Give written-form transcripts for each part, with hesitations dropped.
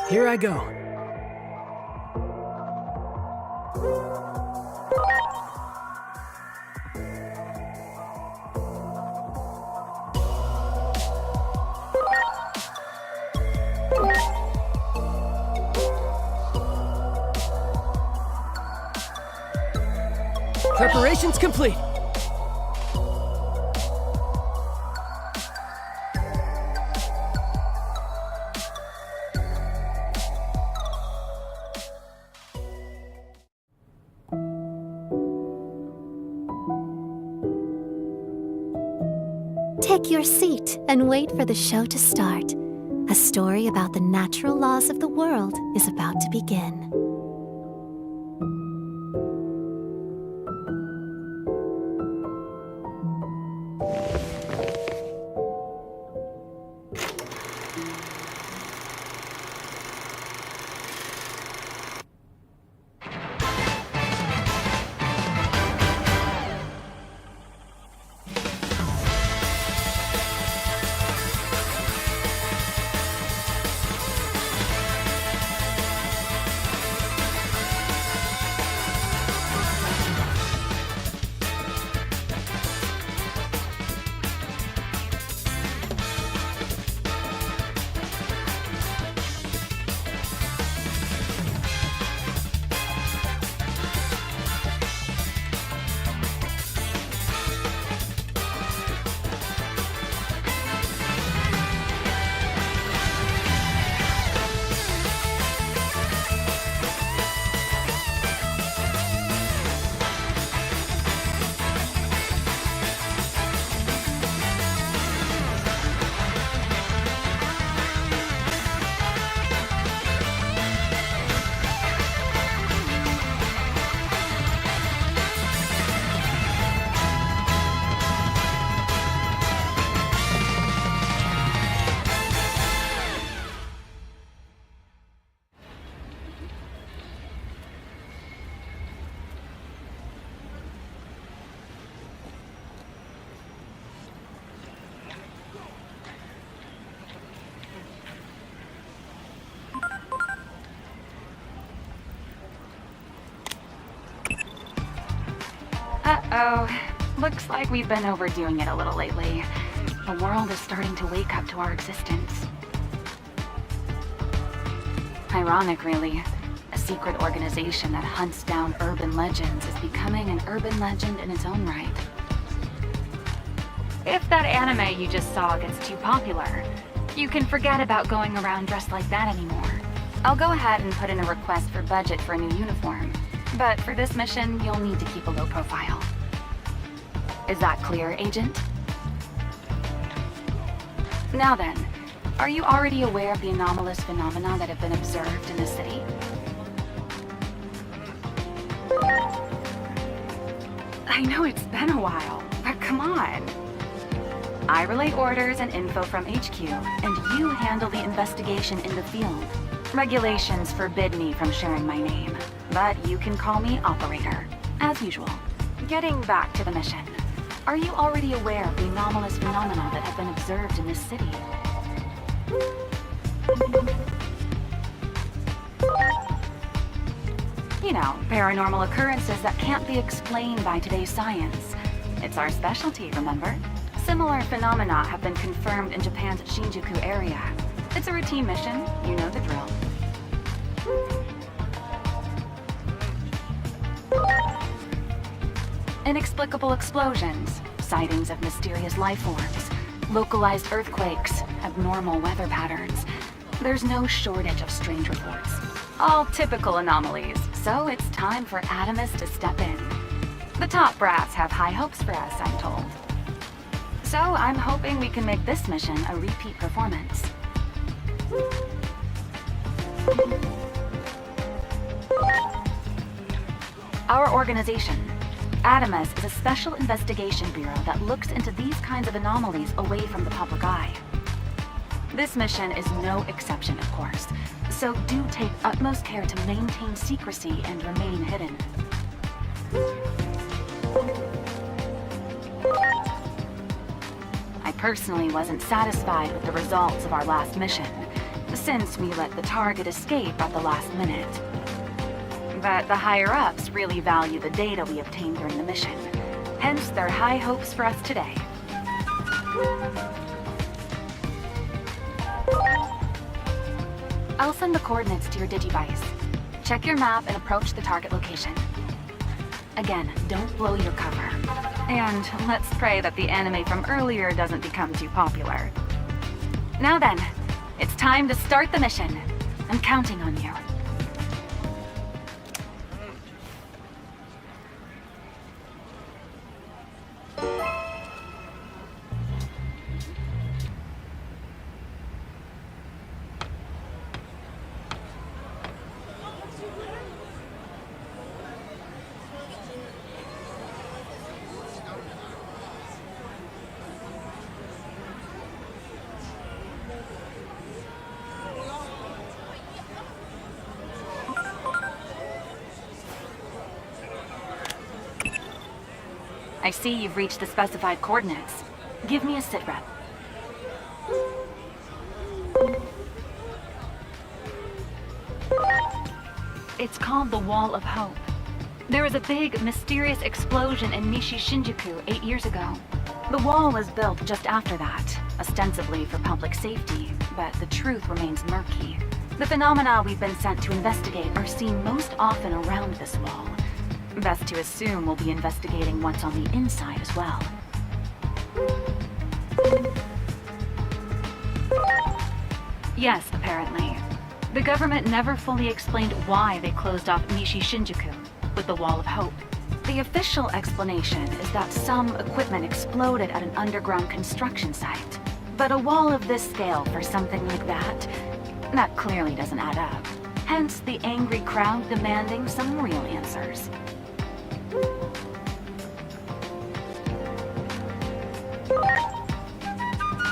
Here I go. Preparations complete. Take your seat and wait for the show to start. A story about the natural laws of the world is about to begin. Uh-oh. Looks like we've been overdoing it a little lately. The world is starting to wake up to our existence. Ironic, really. A secret organization that hunts down urban legends is becoming an urban legend in its own right. If that anime you just saw gets too popular, you can forget about going around dressed like that anymore. I'll go ahead and put in a request for budget for a new uniform. But for this mission, you'll need to keep a low profile. Is that clear, Agent? Now then, are you already aware of the anomalous phenomena that have been observed in the city? I know it's been a while, but come on. I relay orders and info from HQ, and you handle the investigation in the field. Regulations forbid me from sharing my name, but you can call me Operator, as usual. Getting back to the mission, are you already aware of the anomalous phenomena that have been observed in this city? You know, paranormal occurrences that can't be explained by today's science. It's our specialty, remember? Similar phenomena have been confirmed in Japan's Shinjuku area. It's a routine mission, you know the drill. Inexplicable explosions, sightings of mysterious life forms, localized earthquakes, abnormal weather patterns. There's no shortage of strange reports. All typical anomalies, so it's time for Adamus to step in. The top brass have high hopes for us, I'm told. So I'm hoping we can make this mission a repeat performance. Our organization, Adamus, is a special investigation bureau that looks into these kinds of anomalies away from the public eye. This mission is no exception, of course, so do take utmost care to maintain secrecy and remain hidden. personally wasn't satisfied with the results of our last mission, since we let the target escape at the last minute. But the higher-ups really value the data we obtained during the mission, hence their high hopes for us today. I'll send the coordinates to your digivice. Check your map and approach the target location. Again, don't blow your cover. And let's pray that the anime from earlier doesn't become too popular. Now then, it's time to start the mission. I'm counting on you. I see you've reached the specified coordinates. Give me a sit rep. It's called the Wall of Hope. There was a big, mysterious explosion in Nishi Shinjuku 8 years ago. The wall was built just after that, ostensibly for public safety, but the truth remains murky. The phenomena we've been sent to investigate are seen most often around this wall. Best to assume we'll be investigating what's on the inside as well. Yes, apparently. The government never fully explained why they closed off Nishi Shinjuku with the Wall of Hope. The official explanation is that some equipment exploded at an underground construction site. But a wall of this scale for something like that clearly doesn't add up. Hence the angry crowd demanding some real answers.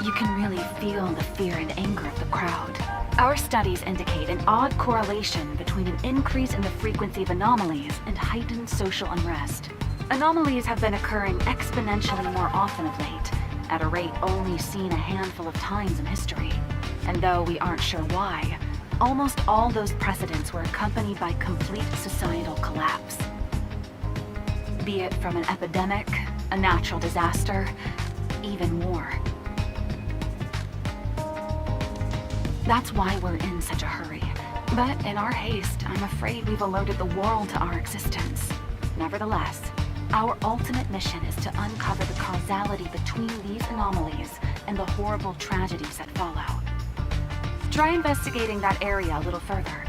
You can really feel the fear and anger of the crowd. Our studies indicate an odd correlation between an increase in the frequency of anomalies and heightened social unrest. Anomalies have been occurring exponentially more often of late, at a rate only seen a handful of times in history. And though we aren't sure why, almost all those precedents were accompanied by complete societal collapse. Be it from an epidemic, a natural disaster, even war. That's why we're in such a hurry. But in our haste, I'm afraid we've alerted the world to our existence. Nevertheless, our ultimate mission is to uncover the causality between these anomalies and the horrible tragedies that follow. Try investigating that area a little further.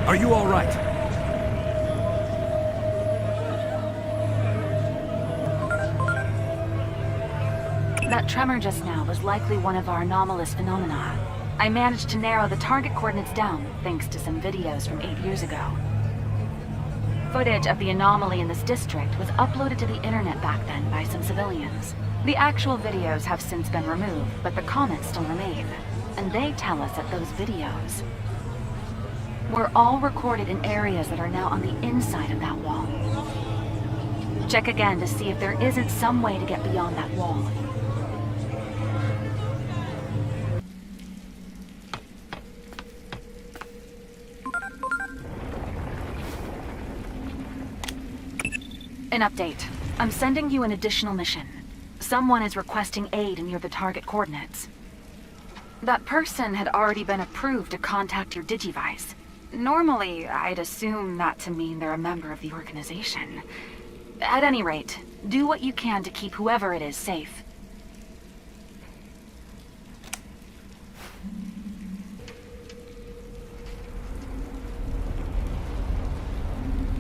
Are you all right? That tremor just now was likely one of our anomalous phenomena. I managed to narrow the target coordinates down thanks to some videos from 8 years ago. Footage of the anomaly in this district was uploaded to the internet back then by some civilians. The actual videos have since been removed, but the comments still remain. And they tell us that those videos were all recorded in areas that are now on the inside of that wall. Check again to see if there isn't some way to get beyond that wall. An update. I'm sending you an additional mission. Someone is requesting aid near the target coordinates. That person had already been approved to contact your digivice. Normally, I'd assume that to mean they're a member of the organization. At any rate, do what you can to keep whoever it is safe.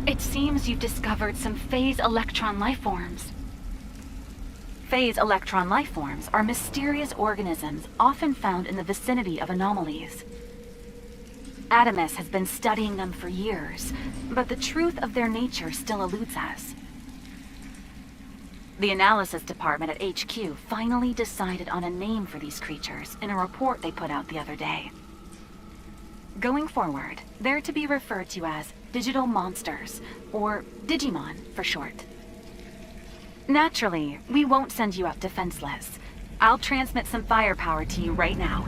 It seems you've discovered some phase electron lifeforms. Phase electron lifeforms are mysterious organisms often found in the vicinity of anomalies. Adamus has been studying them for years, but the truth of their nature still eludes us. The analysis department at HQ finally decided on a name for these creatures in a report they put out the other day. Going forward, they're to be referred to as digital monsters, or DIGIMON for short. Naturally, we won't send you out defenseless. I'll transmit some firepower to you right now.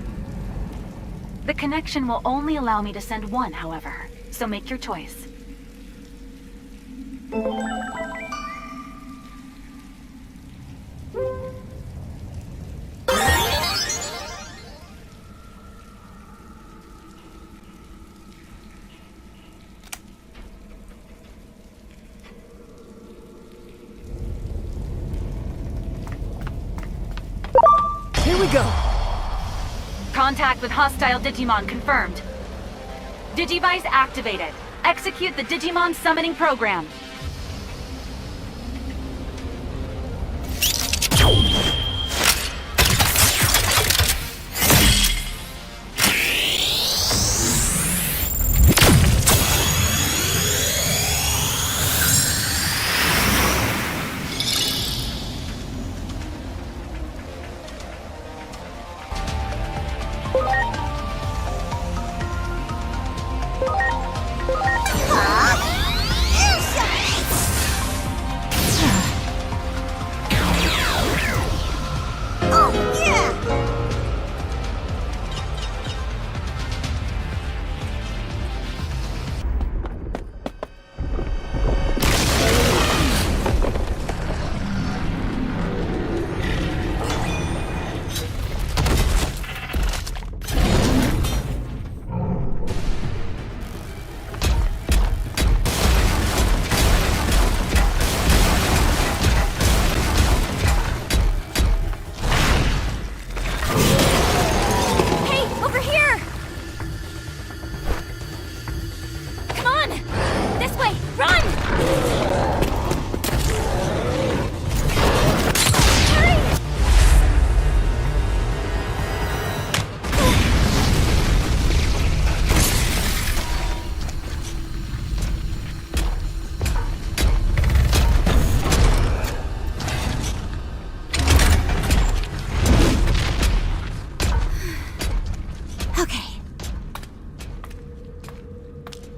The connection will only allow me to send one, however, so make your choice. Here we go! Contact with hostile Digimon confirmed. Digivice activated. Execute the Digimon summoning program.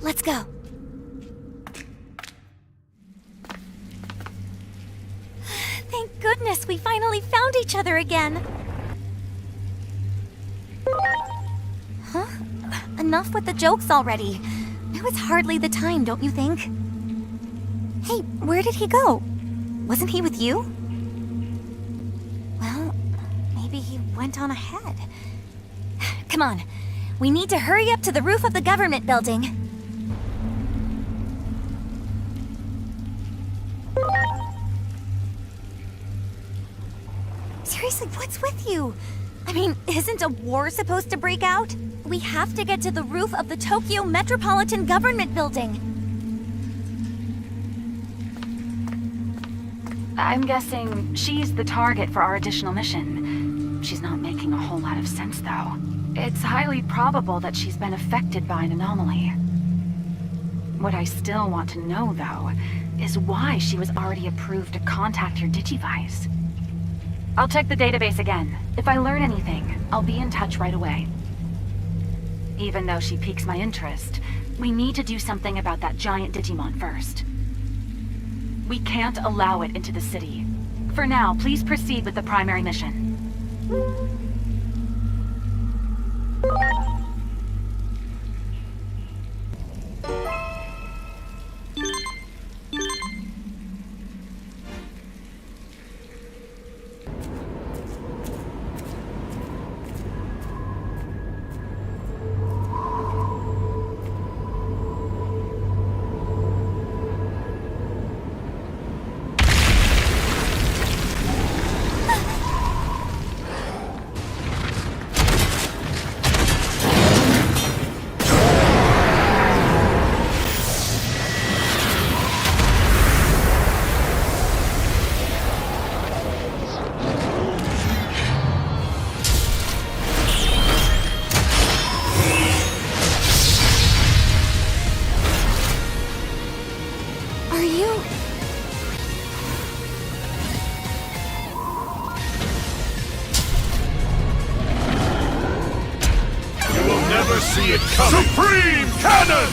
Let's go. Thank goodness we finally found each other again. Huh? Enough with the jokes already. Now it's hardly the time, don't you think? Hey, where did he go? Wasn't he with you? Well, maybe he went on ahead. Come on. We need to hurry up to the roof of the government building. Seriously, what's with you? I mean, isn't a war supposed to break out? We have to get to the roof of the Tokyo Metropolitan Government Building. I'm guessing she's the target for our additional mission. She's not making a whole lot of sense, though. It's highly probable that she's been affected by an anomaly. What I still want to know, though, is why she was already approved to contact your Digivice. I'll check the database again. If I learn anything, I'll be in touch right away. Even though she piques my interest, we need to do something about that giant Digimon first. We can't allow it into the city. For now, please proceed with the primary mission. see it coming! Supreme Cannon!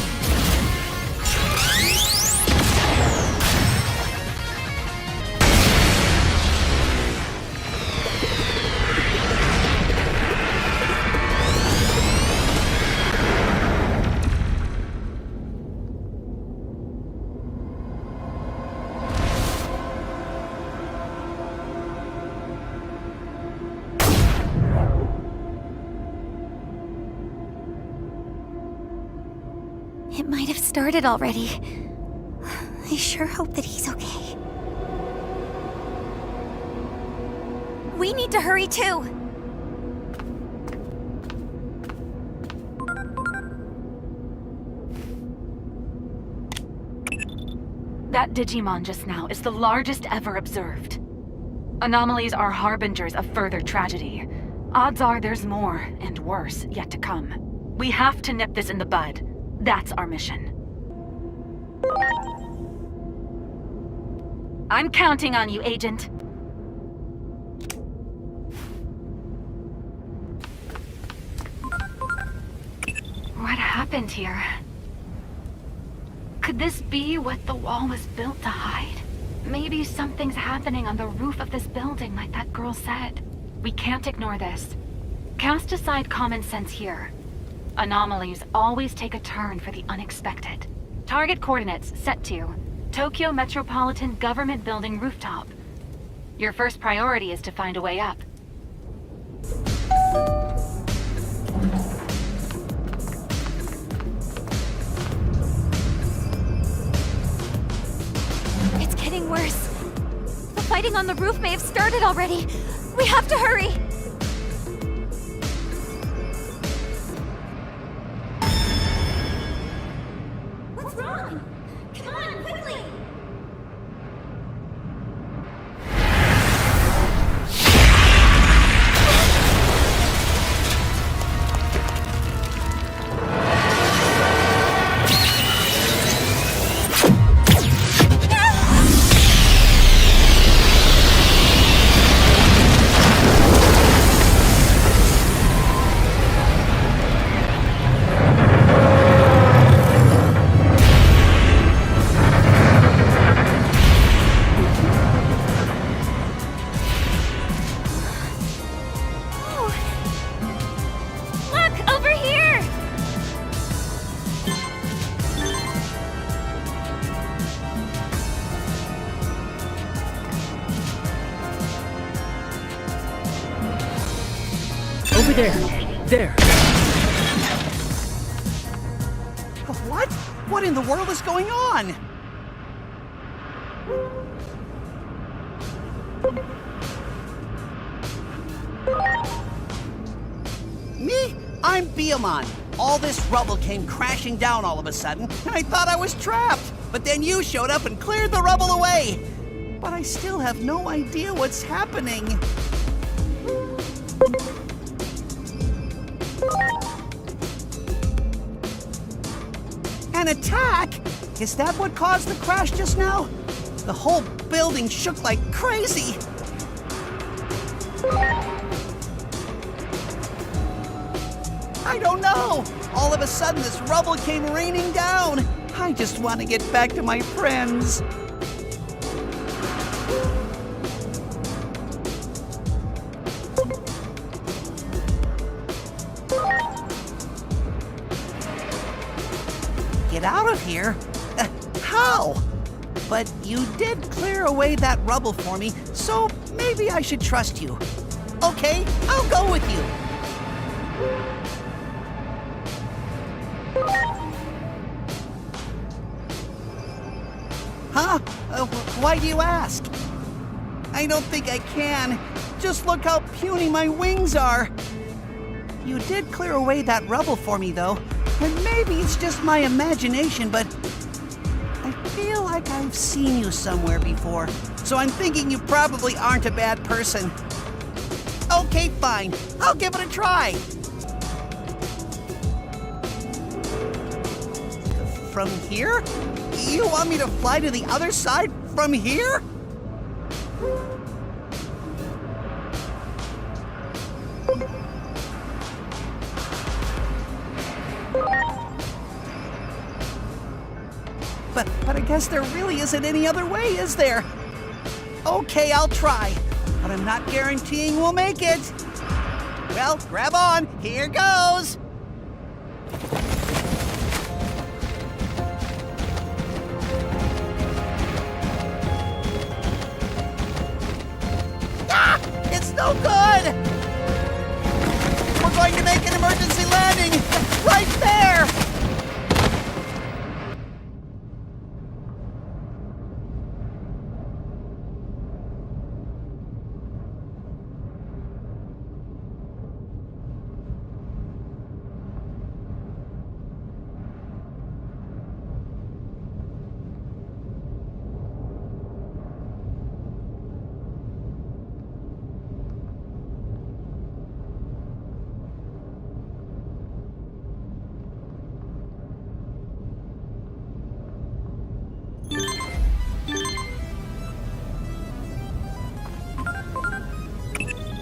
It might have started already. I sure hope that he's okay. We need to hurry too! That Digimon just now is the largest ever observed. Anomalies are harbingers of further tragedy. Odds are there's more, and worse, yet to come. We have to nip this in the bud. That's our mission. I'm counting on you, Agent. What happened here? Could this be what the wall was built to hide? Maybe something's happening on the roof of this building like that girl said. We can't ignore this. Cast aside common sense here. Anomalies always take a turn for the unexpected. Target coordinates set to Tokyo Metropolitan Government Building rooftop. Your first priority is to find a way up. It's getting worse. The fighting on the roof may have started already. We have to hurry! What's wrong? Come on, quickly! Over there. There. What? What in the world is going on? Me? I'm DIGIMON. All this rubble came crashing down all of a sudden, and I thought I was trapped. But then you showed up and cleared the rubble away. But I still have no idea what's happening. An attack? Is that what caused the crash just now? The whole building shook like crazy. I don't know. All of a sudden, this rubble came raining down. I just want to get back to my friends. Get out of here? How? But you did clear away that rubble for me, so maybe I should trust you. Okay, I'll go with you. Huh? Why do you ask? I don't think I can. Just look how puny my wings are. You did clear away that rubble for me, though. And maybe it's just my imagination, but I feel like I've seen you somewhere before. So I'm thinking you probably aren't a bad person. Okay, fine. I'll give it a try. From here? You want me to fly to the other side from here? but I guess there really isn't any other way, is there? Okay, I'll try, but I'm not guaranteeing we'll make it. Well, grab on. Here goes. Ah! It's no good! We're going to make an emergency landing right there!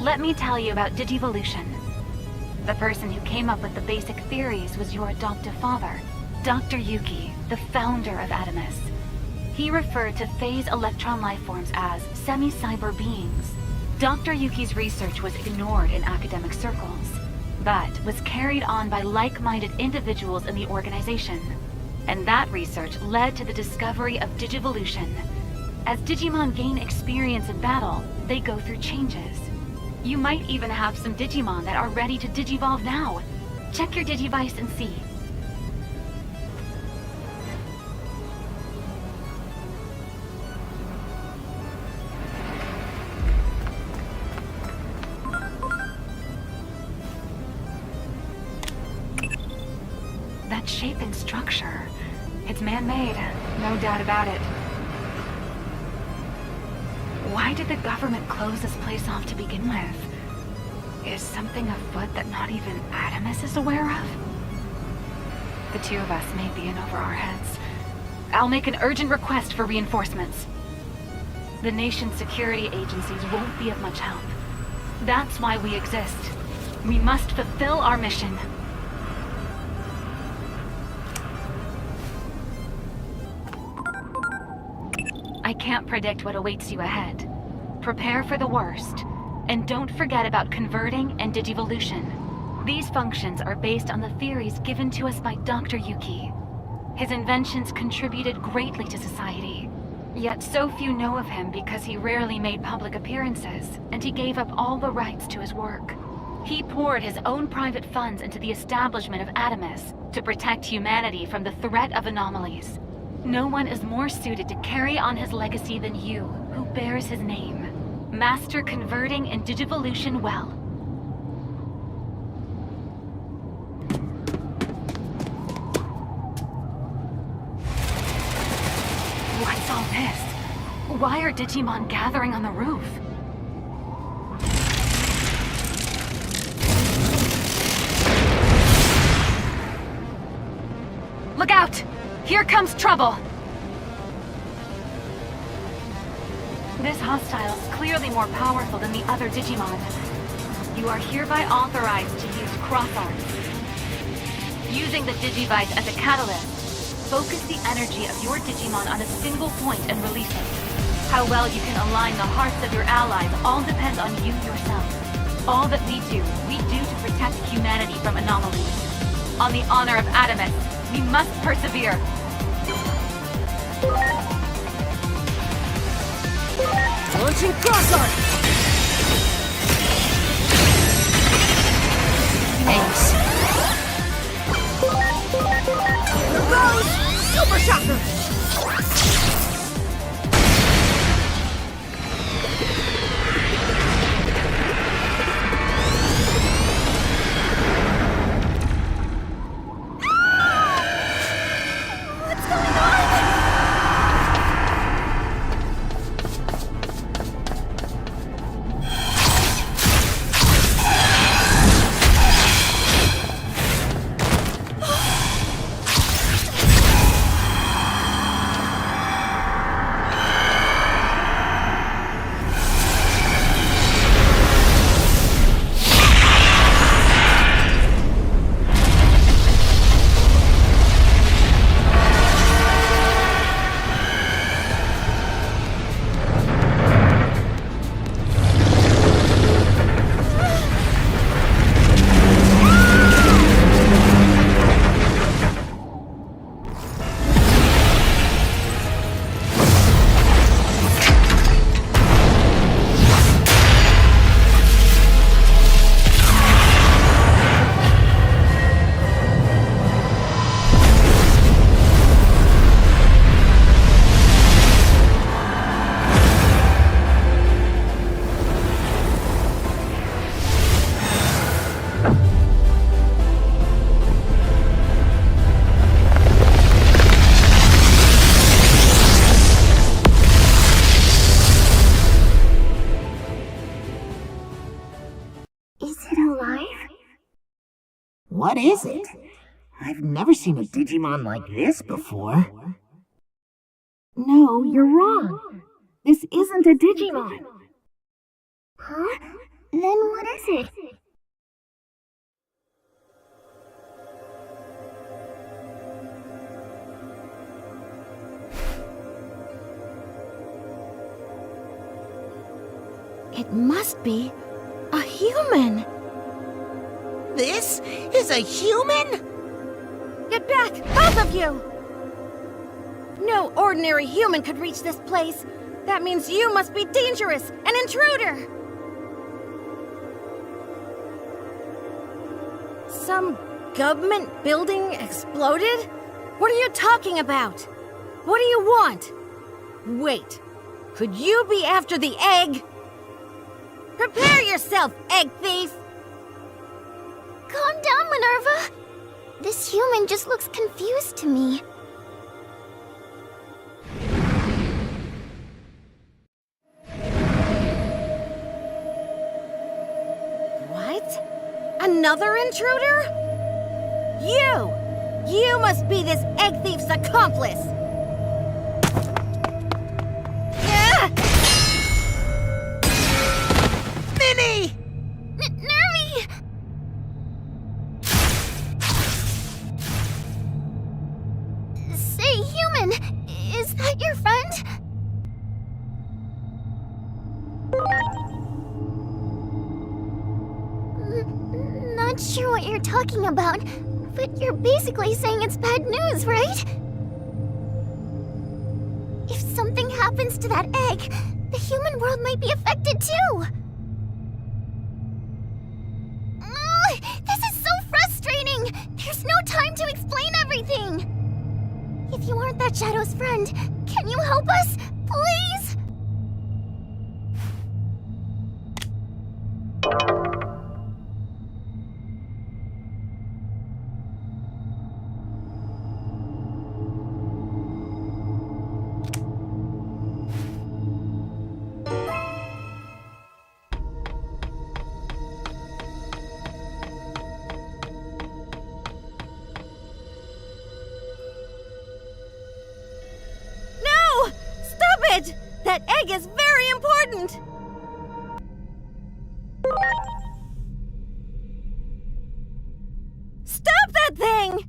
Let me tell you about Digivolution. The person who came up with the basic theories was your adoptive father, Dr. Yuki, the founder of Adamus. He referred to phase electron lifeforms as semi-cyber beings. Dr. Yuki's research was ignored in academic circles, but was carried on by like-minded individuals in the organization. And that research led to the discovery of Digivolution. As Digimon gain experience in battle, they go through changes. You might even have some Digimon that are ready to Digivolve now. Check your Digivice and see. That shape and structure, it's man-made, no doubt about it. Why did the government close this place off to begin with? Is something afoot that not even Adamus is aware of? The two of us may be in over our heads. I'll make an urgent request for reinforcements. The nation's security agencies won't be of much help. That's why we exist. We must fulfill our mission. I can't predict what awaits you ahead. Prepare for the worst, and don't forget about converting and digivolution. These functions are based on the theories given to us by Dr. Yuki. His inventions contributed greatly to society, yet so few know of him because he rarely made public appearances, and he gave up all the rights to his work. He poured his own private funds into the establishment of Adamus to protect humanity from the threat of anomalies. No one is more suited to carry on his legacy than you, who bears his name. Master converting and digivolution well. What's all this? Why are Digimon gathering on the roof? Look out! Here comes trouble! This hostile is clearly more powerful than the other Digimon. You are hereby authorized to use cross-arms. Using the Digivice as a catalyst, focus the energy of your Digimon on a single point and release it. How well you can align the hearts of your allies all depends on you yourself. All that we do to protect humanity from anomalies. On the honor of Adamus, we must persevere. Launching crossart! Ace. The Rose! Super Shocker! What is it? I've never seen a Digimon like this before. No, you're wrong. This isn't a Digimon. Huh? Then what is it? It must be a human. This is a human? Get back, both of you! No ordinary human could reach this place. That means you must be dangerous, an intruder! Some government building exploded? What are you talking about? What do you want? Wait, could you be after the egg? Prepare yourself, egg thief! Calm down, Minerva. This human just looks confused to me. What? Another intruder? You must be this egg thief's accomplice! Minnie! Nervy! Say, human, is that your friend? Not sure what you're talking about, but you're basically saying it's bad news, right? If something happens to that egg, the human world might be affected too. This is so frustrating! There's no time to explain everything! If you aren't that Shadow's friend, can you help us, please? That egg is very important! Stop that thing!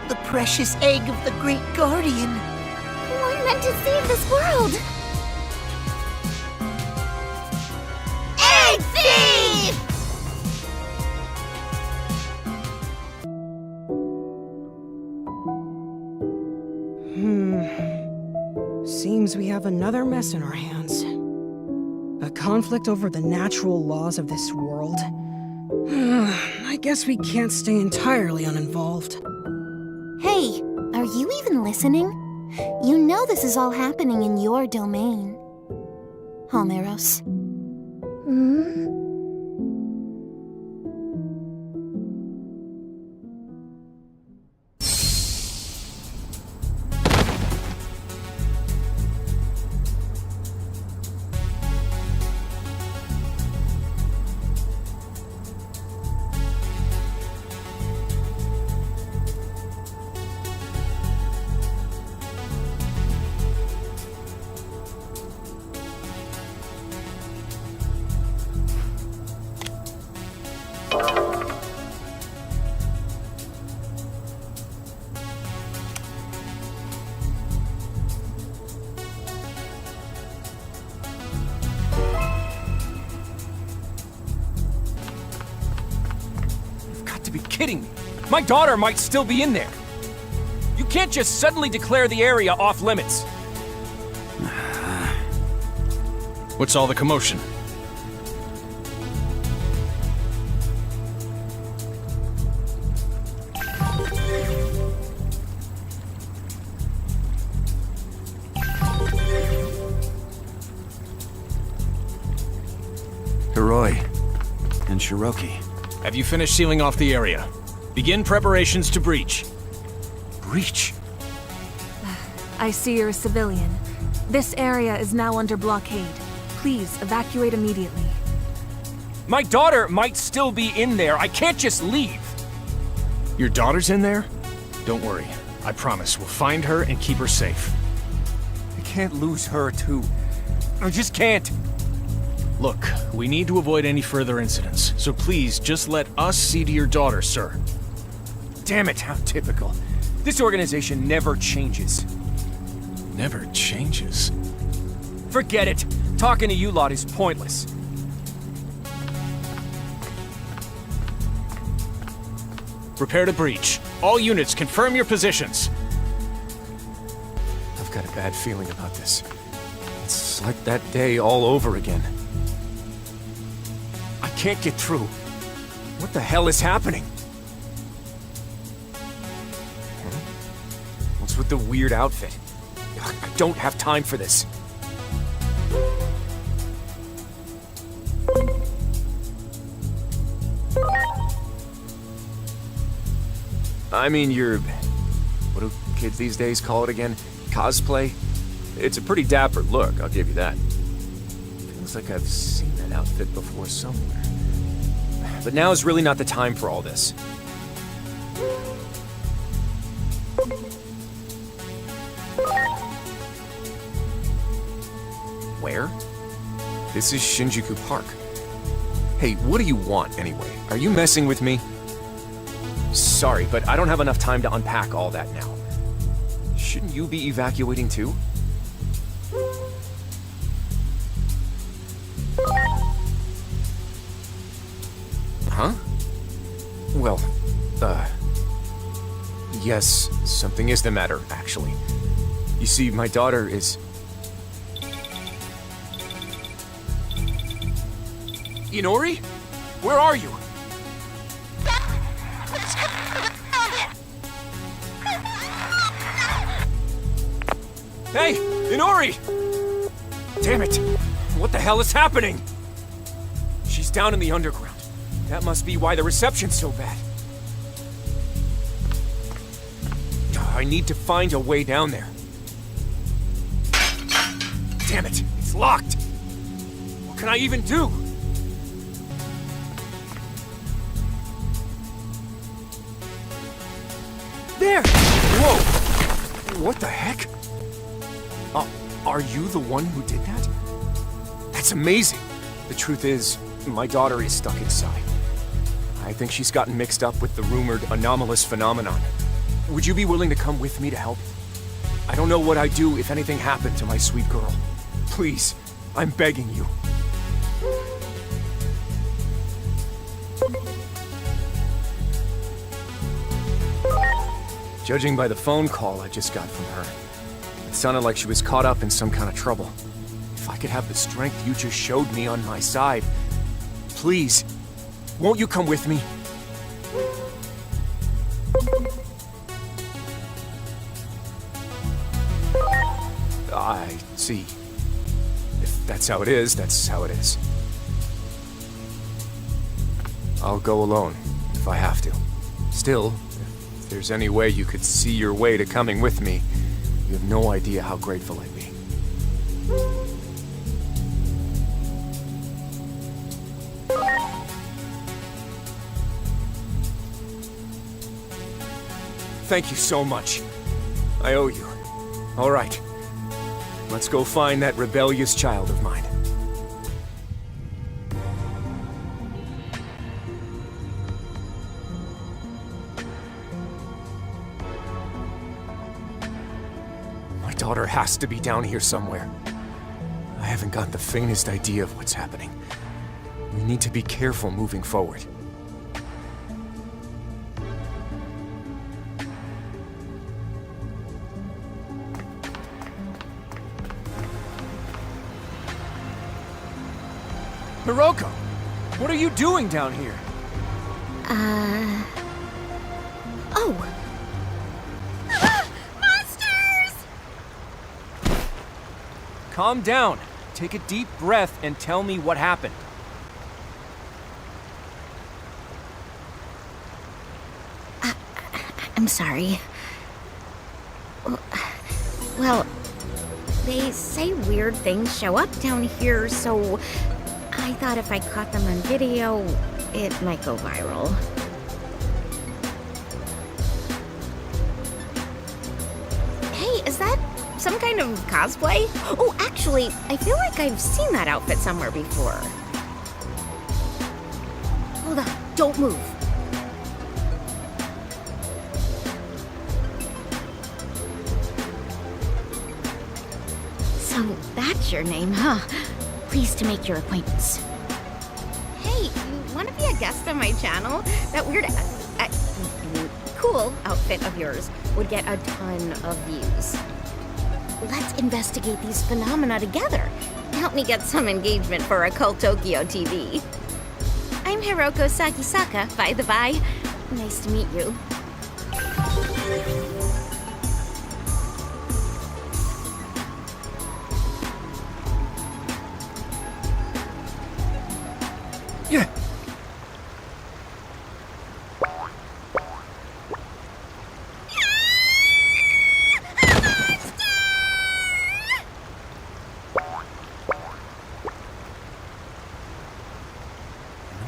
The precious egg of the Great Guardian. One meant to save this world. Egg thief! Seems we have another mess in our hands. A conflict over the natural laws of this world. I guess we can't stay entirely uninvolved. Hey, are you even listening? You know this is all happening in your domain. Homeros. Be kidding me. My daughter might still be in there. You can't just suddenly declare the area off limits. What's all the commotion? Hiroi and Shiroki. Have you finished sealing off the area? Begin preparations to breach. Breach? I see you're a civilian. This area is now under blockade. Please evacuate immediately. My daughter might still be in there. I can't just leave. Your daughter's in there? Don't worry. I promise we'll find her and keep her safe. I can't lose her, too. I just can't. Look, we need to avoid any further incidents, so please just let us see to your daughter, sir. Damn it, how typical. This organization never changes. Never changes. Forget it. Talking to you lot is pointless. Prepare to breach. All units, confirm your positions. I've got a bad feeling about this. It's like that day all over again. I can't get through. What the hell is happening? Huh? What's with the weird outfit? I don't have time for this. I mean, what do kids these days call it again? Cosplay? It's a pretty dapper look, I'll give you that. Feels like I've seen that outfit before somewhere. But now is really not the time for all this. Where? This is Shinjuku Park. Hey, what do you want anyway? Are you messing with me? Sorry, but I don't have enough time to unpack all that now. Shouldn't you be evacuating too? Huh? Well, yes, something is the matter, actually. You see, my daughter is... Inori? Where are you? Hey, Inori! Damn it! What the hell is happening? She's down in the underground. That must be why the reception's so bad. I need to find a way down there. Damn it, it's locked! What can I even do? There! Whoa! What the heck? Are you the one who did that? That's amazing! The truth is, my daughter is stuck inside. I think she's gotten mixed up with the rumored anomalous phenomenon. Would you be willing to come with me to help? I don't know what I'd do if anything happened to my sweet girl. Please, I'm begging you. Judging by the phone call I just got from her, it sounded like she was caught up in some kind of trouble. If I could have the strength you just showed me on my side, please, won't you come with me? I see. If that's how it is, that's how it is. I'll go alone, if I have to. Still, if there's any way you could see your way to coming with me, you have no idea how grateful I'd be. Thank you so much. I owe you. All right. Let's go find that rebellious child of mine. My daughter has to be down here somewhere. I haven't got the faintest idea of what's happening. We need to be careful moving forward. Hiroko! What are you doing down here? Oh! Monsters! Calm down. Take a deep breath and tell me what happened. I'm sorry. Well, they say weird things show up down here, so I thought if I caught them on video, it might go viral. Hey, is that some kind of cosplay? Oh, actually, I feel like I've seen that outfit somewhere before. Hold on, don't move. So that's your name, huh? Pleased to make your acquaintance. Hey, you want to be a guest on my channel? That weird, cool outfit of yours would get a ton of views. Let's investigate these phenomena together. Help me get some engagement for Occult Tokyo TV. I'm Hiroko Sakisaka, by the by. Nice to meet you. Yeah.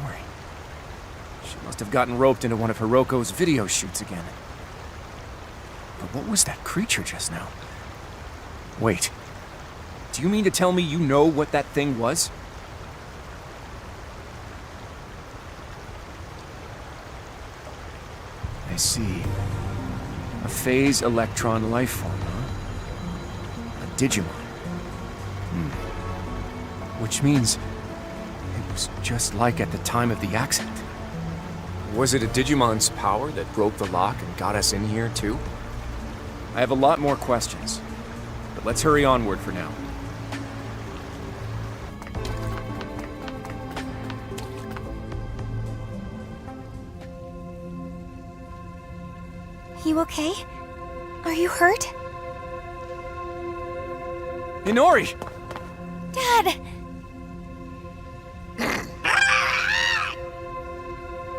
Nori. She must have gotten roped into one of Hiroko's video shoots again. But what was that creature just now? Wait. Do you mean to tell me you know what that thing was? I see. A phase electron life form, huh? A Digimon. Which means it was just like at the time of the accident. Was it a Digimon's power that broke the lock and got us in here, too? I have a lot more questions, but let's hurry onward for now. You okay? Are you hurt? Inori! Dad!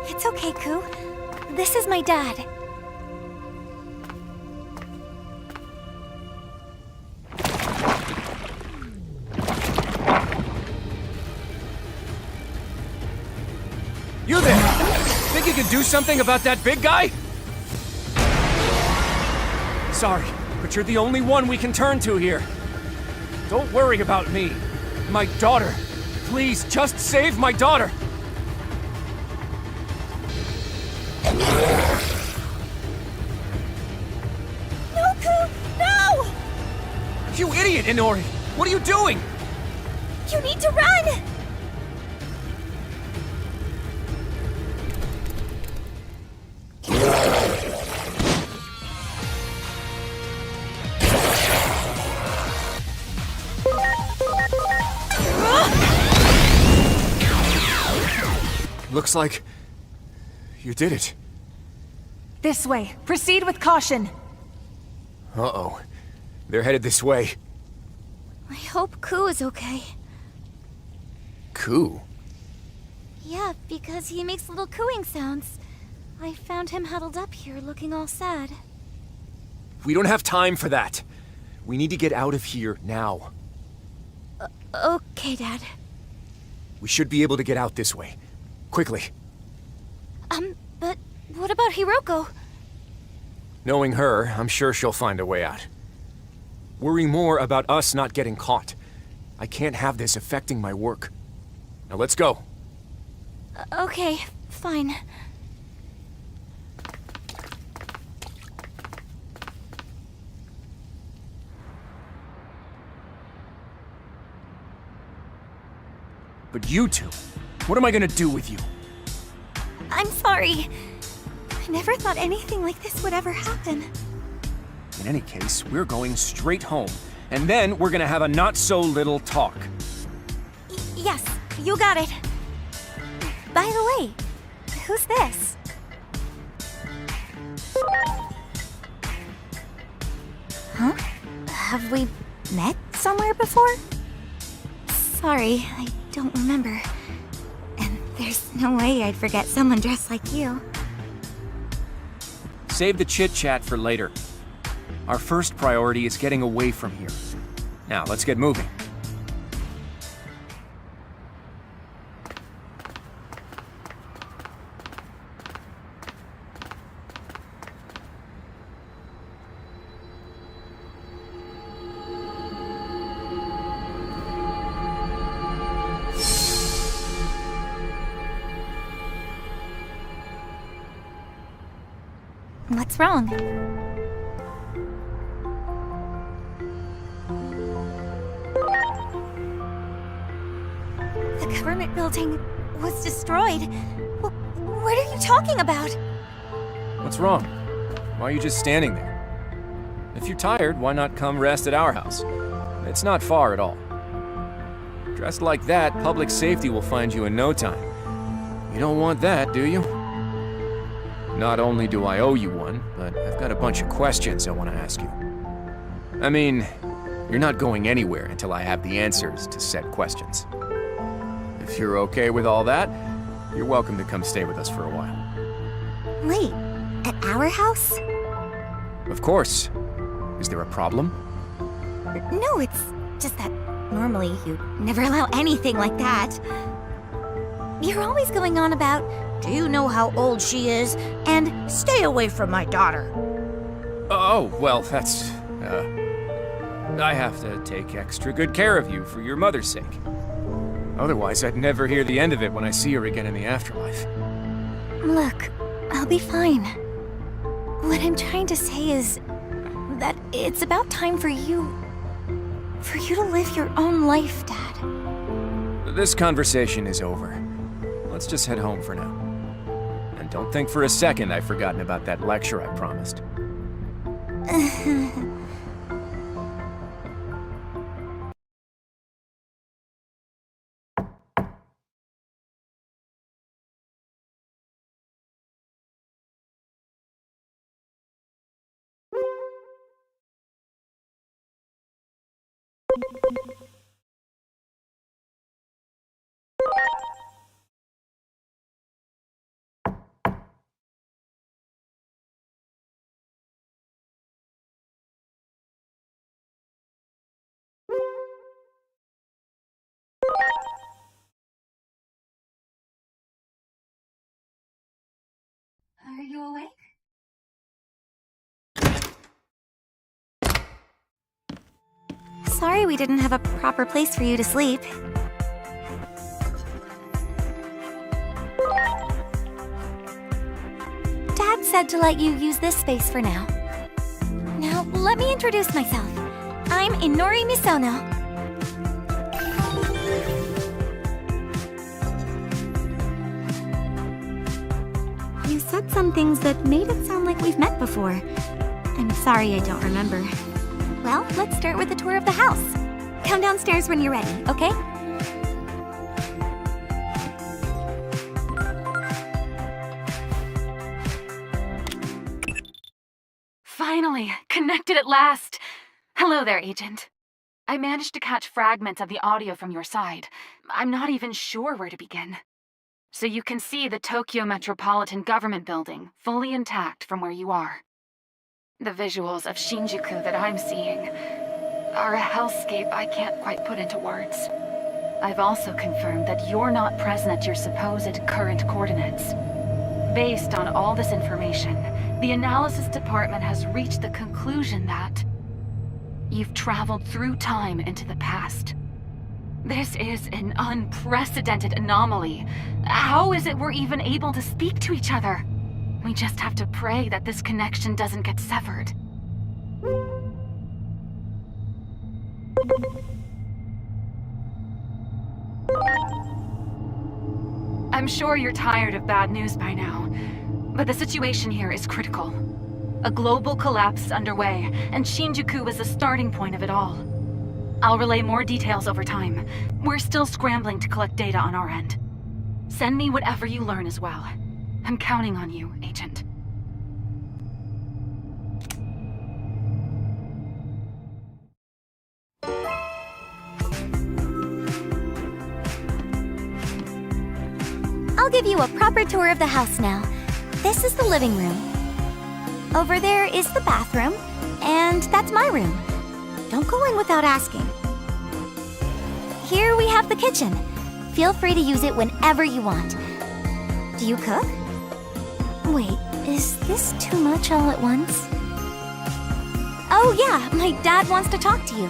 It's okay, Ku. This is my dad. You there! Think you can do something about that big guy? Sorry, but you're the only one we can turn to here. Don't worry about me. My daughter. Please, just save my daughter! No, Ku! No! You idiot, Inori! What are you doing? You need to run! Looks like you did it. This way. Proceed with caution. Uh-oh. They're headed this way. I hope Ku is okay. Ku? Yeah, because he makes little cooing sounds. I found him huddled up here looking all sad. We don't have time for that. We need to get out of here now. Okay, Dad. We should be able to get out this way. Quickly. But what about Hiroko? Knowing her, I'm sure she'll find a way out. Worry more about us not getting caught. I can't have this affecting my work. Now let's go. Okay, fine. But you two, what am I gonna do with you? I'm sorry. I never thought anything like this would ever happen. In any case, we're going straight home, and then we're gonna have a not-so-little talk. Yes, You got it. By the way, who's this? Huh? Have we met somewhere before? Sorry, I don't remember. And there's no way I'd forget someone dressed like you. Save the chit-chat for later. Our first priority is getting away from here. Now, let's get moving. What's wrong? The government building was destroyed. What are you talking about? What's wrong? Why are you just standing there? If you're tired, why not come rest at our house? It's not far at all. Dressed like that, public safety will find you in no time. You don't want that, do you? Not only do I owe you one, but I've got a bunch of questions I want to ask you. I mean, you're not going anywhere until I have the answers to said questions. If you're okay with all that, you're welcome to come stay with us for a while. Wait, at our house? Of course. Is there a problem? No, it's just that normally you never allow anything like that. You're always going on about, do you know how old she is? And stay away from my daughter. Oh, well, that's, I have to take extra good care of you for your mother's sake. Otherwise, I'd never hear the end of it when I see her again in the afterlife. Look, I'll be fine. What I'm trying to say is that it's about time for you to live your own life, Dad. This conversation is over. Let's just head home for now. And don't think for a second I've forgotten about that lecture I promised. Are you awake? Sorry we didn't have a proper place for you to sleep. Dad said to let you use this space for now. Now, let me introduce myself. I'm Inori Misono. You said some things that made it sound like we've met before. I'm sorry I don't remember. Well, let's start with a tour of the house. Come downstairs when you're ready, okay? Finally, connected at last. Hello there, Agent. I managed to catch fragments of the audio from your side. I'm not even sure where to begin. So you can see the Tokyo Metropolitan Government Building, fully intact from where you are. The visuals of Shinjuku that I'm seeing are a hellscape I can't quite put into words. I've also confirmed that you're not present at your supposed current coordinates. Based on all this information, the analysis department has reached the conclusion that you've traveled through time into the past. This is an unprecedented anomaly. How is it we're even able to speak to each other? We just have to pray that this connection doesn't get severed. I'm sure you're tired of bad news by now, but the situation here is critical. A global collapse is underway, and Shinjuku is the starting point of it all. I'll relay more details over time. We're still scrambling to collect data on our end. Send me whatever you learn as well. I'm counting on you, Agent. I'll give you a proper tour of the house now. This is the living room. Over there is the bathroom, and that's my room. Don't go in without asking. Here we have the kitchen. Feel free to use it whenever you want. Do you cook? Wait, is this too much all at once? Oh yeah, my dad wants to talk to you.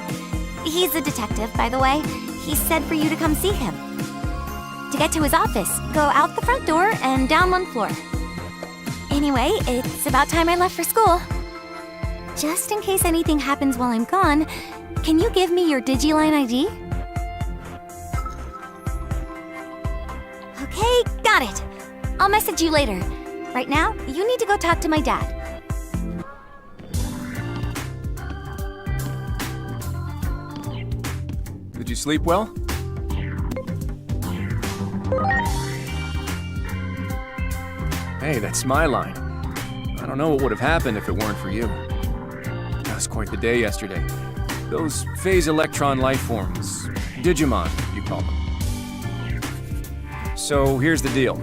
He's a detective, by the way. He said for you to come see him. To get to his office, go out the front door and down one floor. Anyway, it's about time I left for school. Just in case anything happens while I'm gone, can you give me your Digiline ID? Okay, got it. I'll message you later. Right now, you need to go talk to my dad. Did you sleep well? Hey, that's my line. I don't know what would have happened if it weren't for you. That was quite the day yesterday. Those phase electron life forms, DIGIMON, you call them. So here's the deal.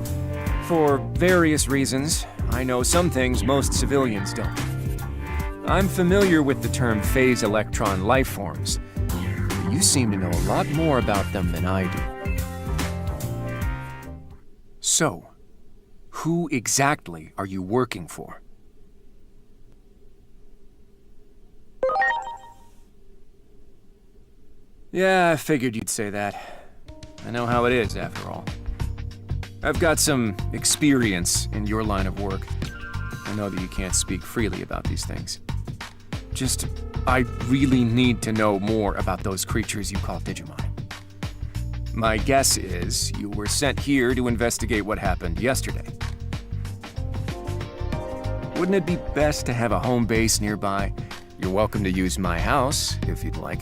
For various reasons, I know some things most civilians don't. I'm familiar with the term phase electron life forms. But you seem to know a lot more about them than I do. So, who exactly are you working for? Yeah, I figured you'd say that. I know how it is, after all. I've got some experience in your line of work. I know that you can't speak freely about these things. Just, I really need to know more about those creatures you call Digimon. My guess is you were sent here to investigate what happened yesterday. Wouldn't it be best to have a home base nearby? You're welcome to use my house, if you'd like.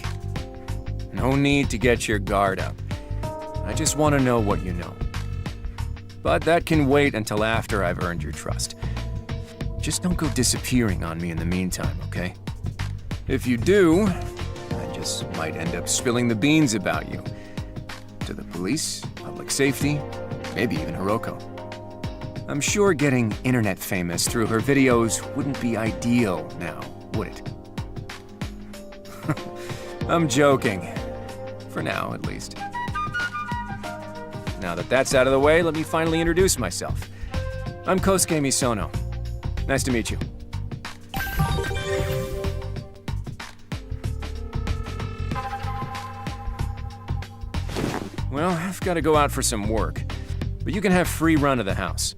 No need to get your guard up. I just want to know what you know. But that can wait until after I've earned your trust. Just don't go disappearing on me in the meantime, okay? If you do, I just might end up spilling the beans about you. To the police, public safety, maybe even Hiroko. I'm sure getting internet famous through her videos wouldn't be ideal now, would it? I'm joking. For now, at least. Now that that's out of the way, let me finally introduce myself. I'm Kosuke Misono. Nice to meet you. Well, I've got to go out for some work, but you can have free run of the house.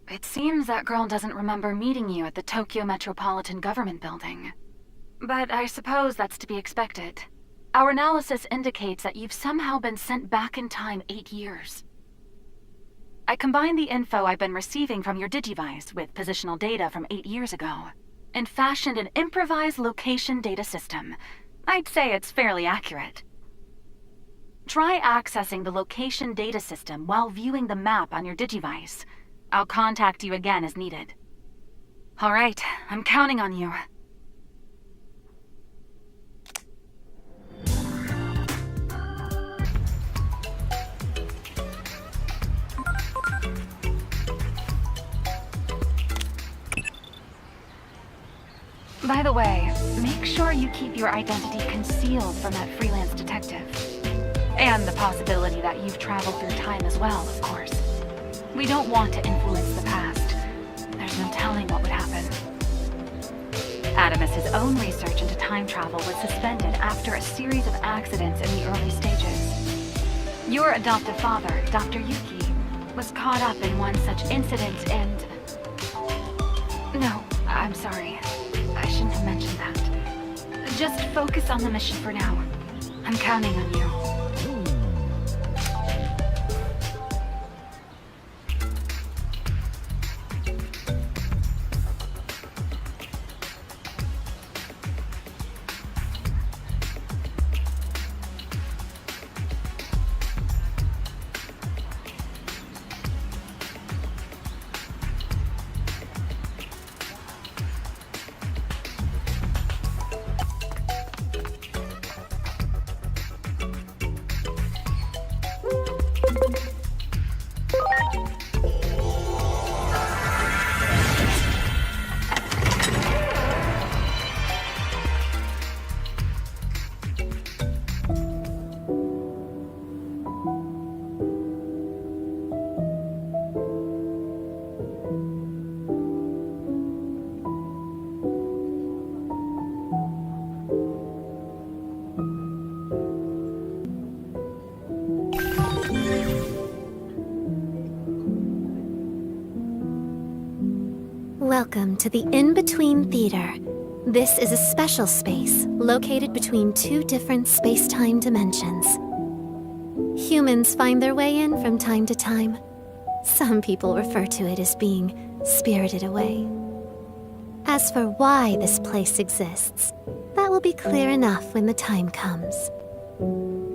It seems that girl doesn't remember meeting you at the Tokyo Metropolitan Government Building. But I suppose that's to be expected. Our analysis indicates that you've somehow been sent back in time 8 years. I combined the info I've been receiving from your Digivice with positional data from 8 years ago, and fashioned an improvised location data system. I'd say it's fairly accurate. Try accessing the location data system while viewing the map on your Digivice. I'll contact you again as needed. All right, I'm counting on you. By the way, make sure you keep your identity concealed from that freelance detective. And the possibility that you've traveled through time as well, of course. We don't want to influence the past. There's no telling what would happen. Adamus's own research into time travel was suspended after a series of accidents in the early stages. Your adoptive father, Dr. Yuki, was caught up in one such incident and... No, I'm sorry. I shouldn't have mentioned that. Just focus on the mission for now. I'm counting on you. Welcome to the In-Between Theater. This is a special space located between two different space-time dimensions. Humans find their way in from time to time. Some people refer to it as being spirited away. As for why this place exists, that will be clear enough when the time comes.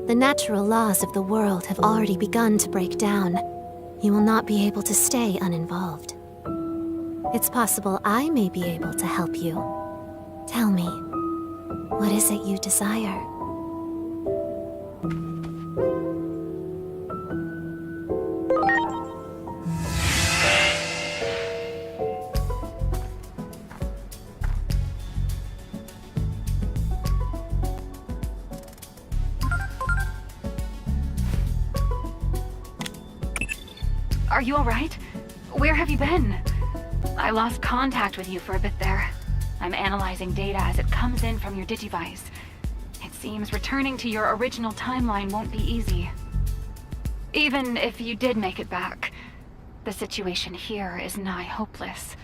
The natural laws of the world have already begun to break down. You will not be able to stay uninvolved. It's possible I may be able to help you. Tell me, what is it you desire? Are you alright? Where have you been? I lost contact with you for a bit there. I'm analyzing data as it comes in from your digivice. It seems returning to your original timeline won't be easy. Even if you did make it back, the situation here is nigh hopeless.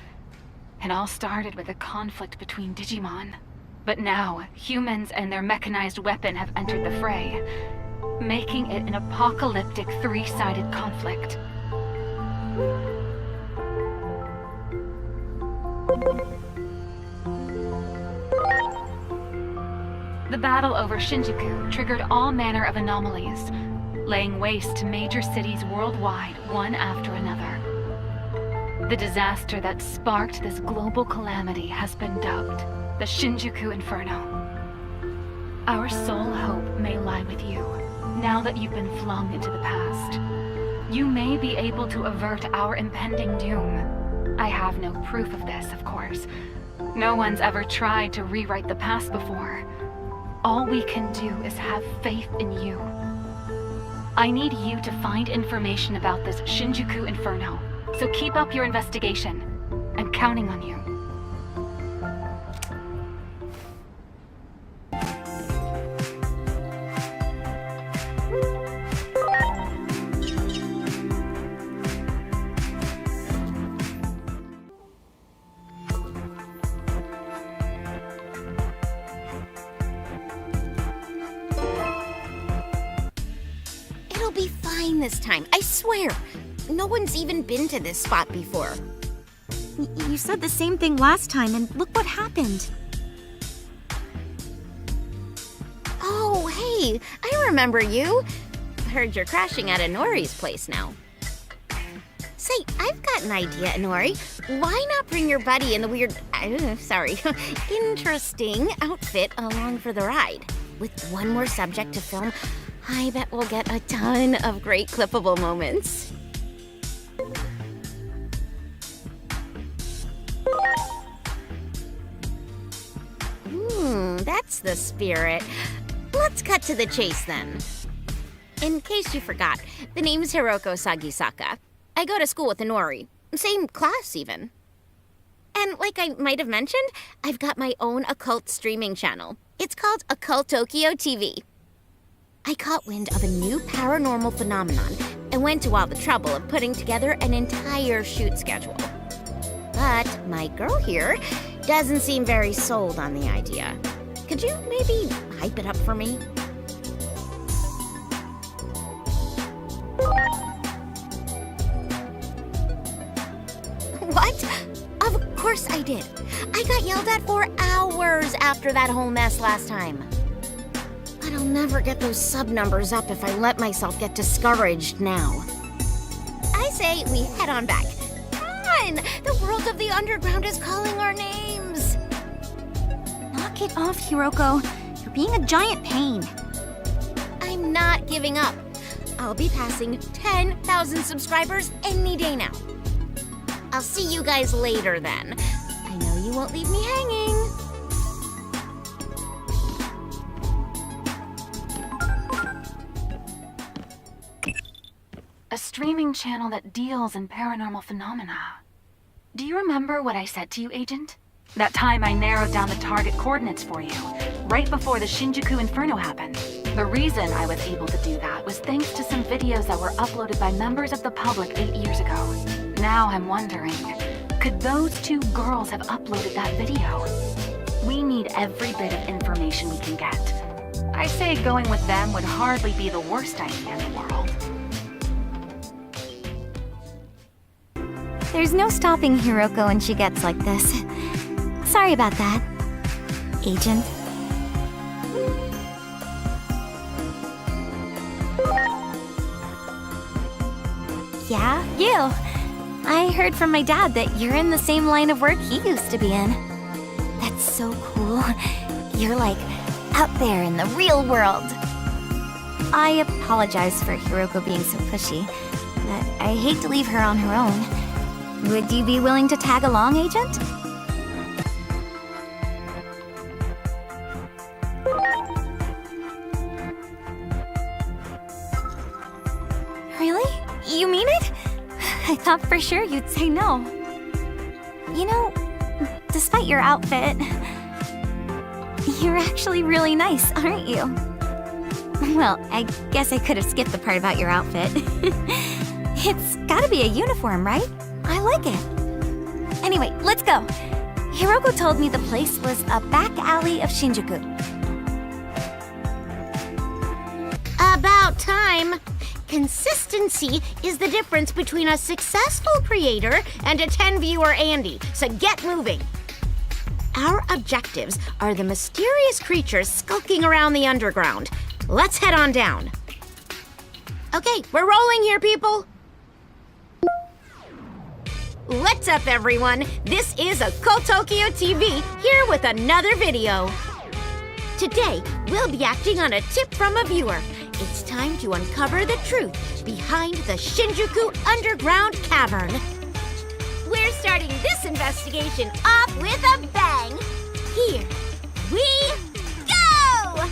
It all started with a conflict between Digimon. But now, humans and their mechanized weapon have entered the fray, making it an apocalyptic three-sided conflict. The battle over Shinjuku triggered all manner of anomalies, laying waste to major cities worldwide, one after another. The disaster that sparked this global calamity has been dubbed the Shinjuku Inferno. Our sole hope may lie with you, now that you've been flung into the past. You may be able to avert our impending doom. I have no proof of this, of course. No one's ever tried to rewrite the past before. All we can do is have faith in you. I need you to find information about this Shinjuku Inferno, so keep up your investigation. I'm counting on you. This time, I swear. No one's even been to this spot before. You said the same thing last time, and look what happened. Oh, hey, I remember you. Heard you're crashing at Inori's place now. Say, I've got an idea, Inori. Why not bring your buddy in the weird, interesting outfit along for the ride? With one more subject to film, I bet we'll get a ton of great clippable moments. That's the spirit. Let's cut to the chase then. In case you forgot, the name's Hiroko Sagisaka. I go to school with Inori. Same class, even. And like I might have mentioned, I've got my own occult streaming channel. It's called Occult Tokyo TV. I caught wind of a new paranormal phenomenon and went to all the trouble of putting together an entire shoot schedule. But my girl here doesn't seem very sold on the idea. Could you maybe hype it up for me? What? Of course I did. I got yelled at for hours after that whole mess last time. But I'll never get those sub numbers up if I let myself get discouraged now. I say we head on back. Come on! The world of the underground is calling our names! Knock it off, Hiroko. You're being a giant pain. I'm not giving up. I'll be passing 10,000 subscribers any day now. I'll see you guys later then. I know you won't leave me hanging. A streaming channel that deals in paranormal phenomena. Do you remember what I said to you, Agent? That time I narrowed down the target coordinates for you, right before the Shinjuku Inferno happened. The reason I was able to do that was thanks to some videos that were uploaded by members of the public 8 years ago. Now I'm wondering, Could those two girls have uploaded that video? We need every bit of information we can get. I say going with them would hardly be the worst idea in the world. There's no stopping Hiroko when she gets like this. Sorry about that, Agent. Yeah, you. I heard from my dad that you're in the same line of work he used to be in. That's so cool. You're like out there in the real world. I apologize for Hiroko being so pushy, but I hate to leave her on her own. Would you be willing to tag along, Agent? Really? You mean it? I thought for sure you'd say no. You know, despite your outfit, you're actually really nice, aren't you? Well, I guess I could have skipped the part about your outfit. It's gotta be a uniform, right? I like it. Anyway, let's go. Hiroko told me the place was a back alley of Shinjuku. About time. Consistency is the difference between a successful creator and a 10-viewer Andy, so get moving. Our objectives are the mysterious creatures skulking around the underground. Let's head on down. Okay, we're rolling here, people. What's up, everyone? This is Tokyo TV here with another video. Today, we'll be acting on a tip from a viewer. It's time to uncover the truth behind the Shinjuku Underground Cavern. We're starting this investigation off with a bang. Here we go!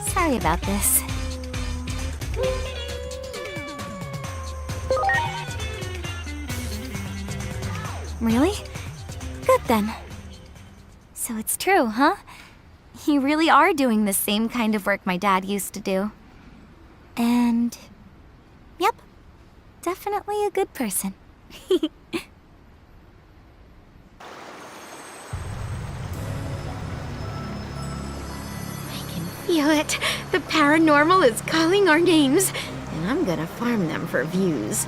Sorry about this. Really? Good then. So it's true, huh? You really are doing the same kind of work my dad used to do. And... yep, definitely a good person. Feel it. The paranormal is calling our names, and I'm gonna farm them for views.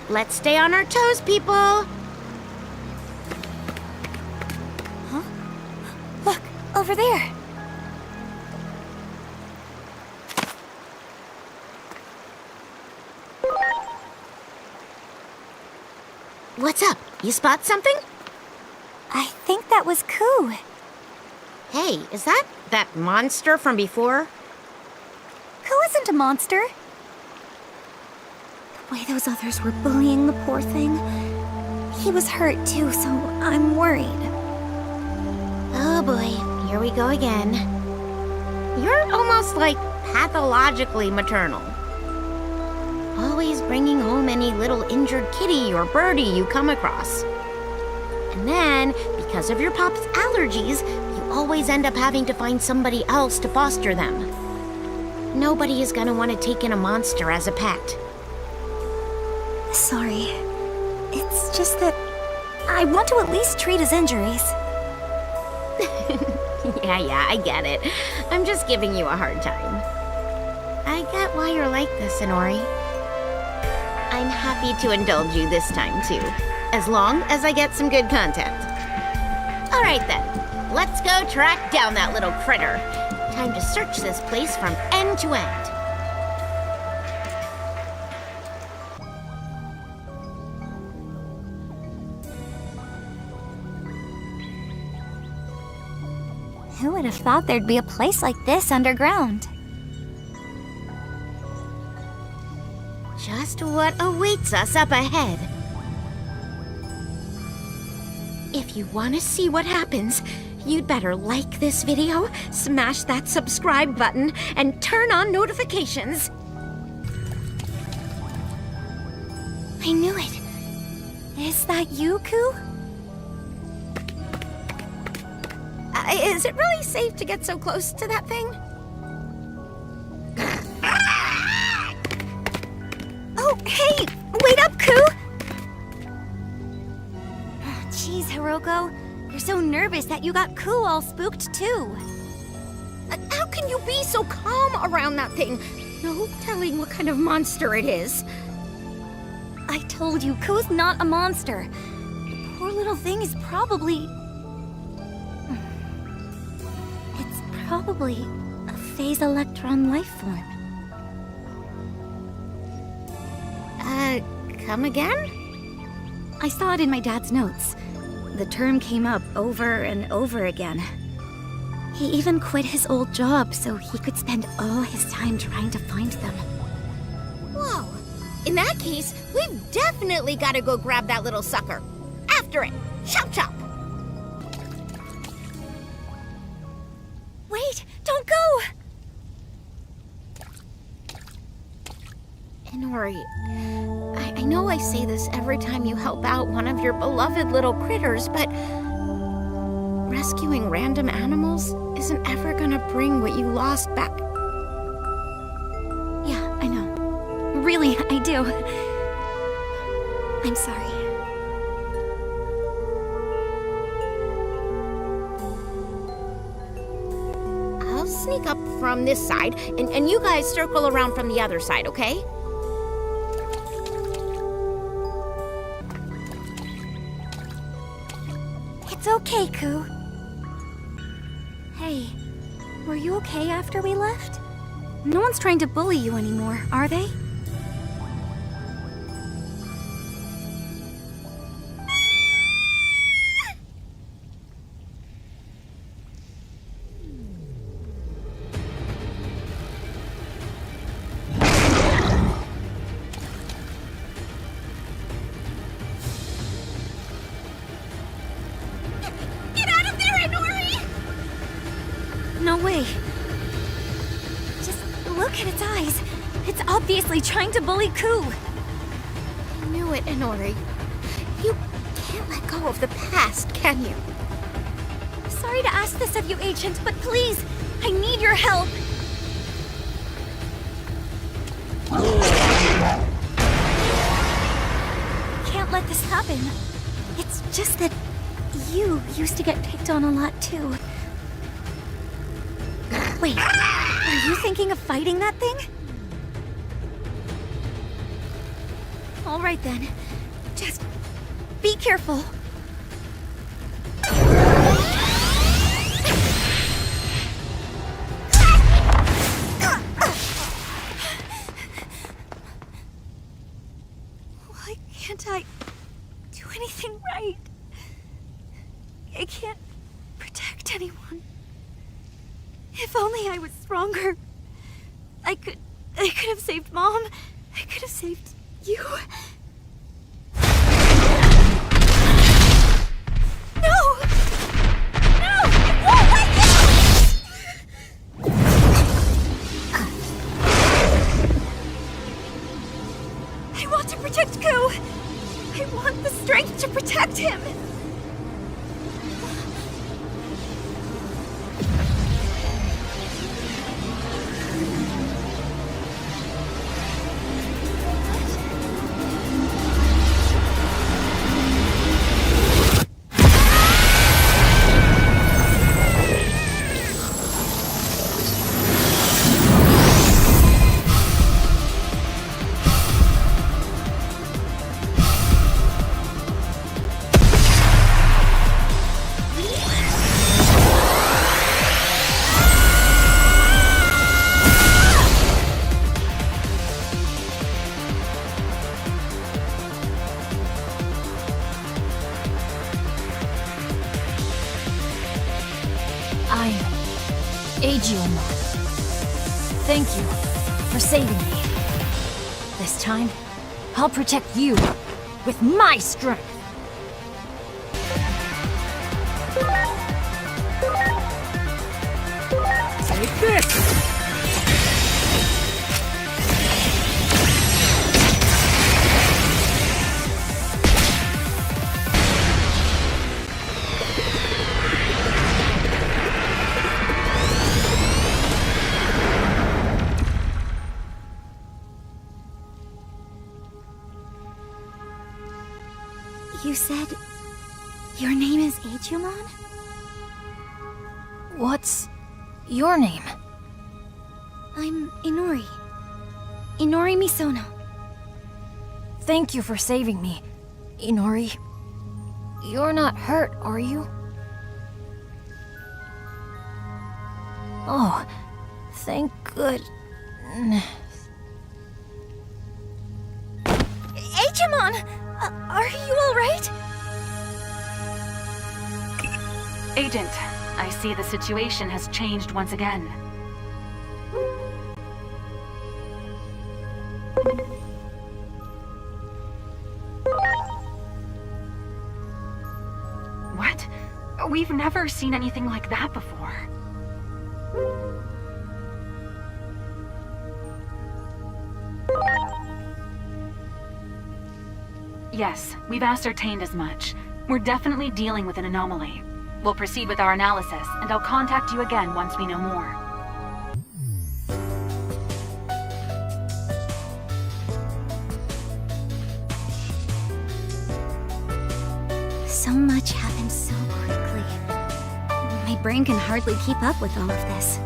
Let's stay on our toes, people. Huh? Look, over there. What's up? You spot something? I think that was Ku. Hey, is that monster from before? Ku isn't a monster. The way those others were bullying the poor thing. He was hurt too, so I'm worried. Oh boy, here we go again. You're almost like pathologically maternal. Always bringing home any little injured kitty or birdie you come across. And then, because of your pop's allergies, you always end up having to find somebody else to foster them. Nobody is gonna want to take in a monster as a pet. Sorry. It's just that I want to at least treat his injuries. Yeah, I get it. I'm just giving you a hard time. I get why you're like this, Inori. I'm happy to indulge you this time, too. As long as I get some good content. All right, then. Let's go track down that little critter. Time to search this place from end to end. Who would have thought there'd be a place like this underground? Just what awaits us up ahead. If you want to see what happens, you'd better like this video, smash that subscribe button, and turn on notifications. I knew it. Is that you, Ku? Is it really safe to get so close to that thing? Oh, hey! Wait up, Ku! Shiroko. You're so nervous that you got Ku all spooked too. How can you be so calm around that thing? No telling what kind of monster it is. I told you, Ku's not a monster. The poor little thing is probably... It's probably a phase electron life form. Come again? I saw it in my dad's notes. The term came up over and over again. He even quit his old job so he could spend all his time trying to find them. Whoa. In that case, we've definitely got to go grab that little sucker. After it. Chop chop. Wait, don't go! Inori, I know I say this every time you help out one of your beloved little critters, but rescuing random animals isn't ever gonna bring what you lost back. Yeah, I know. Really, I do. I'm sorry. I'll sneak up from this side, and you guys circle around from the other side, okay? It's okay, Ku. Hey, were you okay after we left? No one's trying to bully you anymore, are they? No way. Just look at its eyes. It's obviously trying to bully Ku. I knew it, Inori. You can't let go of the past, can you? Sorry to ask this of you, Agent, but please, I need your help. Can't let this happen. It's just that you used to get picked on a lot too. Wait, are you thinking of fighting that thing? All right then. Just be careful. Why can't I do anything right? I can't protect anyone. If only I was stronger. I could have saved Mom. I could have saved you. No! No! I won't let you! I want to protect Ku. I want the strength to protect him. I'm DIGIMON. Thank you for saving me. This time, I'll protect you with my strength. Take this! You said Your name is DIGIMON? What's your name? I'm Inori. Inori Misono. Thank you for saving me, Inori. You're not hurt, are you? Oh, thank goodness. DIGIMON! Are you alright? Agent, I see the situation has changed once again. What? We've never seen anything like that before. Yes, we've ascertained as much. We're definitely dealing with an anomaly. We'll proceed with our analysis, and I'll contact you again once we know more. So much happened so quickly. My brain can hardly keep up with all of this.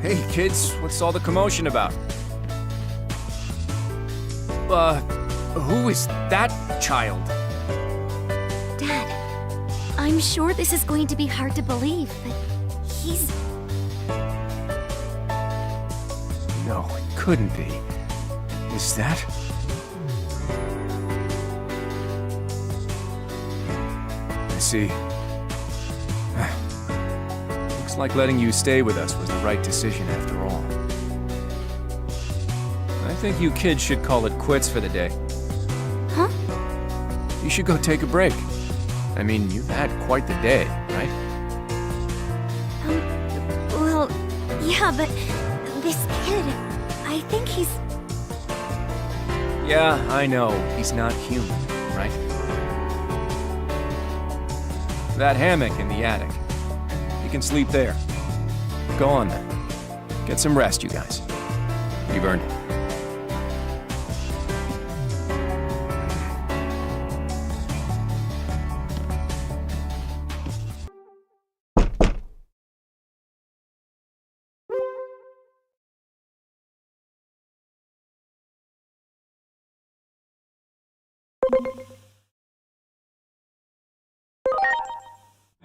Hey, kids, what's all the commotion about? Who is that child? Dad, I'm sure this is going to be hard to believe, but he's... No, it couldn't be. Is that? I see. Looks like letting you stay with us was the right decision after all. I think you kids should call it quits for the day. Huh? You should go take a break. I mean, you've had quite the day, right? Well, yeah, but this kid, I think he's... Yeah, I know. He's not human, right? That hammock in the attic. You can sleep there. Go on then. Get some rest, you guys. You've earned it.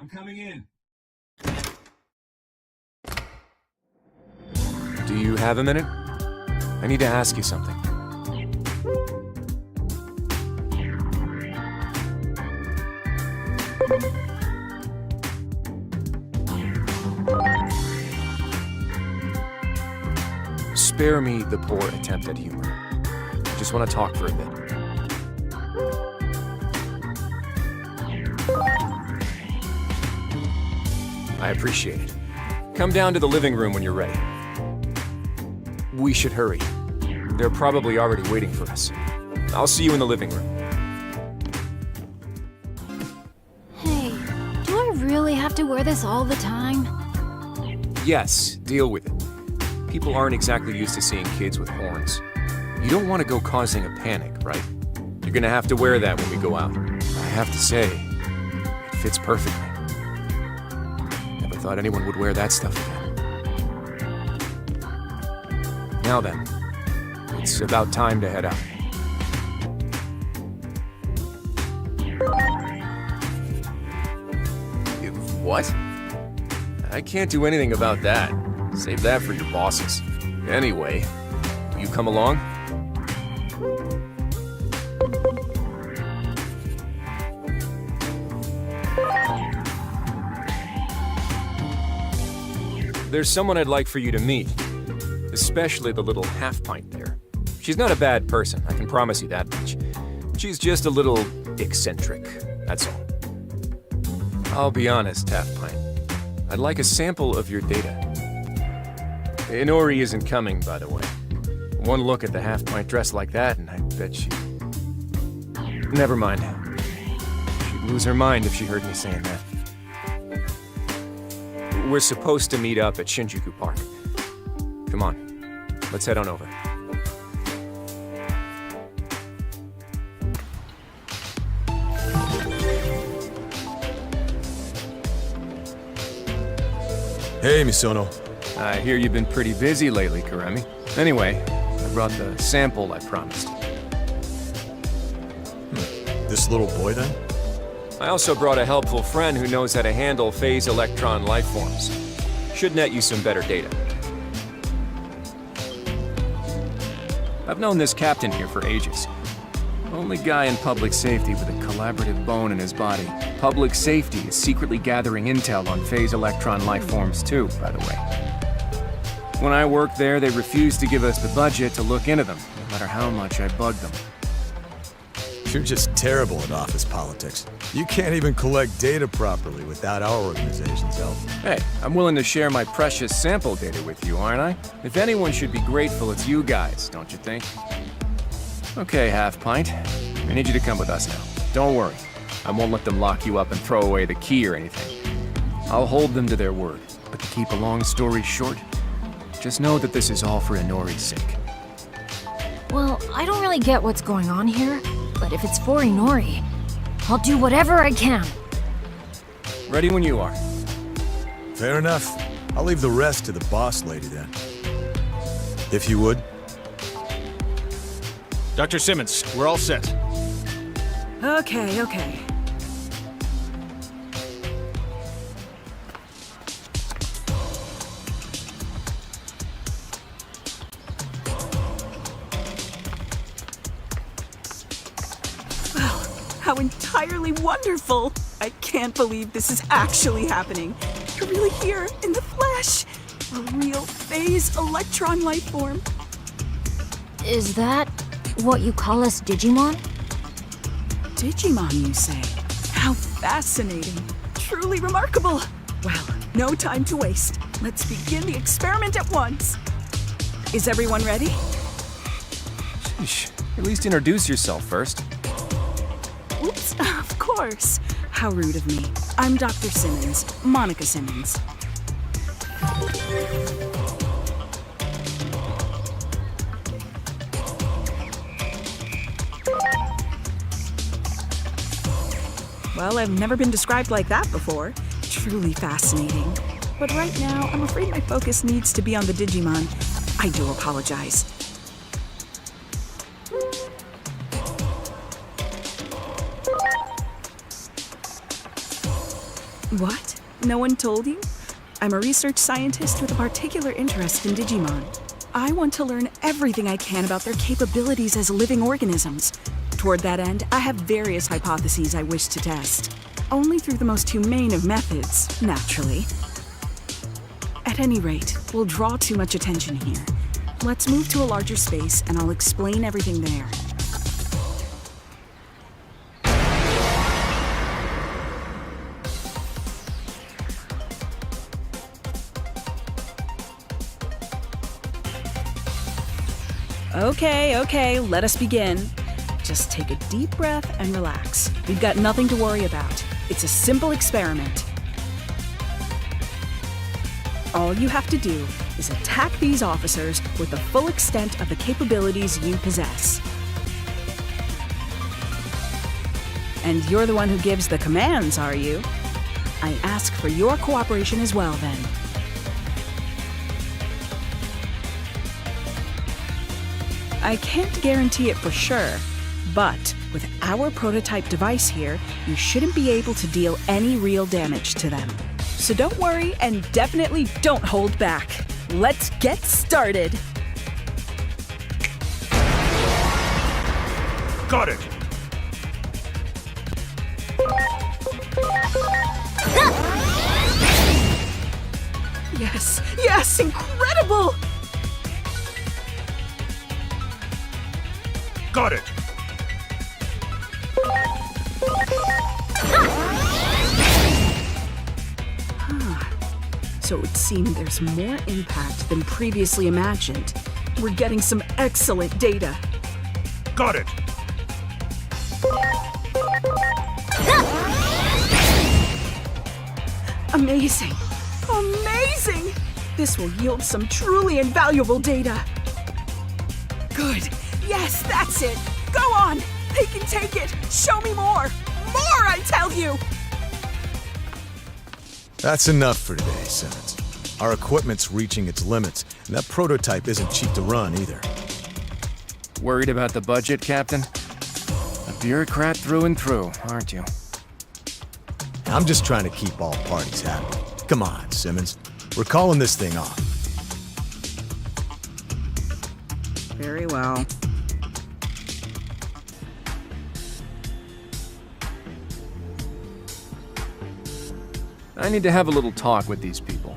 I'm coming in. Do you have a minute? I need to ask you something. Spare me the poor attempt at humor. I just want to talk for a bit. I appreciate it. Come down to the living room when you're ready. We should hurry. They're probably already waiting for us. I'll see you in the living room. Hey, do I really have to wear this all the time? Yes, deal with it. People aren't exactly used to seeing kids with horns. You don't want to go causing a panic, right? You're gonna have to wear that when we go out. I have to say, it fits perfectly. Never thought anyone would wear that stuff again. Now then, it's about time to head out. What? I can't do anything about that. Save that for your bosses. Anyway, will you come along? There's someone I'd like for you to meet. Especially the little half-pint there. She's not a bad person, I can promise you that much. She's just a little eccentric, that's all. I'll be honest, half-pint. I'd like a sample of your data. Inori isn't coming, by the way. One look at the half-pint dressed like that, and I bet she... Never mind. She'd lose her mind if she heard me saying that. We're supposed to meet up at Shinjuku Park. Come on, let's head on over. Hey, Misono. I hear you've been pretty busy lately, Karemi. Anyway, I brought the sample I promised. This little boy, then? I also brought a helpful friend who knows how to handle phase electron life forms. Should net you some better data. I've known this captain here for ages. Only guy in public safety with a collaborative bone in his body. Public safety is secretly gathering intel on phase electron life forms too, by the way. When I worked there, they refused to give us the budget to look into them, no matter how much I bugged them. You're just terrible at office politics. You can't even collect data properly without our organization's help. Hey, I'm willing to share my precious sample data with you, aren't I? If anyone should be grateful, it's you guys, don't you think? Okay, Half Pint. I need you to come with us now. Don't worry. I won't let them lock you up and throw away the key or anything. I'll hold them to their word. But to keep a long story short, just know that this is all for Inori's sake. Well, I don't really get what's going on here, but if it's for Inori, I'll do whatever I can. Ready when you are. Fair enough. I'll leave the rest to the boss lady then. If you would. Dr. Simmons, we're all set. Okay. How entirely wonderful! I can't believe this is actually happening. You're really here, in the flesh! A real phase electron life form. Is that what you call us Digimon? Digimon, you say? How fascinating. Truly remarkable. Well, no time to waste. Let's begin the experiment at once. Is everyone ready? Sheesh. At least introduce yourself first. Oops, of course. How rude of me. I'm Dr. Simmons, Monica Simmons. Well, I've never been described like that before. Truly fascinating. But right now, I'm afraid my focus needs to be on the Digimon. I do apologize. What? No one told you? I'm a research scientist with a particular interest in Digimon. I want to learn everything I can about their capabilities as living organisms. Toward that end, I have various hypotheses I wish to test. Only through the most humane of methods, naturally. At any rate, we'll draw too much attention here. Let's move to a larger space and I'll explain everything there. Okay, let us begin. Just take a deep breath and relax. We've got nothing to worry about. It's a simple experiment. All you have to do is attack these officers with the full extent of the capabilities you possess. And you're the one who gives the commands, are you? I ask for your cooperation as well, then. I can't guarantee it for sure, but with our prototype device here, you shouldn't be able to deal any real damage to them. So don't worry and definitely don't hold back. Let's get started! Got it! Yes, incredible! Got it! So it would seem there's more impact than previously imagined. We're getting some excellent data. Got it! Amazing! Amazing! This will yield some truly invaluable data. Good. Yes, that's it. Go on. They can take it. Show me more. More, I tell you. That's enough for today, Simmons. Our equipment's reaching its limits, and that prototype isn't cheap to run either. Worried about the budget, Captain? A bureaucrat through and through, aren't you? I'm just trying to keep all parties happy. Come on, Simmons. We're calling this thing off. Very well. I need to have a little talk with these people.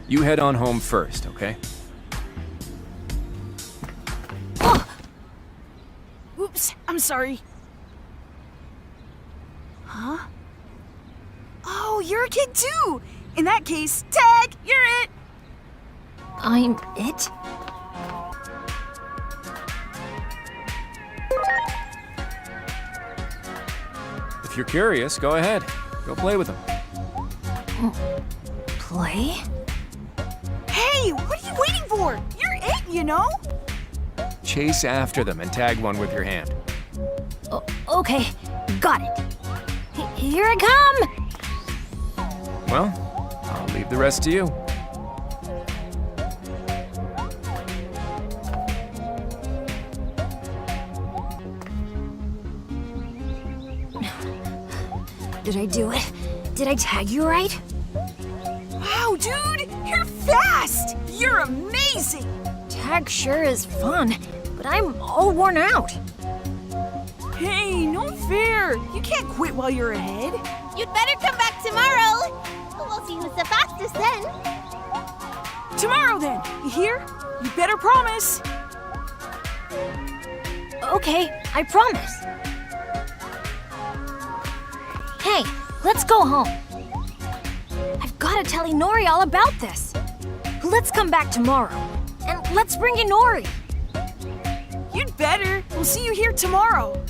You head on home first, okay? Oops, I'm sorry. Huh? Oh, you're a kid too! In that case, Tag, you're it! I'm it? If you're curious, go ahead. Go play with them. Play? Hey, what are you waiting for? You're it, you know? Chase after them and tag one with your hand. Okay, got it. Here I come! Well, I'll leave the rest to you. Did I do it? Did I tag you right? Wow, dude! You're fast! You're amazing! Tag sure is fun, but I'm all worn out. Hey, no fair! You can't quit while you're ahead. You'd better come back tomorrow. We'll see who's the fastest then. Tomorrow then, you hear? You better promise. Okay, I promise. Hey, let's go home. I've gotta tell Inori all about this. Let's come back tomorrow, and let's bring Inori. You'd better. We'll see you here tomorrow.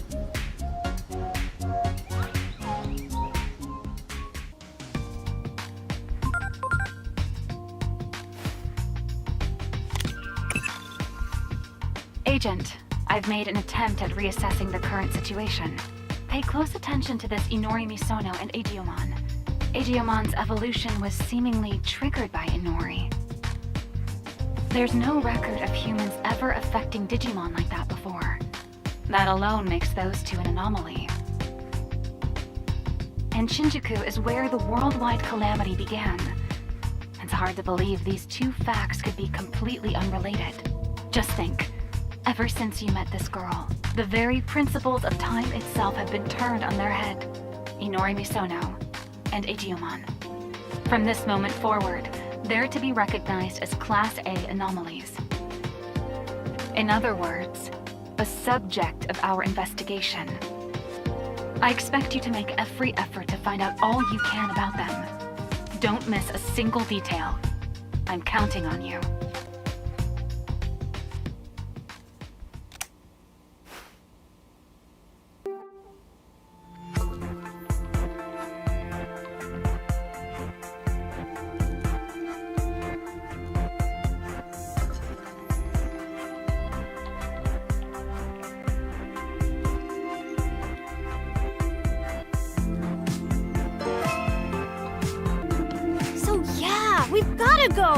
Agent, I've made an attempt at reassessing the current situation. Pay close attention to this Inori Misono and DIGIMON. DIGIMON's evolution was seemingly triggered by Inori. There's no record of humans ever affecting Digimon like that before. That alone makes those two an anomaly. And Shinjuku is where the worldwide calamity began. It's hard to believe these two facts could be completely unrelated. Just think. Ever since you met this girl, the very principles of time itself have been turned on their head. Inori Misono and DIGIMON. From this moment forward, they're to be recognized as Class A anomalies. In other words, a subject of our investigation. I expect you to make every effort to find out all you can about them. Don't miss a single detail. I'm counting on you. We've gotta go!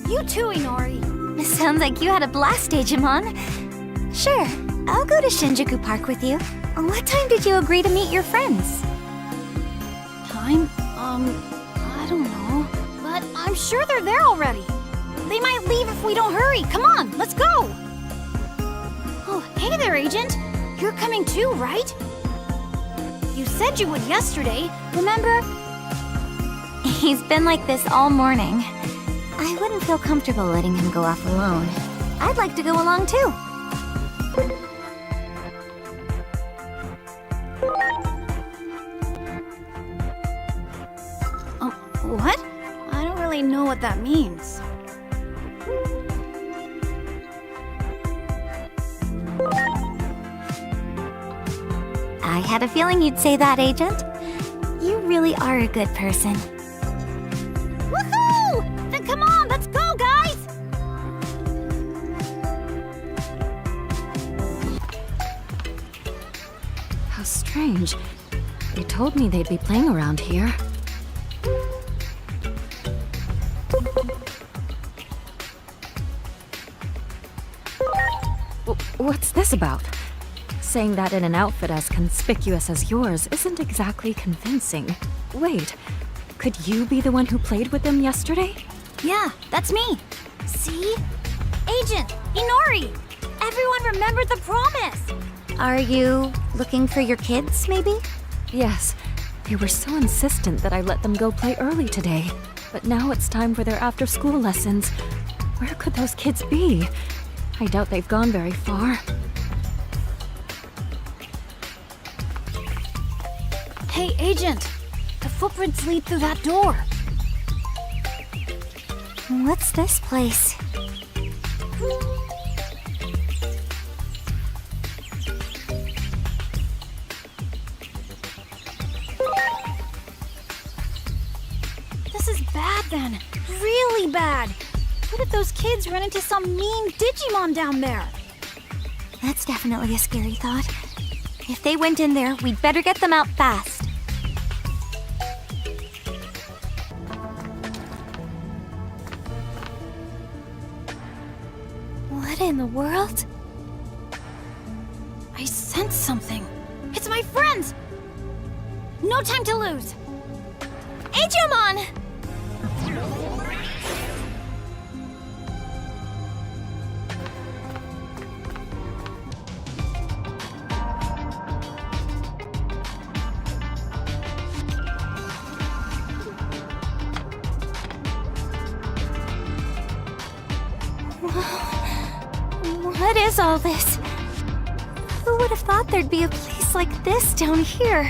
You too, Inori. Sounds like you had a blast, Digimon. Sure, I'll go to Shinjuku Park with you. What time did you agree to meet your friends? Time? I don't know. But I'm sure they're there already. They might leave if we don't hurry. Come on, let's go! Oh, hey there, Agent. You're coming too, right? You said you would yesterday, remember? He's been like this all morning. I wouldn't feel comfortable letting him go off alone. I'd like to go along too. What? I don't really know what that means. I had a feeling you'd say that, Agent. You really are a good person. Woohoo! Then come on, let's go, guys! How strange. They told me they'd be playing around here. this about? Saying that in an outfit as conspicuous as yours isn't exactly convincing. Wait, could you be the one who played with them yesterday? Yeah, that's me. See? Agent, Inori! Everyone remembered the promise! Are you looking for your kids, maybe? Yes. They were so insistent that I let them go play early today. But now it's time for their after-school lessons. Where could those kids be? I doubt they've gone very far. Hey, Agent! The footprints lead through that door. What's this place? This is bad then. Really bad. What if those kids run into some mean Digimon down there? That's definitely a scary thought. If they went in there, we'd better get them out fast. What in the world? I sense something. It's my friends! No time to lose! Digimon! What is all this? Who would have thought there'd be a place like this down here?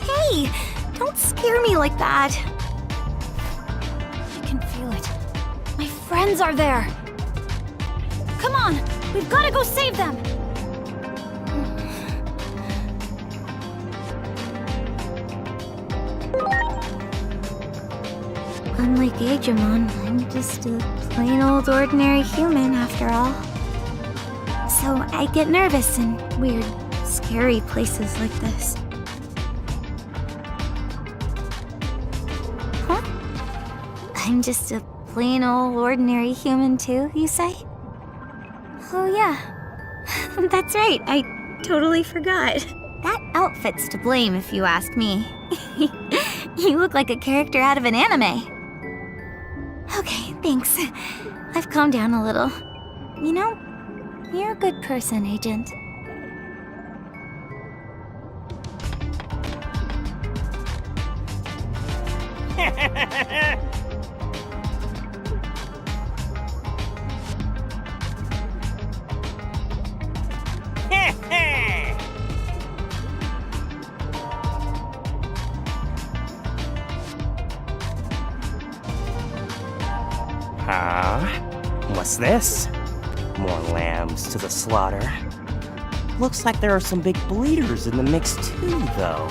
Hey! Don't scare me like that! I can feel it. My friends are there! Come on! We've gotta go save them! Unlike DIGIMON, I'm just a plain old ordinary human after all. So I get nervous in weird, scary places like this. Huh? I'm just a plain old ordinary human too, you say? Oh yeah. That's right, I totally forgot. That outfit's to blame if you ask me. You look like a character out of an anime. Okay, thanks. I've calmed down a little. You know, you're a good person, Agent. What's this? More lambs to the slaughter. Looks like there are some big bleeders in the mix too, though.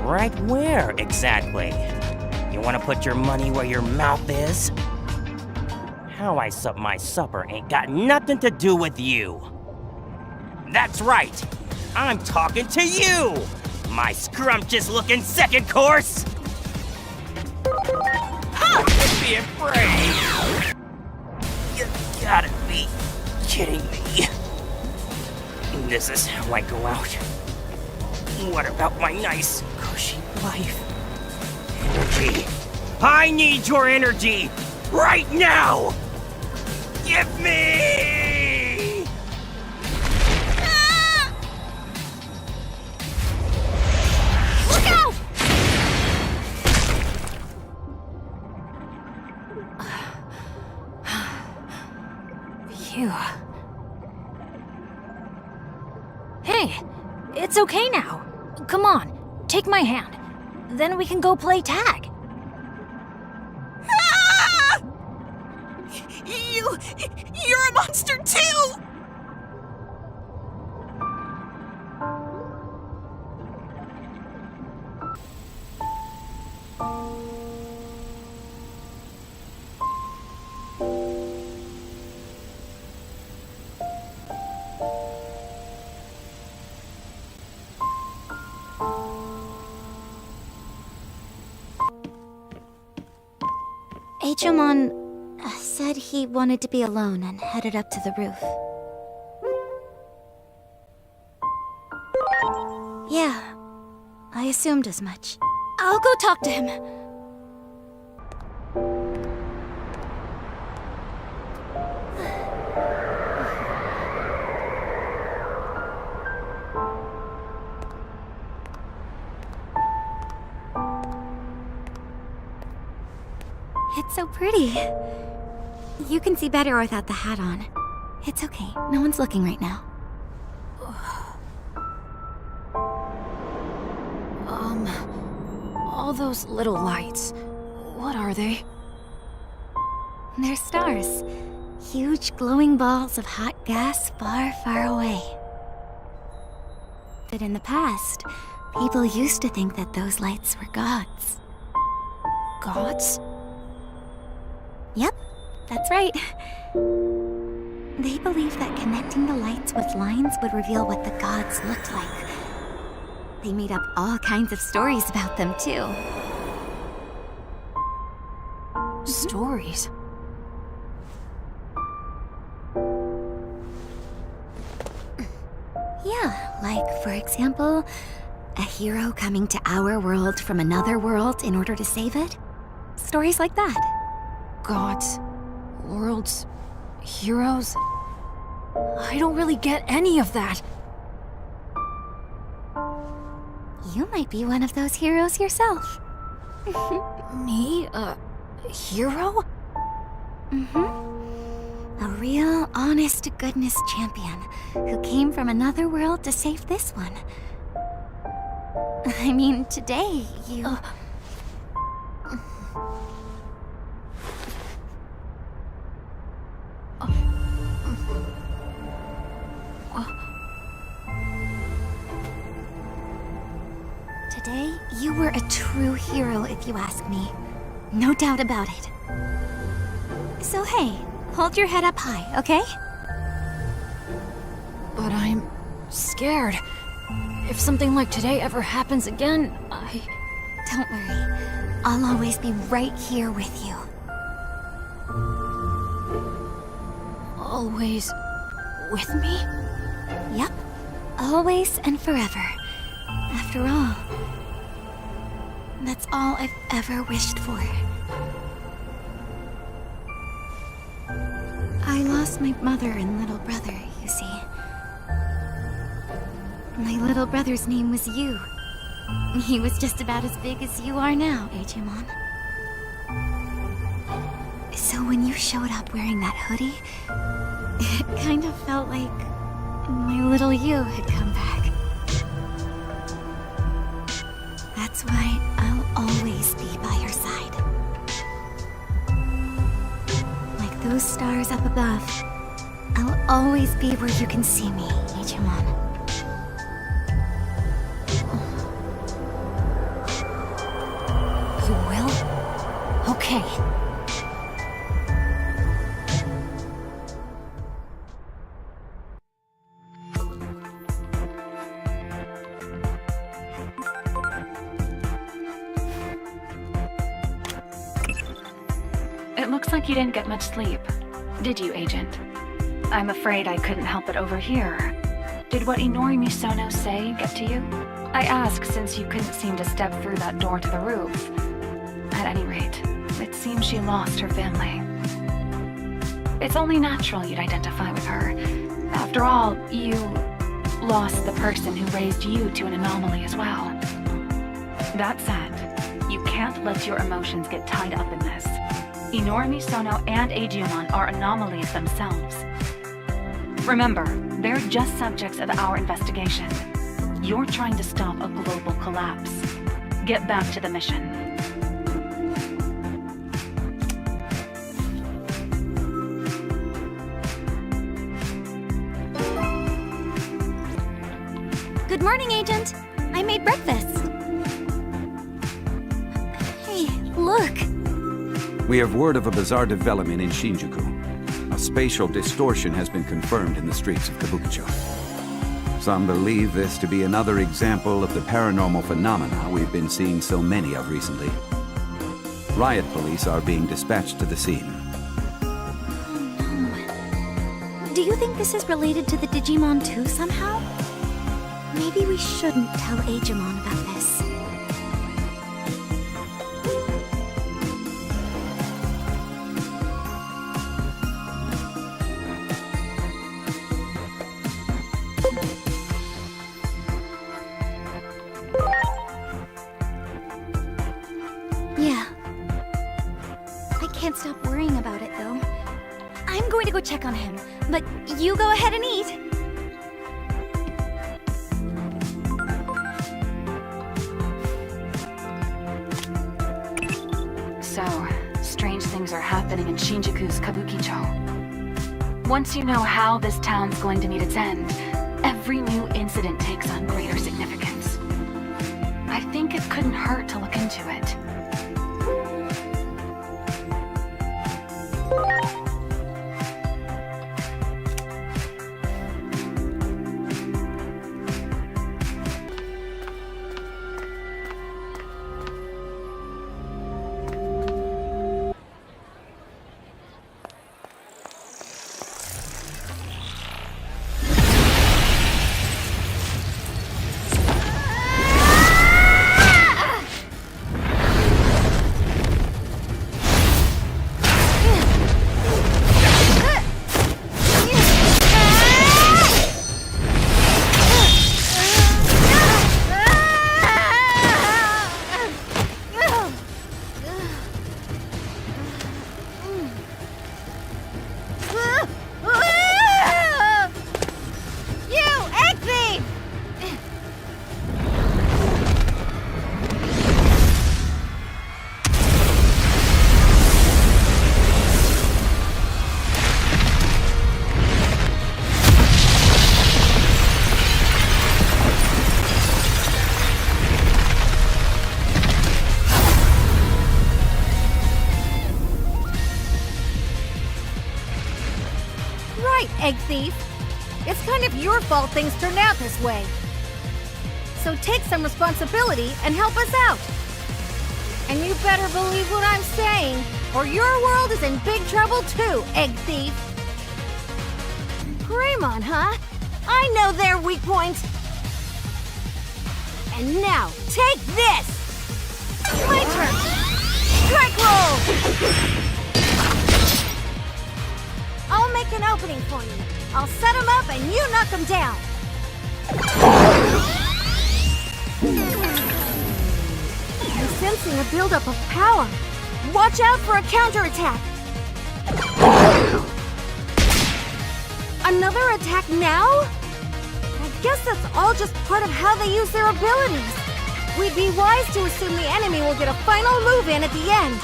Right where, exactly? You want to put your money where your mouth is? How I sup my supper ain't got nothing to do with you. That's right! I'm talking to you! My scrumptious-looking second course! Ha! Be afraid! You gotta be kidding me. This is how I go out. What about my nice, cushy life? Energy. I need your energy! Right now! Give me! Ah! Look out! Phew. Hey, it's okay now. Come on, take my hand. Then we can go play tag. Ah! You're a monster too! Digimon said he wanted to be alone and headed up to the roof. Yeah, I assumed as much. I'll go talk to him. It's so pretty. You can see better without the hat on. It's okay. No one's looking right now. All those little lights, what are they? They're stars. Huge glowing balls of hot gas far, far away. But in the past, people used to think that those lights were gods. Gods? Yep, that's right. They believed that connecting the lights with lines would reveal what the gods looked like. They made up all kinds of stories about them, too. Stories? Yeah, like, for example, a hero coming to our world from another world in order to save it. Stories like that. Gods, worlds, heroes. I don't really get any of that. You might be one of those heroes yourself. Me? A hero? Mm-hmm. A real, honest-to-goodness champion who came from another world to save this one. I mean, today, you... Today, you were a true hero, if you ask me. No doubt about it. So hey, hold your head up high, okay? But I'm scared. If something like today ever happens again, Don't worry. I'll always be right here with you. Always with me? Yep. Always and forever. After all, that's all I've ever wished for. I lost my mother and little brother, you see. My little brother's name was Yu. He was just about as big as you are now, DIGIMON. So when you showed up wearing that hoodie, it kind of felt like my little Yu had come back. That's why I'll always be by your side. Like those stars up above, I'll always be where you can see me, DIGIMON. You will? Okay. It looks like you didn't get much sleep. Did you, Agent? I'm afraid I couldn't help but overhear. Did what Inori Misono say get to you? I ask since you couldn't seem to step through that door to the roof. At any rate, it seems she lost her family. It's only natural you'd identify with her. After all, you lost the person who raised you to an anomaly as well. That said, you can't let your emotions get tied up in this. Inori Misono and DIGIMON are anomalies themselves. Remember, they're just subjects of our investigation. You're trying to stop a global collapse. Get back to the mission. Good morning, Agent. I made breakfast. Hey, look. We have word of a bizarre development in Shinjuku. A spatial distortion has been confirmed in the streets of Kabukicho. Some believe this to be another example of the paranormal phenomena we've been seeing so many of recently. Riot police are being dispatched to the scene. Do you think this is related to the Digimon too somehow? Maybe we shouldn't tell Digimon about this. Yeah. I can't stop worrying about it though. I'm going to go check on him, but you go ahead and eat. So, strange things are happening in Shinjuku's Kabukicho. Once you know how this town's going to meet its end, every new incident takes on greater significance. I think it couldn't hurt to look into it. Egg thief. It's kind of your fault things turned out this way. So take some responsibility and help us out. And you better believe what I'm saying, or your world is in big trouble too, egg thief. Greymon, huh? I know their weak point. And now, take this! My turn! Strike roll! I'll make an opening for you. I'll set him up and you knock him down. I'm sensing a buildup of power. Watch out for a counterattack. Another attack now? I guess that's all just part of how they use their abilities. We'd be wise to assume the enemy will get a final move in at the end.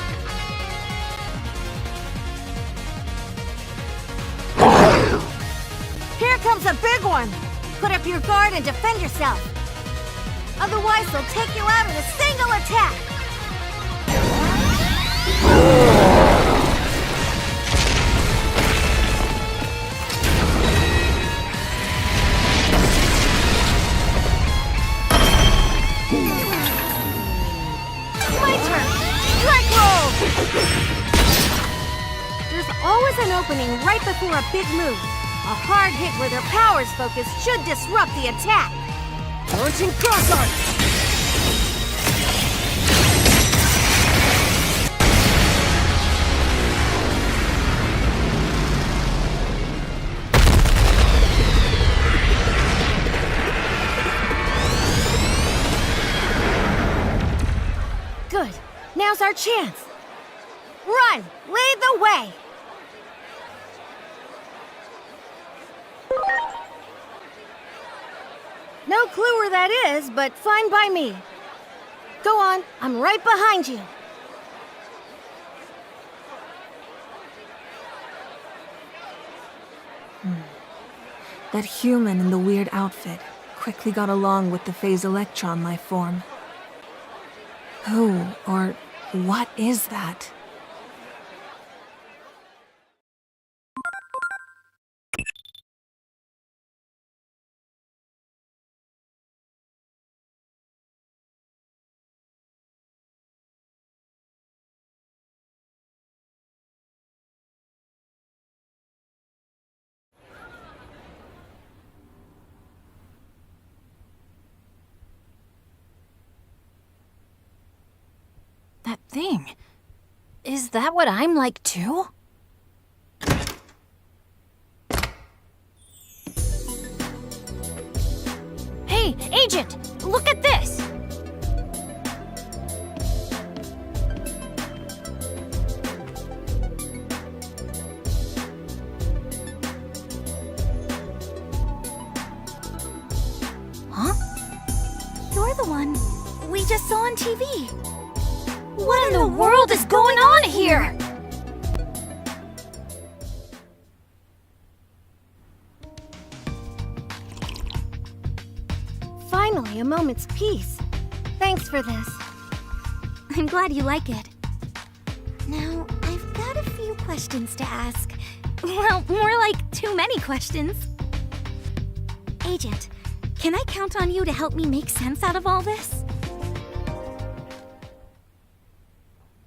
Here comes a big one! Put up your guard and defend yourself. Otherwise, they'll take you out in a single attack! My turn! Strike roll! There's always an opening right before a big move. A hard hit where their power's focused should disrupt the attack. Launching crossart! Good. Now's our chance. Run! Lead the way! No clue where that is, but fine by me. Go on, I'm right behind you. That human in the weird outfit quickly got along with the phase electron life form. Who or what is that? thing. Is that what I'm like too? Hey, Agent! Look at this! Huh? You're the one we just saw on TV. What in the world is going on here? Finally, a moment's peace. Thanks for this. I'm glad you like it. Now, I've got a few questions to ask. Well, more like too many questions. Agent, can I count on you to help me make sense out of all this?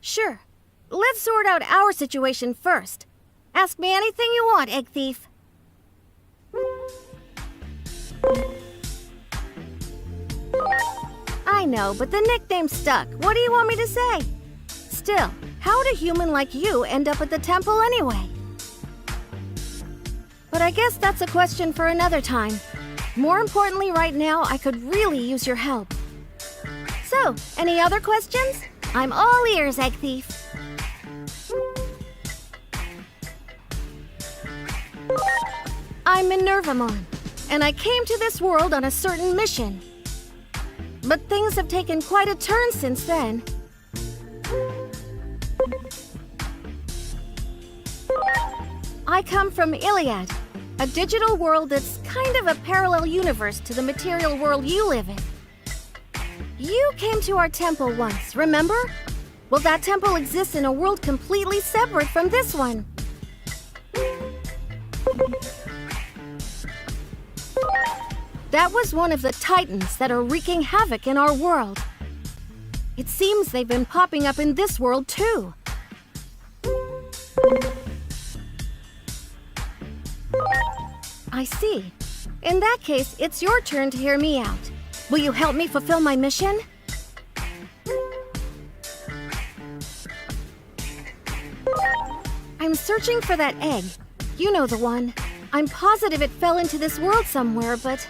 Sure. Let's sort out our situation first. Ask me anything you want, Egg Thief. I know, but the nickname stuck. What do you want me to say? Still, how'd a human like you end up at the temple anyway? But I guess that's a question for another time. More importantly, right now, I could really use your help. So, any other questions? I'm all ears, Egg Thief. I'm Minervamon, and I came to this world on a certain mission. But things have taken quite a turn since then. I come from Iliad, a digital world that's kind of a parallel universe to the material world you live in. You came to our temple once, remember? Well, that temple exists in a world completely separate from this one. That was one of the titans that are wreaking havoc in our world. It seems they've been popping up in this world too. I see. In that case, it's your turn to hear me out. Will you help me fulfill my mission? I'm searching for that egg. You know the one. I'm positive it fell into this world somewhere, but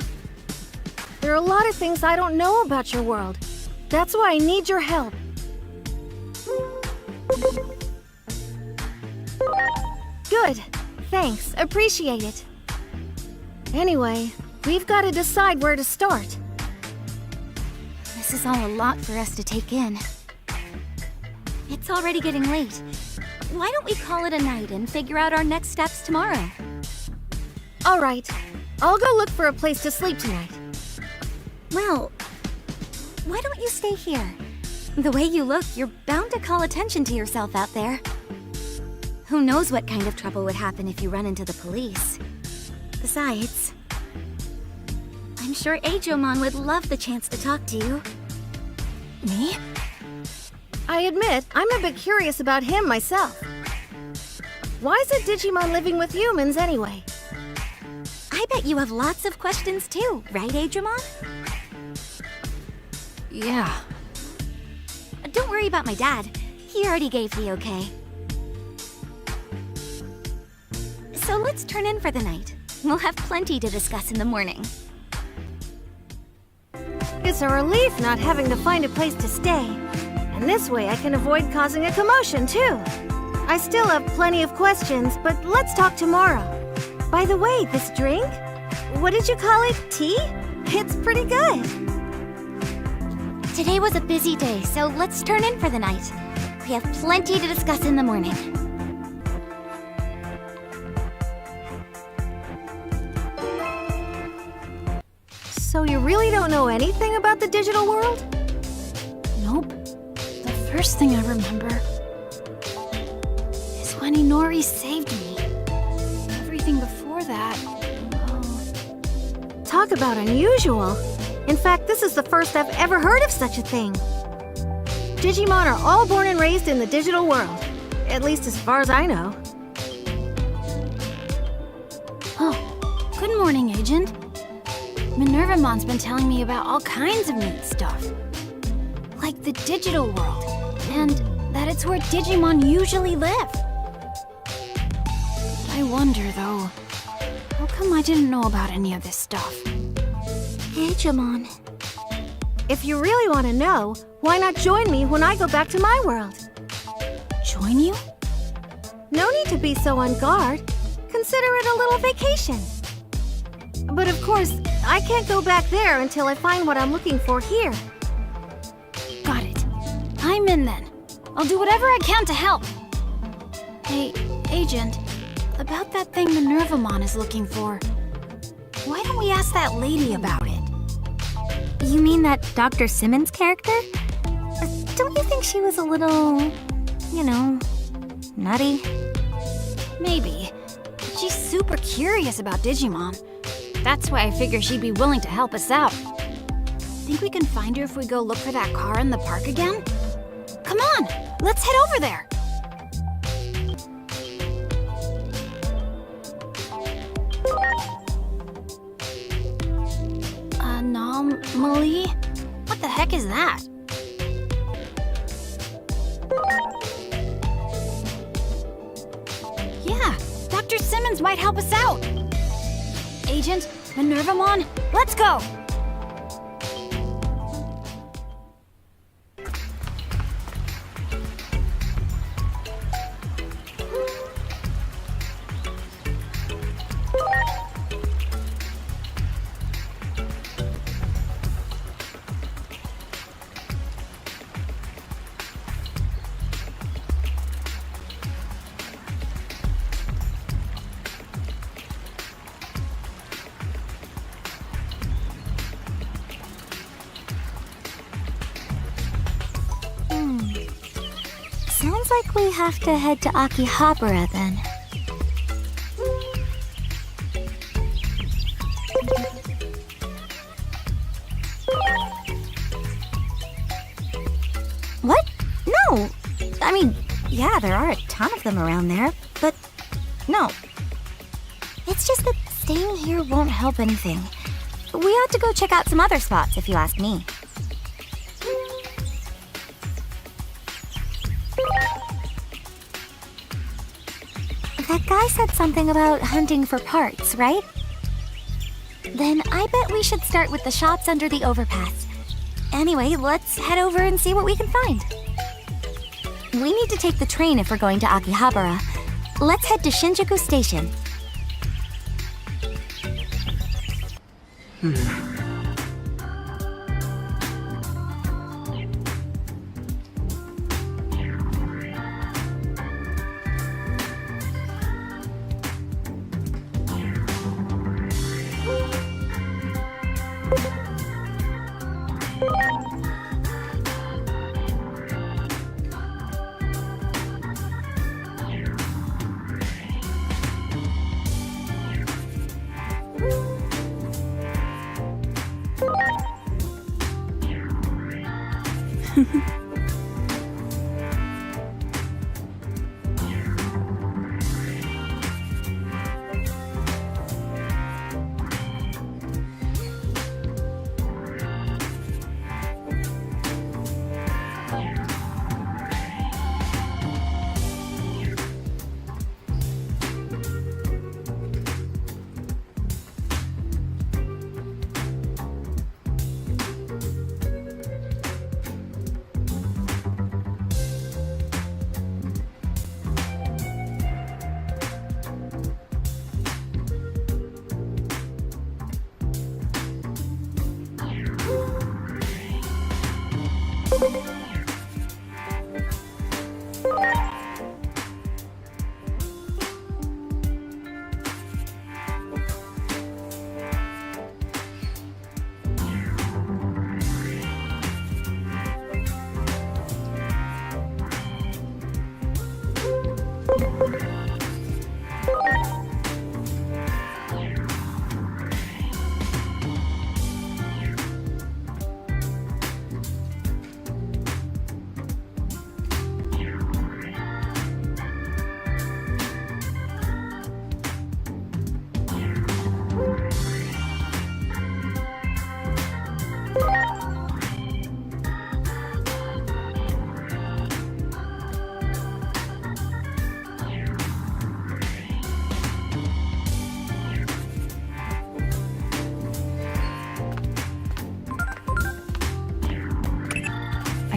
there are a lot of things I don't know about your world. That's why I need your help. Good. Thanks. Appreciate it. Anyway, we've got to decide where to start. This is all a lot for us to take in. It's already getting late. Why don't we call it a night and figure out our next steps tomorrow? All right. I'll go look for a place to sleep tonight. Well, why don't you stay here? The way you look, you're bound to call attention to yourself out there. Who knows what kind of trouble would happen if you run into the police. Besides, I'm sure Digimon would love the chance to talk to you. Me? I admit, I'm a bit curious about him myself. Why is a Digimon living with humans anyway? I bet you have lots of questions too, right, Digimon? Yeah. Don't worry about my dad. He already gave the okay. So let's turn in for the night. We'll have plenty to discuss in the morning. It's a relief not having to find a place to stay. And this way I can avoid causing a commotion, too. I still have plenty of questions, but let's talk tomorrow. By the way, this drink? What did you call it? Tea? It's pretty good. Today was a busy day, so let's turn in for the night. We have plenty to discuss in the morning. So you really don't know anything about the digital world? Nope. The first thing I remember is when Inori saved me. Everything before that, well... Talk about unusual. In fact, this is the first I've ever heard of such a thing. Digimon are all born and raised in the digital world. At least as far as I know. Oh, good morning, Agent. Minervamon's been telling me about all kinds of neat stuff. Like the digital world, and that it's where Digimon usually live. I wonder, though, how come I didn't know about any of this stuff? Digimon. If you really want to know, why not join me when I go back to my world? Join you? No need to be so on guard. Consider it a little vacation. But of course, I can't go back there until I find what I'm looking for here. Got it. I'm in then. I'll do whatever I can to help. Hey, Agent, about that thing Minervamon is looking for. Why don't we ask that lady about it? You mean that Dr. Simmons character? Don't you think she was a little, nutty? Maybe. But she's super curious about Digimon. That's why I figure she'd be willing to help us out. Think we can find her if we go look for that car in the park again? Come on, let's head over there. Anomaly? What the heck is that? Yeah, Dr. Simmons might help us out. Agent, Minervamon, let's go! Sounds like we have to head to Akihabara then. What? No! I mean, yeah, there are a ton of them around there, but no. It's just that staying here won't help anything. We ought to go check out some other spots, if you ask me. That guy said something about hunting for parts, right? Then I bet we should start with the shops under the overpass. Anyway, let's head over and see what we can find. We need to take the train if we're going to Akihabara. Let's head to Shinjuku Station.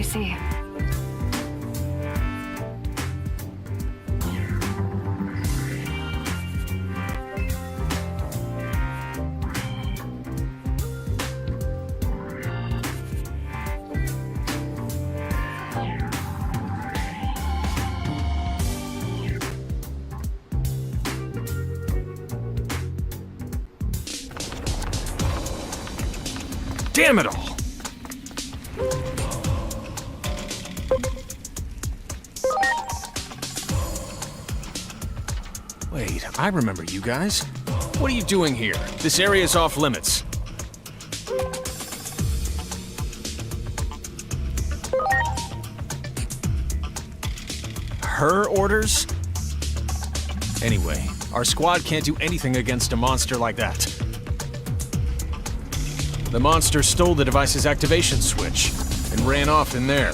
see. Damn it all! Wait, I remember you guys. What are you doing here? This area is off limits. Her orders? Anyway, our squad can't do anything against a monster like that. The monster stole the device's activation switch and ran off in there.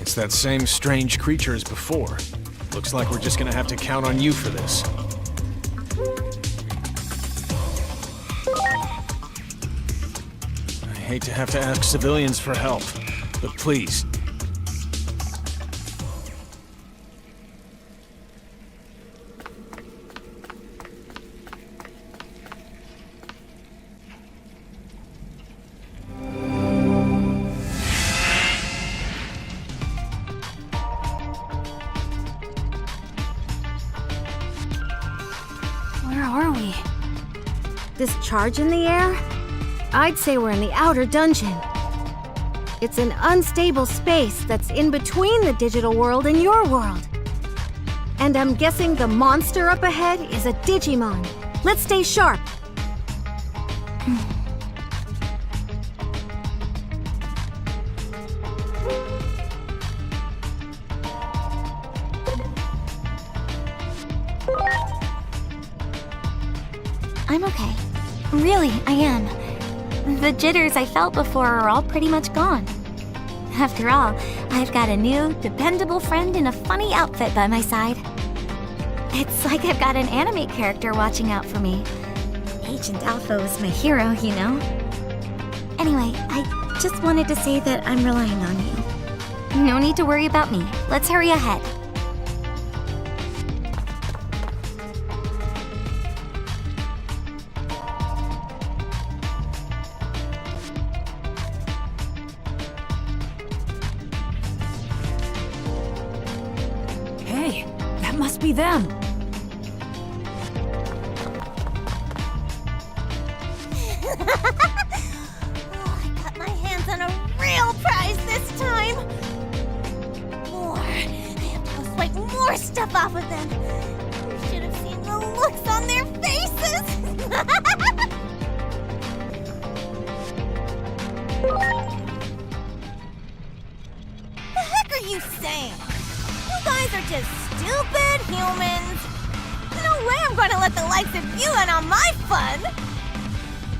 It's that same strange creature as before. Looks like we're just gonna have to count on you for this. I hate to have to ask civilians for help, but please. Where are we? This charge in the air? I'd say we're in the outer dungeon. It's an unstable space that's in between the digital world and your world. And I'm guessing the monster up ahead is a Digimon. Let's stay sharp. I'm okay. Really, I am. The jitters I felt before are all pretty much gone. After all, I've got a new, dependable friend in a funny outfit by my side. It's like I've got an anime character watching out for me. Agent Alpha was my hero, you know? Anyway, I just wanted to say that I'm relying on you. No need to worry about me. Let's hurry ahead. Hey, that must be them. I got my hands on a real prize this time. More. I have to go swipe more stuff off of them. You should have seen the looks on their faces. The heck are you saying? You guys are just stupid humans. No way I'm gonna let the likes of you in on my fun.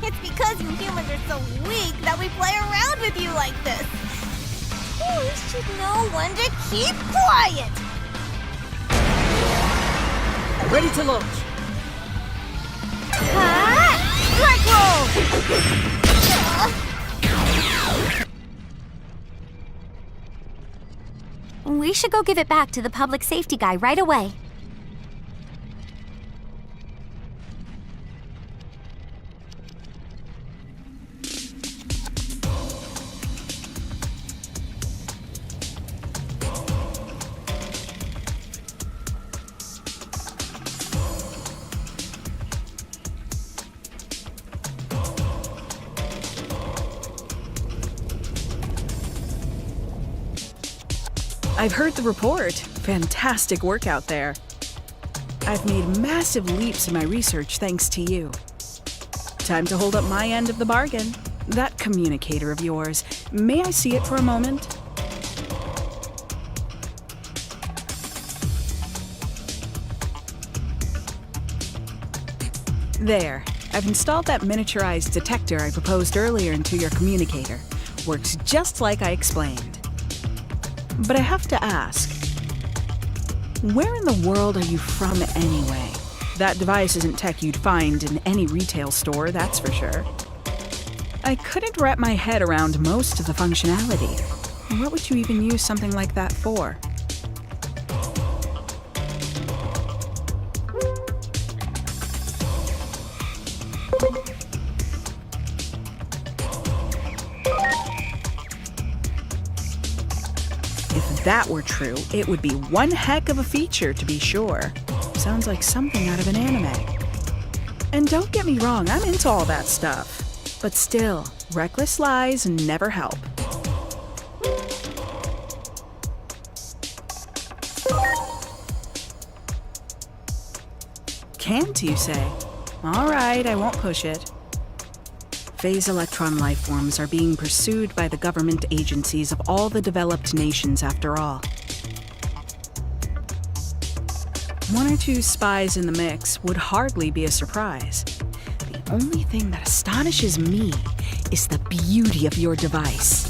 It's because you humans are so weak that we play around with you like this. You should know when to keep quiet. Ready to launch. Strike roll! We should go give it back to the public safety guy right away. I've heard the report. Fantastic work out there. I've made massive leaps in my research thanks to you. Time to hold up my end of the bargain. That communicator of yours, may I see it for a moment? There. I've installed that miniaturized detector I proposed earlier into your communicator. Works just like I explained. But I have to ask, where in the world are you from anyway? That device isn't tech you'd find in any retail store, that's for sure. I couldn't wrap my head around most of the functionality. What would you even use something like that for? If that were true, it would be one heck of a feature to be sure. Sounds like something out of an anime. And don't get me wrong, I'm into all that stuff. But still, reckless lies never help. Can't, you say? All right, I won't push it. Phase electron lifeforms are being pursued by the government agencies of all the developed nations after all. One or two spies in the mix would hardly be a surprise. The only thing that astonishes me is the beauty of your device.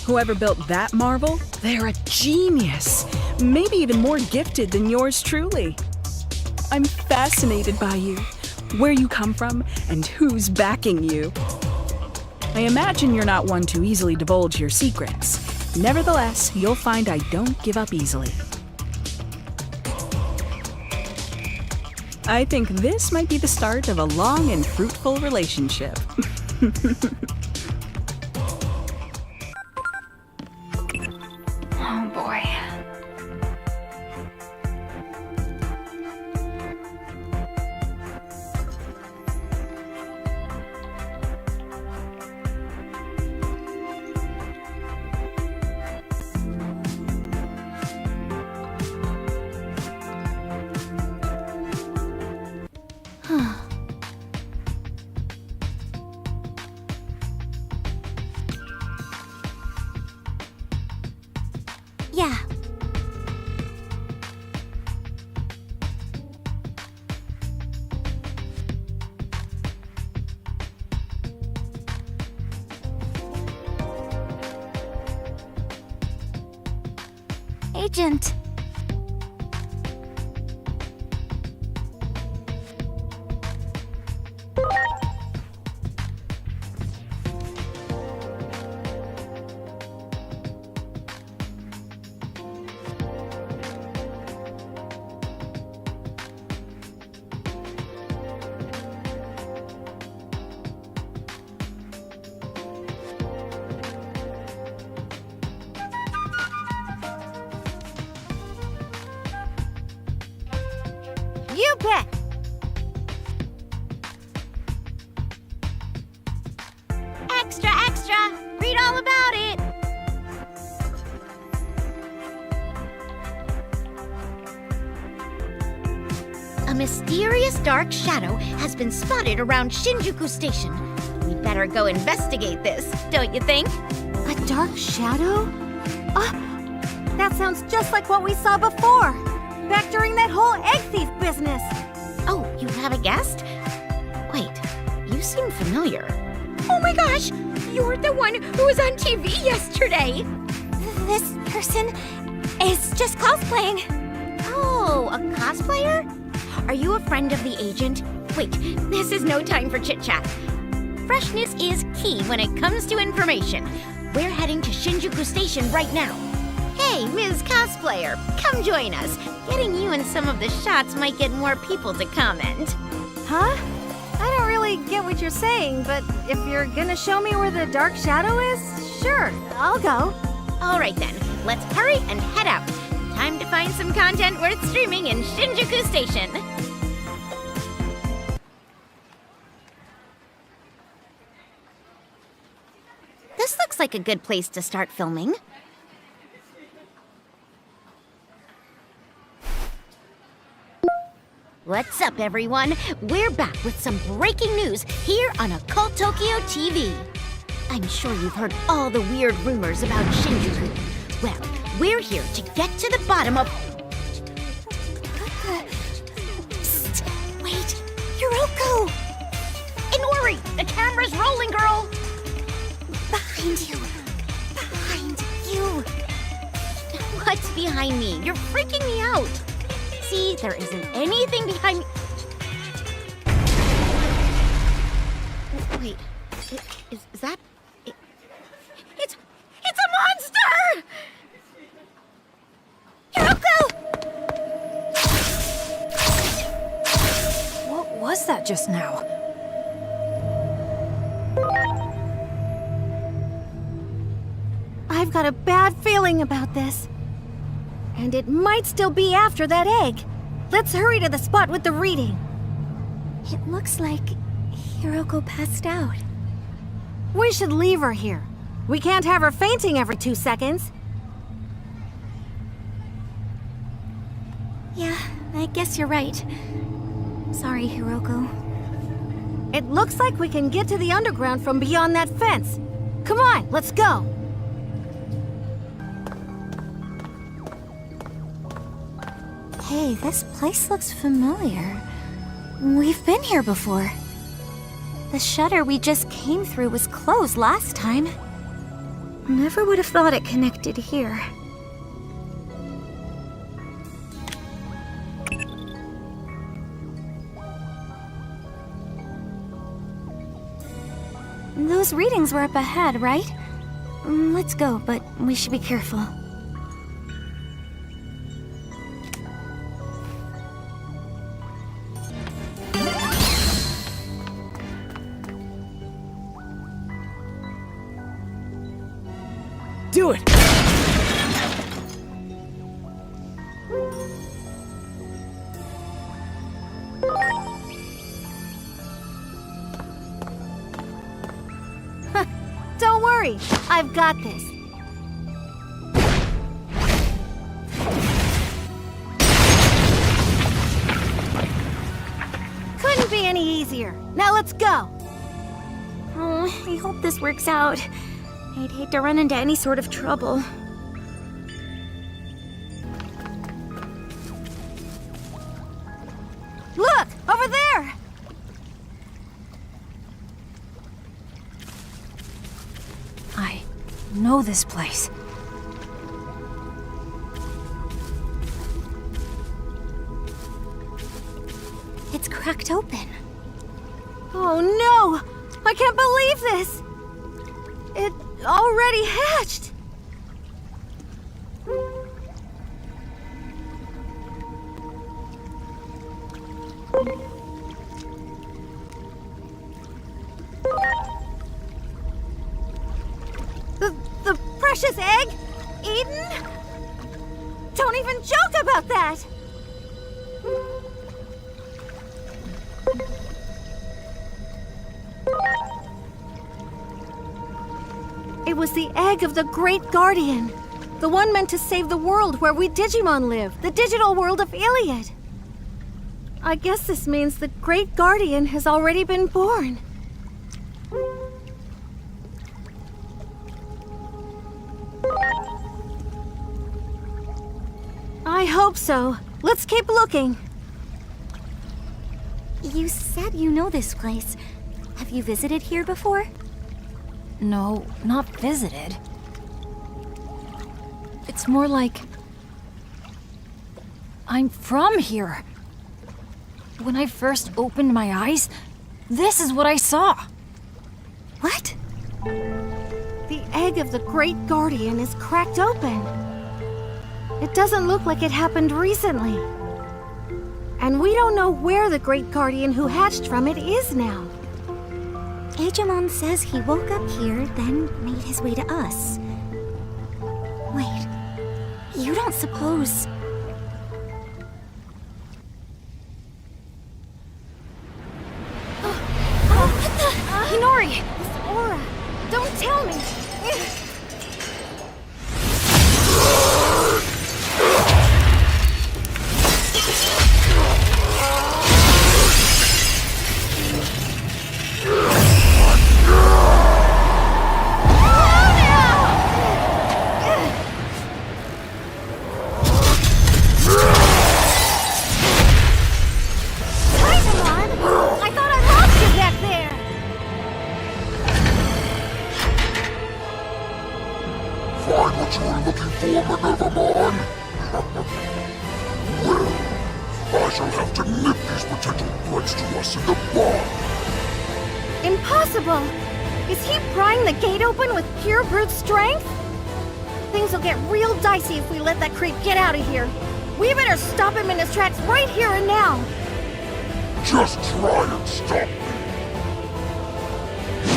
Whoever built that marvel, they're a genius. Maybe even more gifted than yours truly. I'm fascinated by you, where you come from, and who's backing you. I imagine you're not one to easily divulge your secrets. Nevertheless, you'll find I don't give up easily. I think this might be the start of a long and fruitful relationship. Oh boy. Yeah. Agent. You bet! Extra, extra! Read all about it! A mysterious dark shadow has been spotted around Shinjuku Station. We better go investigate this, don't you think? A dark shadow? That sounds just like what we saw before. Back during that whole egg thief business. Oh, you have a guest? Wait, you seem familiar. Oh my gosh! You're the one who was on TV yesterday! This person is just cosplaying. Oh, a cosplayer? Are you a friend of the agent? Wait, this is no time for chit-chat. Freshness is key when it comes to information. We're heading to Shinjuku Station right now. Hey, Ms. Cosplayer, come join us. Getting you in some of the shots might get more people to comment. Huh? I don't really get what you're saying, but if you're gonna show me where the dark shadow is, sure, I'll go. All right then, let's hurry and head out. Time to find some content worth streaming in Shinjuku Station. This looks like a good place to start filming. What's up, everyone? We're back with some breaking news here on Occult Tokyo TV. I'm sure you've heard all the weird rumors about Shinjuku. Well, we're here to get to the bottom of... Psst, wait, Hiroko! Inori, the camera's rolling, girl! Behind you. Behind you. What's behind me? You're freaking me out. see, there isn't anything behind. Wait, is that? It's a monster! Hiroko! What was that just now? I've got a bad feeling about this. And it might still be after that egg. Let's hurry to the spot with the reading. It looks like Hiroko passed out. We should leave her here. We can't have her fainting every 2 seconds. Yeah, I guess you're right. Sorry, Hiroko. It looks like we can get to the underground from beyond that fence. Come on, let's go. Hey, this place looks familiar. We've been here before. The shutter we just came through was closed last time. Never would have thought it connected here. Those readings were up ahead, right? Let's go, but we should be careful. Do it! Don't worry, I've got this. Couldn't be any easier. Now let's go. Oh, I hope this works out. I'd hate to run into any sort of trouble. Look, over there! I know this place. It's cracked open. Oh no! I can't believe this! It already hatched! The precious egg? Eden? Don't even joke about that! It was the egg of the Great Guardian. The one meant to save the world where we Digimon live. The digital world of Iliad. I guess this means the Great Guardian has already been born. I hope so. Let's keep looking. You said you know this place. Have you visited here before? No, not visited. It's more like... I'm from here. When I first opened my eyes, this is what I saw. What? The egg of the Great Guardian is cracked open. It doesn't look like it happened recently. And we don't know where the Great Guardian who hatched from it is now. Digimon says he woke up here, then made his way to us. Wait, you don't suppose... Hinori! This aura! Don't tell me! shall have to nip these potential threats to us in the bud. Impossible! Is he prying the gate open with pure brute strength? Things will get real dicey if we let that creep get out of here. We better stop him in his tracks right here and now. Just try and stop me.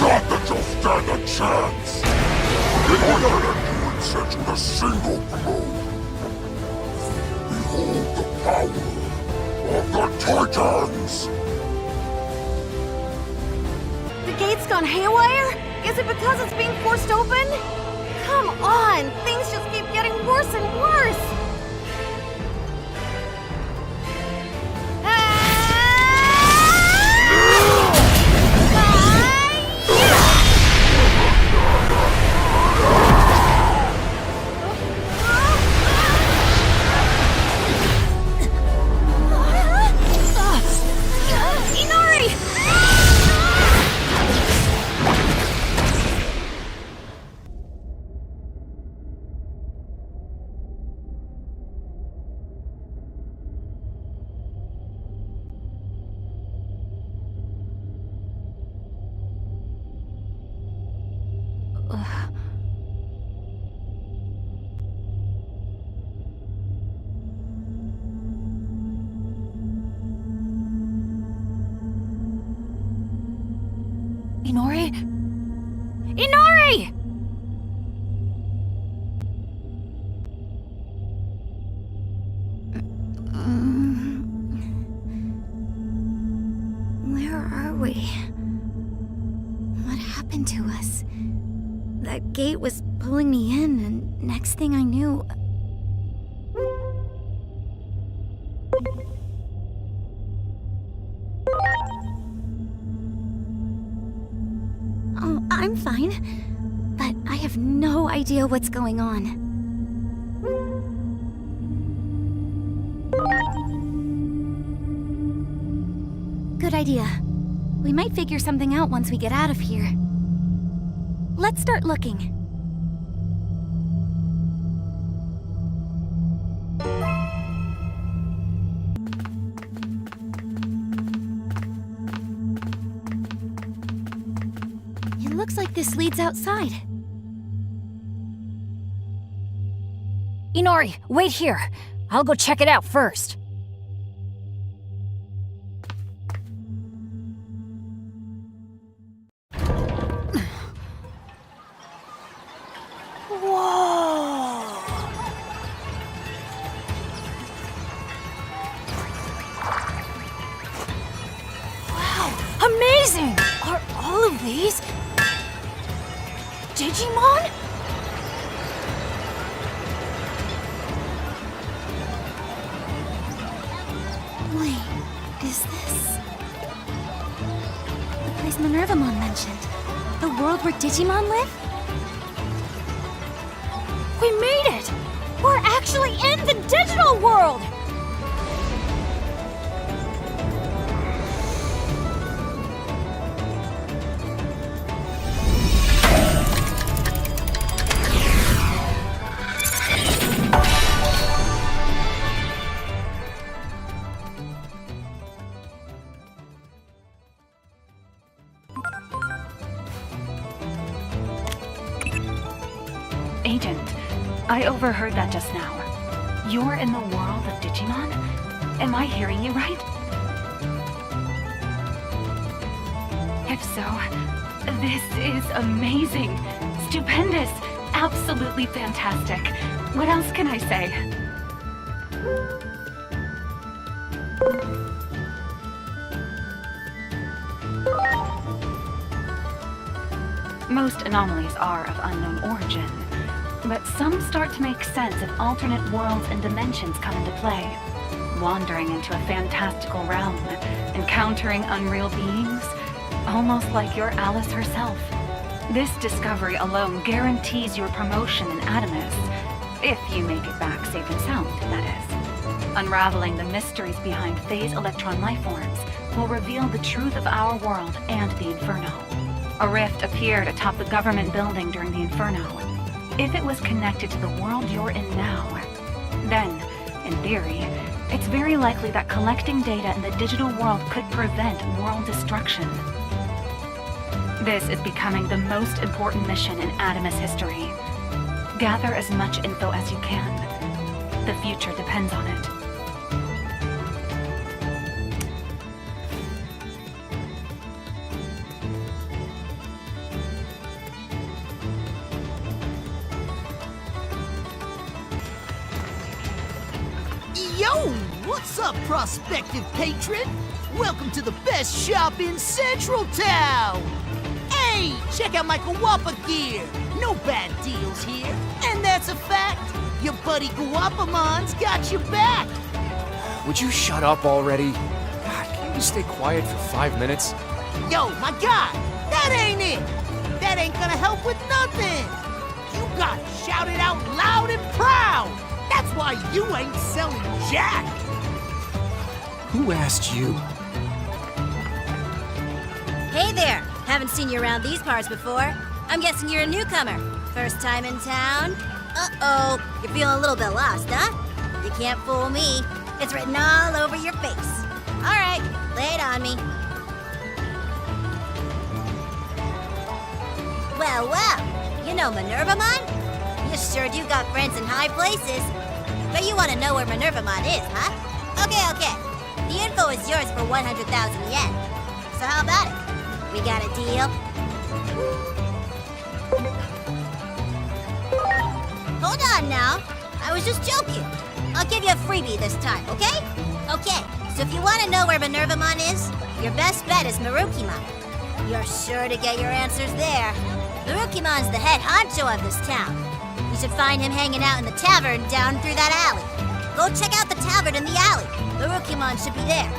Not that you'll stand a chance. I can end you and set you in a single blow. Behold the power of the Titans! The gate's gone haywire? Is it because it's being forced open? Come on! Things just keep getting worse and worse! Inori? Inori! Where are we? What happened to us? That gate was pulling me in, and next thing I knew... Oh, I'm fine, but I have no idea what's going on. Good idea. We might figure something out once we get out of here. Let's start looking. It looks like this leads outside. Inori, wait here. I'll go check it out first. Amazing! Are all of these Digimon? Wait, is this the place Minervamon mentioned? The world where Digimon live? We made it! We're actually in the digital world! Agent, I overheard that just now. You're in the world of Digimon? Am I hearing you right? If so, this is amazing, stupendous, absolutely fantastic. What else can I say? Most anomalies are of unknown origin, but some start to make sense if alternate worlds and dimensions come into play. Wandering into a fantastical realm, encountering unreal beings, almost like your Alice herself. This discovery alone guarantees your promotion in Adamus, if you make it back safe and sound, that is. Unraveling the mysteries behind phase electron lifeforms will reveal the truth of our world and the Inferno. A rift appeared atop the government building during the Inferno. If it was connected to the world you're in now, then, in theory, It's very likely that collecting data in the digital world could prevent world destruction. This is becoming the most important mission in Adamus history. Gather as much info as you can. The future depends on it. Yo! What's up, prospective patron? Welcome to the best shop in Central Town! Hey, check out my Guapa gear! No bad deals here. And that's a fact. Your buddy Guapamon's got your back. Would you shut up already? God, can you just stay quiet for 5 minutes? Yo, my guy, that ain't it. That ain't gonna help with nothing. You gotta shout it out loud and proud. That's why you ain't selling jack. Who asked you? Hey there! Haven't seen you around these parts before. I'm guessing you're a newcomer. First time in town? Uh-oh, you're feeling a little bit lost, huh? You can't fool me. It's written all over your face. All right, lay it on me. Well, well, you know Minervamon? You sure do got friends in high places. But you want to know where Minervamon is, huh? Okay. The info is yours for 100,000 yen. So how about it? We got a deal? Hold on now. I was just joking. I'll give you a freebie this time, okay? Okay, so if you want to know where Minervamon is, your best bet is Marukimon. You're sure to get your answers there. Marukimon's the head honcho of this town. You should find him hanging out in the tavern down through that alley. Go check out the tavern in the alley. Marukimon should be there.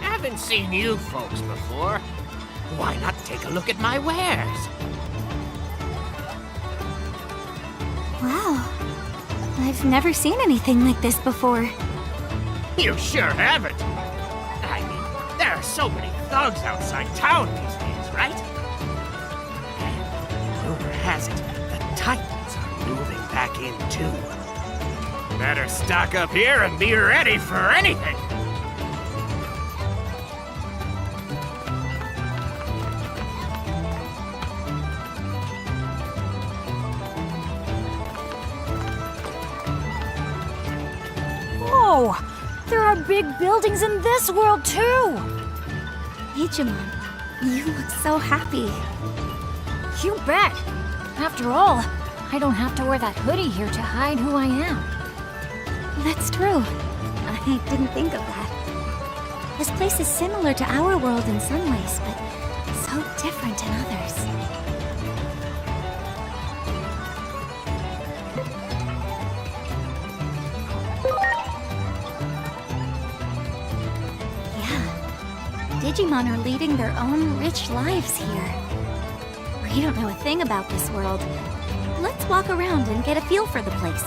Haven't seen you folks before. Why not take a look at my wares? Wow. I've never seen anything like this before. You sure haven't. I mean, there are so many thugs outside town these days, right? And rumor has it, the Titans are moving back in too. Better stock up here and be ready for anything. Whoa! There are big buildings in this world, too! Digimon, you look so happy. You bet! After all, I don't have to wear that hoodie here to hide who I am. That's true. I didn't think of that. This place is similar to our world in some ways, but so different in others. Digimon are leading their own rich lives here. We don't know a thing about this world. Let's walk around and get a feel for the place.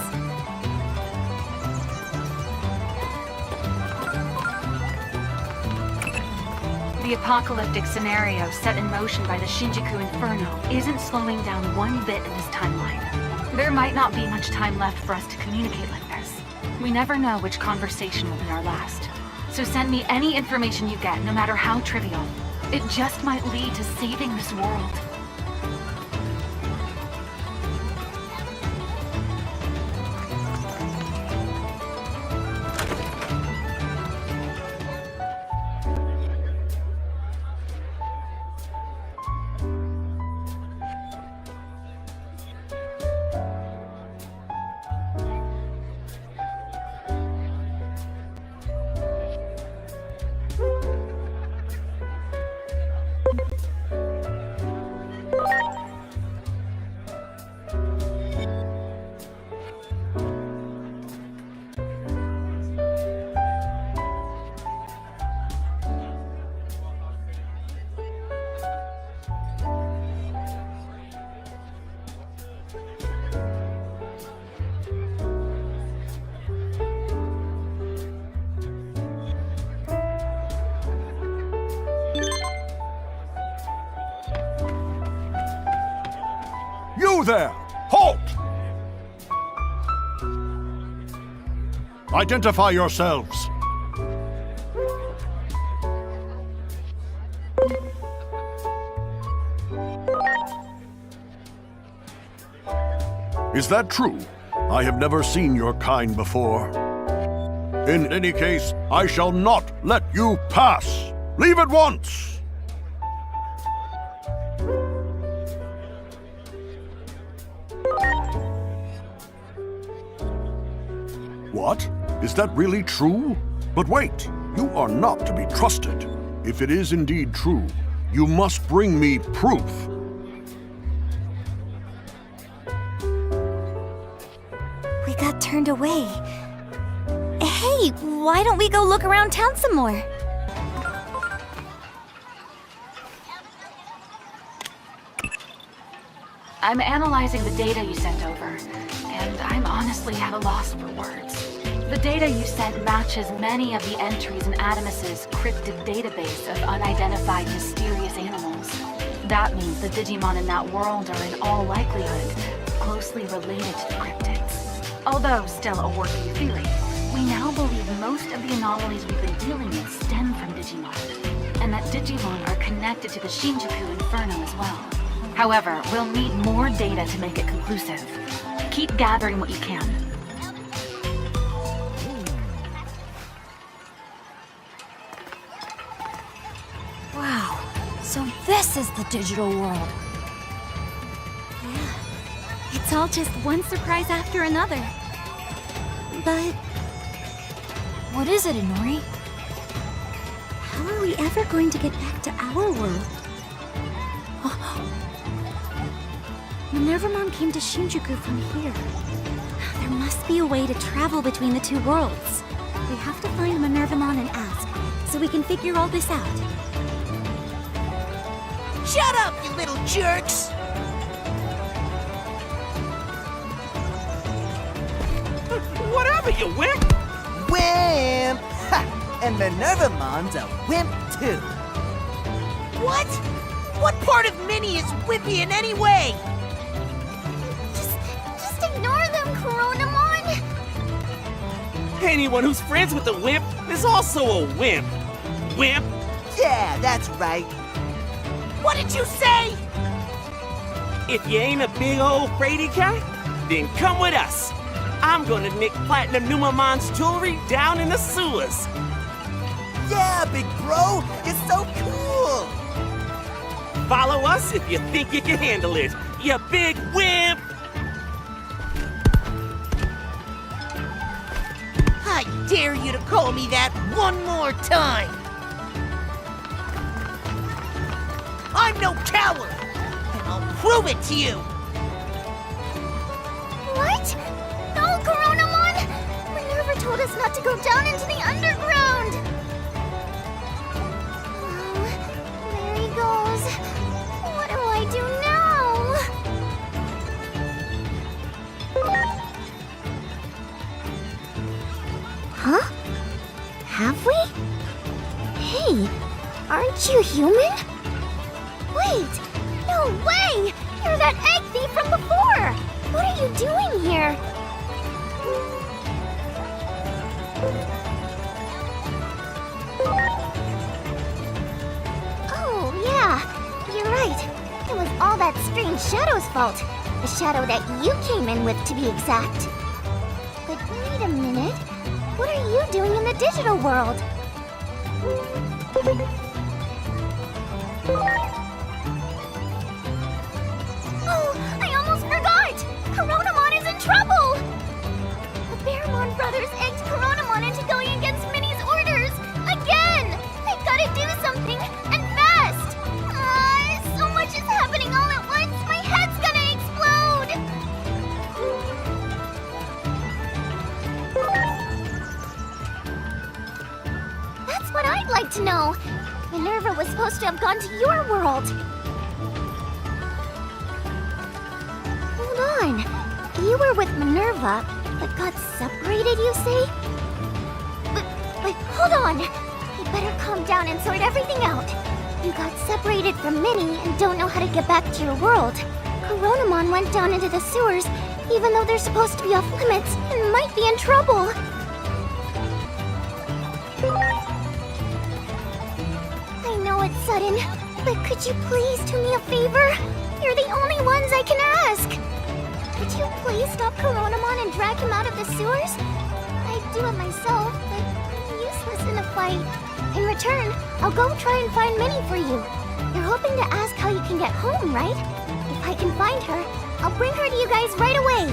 The apocalyptic scenario set in motion by the Shinjuku Inferno isn't slowing down one bit in this timeline. There might not be much time left for us to communicate like this. We never know which conversation will be our last. So send me any information you get, no matter how trivial. It just might lead to saving this world. You there! Halt! Identify yourselves. Is that true? I have never seen your kind before. In any case, I shall not let you pass. Leave at once! What? Is that really true? But wait, you are not to be trusted. If it is indeed true, you must bring me proof. We got turned away. Hey, why don't we go look around town some more? I'm analyzing the data you sent over, and I'm honestly at a loss for words. The data you sent matches many of the entries in Adamus's cryptid database of unidentified mysterious animals. That means the Digimon in that world are in all likelihood closely related to the cryptids. Although still a working theory, we now believe most of the anomalies we've been dealing with stem from Digimon, and that Digimon are connected to the Shinjuku Inferno as well. However, we'll need more data to make it conclusive. Keep gathering what you can. Wow, so this is the digital world. Yeah, it's all just one surprise after another. But what is it, Inori? how are we ever going to get back to our world? Minervamon came to Shinjuku from here. There must be a way to travel between the two worlds. We have to find Minervamon and ask, so we can figure all this out. Shut up, you little jerks! Whatever, you wimp! Wimp! Ha! And Minervamon's a wimp, too. What? What part of Minnie is wimpy in any way? Just ignore them, Coronamon! Anyone who's friends with a wimp is also a wimp. Wimp? Yeah, that's right. What did you say? If you ain't a big old fraidy cat, then come with us. I'm gonna nick Platinum Numamon's jewelry down in the sewers. Yeah, big bro, it's so cool. Follow us if you think you can handle it, you big wimp! I dare you to call me that one more time. I'm no coward, and I'll prove it to you. What? No, Coronamon! Minerva told us not to go down into the underground! Well, there he goes. What do I do now? Huh? Have we? Hey, aren't you human? Wait! No way! You're that egg thief from before! What are you doing here? Oh, yeah. You're right. It was all that strange shadow's fault. The shadow that you came in with, to be exact. But wait a minute. What are you doing in the digital world? Oh, I almost forgot! Coronamon is in trouble! The Bearmon brothers egged Coronamon into going against Minnie's orders! Again! They've got to do something, and fast! So much is happening all at once, my head's gonna explode! That's what I'd like to know! Minerva was supposed to have gone to your world! Hold on. You were with Minerva, but got separated, you say? But hold on. You better calm down and sort everything out. You got separated from Minnie and don't know how to get back to your world. Coronamon went down into the sewers, even though they're supposed to be off limits and might be in trouble. I know it's sudden, but could you please do me a favor? You're the only ones I can ask. Could you please stop Coronamon and drag him out of the sewers? I'd do it myself, but I'm useless in a fight. In return, I'll go try and find Minnie for you. You're hoping to ask how you can get home, right? If I can find her, I'll bring her to you guys right away.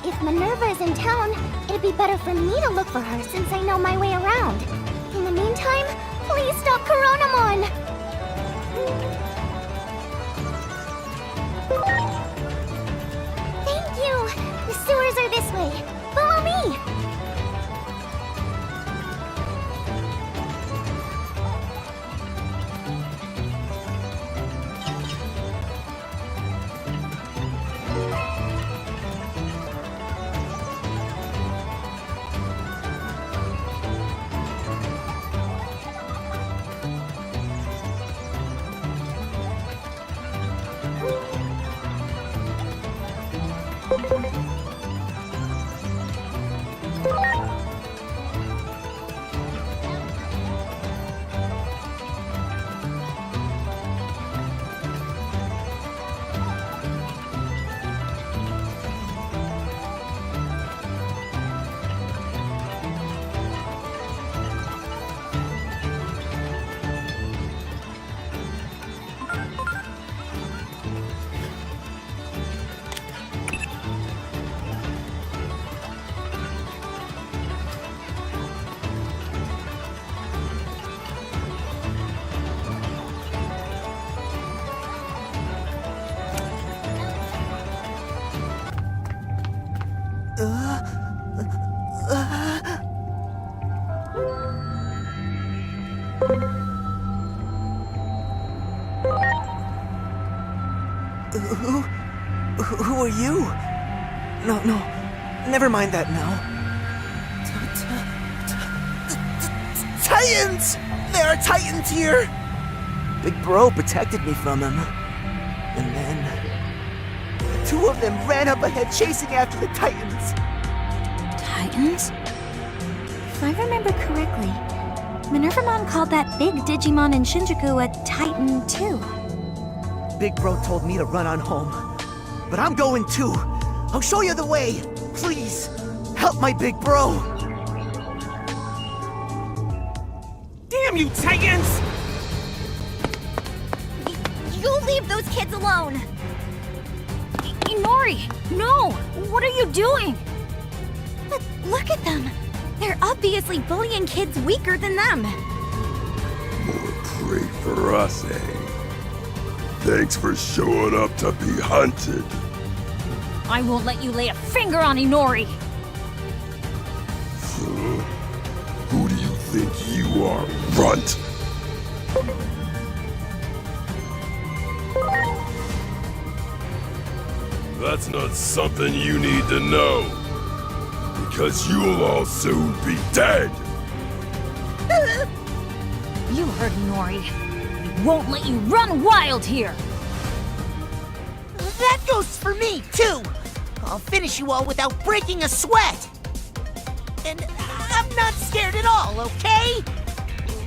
If Minerva is in town, it'd be better for me to look for her since I know my way around. In the meantime, please stop Coronamon! Thank you! The sewers are this way. Follow me! Who are you? No, never mind that now. Titans! There are Titans here! Big Bro protected me from them. And then... 2 of them ran up ahead chasing after the Titans. Titans? If I remember correctly, Minervamon called that big Digimon in Shinjuku a Titan too. Big Bro told me to run on home. But I'm going too. I'll show you the way. Please, help my Big Bro. Damn you, Titans! You leave those kids alone! Inori! No! What are you doing? But look at them! They're obviously bullying kids weaker than them! More prey for us, eh? Thanks for showing up to be hunted. I won't let you lay a finger on Inori! Who do you think you are, runt? That's not something you need to know. Because you'll all soon be dead. You heard Inori. We won't let you run wild here! That goes for me, too! I'll finish you all without breaking a sweat! And I'm not scared at all, okay?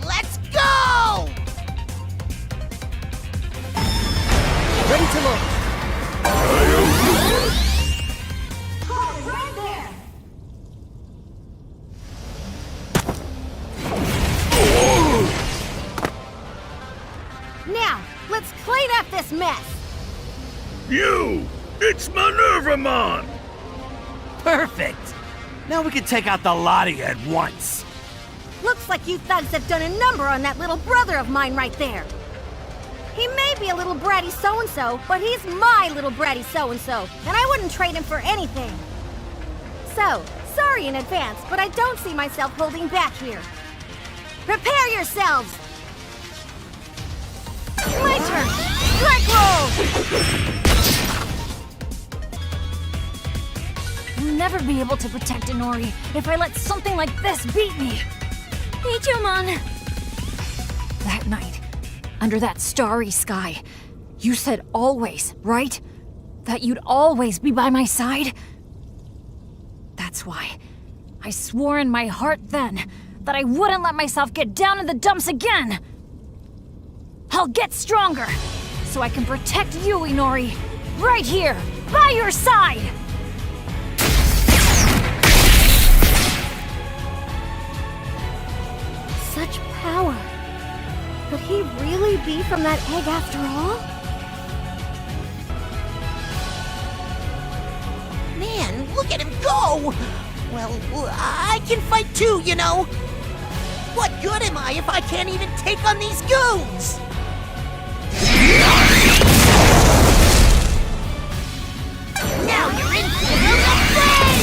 Let's go! Ready to launch. Right there! Now, let's clean up this mess! You! It's Minervamon! Perfect! Now we can take out the lot of you at once. Looks like you thugs have done a number on that little brother of mine right there. He may be a little bratty so-and-so, but he's my little bratty so-and-so, and I wouldn't trade him for anything. So, sorry in advance, but I don't see myself holding back here. Prepare yourselves! My turn! Strike roll! I'll never be able to protect Inori if I let something like this beat me. Digimon! That night, under that starry sky, you said always, right? That you'd always be by my side? That's why I swore in my heart then that I wouldn't let myself get down in the dumps again. I'll get stronger, so I can protect you, Inori, right here, by your side! Such power. Could he really be from that egg after all? Man, look at him go! Well, I can fight too, you know. What good am I if I can't even take on these goons? Now you're in for the fray!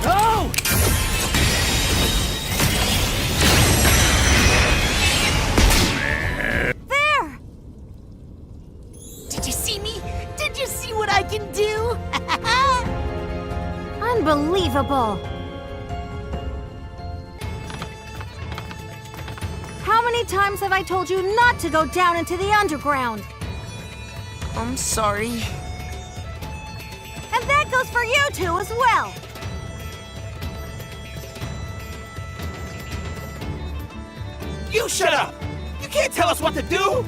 Oh! There! Did you see me? Did you see what I can do? Unbelievable! How many times have I told you not to go down into the underground? I'm sorry. And that goes for you two as well! You shut up! You can't tell us what to do!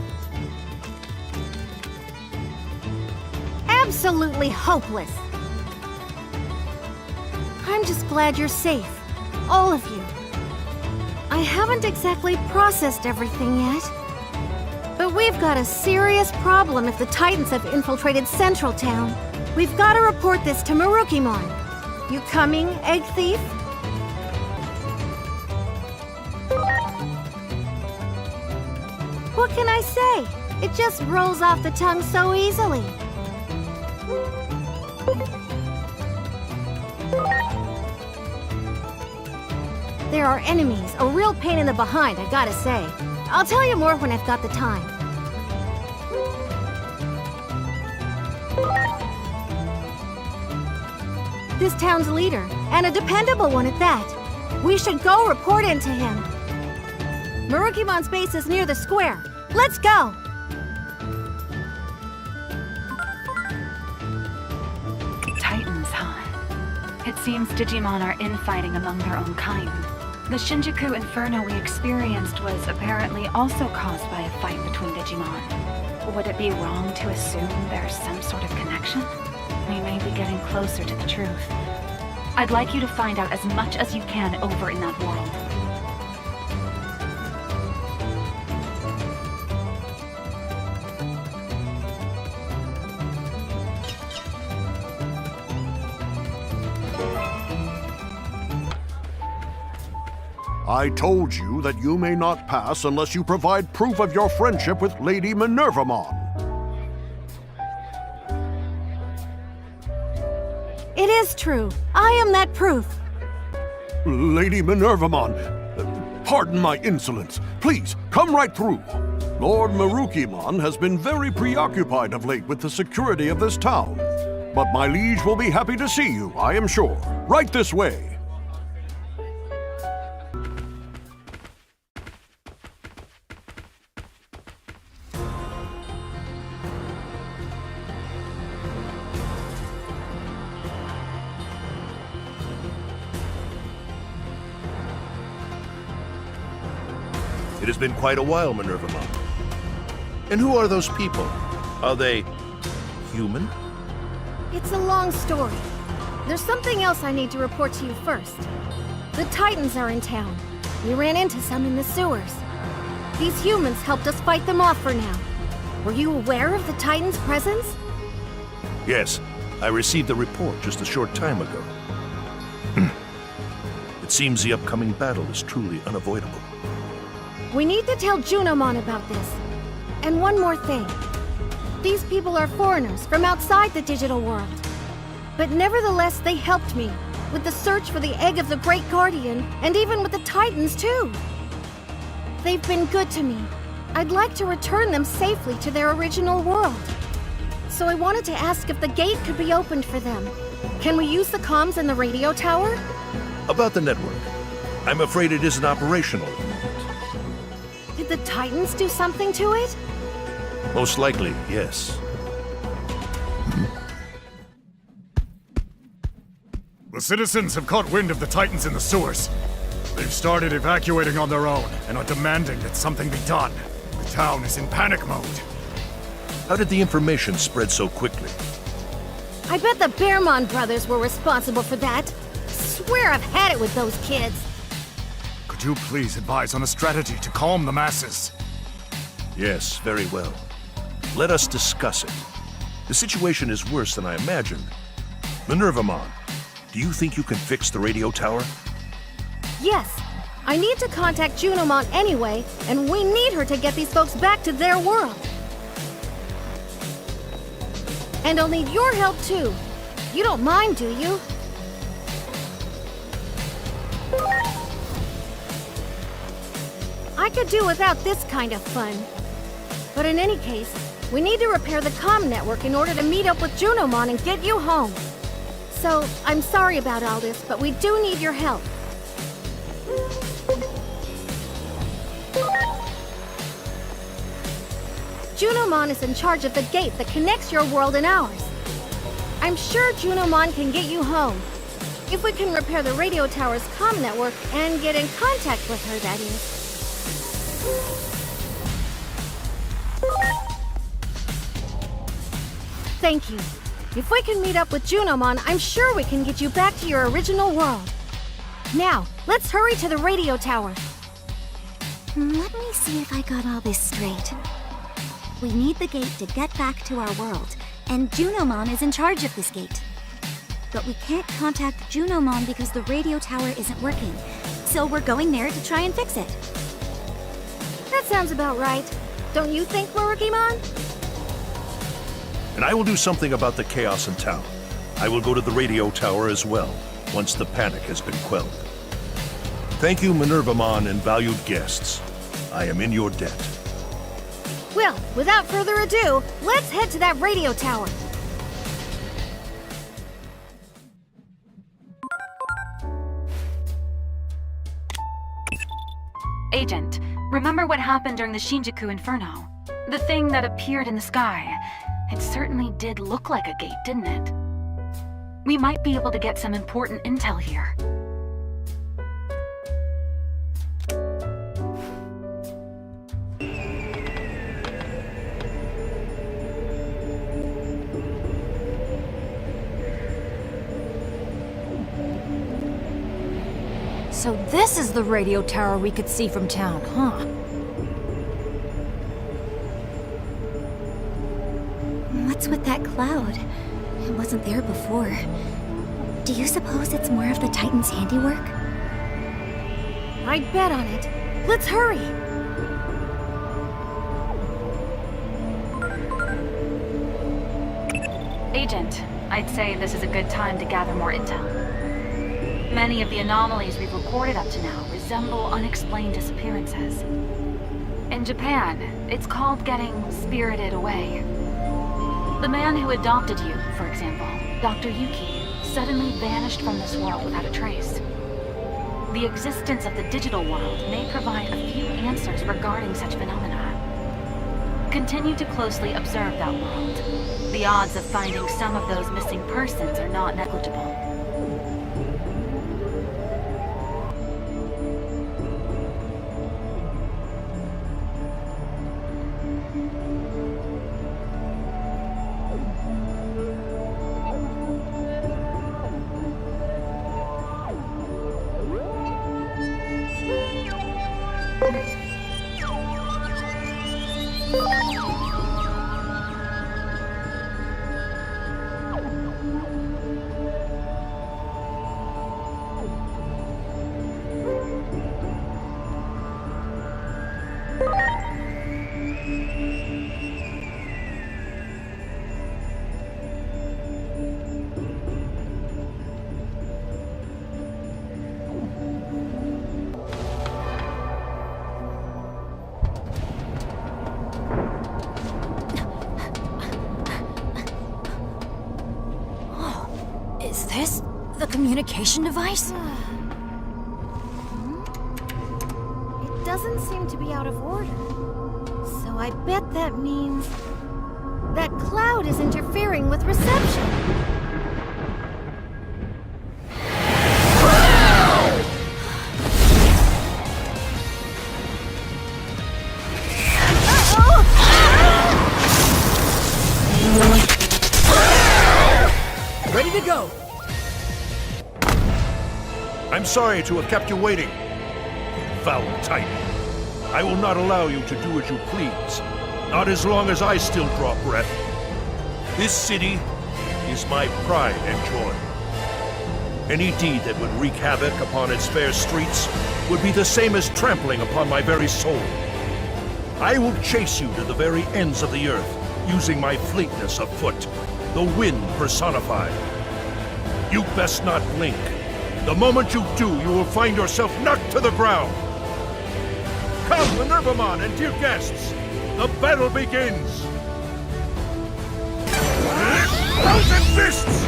Absolutely hopeless. I'm just glad you're safe. All of you. I haven't exactly processed everything yet. But we've got a serious problem if the Titans have infiltrated Central Town. We've got to report this to Marukimon. You coming, Egg Thief? What can I say? It just rolls off the tongue so easily. There are enemies, a real pain in the behind, I gotta say. I'll tell you more when I've got the time. This town's leader, and a dependable one at that. We should go report in to him. Marukimon's base is near the square. Let's go! Titans, huh? It seems Digimon are infighting among their own kind. The Shinjuku Inferno we experienced was apparently also caused by a fight between Digimon. Would it be wrong to assume there's some sort of connection? We may be getting closer to the truth. I'd like you to find out as much as you can over in that world. I told you that you may not pass unless you provide proof of your friendship with Lady Minervamon. It is true. I am that proof. Lady Minervamon, pardon my insolence. Please, come right through. Lord Marukimon has been very preoccupied of late with the security of this town. But my liege will be happy to see you, I am sure. Right this way. It has been quite a while, Minervamon. And who are those people? Are they human? It's a long story. There's something else I need to report to you first. The Titans are in town. We ran into some in the sewers. These humans helped us fight them off for now. Were you aware of the Titans' presence? Yes, I received the report just a short time ago. It seems the upcoming battle is truly unavoidable. We need to tell Junomon about this. And one more thing. These people are foreigners from outside the digital world. But nevertheless, they helped me with the search for the egg of the Great Guardian, and even with the Titans, too. They've been good to me. I'd like to return them safely to their original world. So I wanted to ask if the gate could be opened for them. Can we use the comms in the radio tower? About the network. I'm afraid it isn't operational. Did the Titans do something to it? Most likely, yes. The citizens have caught wind of the Titans in the sewers. They've started evacuating on their own and are demanding that something be done. The town is in panic mode. How did the information spread so quickly? I bet the Bearmon brothers were responsible for that. I swear I've had it with those kids. Could you please advise on a strategy to calm the masses? Yes, very well. Let us discuss it. The situation is worse than I imagined. Minervamon, do you think you can fix the radio tower? Yes. I need to contact Junomon anyway, and we need her to get these folks back to their world. And I'll need your help too. You don't mind, do you? I could do without this kind of fun. But in any case, we need to repair the comm network in order to meet up with Junomon and get you home. So, I'm sorry about all this, but we do need your help. Junomon is in charge of the gate that connects your world and ours. I'm sure Junomon can get you home. If we can repair the radio tower's comm network and get in contact with her, that is. Thank you. If we can meet up with Junomon, I'm sure we can get you back to your original world. Now, let's hurry to the radio tower. Let me see if I got all this straight. We need the gate to get back to our world, and Junomon is in charge of this gate. But we can't contact Junomon because the radio tower isn't working, so we're going there to try and fix it. That sounds about right. Don't you think, Marukimon? And I will do something about the chaos in town. I will go to the radio tower as well, once the panic has been quelled. Thank you, Minervamon and valued guests. I am in your debt. Well, without further ado, let's head to that radio tower. Agent, remember what happened during the Shinjuku Inferno? The thing that appeared in the sky. It certainly did look like a gate, didn't it? We might be able to get some important intel here. So this is the radio tower we could see from town, huh? What's with that cloud? It wasn't there before. Do you suppose it's more of the Titan's handiwork? I'd bet on it. Let's hurry! Agent, I'd say this is a good time to gather more intel. Many of the anomalies we've recorded up to now resemble unexplained disappearances. In Japan, it's called getting spirited away. The man who adopted you, for example, Dr. Yuki, suddenly vanished from this world without a trace. The existence of the digital world may provide a few answers regarding such phenomena. Continue to closely observe that world. The odds of finding some of those missing persons are not negligible. Is this the communication device? doesn't seem to be out of order. So I bet that means that Cloud is interfering with reception. Ready to go! I'm sorry to have kept you waiting. Foul Titan. I will not allow you to do as you please. Not as long as I still draw breath. This city is my pride and joy. Any deed that would wreak havoc upon its fair streets would be the same as trampling upon my very soul. I will chase you to the very ends of the earth, using my fleetness of foot, the wind personified. You best not blink. The moment you do, you will find yourself knocked to the ground. Come, Minervamon and dear guests, the battle begins! Frozen fists!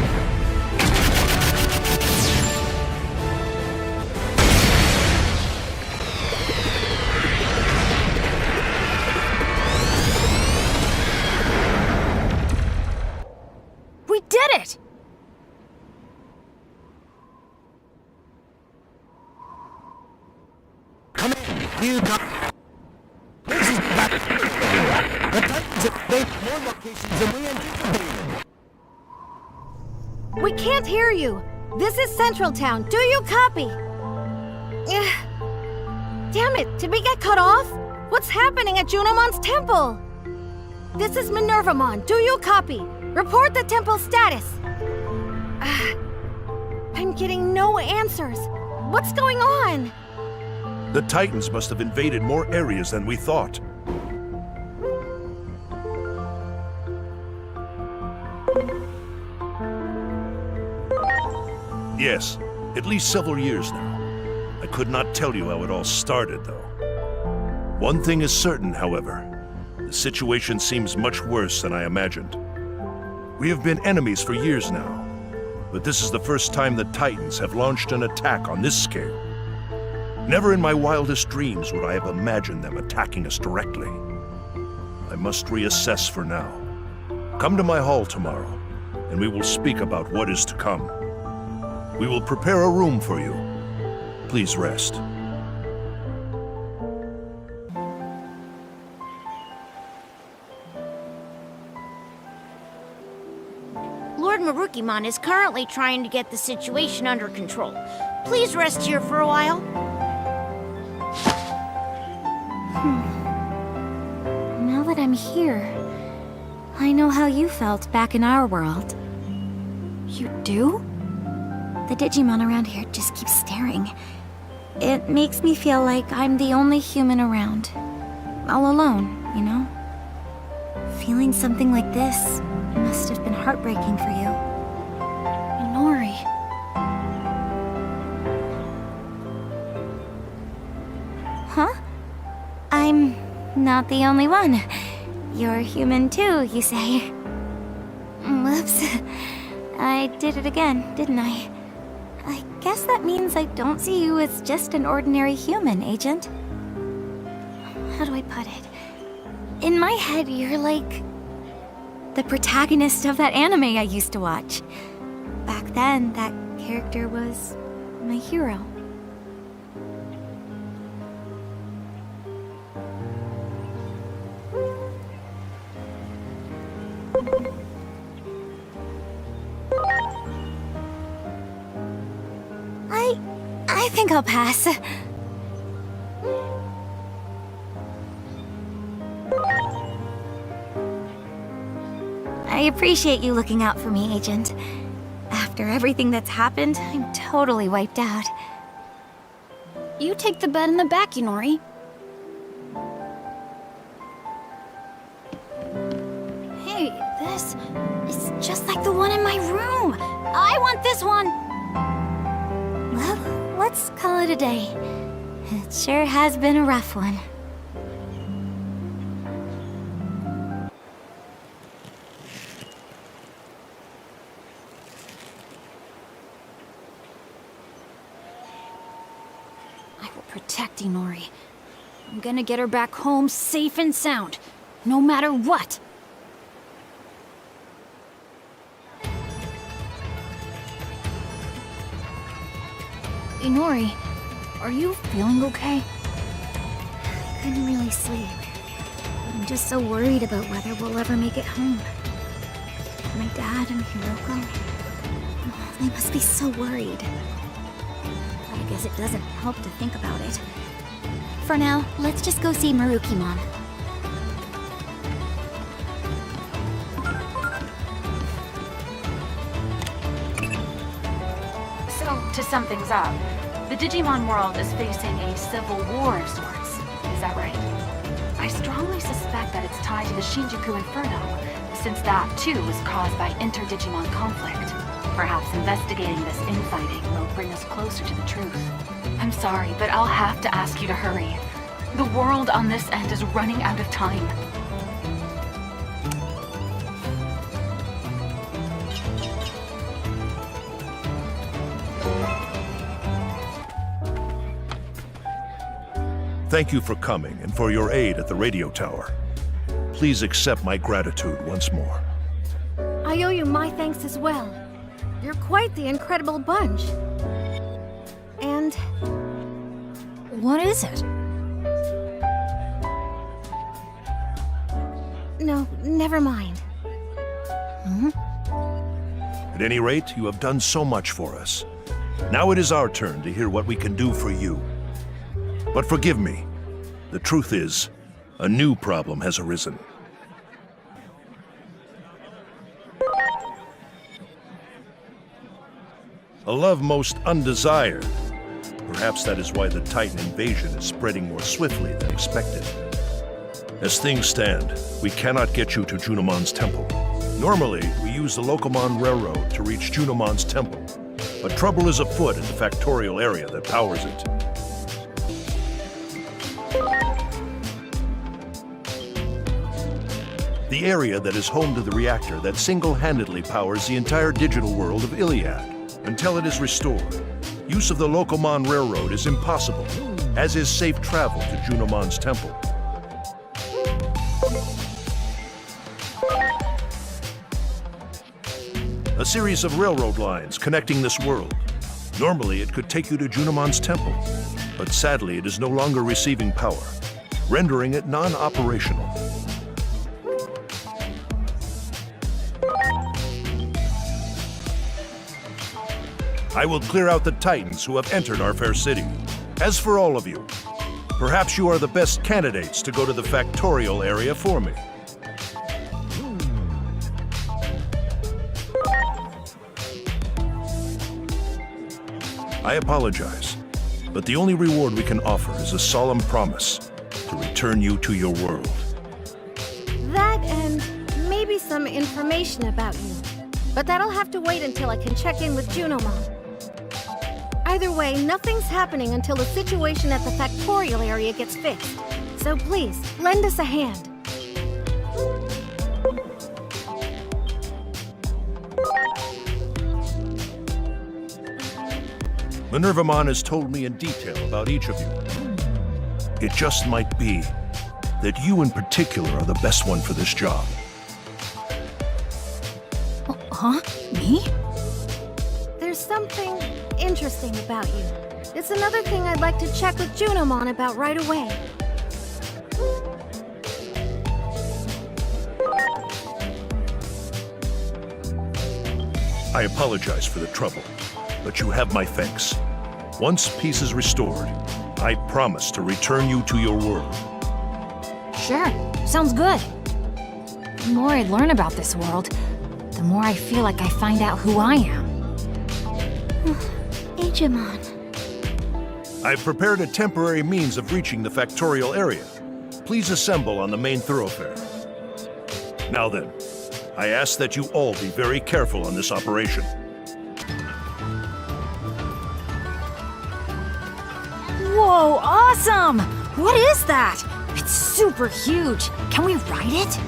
We did it! Come in, you got... This is back. The Titans have made more locations than we anticipated. We can't hear you. This is Central Town. Do you copy? Damn it, did we get cut off? What's happening at Junomon's temple? This is Minervamon. Do you copy? Report the temple status. I'm getting no answers. What's going on? The Titans must have invaded more areas than we thought. Yes, at least several years now. I could not tell you how it all started, though. One thing is certain, however. The situation seems much worse than I imagined. We have been enemies for years now, but this is the first time the Titans have launched an attack on this scale. Never in my wildest dreams would I have imagined them attacking us directly. I must reassess for now. Come to my hall tomorrow, and we will speak about what is to come. We will prepare a room for you. Please rest. Lord Marukimon is currently trying to get the situation under control. Please rest here for a while. Now that I'm here, I know how you felt back in our world. You do? The Digimon around here just keep staring. It makes me feel like I'm the only human around. All alone, you know? Feeling something like this must have been heartbreaking for you. Nori. Huh? I'm not the only one. You're human too, you say. Whoops. I did it again, didn't I? I guess that means I don't see you as just an ordinary human, Agent. How do I put it? In my head, you're like the protagonist of that anime I used to watch. Back then, that character was my hero. I think I'll pass. I appreciate you looking out for me, Agent. After everything that's happened, I'm totally wiped out. You take the bed in the back, Yunori. Hey, this is just like the one in my room. I want this one. Well, let's call it a day. It sure has been a rough one. I will protect Inori. I'm gonna get her back home safe and sound, no matter what. Inori, are you feeling okay? I couldn't really sleep. I'm just so worried about whether we'll ever make it home. My dad and Hiroko, they must be so worried. But I guess it doesn't help to think about it. For now, let's just go see Marukimon. So, to sum things up, the Digimon world is facing a civil war of sorts. Is that right? I strongly suspect that it's tied to the Shinjuku Inferno, since that too was caused by inter-Digimon conflict. Perhaps investigating this infighting will bring us closer to the truth. I'm sorry, but I'll have to ask you to hurry. The world on this end is running out of time. Thank you for coming and for your aid at the radio tower. Please accept my gratitude once more. I owe you my thanks as well. You're quite the incredible bunch. And... what is it? No, never mind. At any rate, you have done so much for us. Now it is our turn to hear what we can do for you. But forgive me. The truth is, a new problem has arisen. A love most undesired. Perhaps that is why the Titan invasion is spreading more swiftly than expected. As things stand, we cannot get you to Junomon's temple. Normally, we use the Locomon Railroad to reach Junomon's temple, but trouble is afoot in the factorial area that powers it. The area that is home to the reactor that single-handedly powers the entire digital world of Iliad. Until it is restored, use of the Locomon Railroad is impossible, as is safe travel to Junomon's temple. A series of railroad lines connecting this world. Normally, it could take you to Junomon's temple, but sadly, it is no longer receiving power, rendering it non-operational. I will clear out the Titans who have entered our fair city. As for all of you, perhaps you are the best candidates to go to the factorial area for me. I apologize, but the only reward we can offer is a solemn promise to return you to your world. That and maybe some information about you. But that'll have to wait until I can check in with Junomon. Either way, nothing's happening until the situation at the factorial area gets fixed. So please, lend us a hand. Minervamon has told me in detail about each of you. It just might be that you in particular are the best one for this job. Huh? Me? There's something interesting about you. It's another thing I'd like to check with Junomon about right away. I apologize for the trouble, but you have my thanks. Once peace is restored, I promise to return you to your world. Sure, sounds good. The more I learn about this world, the more I feel like I find out who I am. Digimon. I've prepared a temporary means of reaching the factorial area. Please assemble on the main thoroughfare. Now then, I ask that you all be very careful on this operation. Whoa, awesome! What is that? It's super huge. Can we ride it?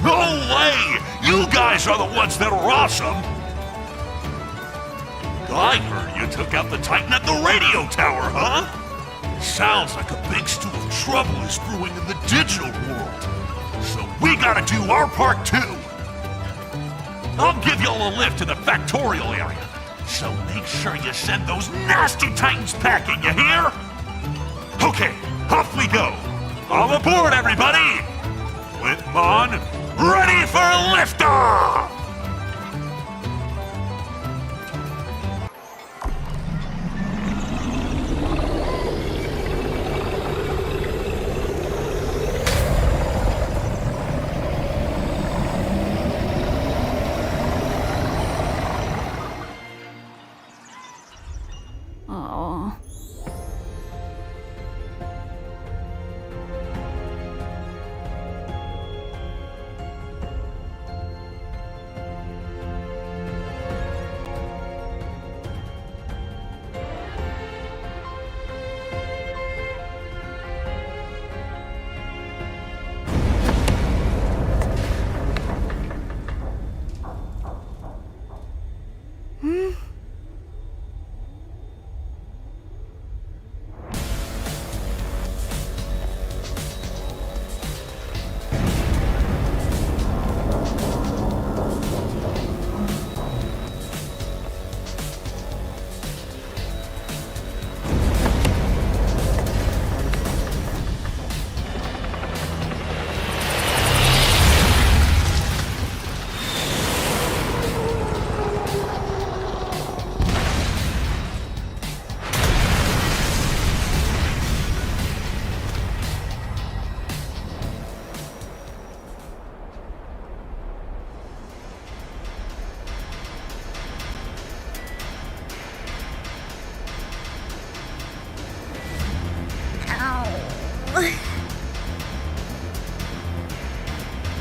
No way! You guys are the ones that are awesome! I heard you took out the Titan at the radio tower, huh? Sounds like a big stew of trouble is brewing in the digital world. So we gotta do our part too. I'll give y'all a lift to the factorial area. So make sure you send those nasty Titans packing, you hear? Okay, off we go. All aboard, everybody! Whitmon, ready for liftoff! Oh.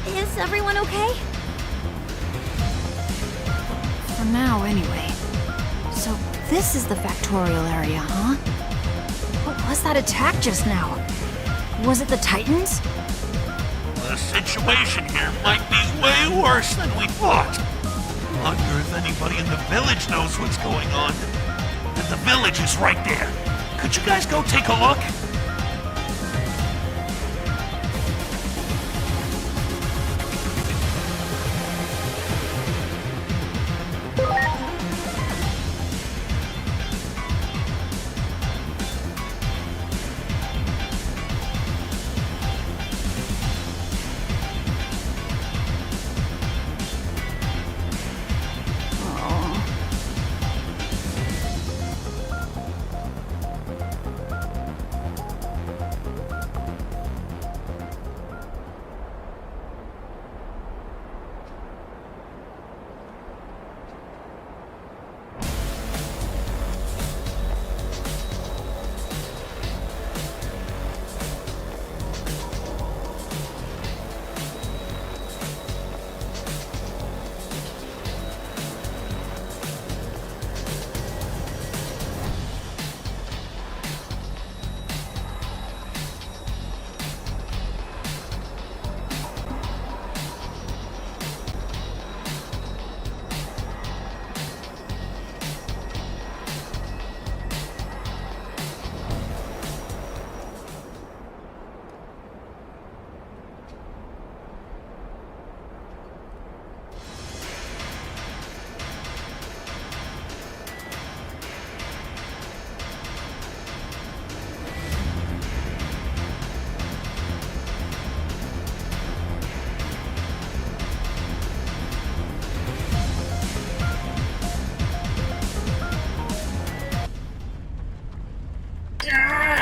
Is everyone okay? For now, anyway. So this is the factorial area, huh? What was that attack just now? Was it the Titans? The situation here might be way worse than we thought. Wonder if anybody in the village knows what's going on. And the village is right there. Could you guys go take a look?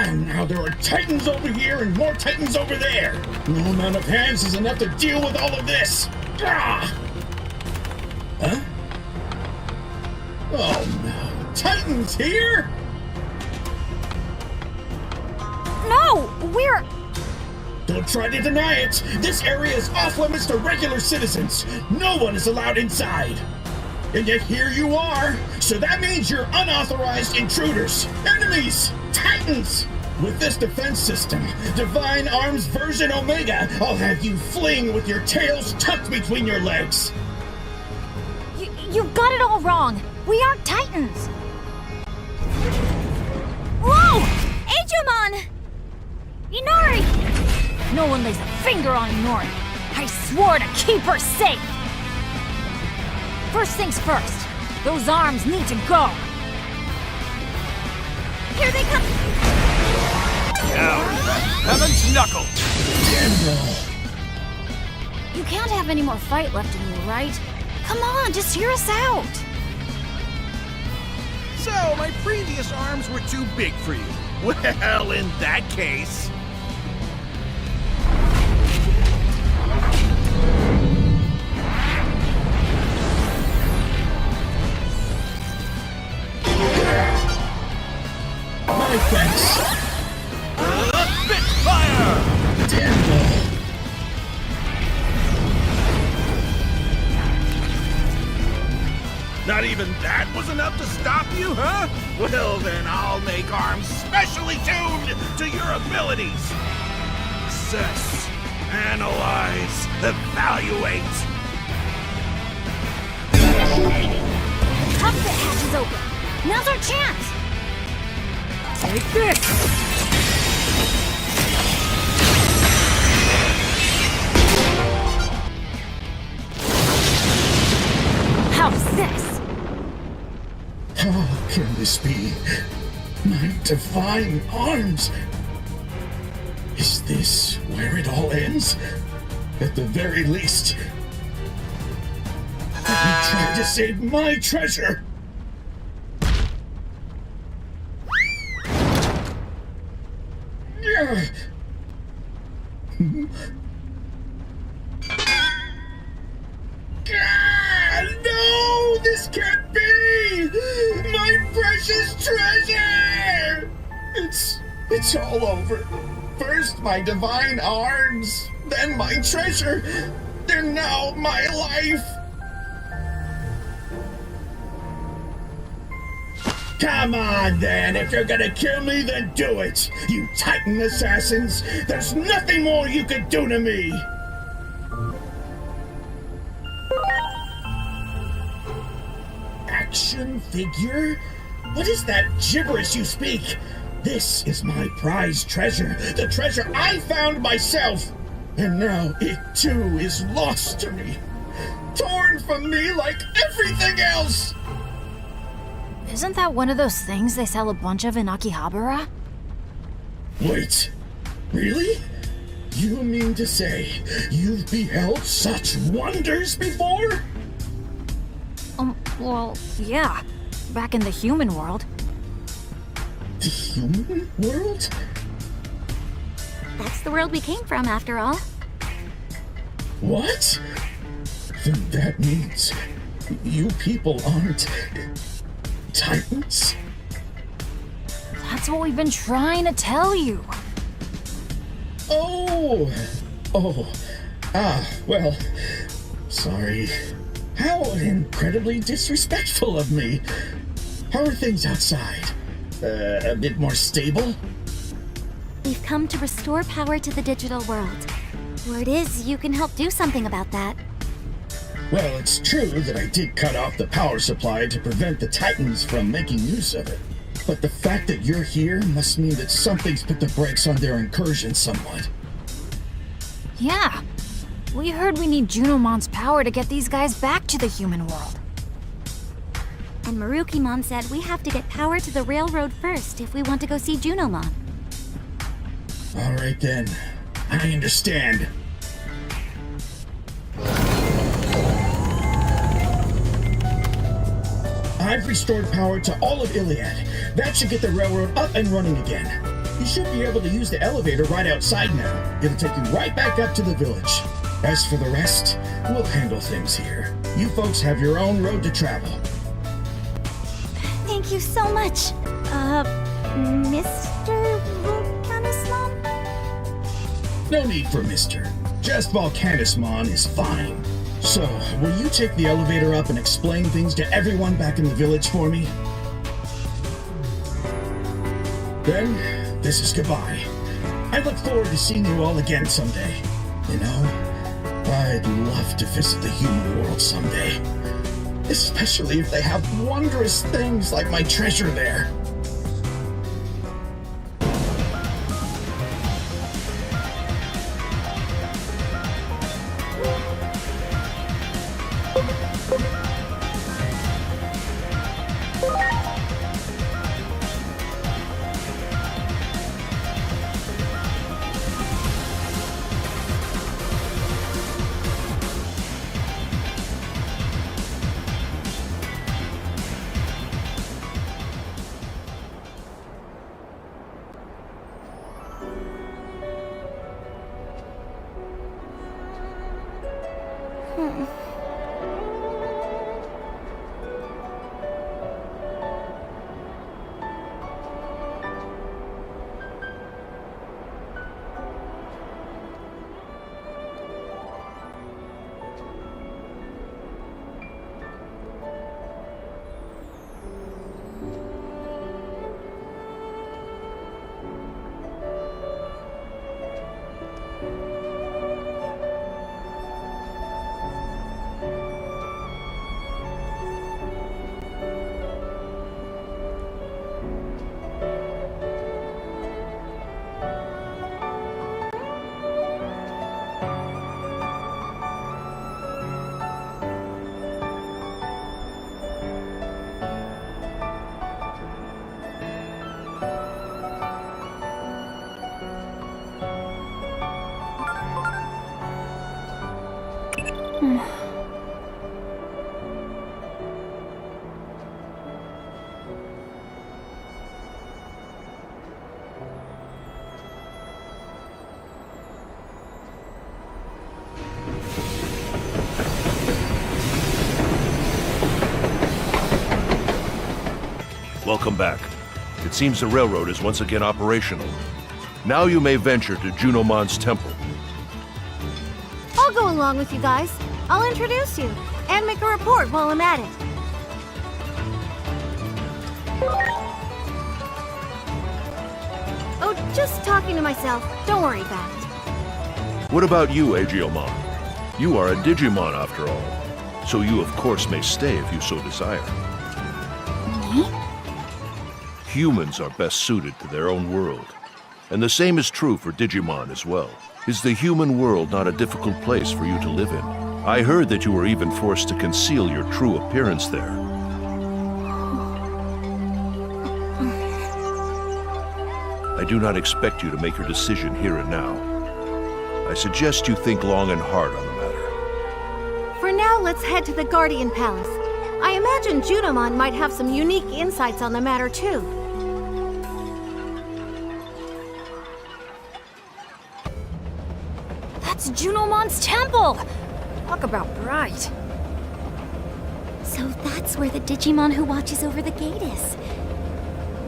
Now there are Titans over here and more Titans over there. No amount of hands is enough to deal with all of this. Ah! Huh? Oh no. Titans here? No! We're... Don't try to deny it. This area is off limits to regular citizens. No one is allowed inside. And yet here you are. So that means you're unauthorized intruders. Enemies! Titans! With this defense system, Divine Arms version Omega, I'll have you fleeing with your tails tucked between your legs. You've got it all wrong. We aren't Titans. Whoa! Digimon! Inori! No one lays a finger on Inori. I swore to keep her safe! First things first, those arms need to go! Here they come! Now, Heaven's Knuckle! You can't have any more fight left in you, right? Come on, just hear us out! So, my previous arms were too big for you. Well, in that case... My thanks. Spitfire! Not even that was enough to stop you, huh? Well, then I'll make arms specially tuned to your abilities. Assess, analyze, evaluate. Cockpit hatch is open. Now's our chance! Take this! How's this? How can this be? My divine arms! Is this where it all ends? At the very least, let me try to save my treasure! No! This can't be! My precious treasure! It's all over. First my divine arms, then my treasure, and now my life! Come on then, if you're gonna kill me, then do it! You Titan assassins! There's nothing more you could do to me! Action figure? What is that gibberish you speak? This is my prized treasure, the treasure I found myself! And now it too is lost to me, torn from me like everything else! Isn't that one of those things they sell a bunch of in Akihabara? Wait, really? You mean to say you've beheld such wonders before? Well, yeah. Back in the human world. The human world? That's the world we came from, after all. What? Then that means you people aren't Titans? That's what we've been trying to tell you. Well, sorry. How incredibly disrespectful of me. How are things outside? A bit more stable? We've come to restore power to the digital world. Word is, you can help do something about that. Well, it's true that I did cut off the power supply to prevent the Titans from making use of it. But the fact that you're here must mean that something's put the brakes on their incursion somewhat. Yeah. We heard we need Junomon's power to get these guys back to the human world. And Marukimon said we have to get power to the railroad first if we want to go see Junomon. All right then. I understand. I've restored power to all of Iliad. That should get the railroad up and running again. You should be able to use the elevator right outside now. It'll take you right back up to the village. As for the rest, we'll handle things here. You folks have your own road to travel. Thank you so much, Mr. Volcanismon? No need for Mr. Just Volcanismon is fine. So, will you take the elevator up and explain things to everyone back in the village for me? Then, this is goodbye. I look forward to seeing you all again someday. You know, I'd love to visit the human world someday. Especially if they have wondrous things like my treasure there. Welcome back. It seems the railroad is once again operational. Now you may venture to Junomon's temple. I'll go along with you guys. I'll introduce you and make a report while I'm at it. Oh, just talking to myself. Don't worry about it. What about you, Aegiomon? You are a Digimon after all, so you of course may stay if you so desire. Me? Humans are best suited to their own world. And the same is true for Digimon as well. Is the human world not a difficult place for you to live in? I heard that you were even forced to conceal your true appearance there. I do not expect you to make your decision here and now. I suggest you think long and hard on the matter. For now, let's head to the Guardian Palace. I imagine Junomon might have some unique insights on the matter, too. That's Junomon's temple! Talk about bright. So that's where the Digimon who watches over the gate is.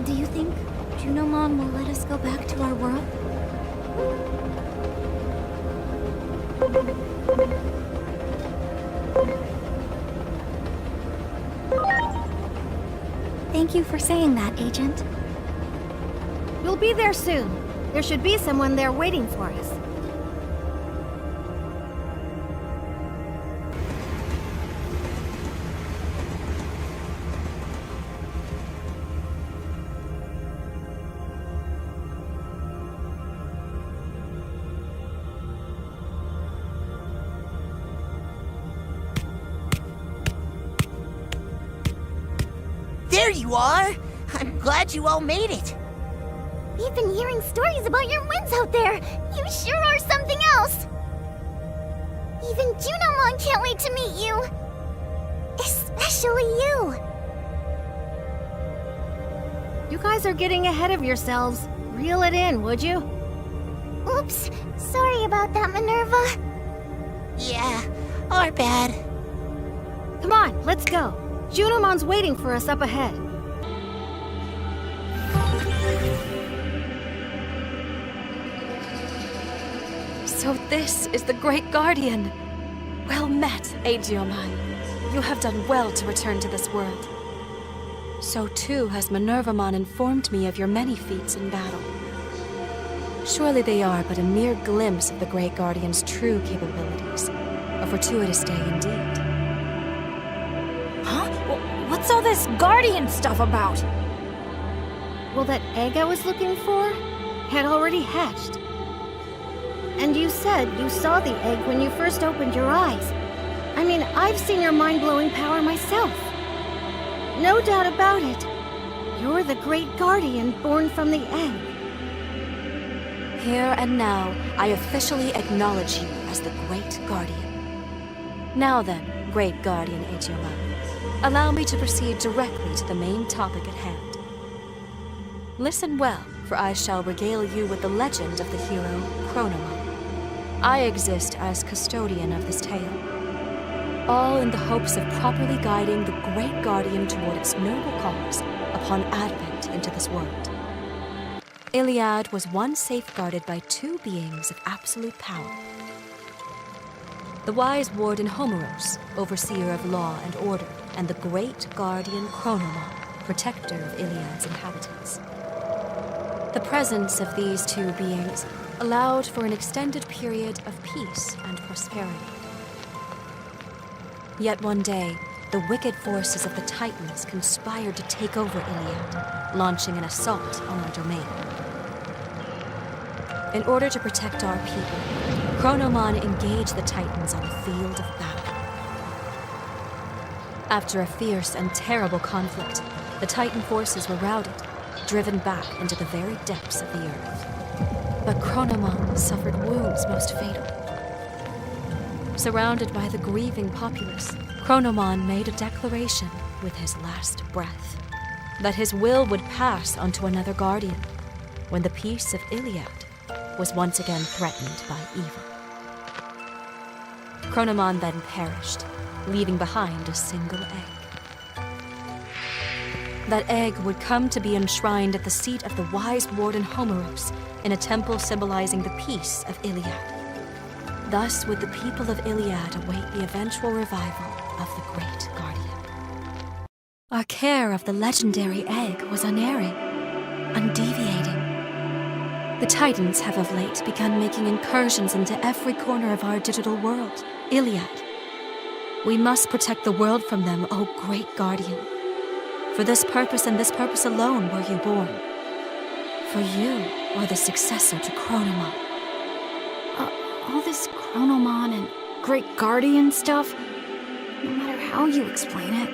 Do you think Junomon will let us go back to our world? Thank you for saying that, Agent. We'll be there soon. There should be someone there waiting for us. There you are! I'm glad you all made it. We've been hearing stories about your wins out there. You sure are something else. Even Junomon can't wait to meet you. Especially you. You guys are getting ahead of yourselves. Reel it in, would you? Oops. Sorry about that, Minerva. Yeah, our bad. Come on, let's go. Junomon's waiting for us up ahead. So this is the Great Guardian. Well met, Aegiomon. You have done well to return to this world. So too has Minervamon informed me of your many feats in battle. Surely they are but a mere glimpse of the Great Guardian's true capabilities. A fortuitous day indeed. Huh? What's all this Guardian stuff about? Well, that egg I was looking for had already hatched. And you said you saw the egg when you first opened your eyes. I mean, I've seen your mind-blowing power myself. No doubt about it. You're the Great Guardian born from the egg. Here and now, I officially acknowledge you as the Great Guardian. Now then, Great Guardian Aegiomon, allow me to proceed directly to the main topic at hand. Listen well, for I shall regale you with the legend of the hero Chronomon. I exist as custodian of this tale, all in the hopes of properly guiding the Great Guardian toward its noble cause upon advent into this world. Iliad was once safeguarded by two beings of absolute power. The wise warden Homeros, overseer of law and order, and the great guardian Chronomon, protector of Iliad's inhabitants. The presence of these two beings allowed for an extended period of peace and prosperity. Yet one day, the wicked forces of the Titans conspired to take over Iliad, launching an assault on our domain. In order to protect our people, Chronomon engaged the Titans on the field of battle. After a fierce and terrible conflict, the Titan forces were routed, driven back into the very depths of the earth. But Chronomon suffered wounds most fatal. Surrounded by the grieving populace, Chronomon made a declaration with his last breath, that his will would pass onto another guardian, when the peace of Iliad was once again threatened by evil. Chronomon then perished, leaving behind a single egg. That egg would come to be enshrined at the seat of the wise warden Homeros in a temple symbolizing the peace of Iliad. Thus would the people of Iliad await the eventual revival of the Great Guardian. Our care of the legendary egg was unerring, undeviating. The Titans have of late begun making incursions into every corner of our digital world, Iliad. We must protect the world from them, O Great Guardian. For this purpose and this purpose alone were you born. For you are the successor to Chronomon. All this Chronomon and Great Guardian stuff, no matter how you explain it,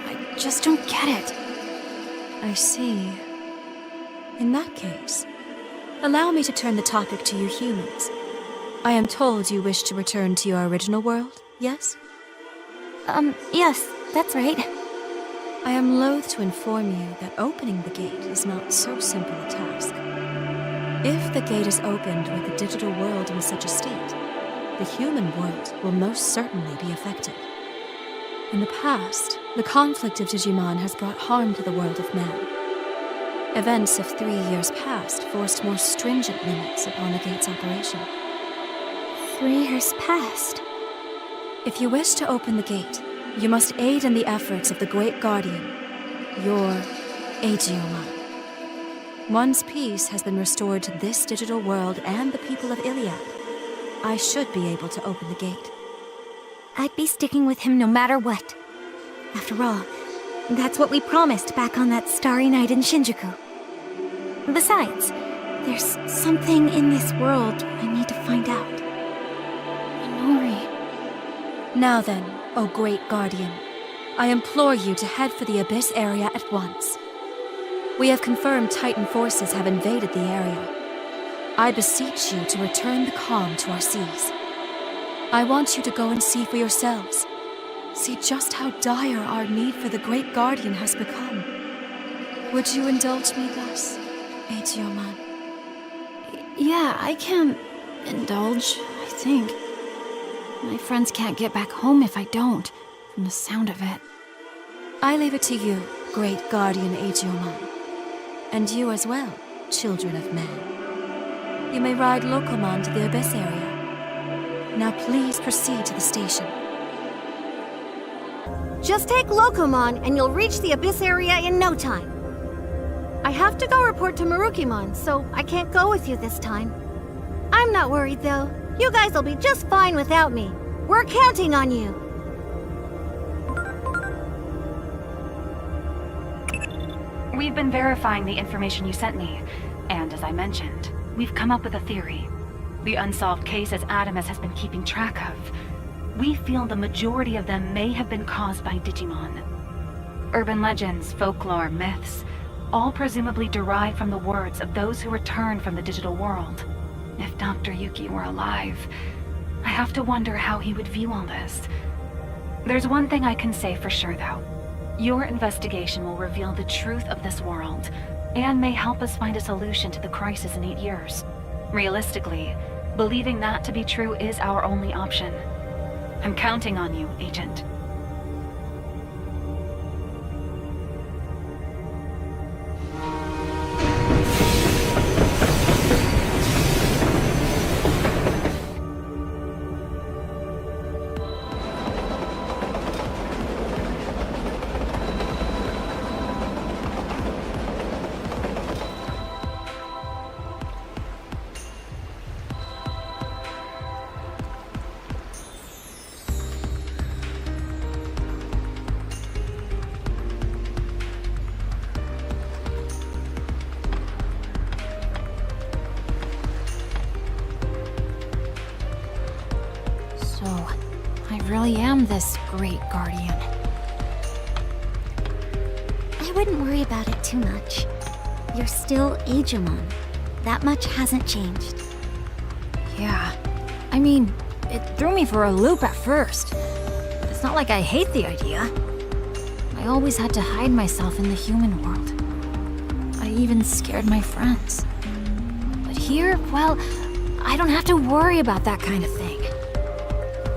I just don't get it. I see. In that case, allow me to turn the topic to you humans. I am told you wish to return to your original world, yes? Yes, that's right. I am loath to inform you that opening the gate is not so simple a task. If the gate is opened with the digital world in such a state, the human world will most certainly be affected. In the past, the conflict of Digimon has brought harm to the world of men. Events of 3 years past forced more stringent limits upon the gate's operation. 3 years past? If you wish to open the gate, you must aid in the efforts of the Great Guardian, your DIGIMON. Once peace has been restored to this digital world and the people of Iliad, I should be able to open the gate. I'd be sticking with him no matter what. After all, that's what we promised back on that starry night in Shinjuku. Besides, there's something in this world I need to find out. Minori. Now then, O Great Guardian, I implore you to head for the Abyss area at once. We have confirmed Titan forces have invaded the area. I beseech you to return the calm to our seas. I want you to go and see for yourselves. See just how dire our need for the Great Guardian has become. Would you indulge me thus, DIGIMON? Yeah, I can indulge, I think. My friends can't get back home if I don't, from the sound of it. I leave it to you, Great Guardian DIGIMON. And you as well, children of men. You may ride Locomon to the Abyss area. Now please proceed to the station. Just take Locomon and you'll reach the Abyss area in no time. I have to go report to Marukimon, so I can't go with you this time. I'm not worried though. You guys will be just fine without me. We're counting on you. We've been verifying the information you sent me, and as I mentioned, we've come up with a theory. The unsolved cases Adamus has been keeping track of. We feel the majority of them may have been caused by Digimon. Urban legends, folklore, myths, all presumably derived from the words of those who returned from the digital world. If Dr. Yuki were alive, I have to wonder how he would view all this. There's one thing I can say for sure, though. Your investigation will reveal the truth of this world, and may help us find a solution to the crisis in 8 years. Realistically, believing that to be true is our only option. I'm counting on you, Agent. I really am this Great Guardian. I wouldn't worry about it too much. You're still DIGIMON. That much hasn't changed. Yeah. I mean, it threw me for a loop at first. But it's not like I hate the idea. I always had to hide myself in the human world. I even scared my friends. But here, well, I don't have to worry about that kind of thing.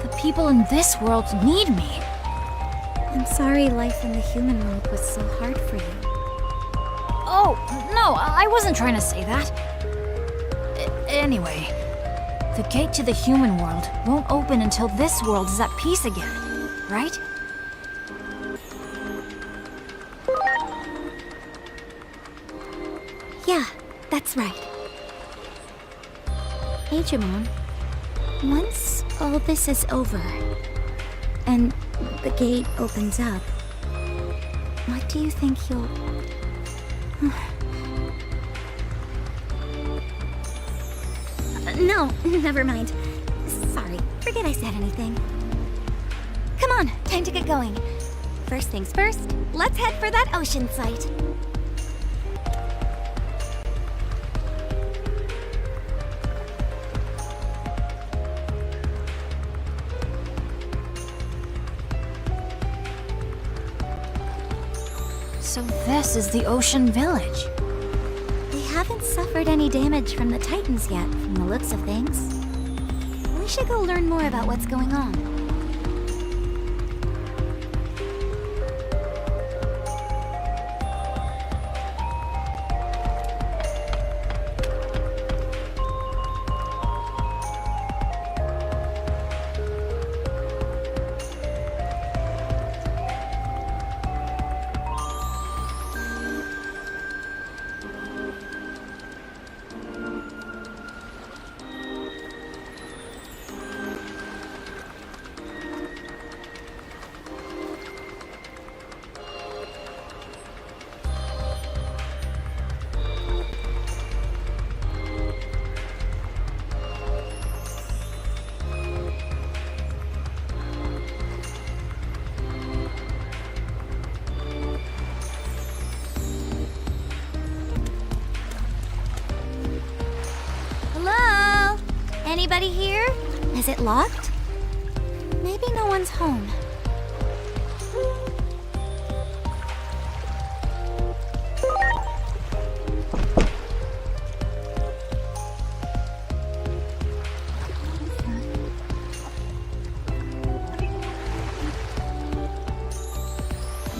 The people in this world need me. I'm sorry life in the human world was so hard for you. Oh, no, I wasn't trying to say that. Anyway, the gate to the human world won't open until this world is at peace again, right? Yeah, that's right. DIGIMON, once all this is over, and the gate opens up, what do you think you'll... No, never mind. Sorry, forget I said anything. Come on, time to get going. First things first, let's head for that ocean site. So this is the Ocean Village. We haven't suffered any damage from the Titans yet, from the looks of things. We should go learn more about what's going on. Hello? Anybody here? Is it locked? Maybe no one's home.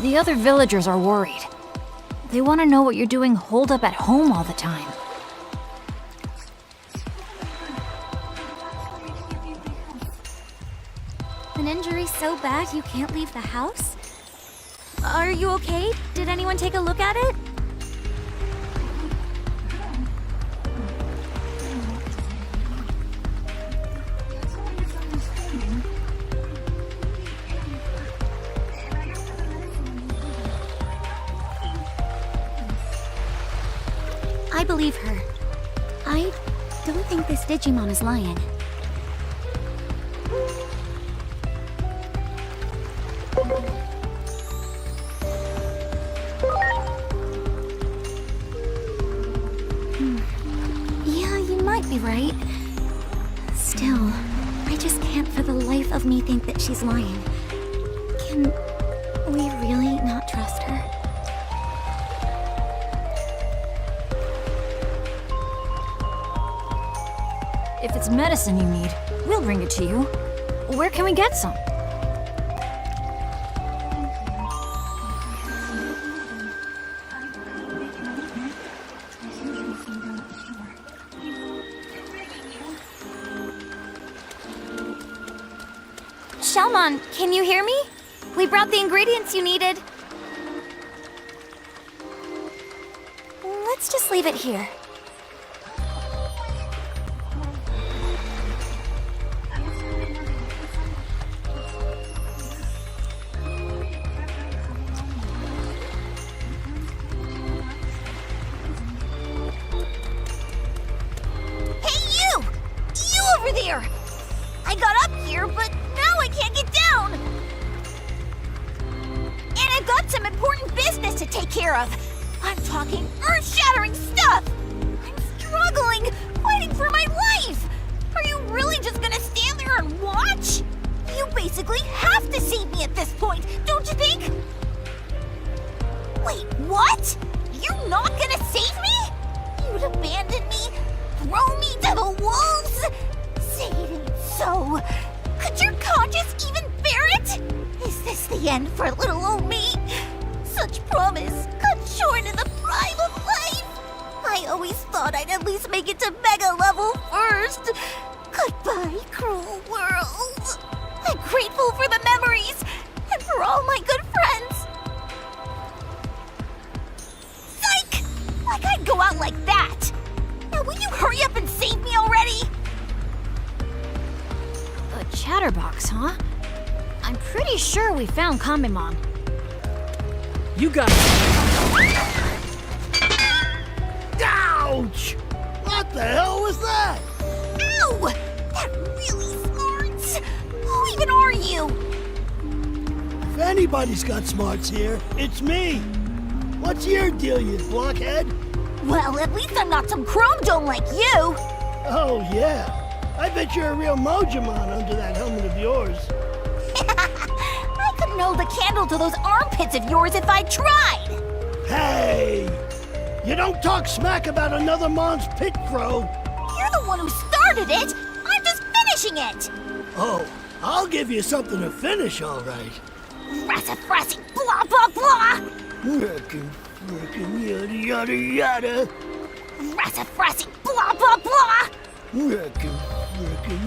The other villagers are worried. They want to know what you're doing holed up at home all the time. An injury so bad you can't leave the house? Are you okay? Did anyone take a look at it? I believe her. I don't think this Digimon is lying. Yeah, you might be right. Still, I just can't for the life of me think that she's lying. Can we really not trust her? If it's medicine you need, we'll bring it to you. Where can we get some? Shalmon, can you hear me? We brought the ingredients you needed. Let's just leave it here. Over there! I got up here, but now I can't get down! And I've got some important business to take care of. I'm talking earth-shattering stuff! I'm struggling, fighting for my life! Are you really just gonna stand there and watch? You basically have to save me at this point, don't you think? Wait, what? You're not gonna save me? You'd abandon me? Throw me to the wolves? Say it ain't so. Could your conscience even bear it? Is this the end for little old me? Such promise cut short in the prime of I always thought I'd at least make it to Mega Level first. Goodbye, cruel world. I'm grateful for the memories and for all my good friends. Psych! Like I'd go out like that. Now will you hurry up and save me already? A chatterbox, huh? I'm pretty sure we found Kamemon. You got Ouch! What the hell was that? Ow! That really smarts. Who even are you? If anybody's got smarts here, it's me. What's your deal, you blockhead? Well, at least I'm not some chrome dome like you. Oh, yeah. I bet you're a real Mojimon under that helmet of yours. I couldn't hold a candle to those armpits of yours if I tried. Hey! You don't talk smack about another Mon's pit, Crow. You're the one who started it. I'm just finishing it. Oh, I'll give you something to finish, all right. Frassy, blah, blah, blah. Frickin' yada, yada, yada. Frassy, blah, blah, blah. Frickin'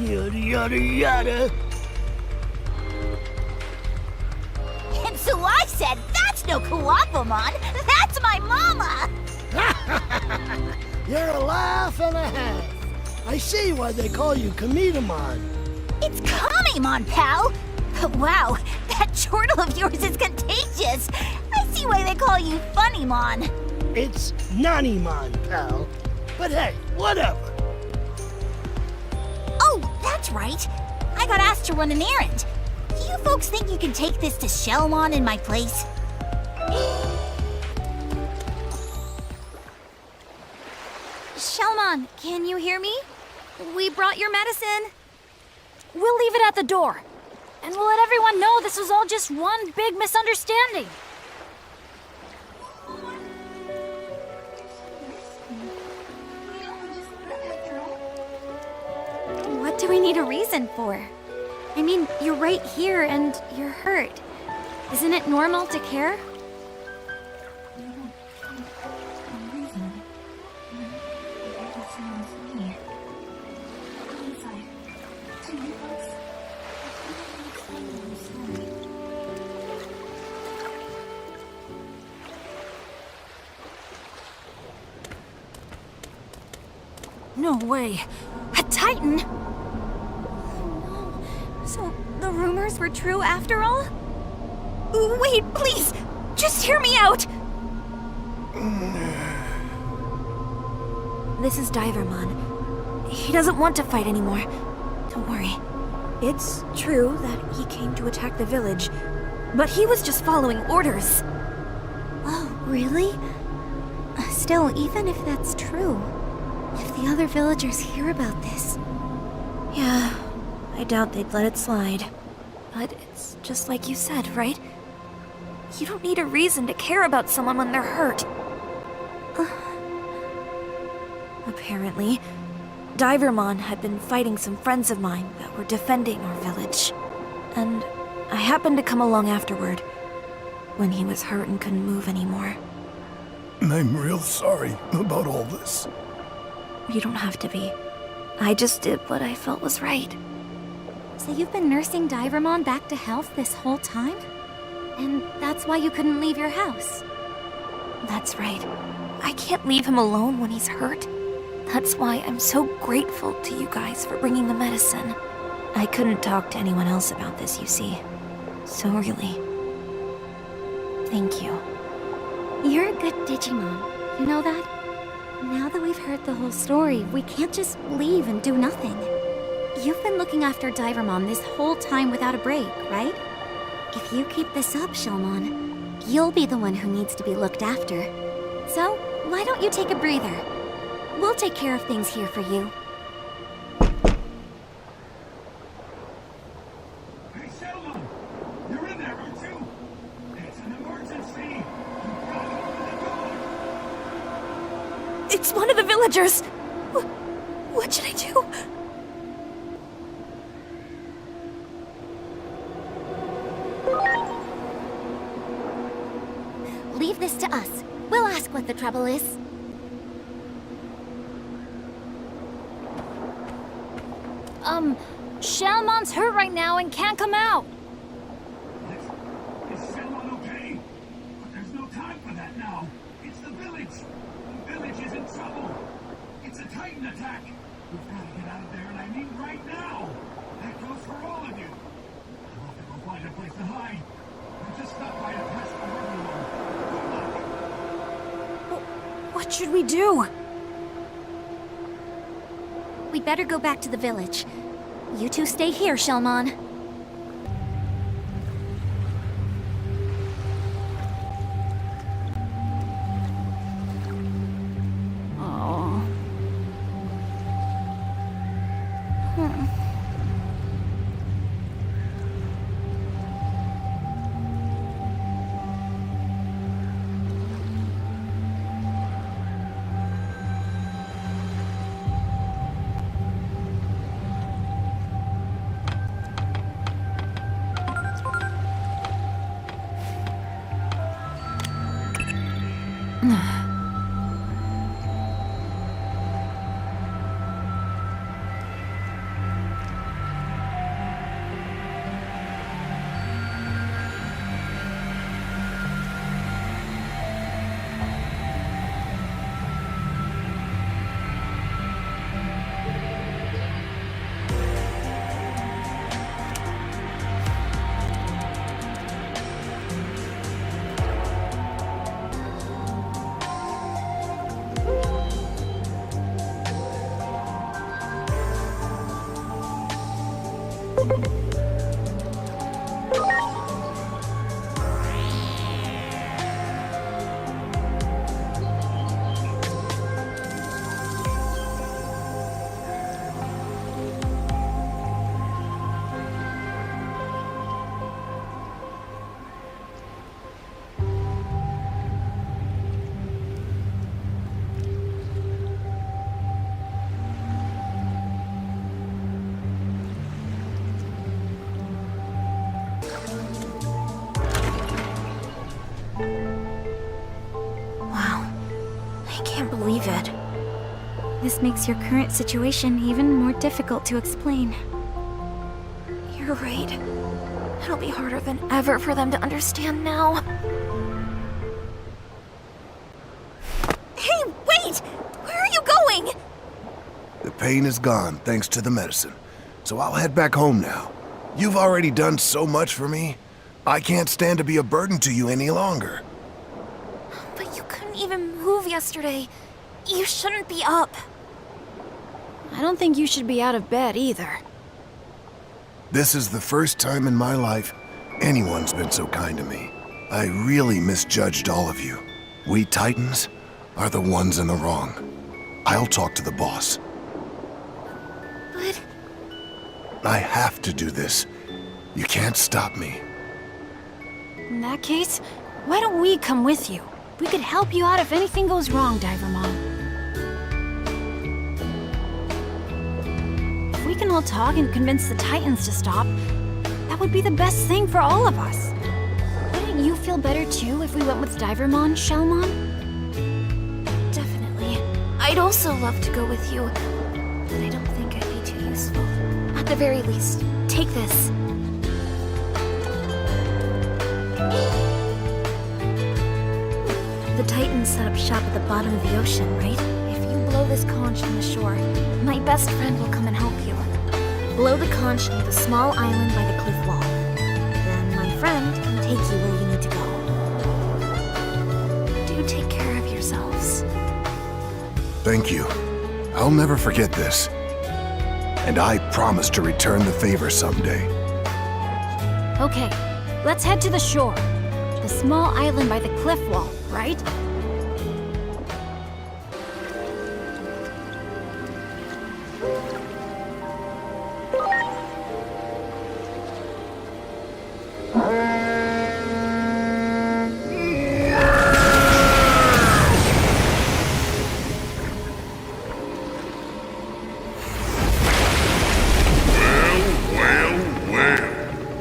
yada, yada, yada. And so I said, that's no Kuwapamon. That's my mama. You're a laugh and a half. I see why they call you Kamidamon. It's Kamemon, pal. Wow, that chortle of yours is contagious. I see why they call you Funnymon. It's Nanimon, pal. But hey, whatever. Oh, that's right. I got asked to run an errand. Do you folks think you can take this to Shellmon in my place? Shellmon, can you hear me? We brought your medicine. We'll leave it at the door. And we'll let everyone know this was all just one big misunderstanding. What do we need a reason for? I mean, you're right here and you're hurt. Isn't it normal to care? No way. A Titan? So the rumors were true after all? Wait, please! Just hear me out! This is Divermon. He doesn't want to fight anymore. Don't worry. It's true that he came to attack the village, but he was just following orders. Oh, really? Still, even if that's true, if the other villagers hear about this... Yeah, I doubt they'd let it slide. But it's just like you said, right? You don't need a reason to care about someone when they're hurt. Apparently, Divermon had been fighting some friends of mine that were defending our village. And I happened to come along afterward, when he was hurt and couldn't move anymore. I'm real sorry about all this. You don't have to be. I just did what I felt was right. So you've been nursing Divermon back to health this whole time? And that's why you couldn't leave your house? That's right. I can't leave him alone when he's hurt. That's why I'm so grateful to you guys for bringing the medicine. I couldn't talk to anyone else about this, you see. So really, thank you. You're a good Digimon. You know that? Now that we've heard the whole story, we can't just leave and do nothing. You've been looking after Divermon this whole time without a break, right? If you keep this up, Shellmon, you'll be the one who needs to be looked after. So, why don't you take a breather? We'll take care of things here for you. Hey, Selma! You're in there, aren't you? It's an emergency! You gotta open the door! It's one of the villagers! What should I do? Leave this to us. We'll ask what the trouble is. Shalmon's hurt right now and can't come out. Is Shalmon okay? But there's no time for that now. It's the village. The village is in trouble. It's a Titan attack. We've got to get out of there, and I mean right now. That goes for all of you. I'll have to go find a place to hide. I just stopped by to pass the river along. Good luck. What should we do? We'd better go back to the village. You two stay here, Shalmon. Oh. Believe it. This makes your current situation even more difficult to explain. You're right. It'll be harder than ever for them to understand now. Hey, wait! Where are you going? The pain is gone thanks to the medicine, so I'll head back home now. You've already done so much for me. I can't stand to be a burden to you any longer. But you couldn't even move yesterday. You shouldn't be up. I don't think you should be out of bed either. This is the first time in my life anyone's been so kind to me. I really misjudged all of you. We Titans are the ones in the wrong. I'll talk to the boss. But... I have to do this. You can't stop me. In that case, why don't we come with you? We could help you out if anything goes wrong, DIGIMON. If we can all talk and convince the Titans to stop, that would be the best thing for all of us. Wouldn't you feel better too if we went with DIGIMON, Shalmon? Definitely. I'd also love to go with you, but I don't think I'd be too useful. At the very least, take this. The Titans set up shop at the bottom of the ocean, right? If you blow this conch from the shore, my best friend will come and help you. Blow the conch near the small island by the cliff wall. Then my friend can take you where you need to go. Do take care of yourselves. Thank you. I'll never forget this. And I promise to return the favor someday. Okay, let's head to the shore. The small island by the cliff wall, right?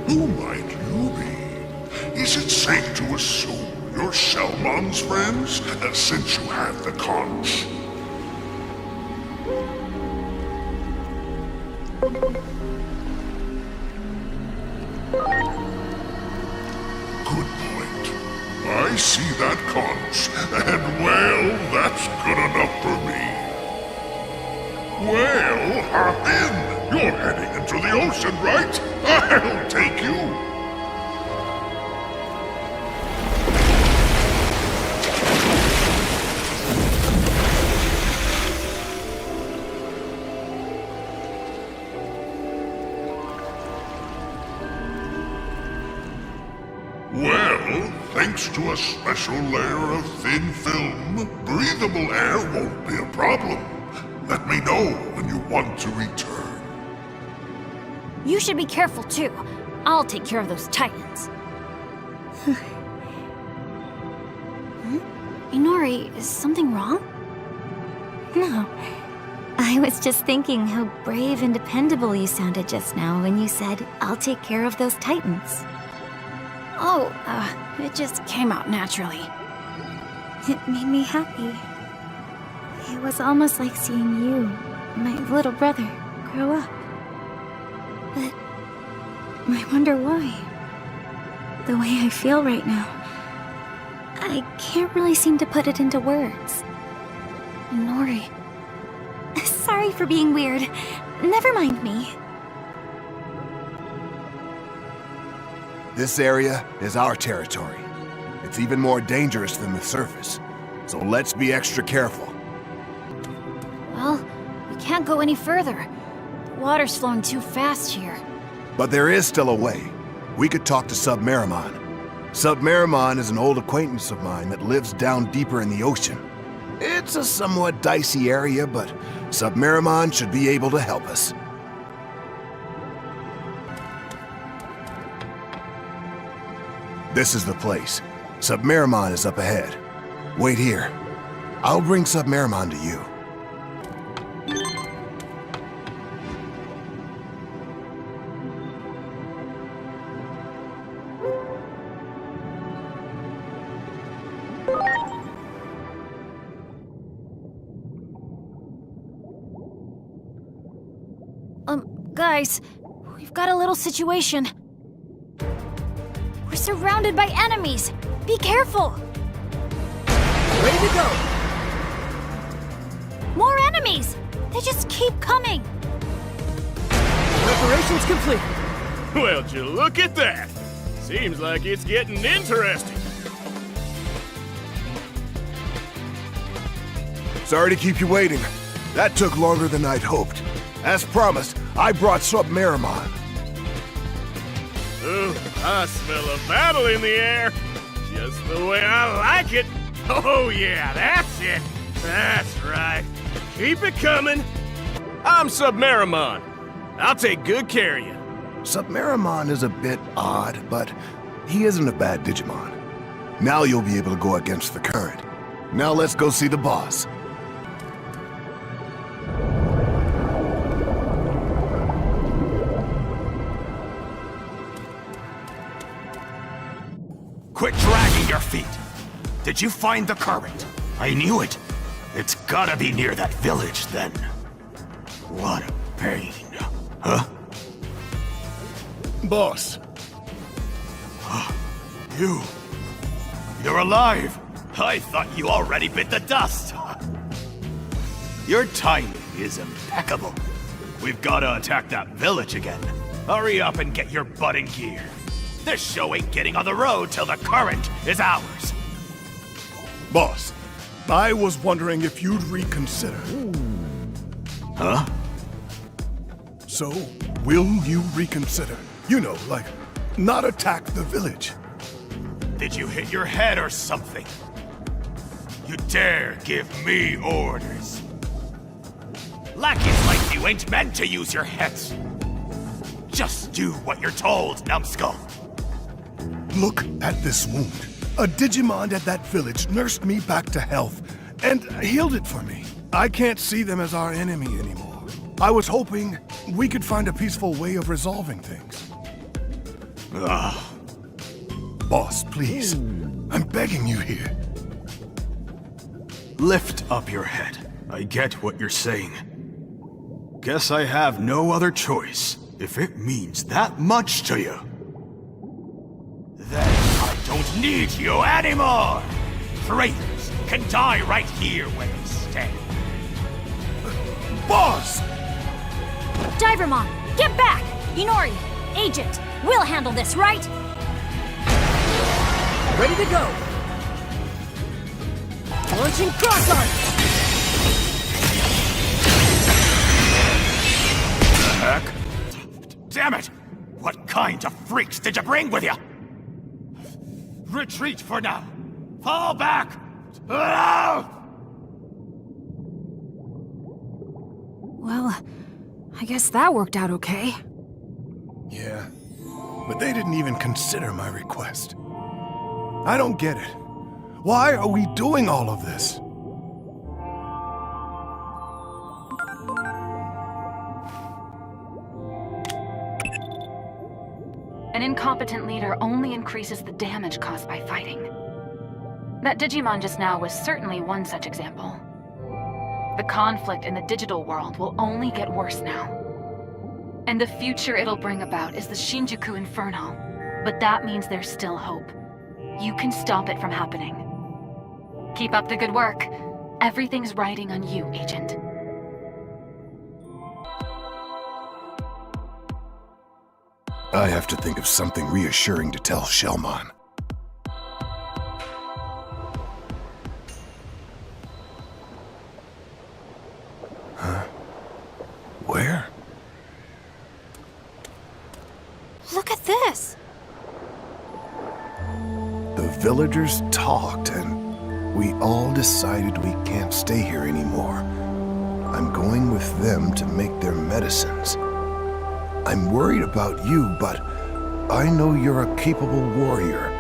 Who might you be? Is it safe to assume you're Shalmon's friends, since you have the conch? Good point. I see that conch, and well, that's good enough for me. Well, hop in. You're heading into the ocean, right? I'll take you. Well, thanks to a special layer of thin film, breathable air won't be a problem. Let me know when you want to return. You should be careful too. I'll take care of those Titans. Inori, is something wrong? No. I was just thinking how brave and dependable you sounded just now when you said, I'll take care of those Titans. Oh, it just came out naturally. It made me happy. It was almost like seeing you, my little brother, grow up. But I wonder why. The way I feel right now, I can't really seem to put it into words. Nori. Sorry for being weird. Never mind me. This area is our territory. It's even more dangerous than the surface. So let's be extra careful. Well, we can't go any further. The water's flowing too fast here. But there is still a way. We could talk to Submerimon. Submerimon is an old acquaintance of mine that lives down deeper in the ocean. It's a somewhat dicey area, but Submerimon should be able to help us. This is the place. Submerimon is up ahead. Wait here. I'll bring Submerimon to you. Guys, we've got a little situation. We're surrounded by enemies. Be careful. Ready to go. More enemies. They just keep coming. Preparations complete. Well, you look at that. Seems like it's getting interesting. Sorry to keep you waiting. That took longer than I'd hoped. As promised, I brought Submerimon. Ooh, I smell a battle in the air. Just the way I like it. Oh yeah, that's it. That's right. Keep it coming. I'm Submerimon. I'll take good care of you. Submerimon is a bit odd, but he isn't a bad Digimon. Now you'll be able to go against the current. Now let's go see the boss. Quit dragging your feet. Did you find the current? I knew it. It's gotta be near that village, then. What a pain. Huh? Boss. You're alive. I thought you already bit the dust. Your timing is impeccable. We've gotta attack that village again. Hurry up and get your butt in gear. This show ain't getting on the road till the current is ours. Boss, I was wondering if you'd reconsider. Huh? So, will you reconsider? You know, like, not attack the village. Did you hit your head or something? You dare give me orders? Lackeys like you ain't meant to use your heads. Just do what you're told, numbskull. Look at this wound. A Digimon at that village nursed me back to health and healed it for me. I can't see them as our enemy anymore. I was hoping we could find a peaceful way of resolving things. Boss, please. I'm begging you here. Lift up your head. I get what you're saying. Guess I have no other choice, if it means that much to you. Then I don't need you anymore! Traitors can die right here where they stand. Boss! Divermon, get back! Inori, Agent, we'll handle this, right? Ready to go! Launching crossarm! Heck? Damn it! What kind of freaks did you bring with you? Retreat for now! Fall back! Well, I guess that worked out okay. Yeah, but they didn't even consider my request. I don't get it. Why are we doing all of this? An incompetent leader only increases the damage caused by fighting. That Digimon just now was certainly one such example. The conflict in the digital world will only get worse now. And the future it'll bring about is the Shinjuku Inferno. But that means there's still hope. You can stop it from happening. Keep up the good work. Everything's riding on you, Agent. I have to think of something reassuring to tell Shellmon. Huh? Where? Look at this! The villagers talked, and we all decided we can't stay here anymore. I'm going with them to make their medicines. I'm worried about you, but I know you're a capable warrior.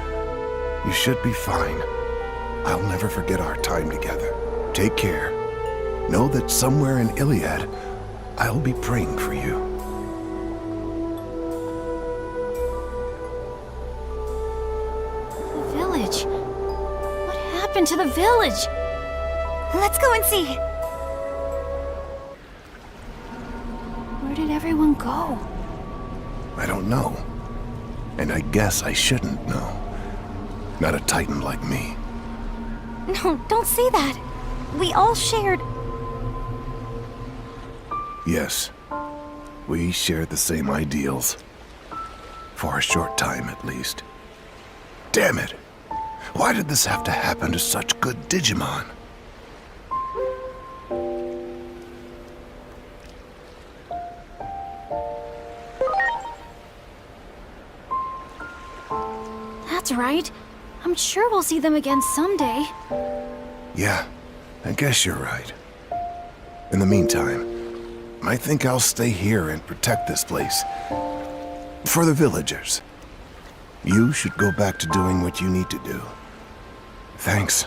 You should be fine. I'll never forget our time together. Take care. Know that somewhere in Iliad, I'll be praying for you. The village. What happened to the village? Let's go and see. Where did everyone go? I don't know. And I guess I shouldn't know. Not a Titan like me. No, don't say that. We all shared. Yes, we shared the same ideals. For a short time, at least. Damn it! Why did this have to happen to such good Digimon? That's right. I'm sure we'll see them again someday. Yeah, I guess you're right. In the meantime, I think I'll stay here and protect this place. For the villagers. You should go back to doing what you need to do. Thanks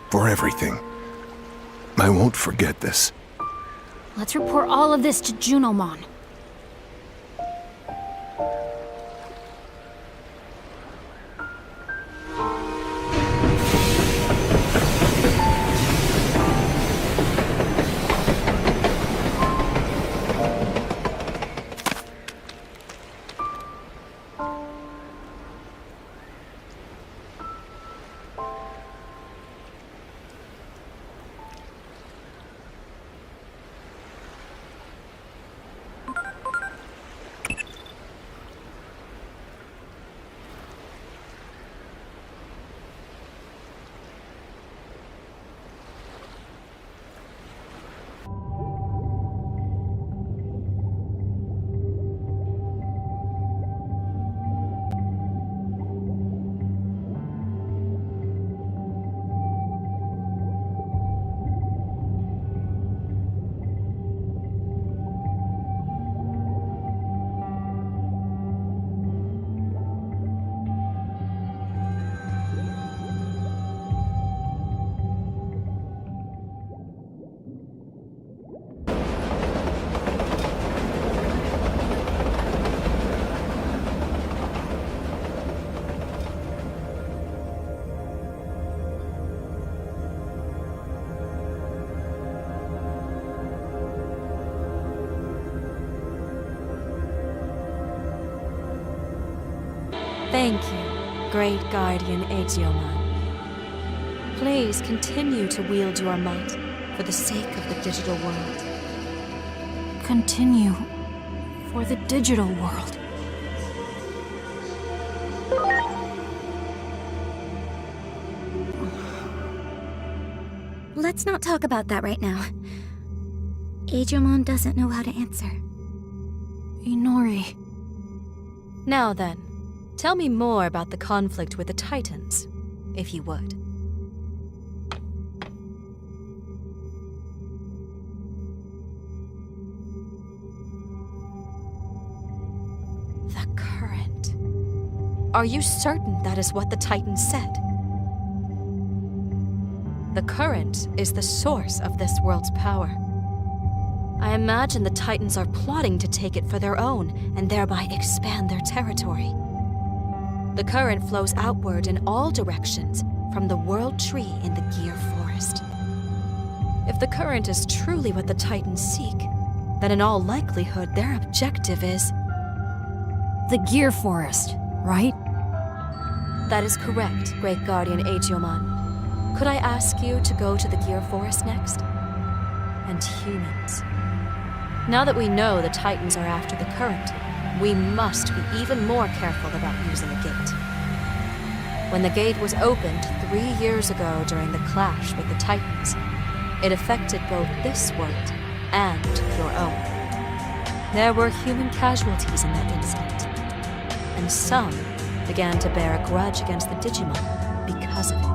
for everything. I won't forget this. Let's report all of this to Junomon. Thank you, Great Guardian DIGIMON. Please continue to wield your might for the sake of the digital world. Continue for the digital world. Let's not talk about that right now. Digimon doesn't know how to answer. Inori. Now then, tell me more about the conflict with the Titans, if you would. The current. Are you certain that is what the Titans said? The current is the source of this world's power. I imagine the Titans are plotting to take it for their own and thereby expand their territory. The current flows outward in all directions from the World Tree in the Gear Forest. If the current is truly what the Titans seek, then in all likelihood their objective is the Gear Forest, right? That is correct, Great Guardian DIGIMON. Could I ask you to go to the Gear Forest next? And humans. Now that we know the Titans are after the current, we must be even more careful about using a gate. When the gate was opened 3 years ago during the clash with the Titans, it affected both this world and your own. There were human casualties in that incident, and some began to bear a grudge against the Digimon because of it.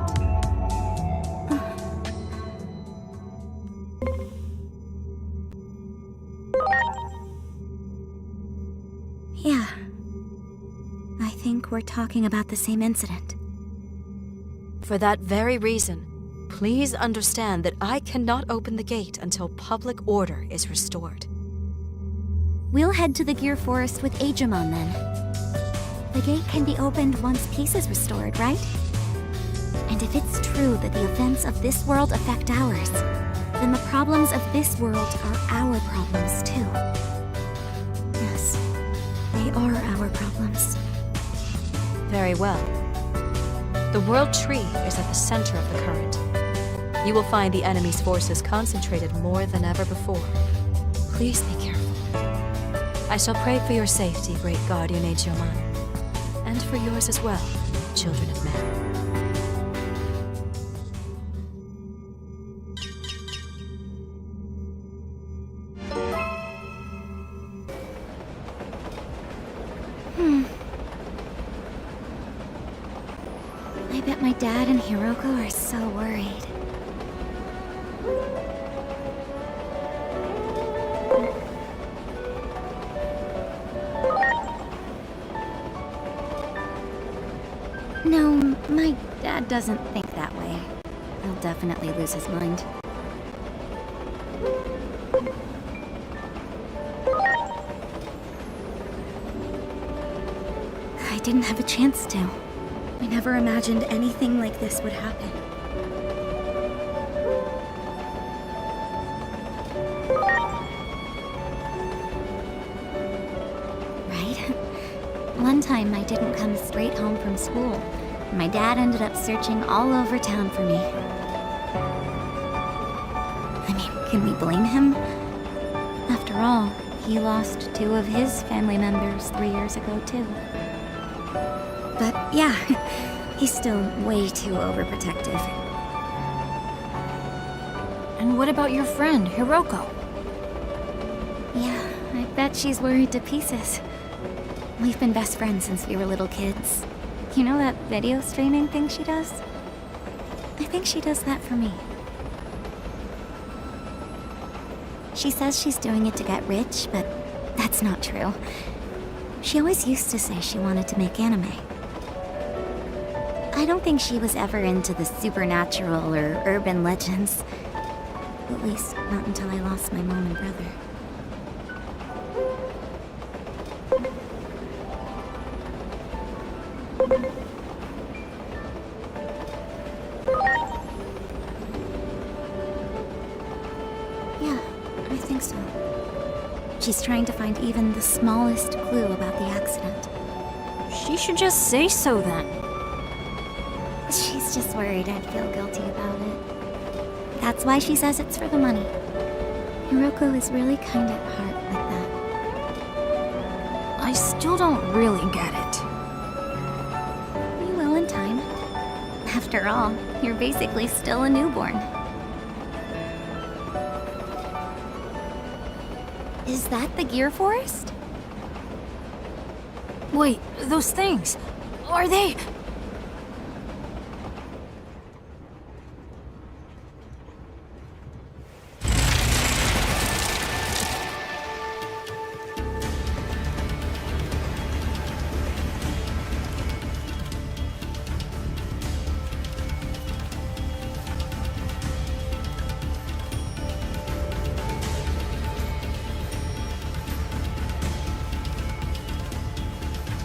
Yeah. I think we're talking about the same incident. For that very reason, please understand that I cannot open the gate until public order is restored. We'll head to the Gear Forest with Digimon then. The gate can be opened once peace is restored, right? And if it's true that the events of this world affect ours, then the problems of this world are our problems too. Yes, they are our problems. Very well. The World Tree is at the center of the current. You will find the enemy's forces concentrated more than ever before. Please be careful. I shall pray for your safety, Great Guardian DIGIMON. And for yours as well, children of men. I bet my dad and Hiroko are so worried. No, my dad doesn't think that way. He'll definitely lose his mind. I didn't have a chance to. I never imagined anything like this would happen. Right? One time I didn't come straight home from school. My dad ended up searching all over town for me. I mean, can we blame him? After all, he lost 2 of his family members 3 years ago, too. But yeah, he's still way too overprotective. And what about your friend, Hiroko? Yeah, I bet she's worried to pieces. We've been best friends since we were little kids. You know that video streaming thing she does? I think she does that for me. She says she's doing it to get rich, but that's not true. She always used to say she wanted to make anime. I don't think she was ever into the supernatural or urban legends. At least, not until I lost my mom and brother. Yeah, I think so. She's trying to find even the smallest clue about the accident. She should just say so then. She's just worried I'd feel guilty about it. That's why she says it's for the money. Hiroko is really kind at heart like that. I still don't really get it. You will in time. After all, you're basically still a newborn. Is that the Gear Forest? Wait, those things. Are they...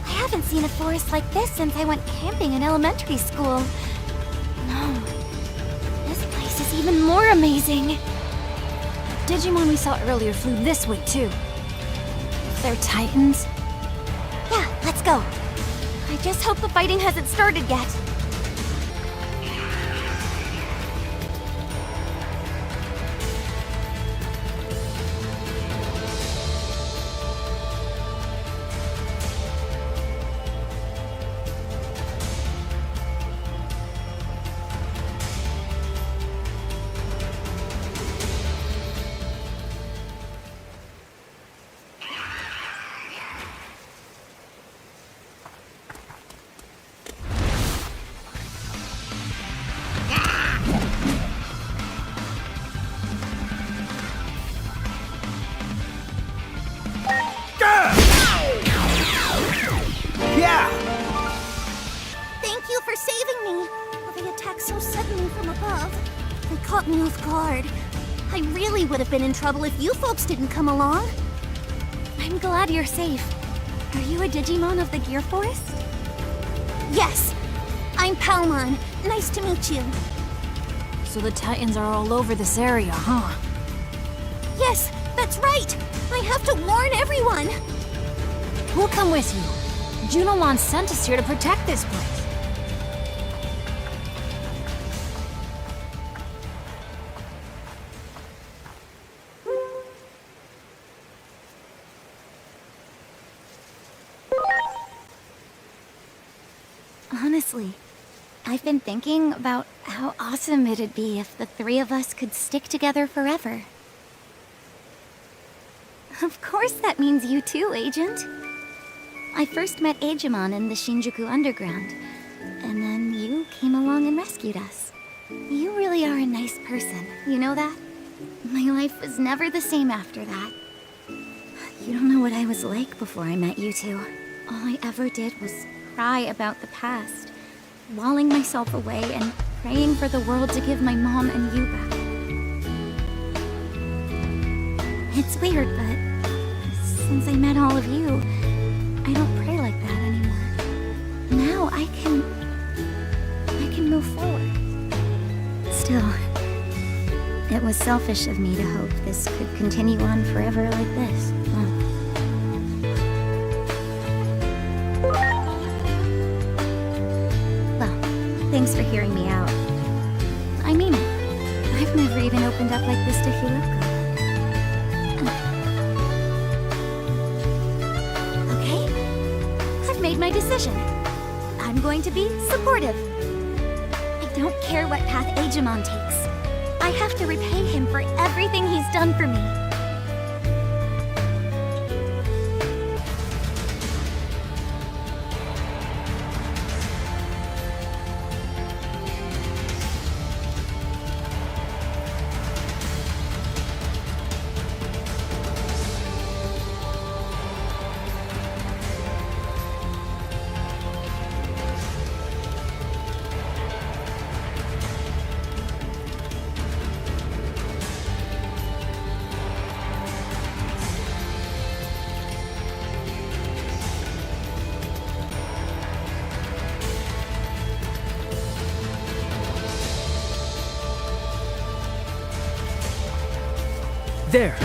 I haven't seen a forest like this since I went camping in elementary school. No. This place is even more amazing. Digimon we saw earlier flew this way too. They're Titans? Yeah, let's go. I just hope the fighting hasn't started yet. Thank you for saving me. They attacked so suddenly from above. They caught me off guard. I really would have been in trouble if you folks didn't come along. I'm glad you're safe. Are you a Digimon of the Gear Forest? Yes. I'm Palmon. Nice to meet you. So the Titans are all over this area, huh? Yes, that's right. I have to warn everyone. We'll come with you. Junomon sent us here to protect this place. Honestly, I've been thinking about how awesome it'd be if the three of us could stick together forever. Of course that means you too, Agent. I first met Digimon in the Shinjuku Underground, and then you came along and rescued us. You really are a nice person, you know that? My life was never the same after that. You don't know what I was like before I met you two. All I ever did was cry about the past, walling myself away and praying for the world to give my mom and you back. It's weird, but since I met all of you, I don't pray like that anymore. Now I can move forward. Still, it was selfish of me to hope this could continue on forever like this. Well, thanks for hearing me out. I mean it. I've never even opened up like this to Hiroko. Made my decision. I'm going to be supportive. I don't care what path Digimon takes. I have to repay him for everything he's done for me. There.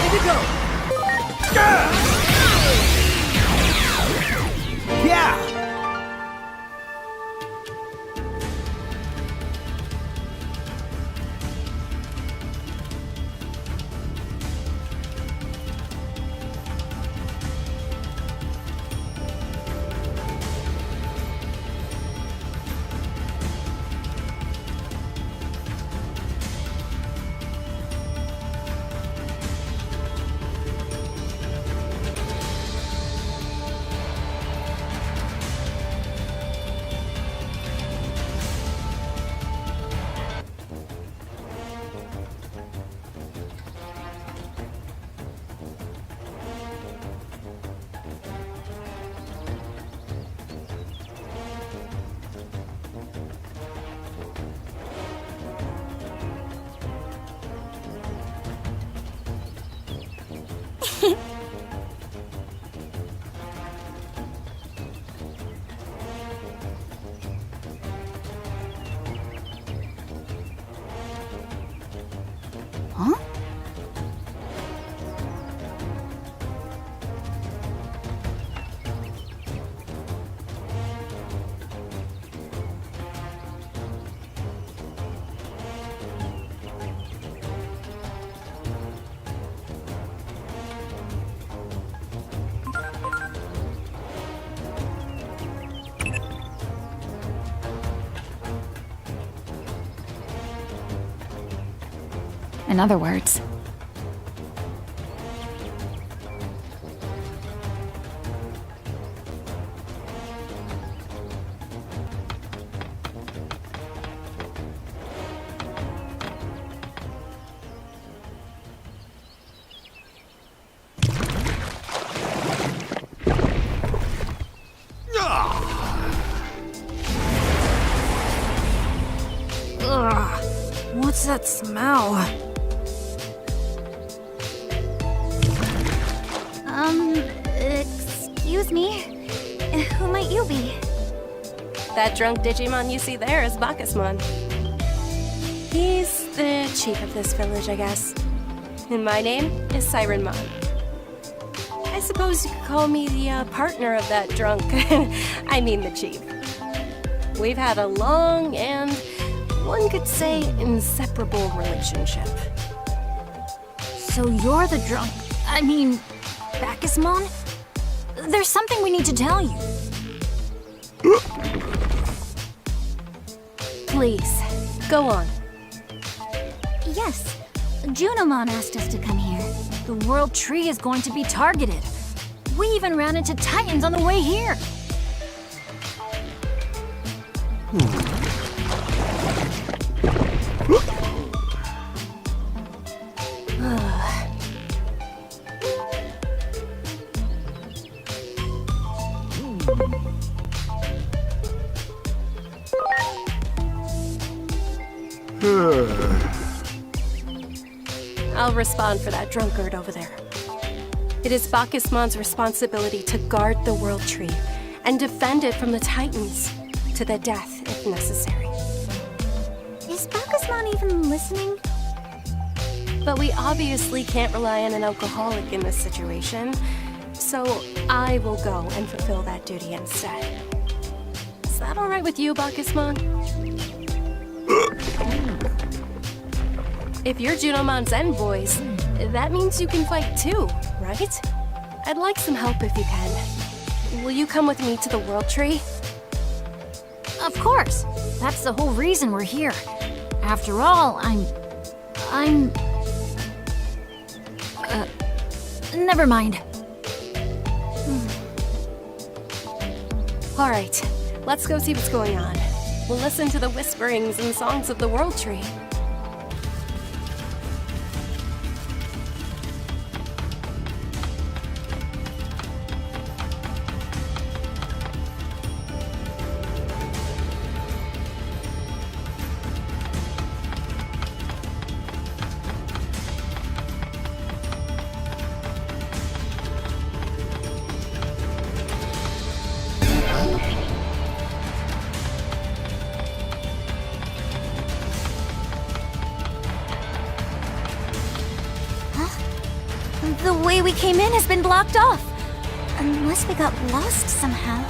ready to go. Yeah! Huh? In other words, Ugh. What's that smell? Excuse me? Who might you be? That drunk Digimon you see there is Bacchusmon. He's the chief of this village, I guess. And my name is Sirenmon. I suppose you could call me the partner of that drunk. I mean the chief. We've had a long and, one could say, inseparable relationship. So you're the drunk. I mean, Bacchusmon? There's something we need to tell you. Please, go on. Yes, Junomon asked us to come here. The World Tree is going to be targeted. We even ran into Titans on the way here. I'll respond for that drunkard over there. It is Bacchusmon's responsibility to guard the World Tree and defend it from the Titans to the death if necessary. Is Bacchusmon even listening? But we obviously can't rely on an alcoholic in this situation, so I will go and fulfill that duty instead. Is that all right with you, Bacchusmon? If you're Junomon's envoys, that means you can fight too, right? I'd like some help if you can. Will you come with me to the World Tree? Of course. That's the whole reason we're here. After all, never mind. All right, let's go see what's going on. We'll listen to the whisperings and songs of the World Tree. The way we came in has been blocked off. Unless we got lost somehow.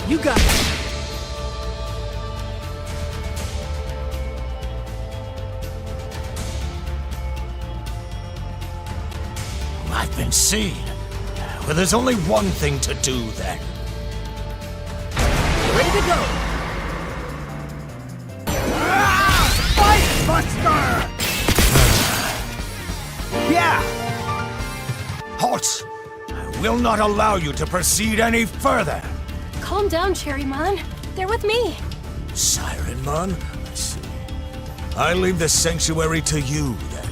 You got it. I've been seen. Well, there's only one thing to do then. Ready to go. Fight, Buster! Yeah! Halt! I will not allow you to proceed any further. Calm down, Cherrymon. They're with me. Sirenmon? I see. I leave the sanctuary to you, then.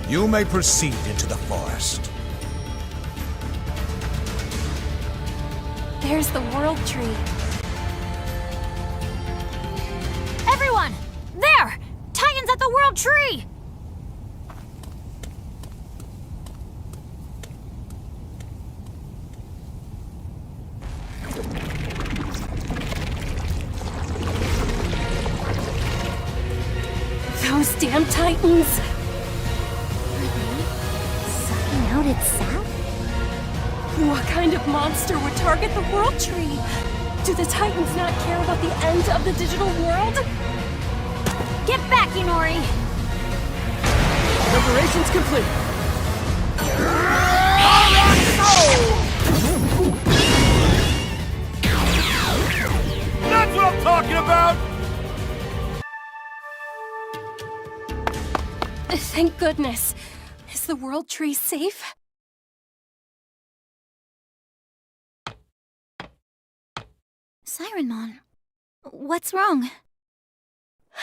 You may proceed into the forest. There's the World Tree. Everyone! There! Titans at the World Tree! Those damn Titans! Sucking out its sap? What kind of monster would target the World Tree? Do the Titans not care about the end of the digital world? Get back, Inori! Preparations complete. That's what I'm talking about! Thank goodness. Is the World Tree safe? Sirenmon, what's wrong?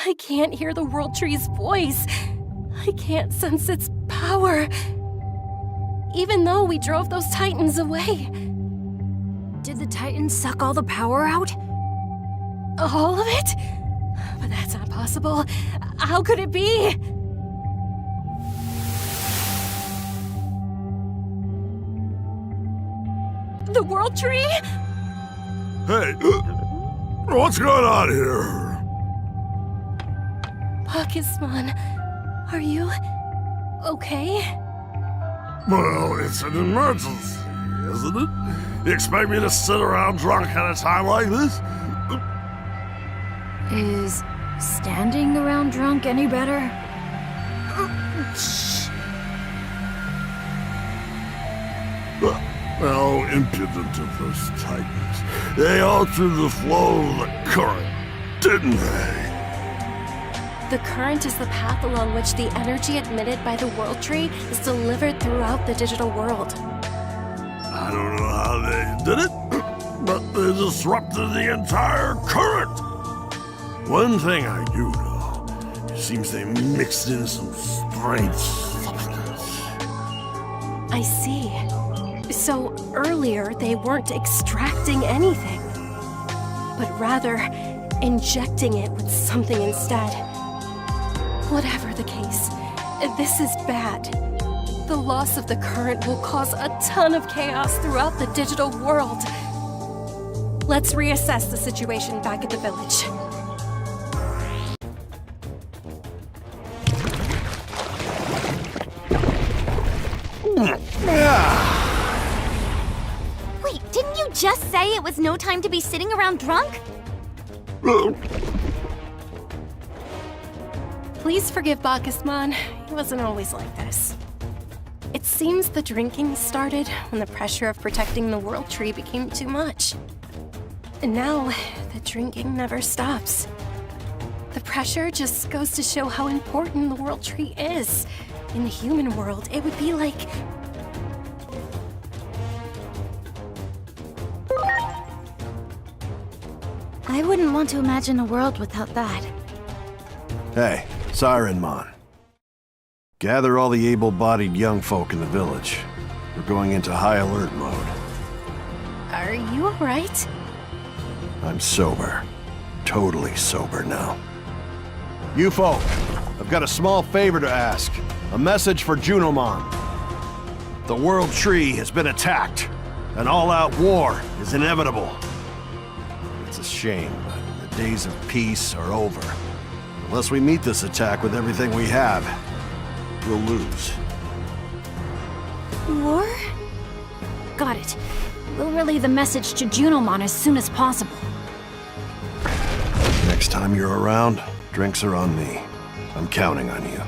I can't hear the World Tree's voice. I can't sense its power. Even though we drove those Titans away. Did the Titans suck all the power out? All of it? But that's not possible. How could it be? The World Tree? Hey, what's going on here? Pakisman, are you okay? Well, it's an emergency, isn't it? You expect me to sit around drunk at a time like this? Is standing around drunk any better? How impudent of those Titans. They altered the flow of the current, didn't they? The current is the path along which the energy emitted by the World Tree is delivered throughout the digital world. I don't know how they did it, but they disrupted the entire current. One thing I do know, it seems they mixed in some strange substance. I see. So earlier they weren't extracting anything, but rather injecting it with something instead. Whatever the case, this is bad. The loss of the current will cause a ton of chaos throughout the digital world. Let's reassess the situation back at the village. Wait, didn't you just say it was no time to be sitting around drunk? Please forgive Bakisman. He wasn't always like this. It seems the drinking started when the pressure of protecting the World Tree became too much. And now, the drinking never stops. The pressure just goes to show how important the World Tree is. In the human world, it would be like... I wouldn't want to imagine a world without that. Hey, Sirenmon. Gather all the able-bodied young folk in the village. We're going into high alert mode. Are you alright? I'm sober. Totally sober now. You folk, I've got a small favor to ask. A message for DIGIMON. The World Tree has been attacked. An all-out war is inevitable. It's a shame, but the days of peace are over. Unless we meet this attack with everything we have, we'll lose. War? Got it. We'll relay the message to DIGIMON as soon as possible. Next time you're around, drinks are on me. I'm counting on you.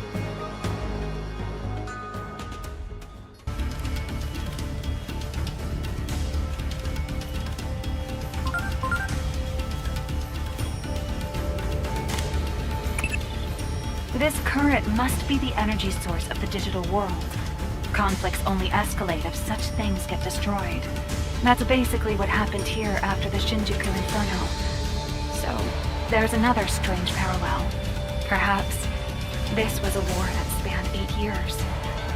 This current must be the energy source of the digital world. Conflicts only escalate if such things get destroyed. That's basically what happened here after the Shinjuku Inferno. So, there's another strange parallel. Perhaps this was a war that spanned 8 years.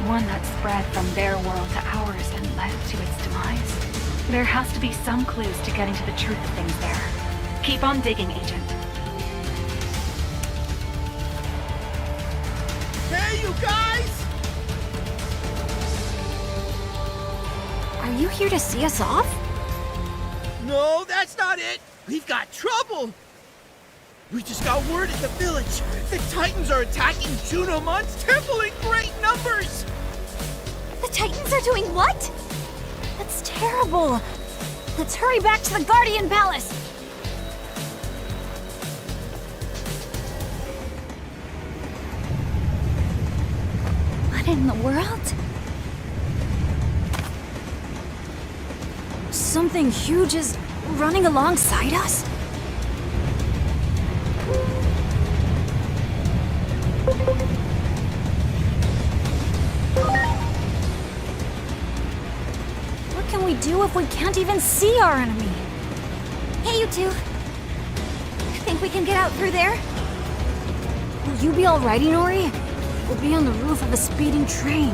One that spread from their world to ours and led to its demise. There has to be some clues to getting to the truth of things there. Keep on digging, Agent. Hey, you guys! Are you here to see us off? No, that's not it! We've got trouble! We just got word at the village. The Titans are attacking DIGIMON's temple in great numbers! The Titans are doing what? That's terrible. Let's hurry back to the Guardian Palace. What in the world? Something huge is running alongside us? What can we do if we can't even see our enemy? Hey, you two. Think we can get out through there? Will you be alright, Inori? We'll be on the roof of a speeding train.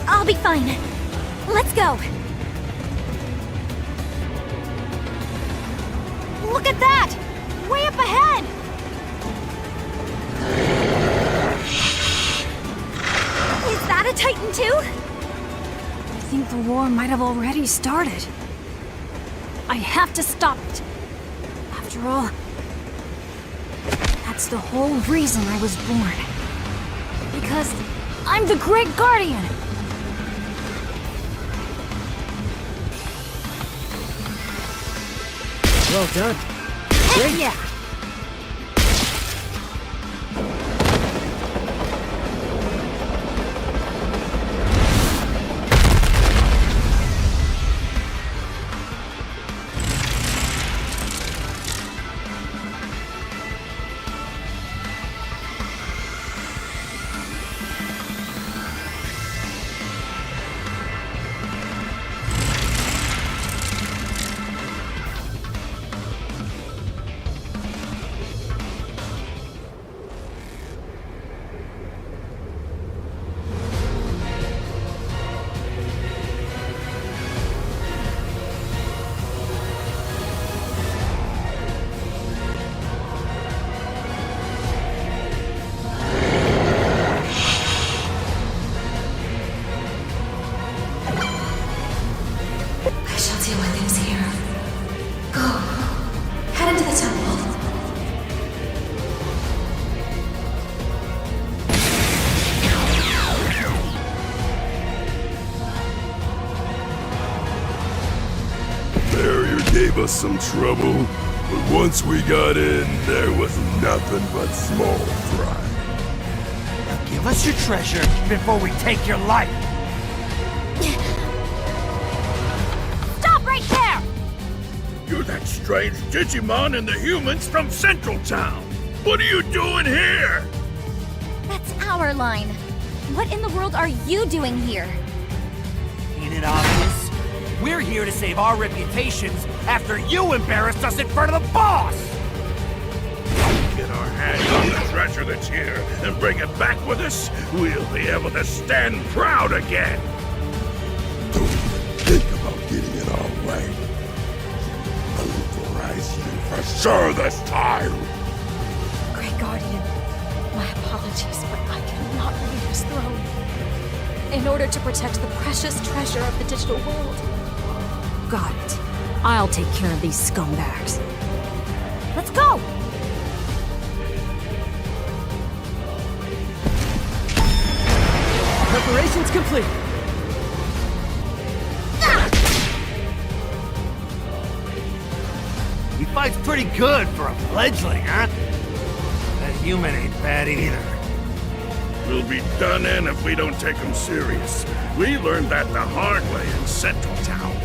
I'll be fine. Let's go. Look at that! Way up ahead! Is that a Titan too? I think the war might have already started. I have to stop it. After all, that's the whole reason I was born. Because I'm the Great Guardian! Well done. Great! Yeah! Gave us some trouble, but once we got in, there was nothing but small fry. Now give us your treasure before we take your life. Stop right there! You're that strange Digimon and the humans from Central Town. What are you doing here? That's our line. What in the world are you doing here? Ain't it obvious? We're here to save our reputations after you embarrassed us in front of the boss! get our hands on the treasure that's here and bring it back with us, we'll be able to stand proud again. Think about getting in our way. Pulverize you for sure this time! Great Guardian, my apologies, but I cannot leave this throne. In order to protect the precious treasure of the digital world. Got it. I'll take care of these scumbags. Let's go! Preparations complete. He fights pretty good for a fledgling, huh? That human ain't bad either. We'll be done in if we don't take him serious. We learned that the hard way in Central Town.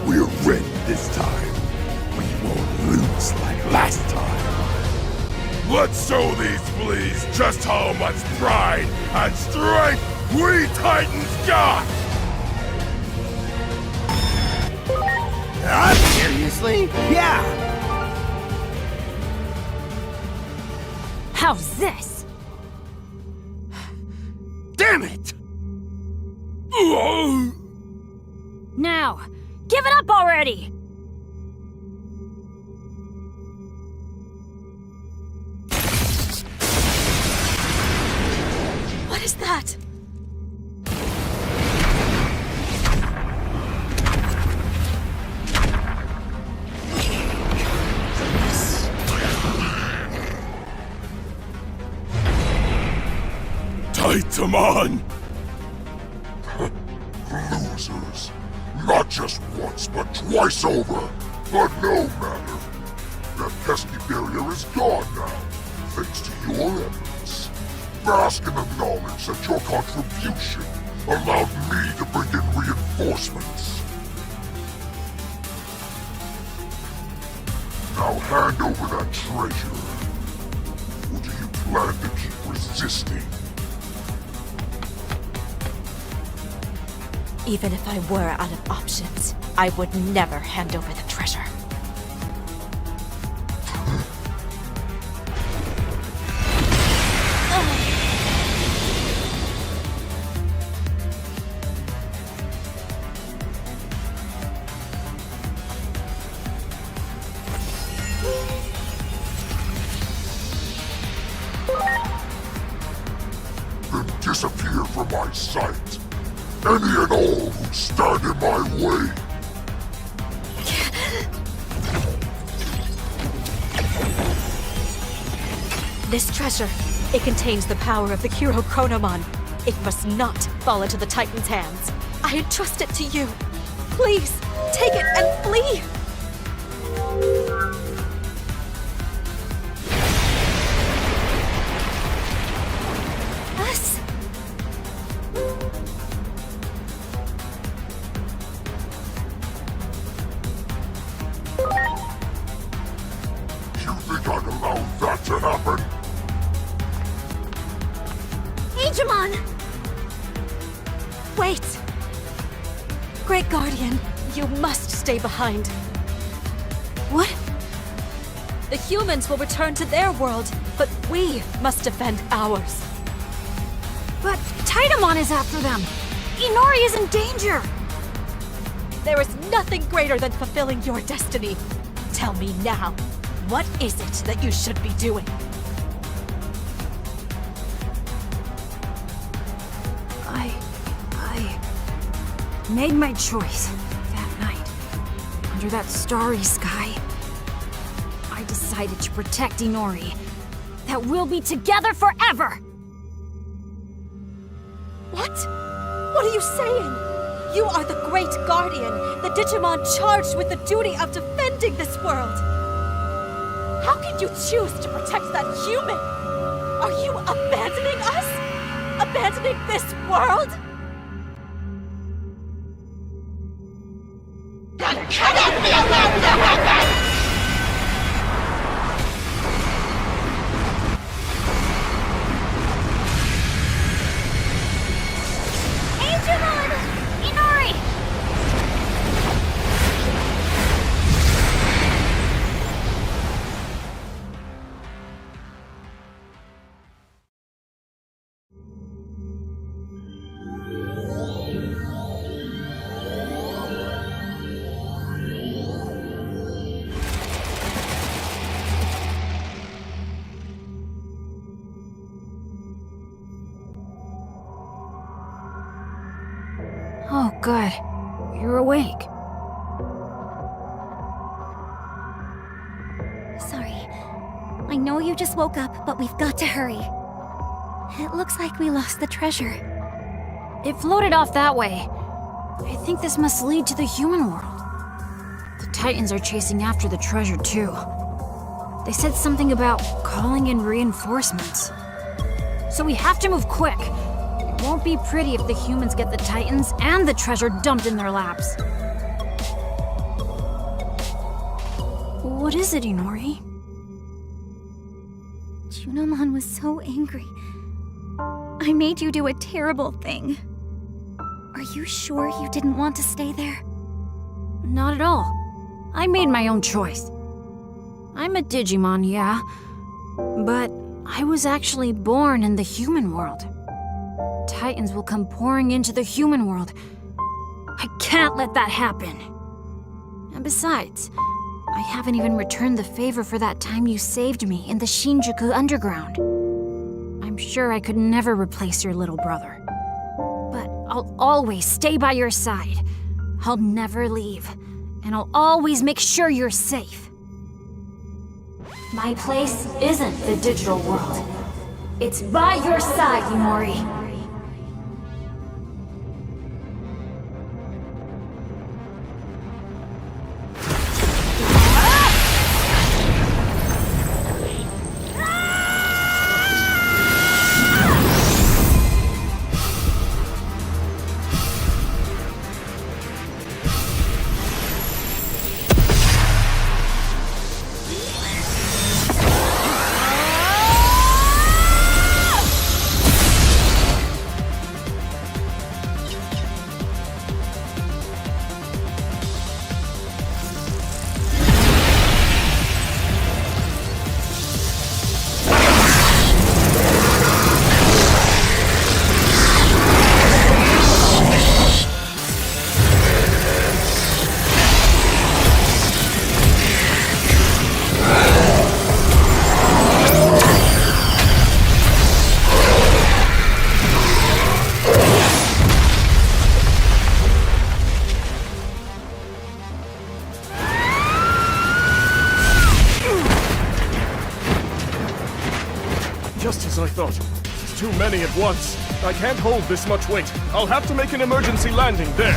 We're ready this time. We won't lose like last time. Let's show these fleas just how much pride and strength we Titans got! Seriously? Yeah! How's this? Damn it! Now, give it up already! What is that? DIGIMON! Losers. Not just once, but twice over. But no matter. That pesky barrier is gone now, thanks to your efforts. Bask in the knowledge that your contribution allowed me to bring in reinforcements. Now hand over that treasure. Or do you plan to keep resisting? Even if I were out of options, I would never hand over the treasure. Then disappear from my sight. Any and all who stand in my way. This treasure, it contains the power of the hero Chronomon. It must not fall into the Titan's hands. I entrust it to you. Please, take it and flee! Us? You think I'd allow that to happen? DIGIMON! Wait! Great Guardian, you must stay behind. What? The humans will return to their world, but we must defend ours. But Titamon is after them! Inori is in danger! There is nothing greater than fulfilling your destiny. Tell me now, what is it that you should be doing? I made my choice that night. Under that starry sky, I decided to protect Inori. That we'll be together forever! What? What are you saying? You are the Great Guardian, the Digimon charged with the duty of defending this world. How can you choose to protect that human? Are you abandoning us? Abandoning this world? DIGIMON! Inori! Oh, good. You're awake. Sorry. I know you just woke up, but we've got to hurry. It looks like we lost the treasure. It floated off that way. I think this must lead to the human world. The Titans are chasing after the treasure, too. They said something about calling in reinforcements. So we have to move quick. It won't be pretty if the humans get the Titans and the treasure dumped in their laps. What is it, Inori? Junamon was so angry. I made you do a terrible thing. Are you sure you didn't want to stay there? Not at all. I made my own choice. I'm a Digimon, yeah. But I was actually born in the human world. Titans will come pouring into the human world. I can't let that happen. And besides, I haven't even returned the favor for that time you saved me in the Shinjuku Underground. I'm sure I could never replace your little brother. But I'll always stay by your side. I'll never leave. And I'll always make sure you're safe. My place isn't the digital world. It's by your side, Inori. Just as I thought. There's too many at once. I can't hold this much weight. I'll have to make an emergency landing there.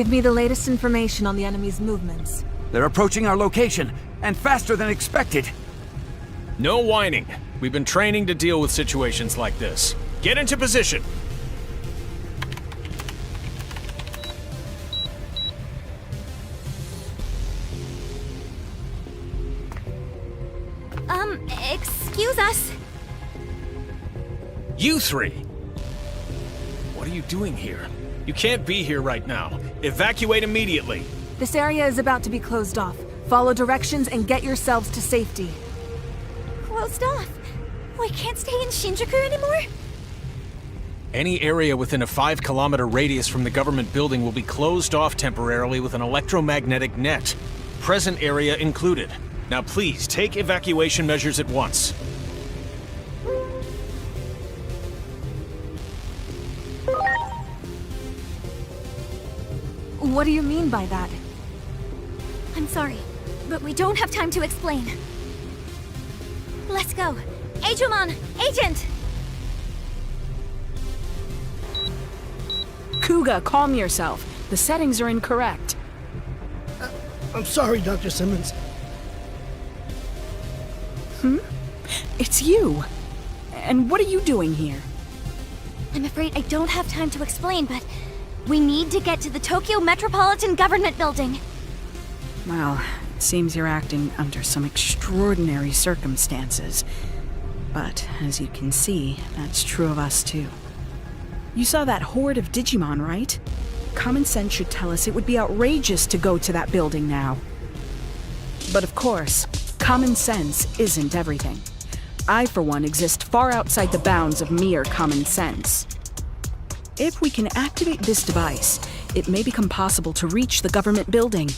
Give me the latest information on the enemy's movements. They're approaching our location, and faster than expected. No whining. We've been training to deal with situations like this. Get into position. Excuse us. You three! What are you doing here? You can't be here right now. Evacuate immediately. This area is about to be closed off. Follow directions and get yourselves to safety. Closed off? We can't stay in Shinjuku anymore? Any area within a 5-kilometer radius from the government building will be closed off temporarily with an electromagnetic net. Present area included. Now please, take evacuation measures at once. What do you mean by that? I'm sorry, but we don't have time to explain. Let's go. Digimon, Agent! Kuga, calm yourself. The settings are incorrect. I'm sorry, Dr. Simmons. It's you. And what are you doing here? I'm afraid I don't have time to explain, but we need to get to the Tokyo Metropolitan Government Building. Well, it seems you're acting under some extraordinary circumstances. But, as you can see, that's true of us too. You saw that horde of Digimon, right? Common sense should tell us it would be outrageous to go to that building now. But of course, common sense isn't everything. I, for one, exist far outside the bounds of mere common sense. If we can activate this device, it may become possible to reach the government building.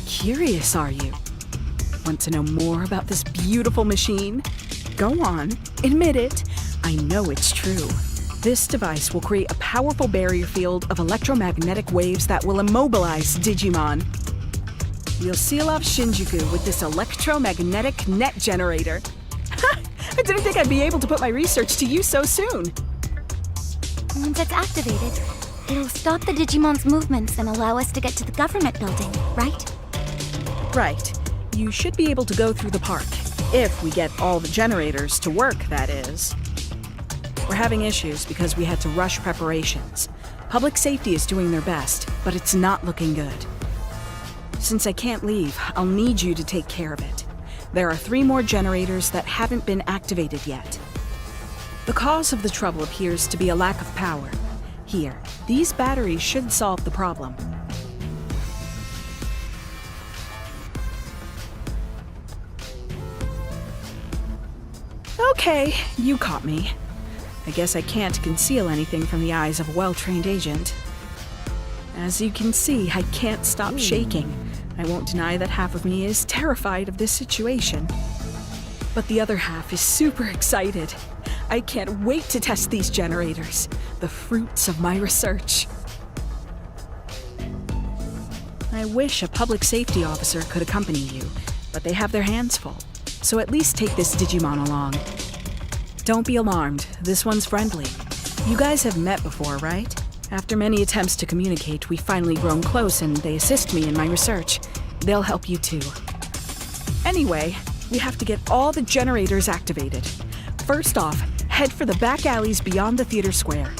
Curious, are you? Want to know more about this beautiful machine? Go on, admit it. I know it's true. This device will create a powerful barrier field of electromagnetic waves that will immobilize Digimon. You'll seal off Shinjuku with this electromagnetic net generator. I didn't think I'd be able to put my research to use so soon. Once it's activated, it'll stop the Digimon's movements and allow us to get to the government building, right? Right. You should be able to go through the park. If we get all the generators to work, that is. We're having issues because we had to rush preparations. Public safety is doing their best, but it's not looking good. Since I can't leave, I'll need you to take care of it. There are 3 more generators that haven't been activated yet. The cause of the trouble appears to be a lack of power. Here, these batteries should solve the problem. Okay, you caught me. I guess I can't conceal anything from the eyes of a well-trained agent. As you can see, I can't stop shaking. I won't deny that half of me is terrified of this situation. But the other half is super excited. I can't wait to test these generators, the fruits of my research. I wish a public safety officer could accompany you, but they have their hands full. So at least take this Digimon along. Don't be alarmed, this one's friendly. You guys have met before, right? After many attempts to communicate, we've finally grown close and they assist me in my research. They'll help you too. Anyway, we have to get all the generators activated. First off, head for the back alleys beyond the theater square.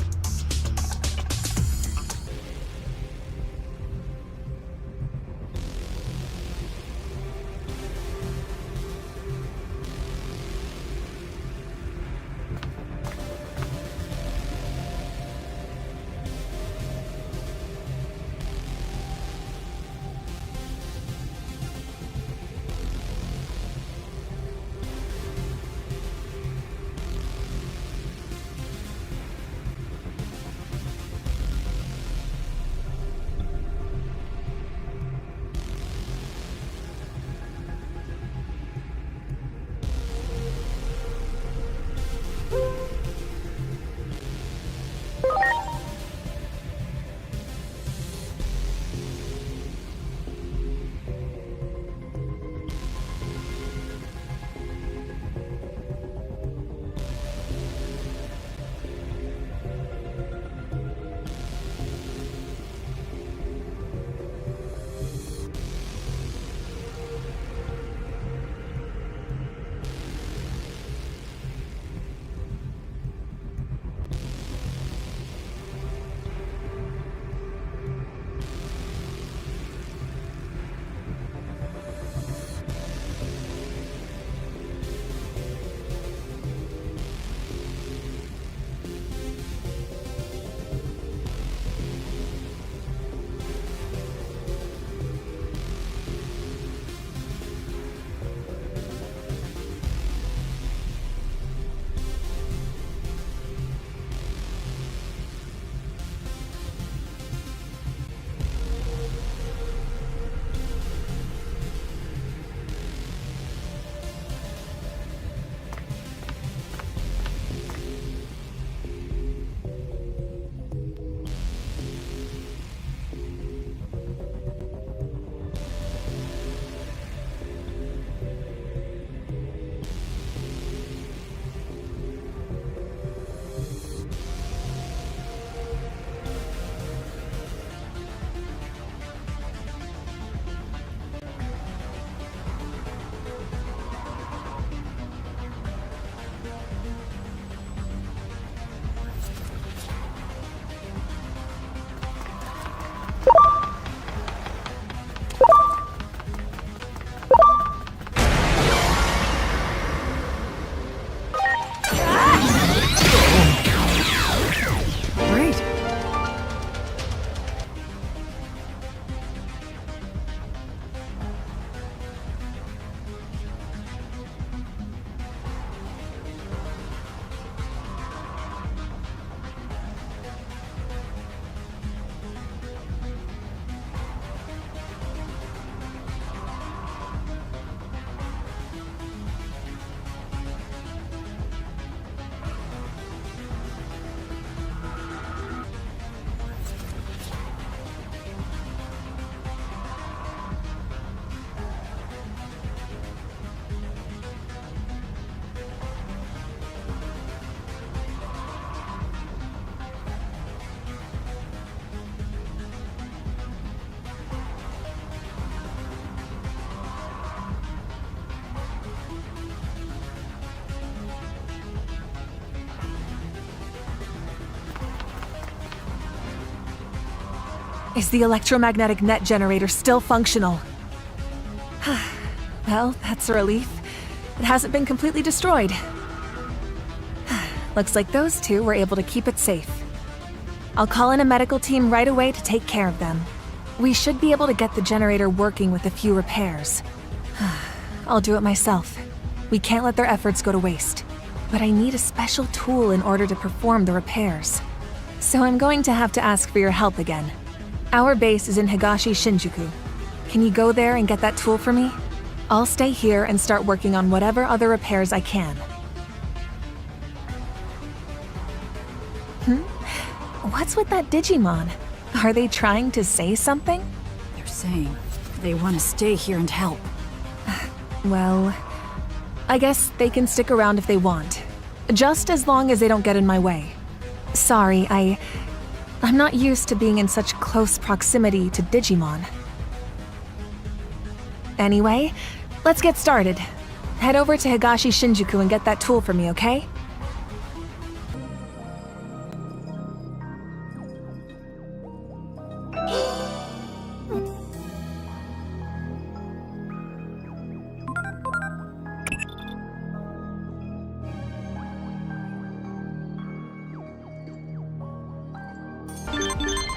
Is the electromagnetic net generator still functional? Well, that's a relief. It hasn't been completely destroyed. Looks like those two were able to keep it safe. I'll call in a medical team right away to take care of them. We should be able to get the generator working with a few repairs. I'll do it myself. We can't let their efforts go to waste. But I need a special tool in order to perform the repairs. So I'm going to have to ask for your help again. Our base is in Higashi Shinjuku. Can you go there and get that tool for me? I'll stay here and start working on whatever other repairs I can. What's with that Digimon? Are they trying to say something? They're saying they want to stay here and help. Well, I guess they can stick around if they want. Just as long as they don't get in my way. Sorry, I'm not used to being in such close proximity to Digimon. Anyway, let's get started. Head over to Higashi Shinjuku and get that tool for me, okay?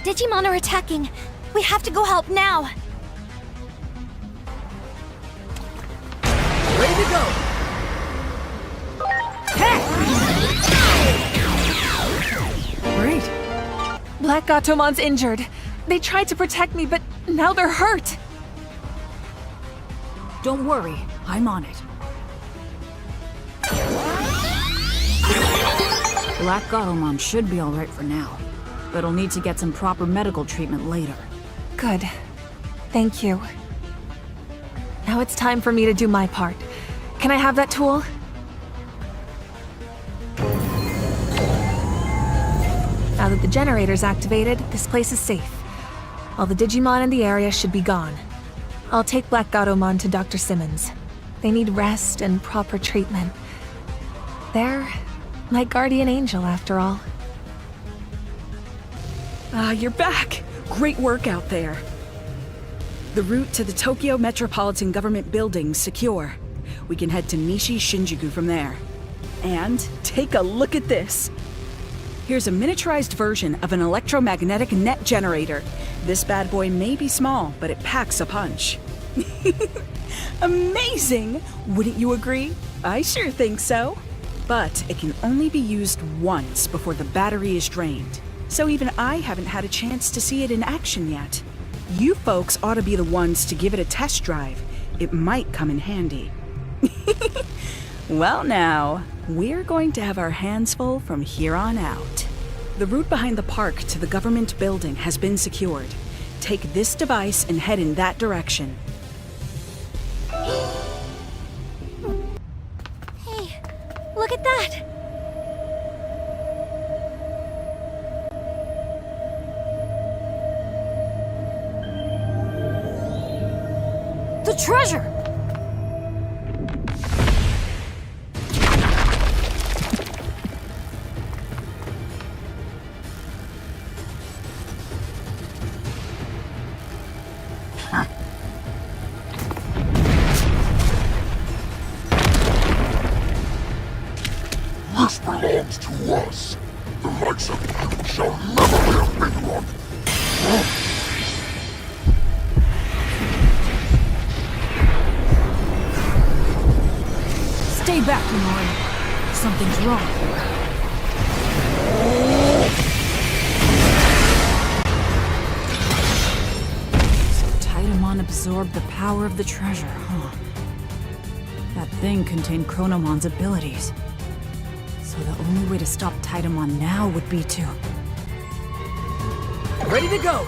Digimon are attacking. We have to go help now. Ready to go. Great. Black Gatomon's injured. They tried to protect me, but now they're hurt. Don't worry, I'm on it. Black Gatomon should be alright for now, but he'll need to get some proper medical treatment later. Good. Thank you. Now it's time for me to do my part. Can I have that tool? Now that the generator's activated, this place is safe. All the Digimon in the area should be gone. I'll take Black Gatomon to Dr. Simmons. They need rest and proper treatment. They're my guardian angel, after all. You're back! Great work out there. The route to the Tokyo Metropolitan Government Building's secure. We can head to Nishi Shinjuku from there. And take a look at this! Here's a miniaturized version of an electromagnetic net generator. This bad boy may be small, but it packs a punch. Amazing! Wouldn't you agree? I sure think so. But it can only be used once before the battery is drained. So even I haven't had a chance to see it in action yet. You folks ought to be the ones to give it a test drive. It might come in handy. Well now, we're going to have our hands full from here on out. The route behind the park to the government building has been secured. Take this device and head in that direction. Hey, look at that! The treasure! This belongs to us. The likes of you shall never lay a finger on it. Stay back, Imari. Something's wrong. So Titamon absorbed the power of the treasure, huh? That thing contained Chronomon's abilities. So the only way to stop Titamon now would be to... Ready to go.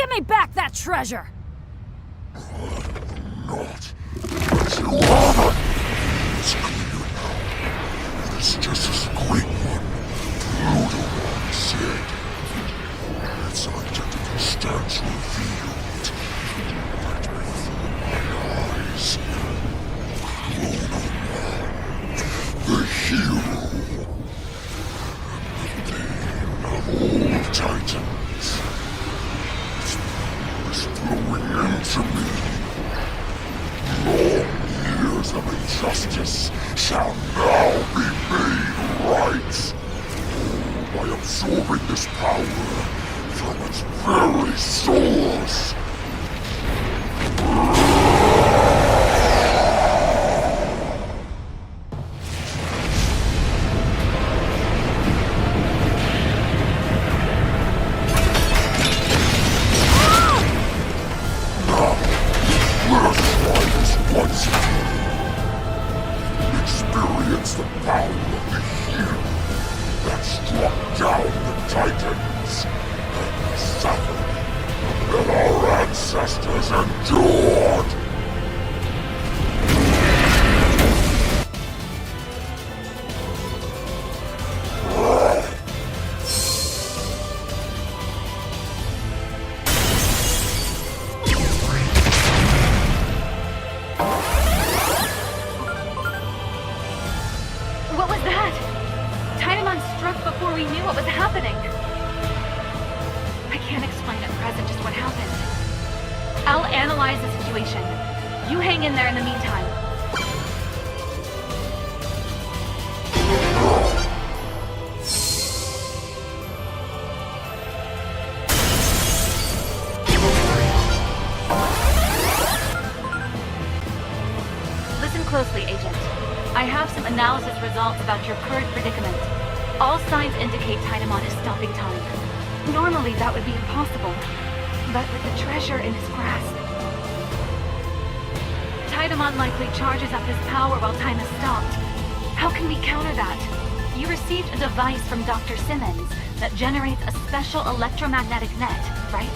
Give me back that treasure! Not. But you are. It's clear now. It is just as great one. Pluto said. Its identity stands revealed. Right before my eyes. The hero. And the bane of all Titans. Its power is flowing into me. Long years of injustice shall now be made right. By absorbing this power from its very source. Experience the power of the hero that struck down the Titans and the suffering that our ancestors endured. What was that? Titamon struck before we knew what was happening. I can't explain at present just what happened. I'll analyze the situation. You hang in there in the meantime. Listen closely, Agent. I have some analysis results about your current predicament. All signs indicate Titamon is stopping time. Normally, that would be impossible. But with the treasure in his grasp... Titamon likely charges up his power while time is stopped. How can we counter that? You received a device from Dr. Simmons that generates a special electromagnetic net, right?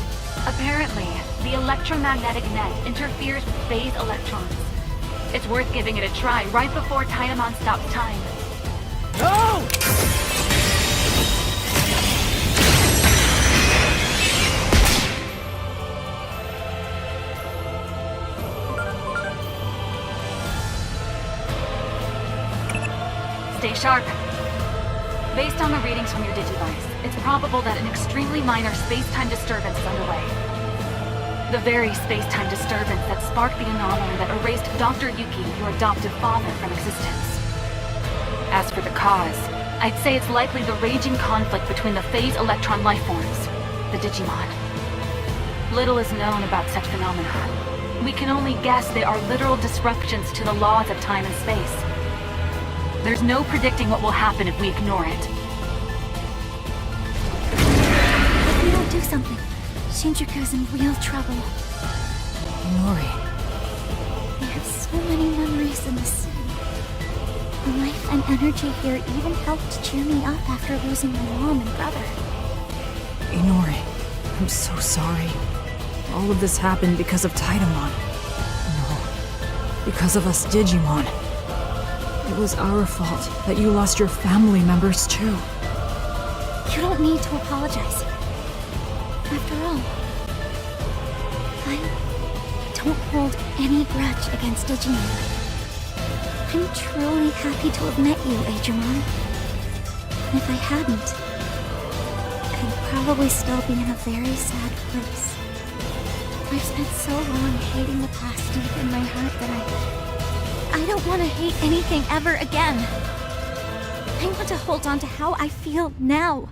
Apparently, the electromagnetic net interferes with phase electrons. It's worth giving it a try right before Titamon stops time. No! Stay sharp. Based on the readings from your digivice, it's probable that an extremely minor space-time disturbance is underway. The very space-time disturbance that sparked the anomaly that erased Dr. Yuki, your adoptive father, from existence. As for the cause, I'd say it's likely the raging conflict between the phase electron lifeforms, the Digimon. Little is known about such phenomena. We can only guess they are literal disruptions to the laws of time and space. There's no predicting what will happen if we ignore it. If we don't do something, Shinjuku's in real trouble. Nori. We have so many memories in the city. The life and energy here even helped cheer me up after losing my mom and brother. Inori, I'm so sorry. All of this happened because of Titamon. No, because of us Digimon. It was our fault that you lost your family members too. You don't need to apologize. After all, I don't hold any grudge against Digimon. I'm truly happy to have met you, Digimon. And if I hadn't, I'd probably still be in a very sad place. I've spent so long hating the past deep in my heart that I don't want to hate anything ever again. I want to hold on to how I feel now.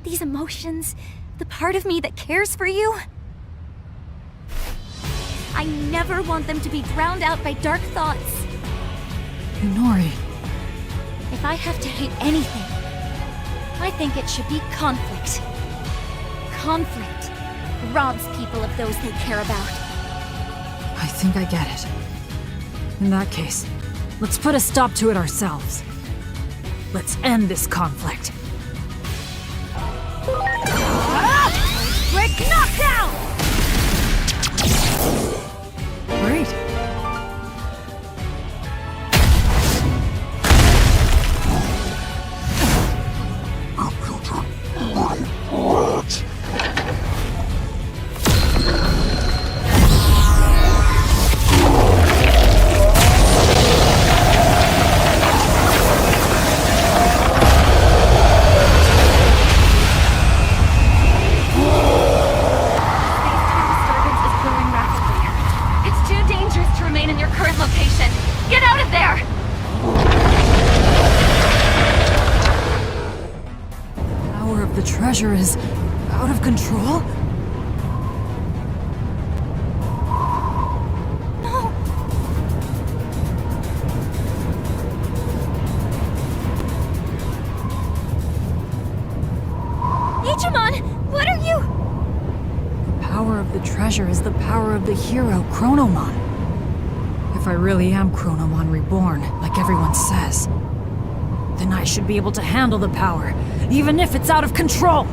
These emotions, the part of me that cares for you. I never want them to be drowned out by dark thoughts. Inori. If I have to hate anything, I think it should be conflict. Conflict robs people of those they care about. I think I get it. In that case, let's put a stop to it ourselves. Let's end this conflict. Break knockdown! treasure is out of control? No! Digimon, what are you? The power of the treasure is the power of the hero, Chronomon. If I really am Chronomon reborn, like everyone says, then I should be able to handle the power, even if it's out of control!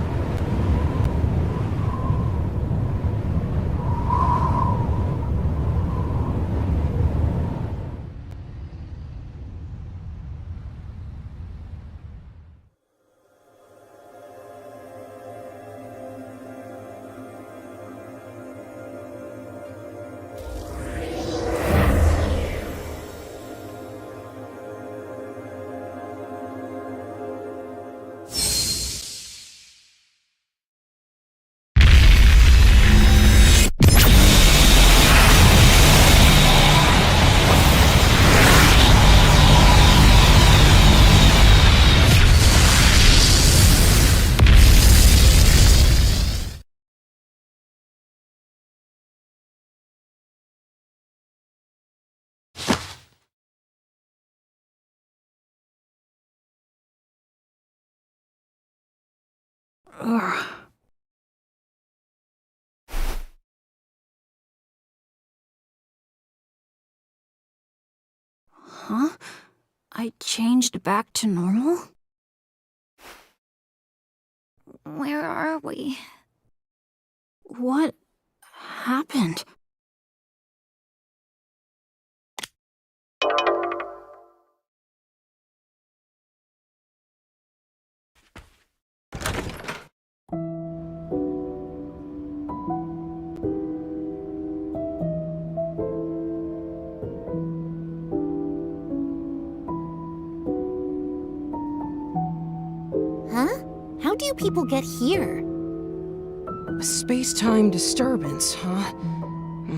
Ugh. Huh? I changed back to normal? Where are we? What happened? Huh? How do you people get here? A space-time disturbance, huh?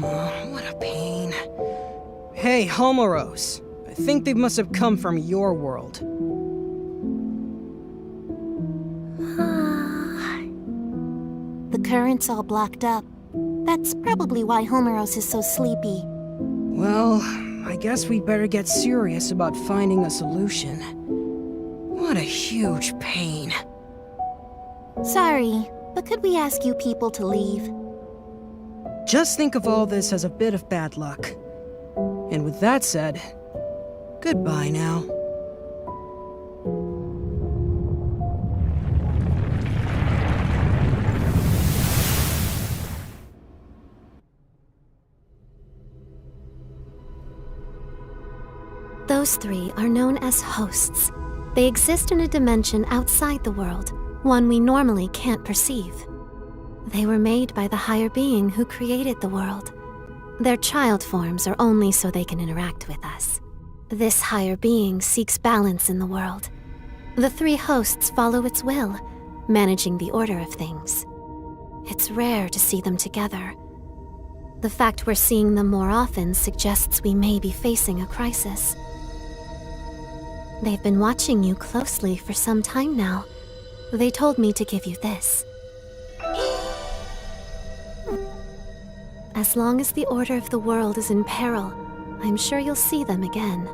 Oh, what a pain. Hey, Homeros. I think they must have come from your world. The current's all blocked up. That's probably why Homeros is so sleepy. Well, I guess we'd better get serious about finding a solution. What a huge pain. Sorry, but could we ask you people to leave? Just think of all this as a bit of bad luck. And with that said, goodbye now. Those three are known as hosts. They exist in a dimension outside the world, one we normally can't perceive. They were made by the higher being who created the world. Their child forms are only so they can interact with us. This higher being seeks balance in the world. The three hosts follow its will, managing the order of things. It's rare to see them together. The fact we're seeing them more often suggests we may be facing a crisis. They've been watching you closely for some time now. They told me to give you this. As long as the order of the world is in peril, I'm sure you'll see them again.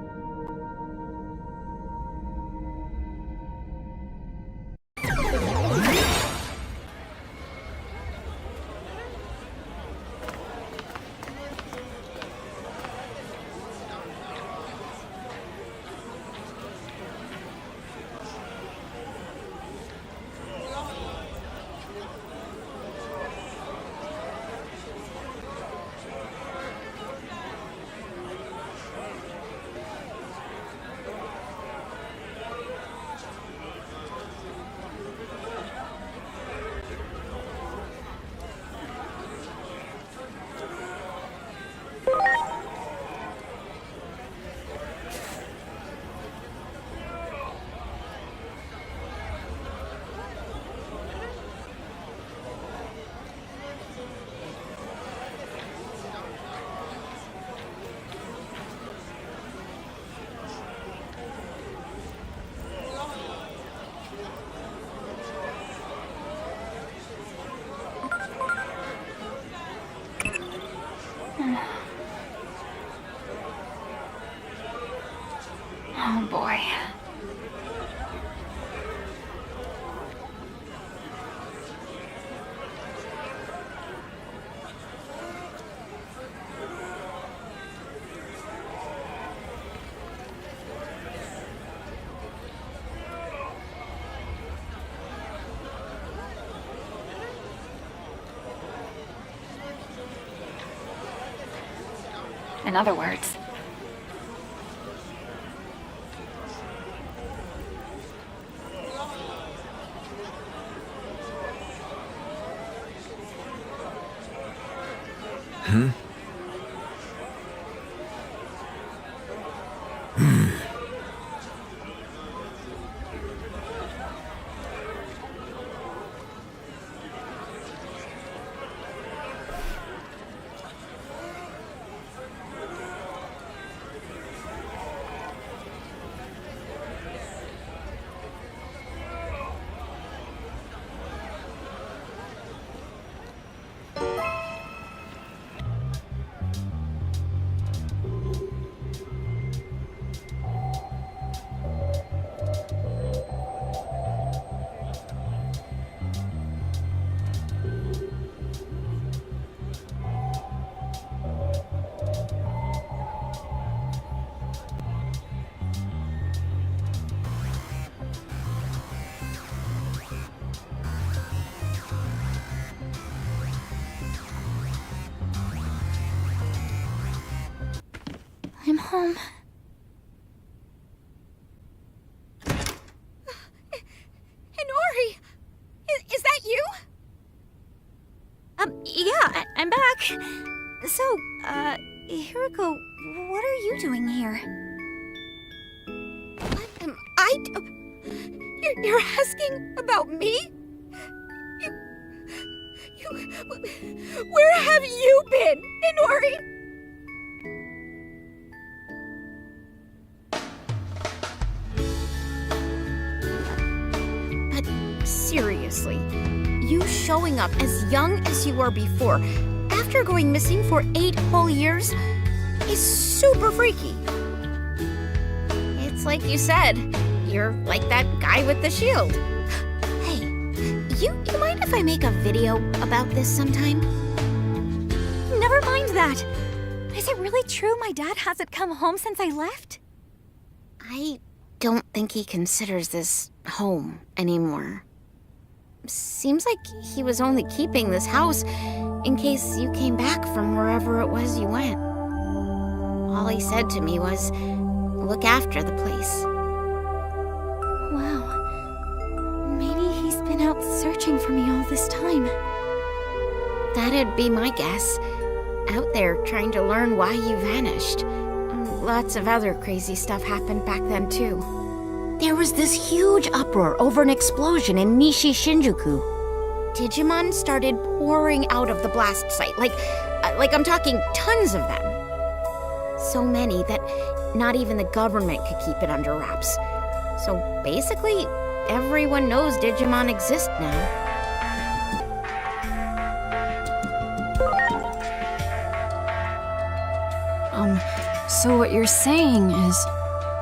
in other words. I'm home. Inori! Is that you? Yeah, I'm back. So, Hiroko, what are you doing here? You're asking about me? Where have you been, Inori? Seriously, you showing up as young as you were before, after going missing for 8 whole years, is super freaky. It's like you said, you're like that guy with the shield. Hey, you mind if I make a video about this sometime? Never mind that. Is it really true my dad hasn't come home since I left? I don't think he considers this home anymore. Seems like he was only keeping this house in case you came back from wherever it was you went. All he said to me was, look after the place. Wow. Maybe he's been out searching for me all this time. That'd be my guess. Out there trying to learn why you vanished. Lots of other crazy stuff happened back then, too. There was this huge uproar over an explosion in Nishi Shinjuku. Digimon started pouring out of the blast site, like I'm talking tons of them. So many that not even the government could keep it under wraps. So basically, everyone knows Digimon exist now. So what you're saying is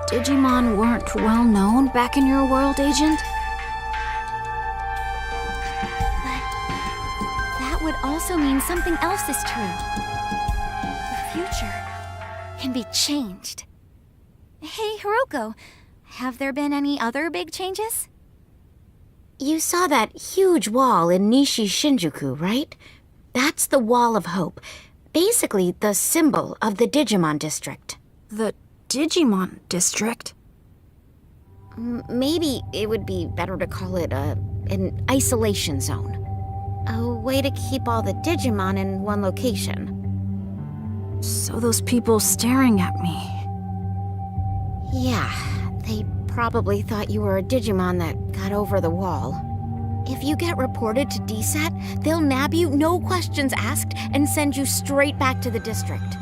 Digimon weren't well known back in your world, Agent? That would also mean something else is true. The future can be changed. Hey, Hiroko, have there been any other big changes? You saw that huge wall in Nishi Shinjuku, right? That's the Wall of Hope. Basically, the symbol of the Digimon district. The Digimon district? Maybe it would be better to call it an isolation zone. A way to keep all the Digimon in one location. So those people staring at me... Yeah, they probably thought you were a Digimon that got over the wall. If you get reported to DSAT, they'll nab you, no questions asked, and send you straight back to the district.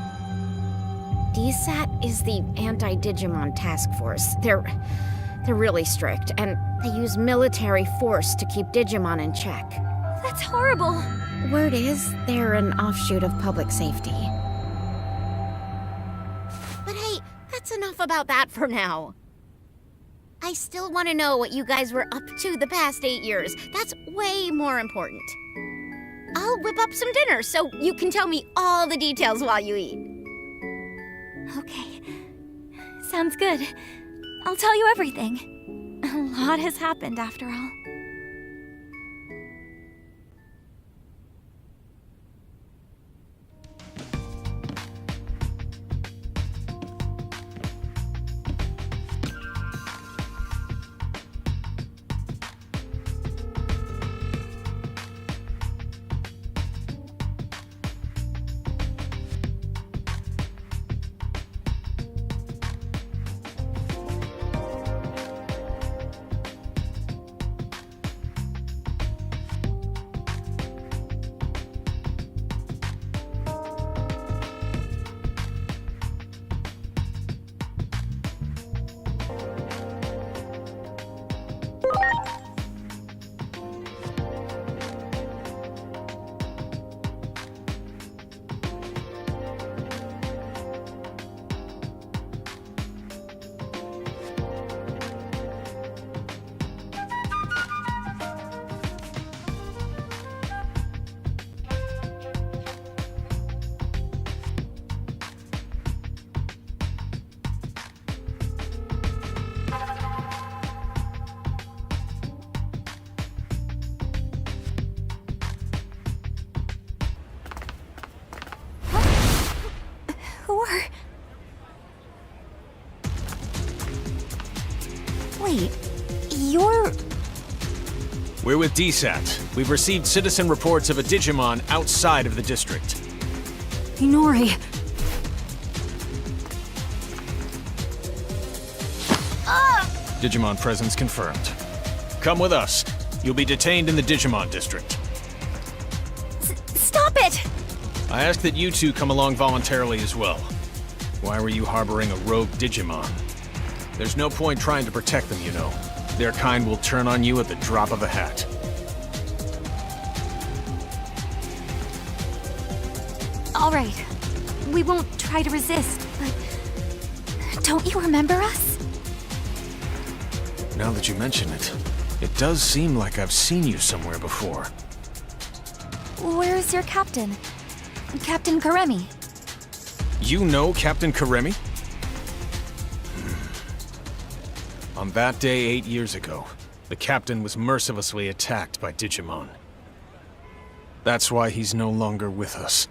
DSAT is the anti-Digimon task force. They're really strict, and they use military force to keep Digimon in check. That's horrible. Word is, they're an offshoot of public safety. But hey, that's enough about that for now. I still want to know what you guys were up to the past 8 years. That's way more important. I'll whip up some dinner so you can tell me all the details while you eat. Okay. Sounds good. I'll tell you everything. A lot has happened after all. Who are... Wait, you're... We're with DSAT. We've received citizen reports of a Digimon outside of the district. Inori. Digimon presence confirmed. Come with us. You'll be detained in the Digimon district. Stop it! I ask that you two come along voluntarily as well. Why were you harboring a rogue Digimon? There's no point trying to protect them, you know. Their kind will turn on you at the drop of a hat. All right. We won't try to resist, but... Don't you remember us? Now that you mention it, it does seem like I've seen you somewhere before. Where's your captain? Captain Karemi. You know Captain Karemi? On that day 8 years ago, the captain was mercilessly attacked by Digimon. That's why he's no longer with us.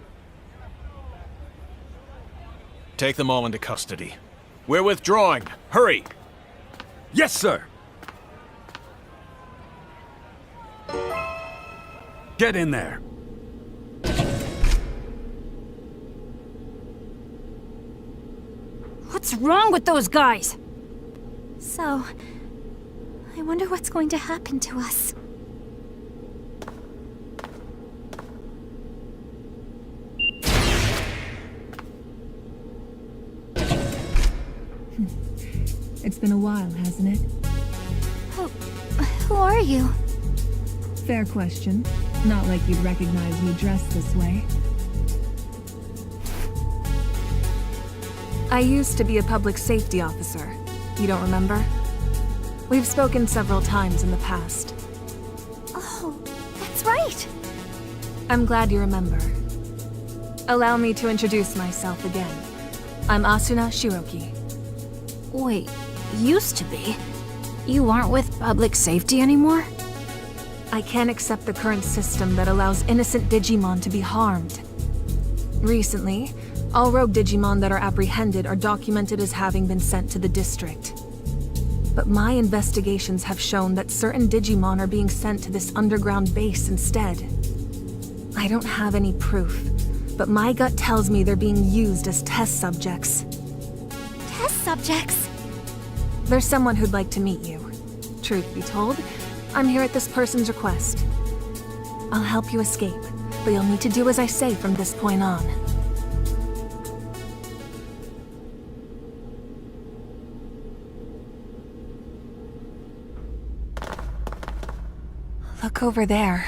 Take them all into custody. We're withdrawing. Hurry! Yes, sir! Get in there. What's wrong with those guys? So... I wonder what's going to happen to us. It's been a while, hasn't it? Who are you? Fair question. Not like you'd recognize me dressed this way. I used to be a public safety officer. You don't remember? We've spoken several times in the past. Oh, that's right. I'm glad you remember. Allow me to introduce myself again. I'm Asuna Shiroki. Wait, used to be? You aren't with public safety anymore? I can't accept the current system that allows innocent Digimon to be harmed. Recently, all rogue Digimon that are apprehended are documented as having been sent to the district. But my investigations have shown that certain Digimon are being sent to this underground base instead. I don't have any proof, but my gut tells me they're being used as test subjects. Test subjects? There's someone who'd like to meet you. Truth be told, I'm here at this person's request. I'll help you escape, but you'll need to do as I say from this point on. Look over there.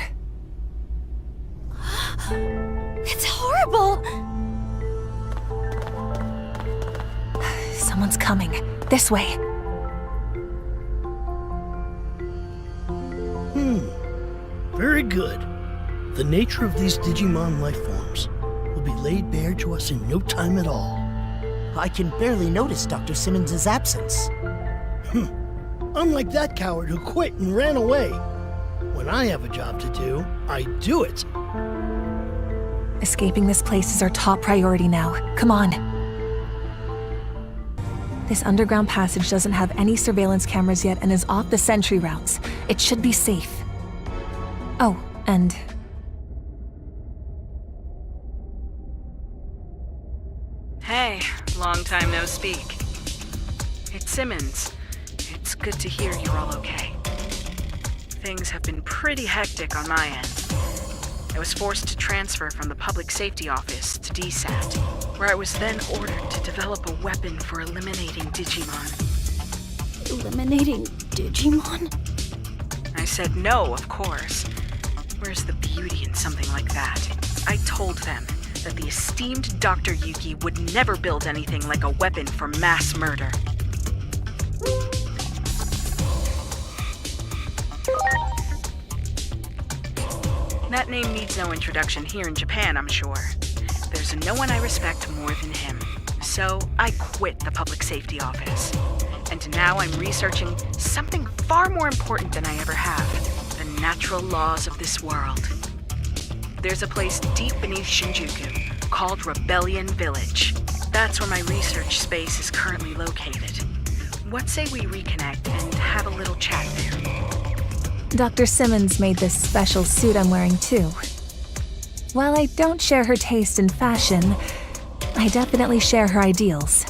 It's horrible! Someone's coming. This way. Very good. The nature of these Digimon life forms will be laid bare to us in no time at all. I can barely notice Dr. Simmons' absence. Unlike that coward who quit and ran away. When I have a job to do, I do it. Escaping this place is our top priority now. Come on. This underground passage doesn't have any surveillance cameras yet and is off the sentry routes. It should be safe. Oh, and... Hey, long time no speak. It's Simmons. It's good to hear you're all okay. Things have been pretty hectic on my end. I was forced to transfer from the public safety office to DSAT, where I was then ordered to develop a weapon for eliminating Digimon. Eliminating Digimon? I said no, of course. Where's the beauty in something like that? I told them that the esteemed Dr. Yuki would never build anything like a weapon for mass murder. That name needs no introduction here in Japan, I'm sure. There's no one I respect more than him. So I quit the public safety office. And now I'm researching something far more important than I ever have. The natural laws of this world. There's a place deep beneath Shinjuku called Rebellion Village. That's where my research space is currently located. What say we reconnect and have a little chat there? Dr. Simmons made this special suit I'm wearing too. While I don't share her taste in fashion, I definitely share her ideals.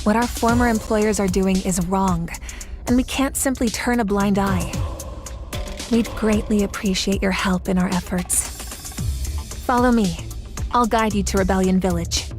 What our former employers are doing is wrong, and we can't simply turn a blind eye. We'd greatly appreciate your help in our efforts. Follow me. I'll guide you to Rebellion Village.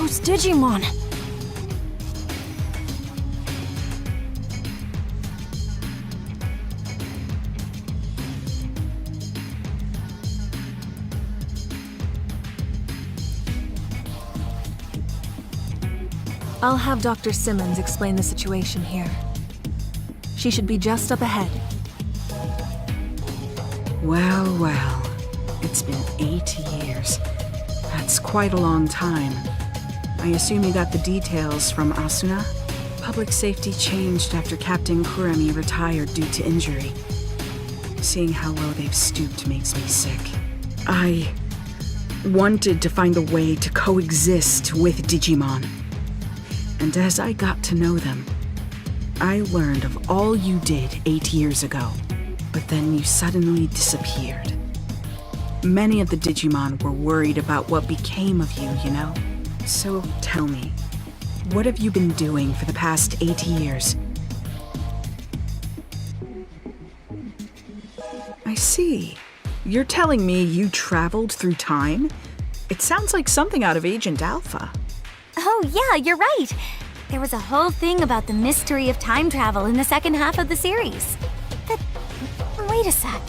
Those Digimon! I'll have Dr. Simmons explain the situation here. She should be just up ahead. Well, well. It's been 8 years. That's quite a long time. I assume you got the details from Asuna? Public safety changed after Captain Kuremi retired due to injury. Seeing how low they've stooped makes me sick. I wanted to find a way to coexist with Digimon. And as I got to know them, I learned of all you did 8 years ago. But then you suddenly disappeared. Many of the Digimon were worried about what became of you, you know? So tell me, what have you been doing for the past 8 years? I see. You're telling me you traveled through time? It sounds like something out of Agent Alpha. Oh, yeah, you're right. There was a whole thing about the mystery of time travel in the second half of the series. But wait a sec.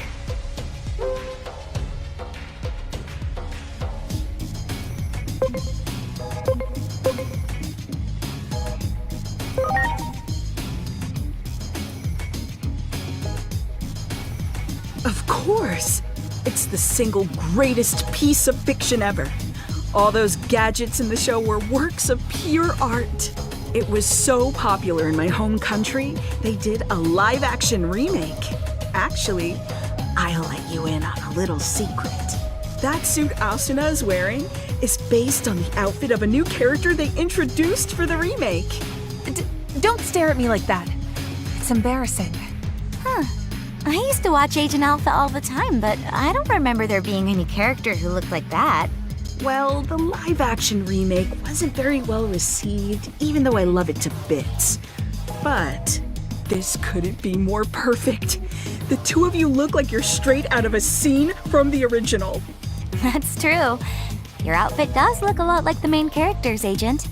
Of course! It's the single greatest piece of fiction ever. All those gadgets in the show were works of pure art. It was so popular in my home country, they did a live-action remake. Actually, I'll let you in on a little secret. That suit Asuna is wearing is based on the outfit of a new character they introduced for the remake. Don't stare at me like that. It's embarrassing. Huh. I used to watch Agent Alpha all the time, but I don't remember there being any character who looked like that. Well, the live-action remake wasn't very well received, even though I love it to bits. But this couldn't be more perfect. The two of you look like you're straight out of a scene from the original. That's true. Your outfit does look a lot like the main character's, Agent.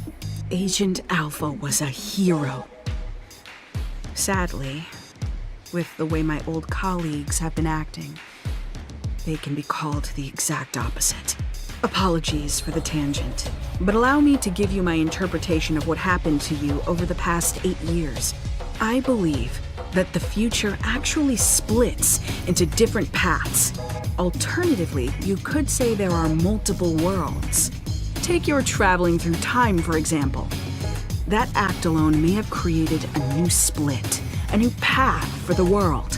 Agent Alpha was a hero. Sadly, with the way my old colleagues have been acting, they can be called the exact opposite. Apologies for the tangent, but allow me to give you my interpretation of what happened to you over the past 8 years. I believe that the future actually splits into different paths. Alternatively, you could say there are multiple worlds. Take your traveling through time, for example. That act alone may have created a new split, a new path for the world.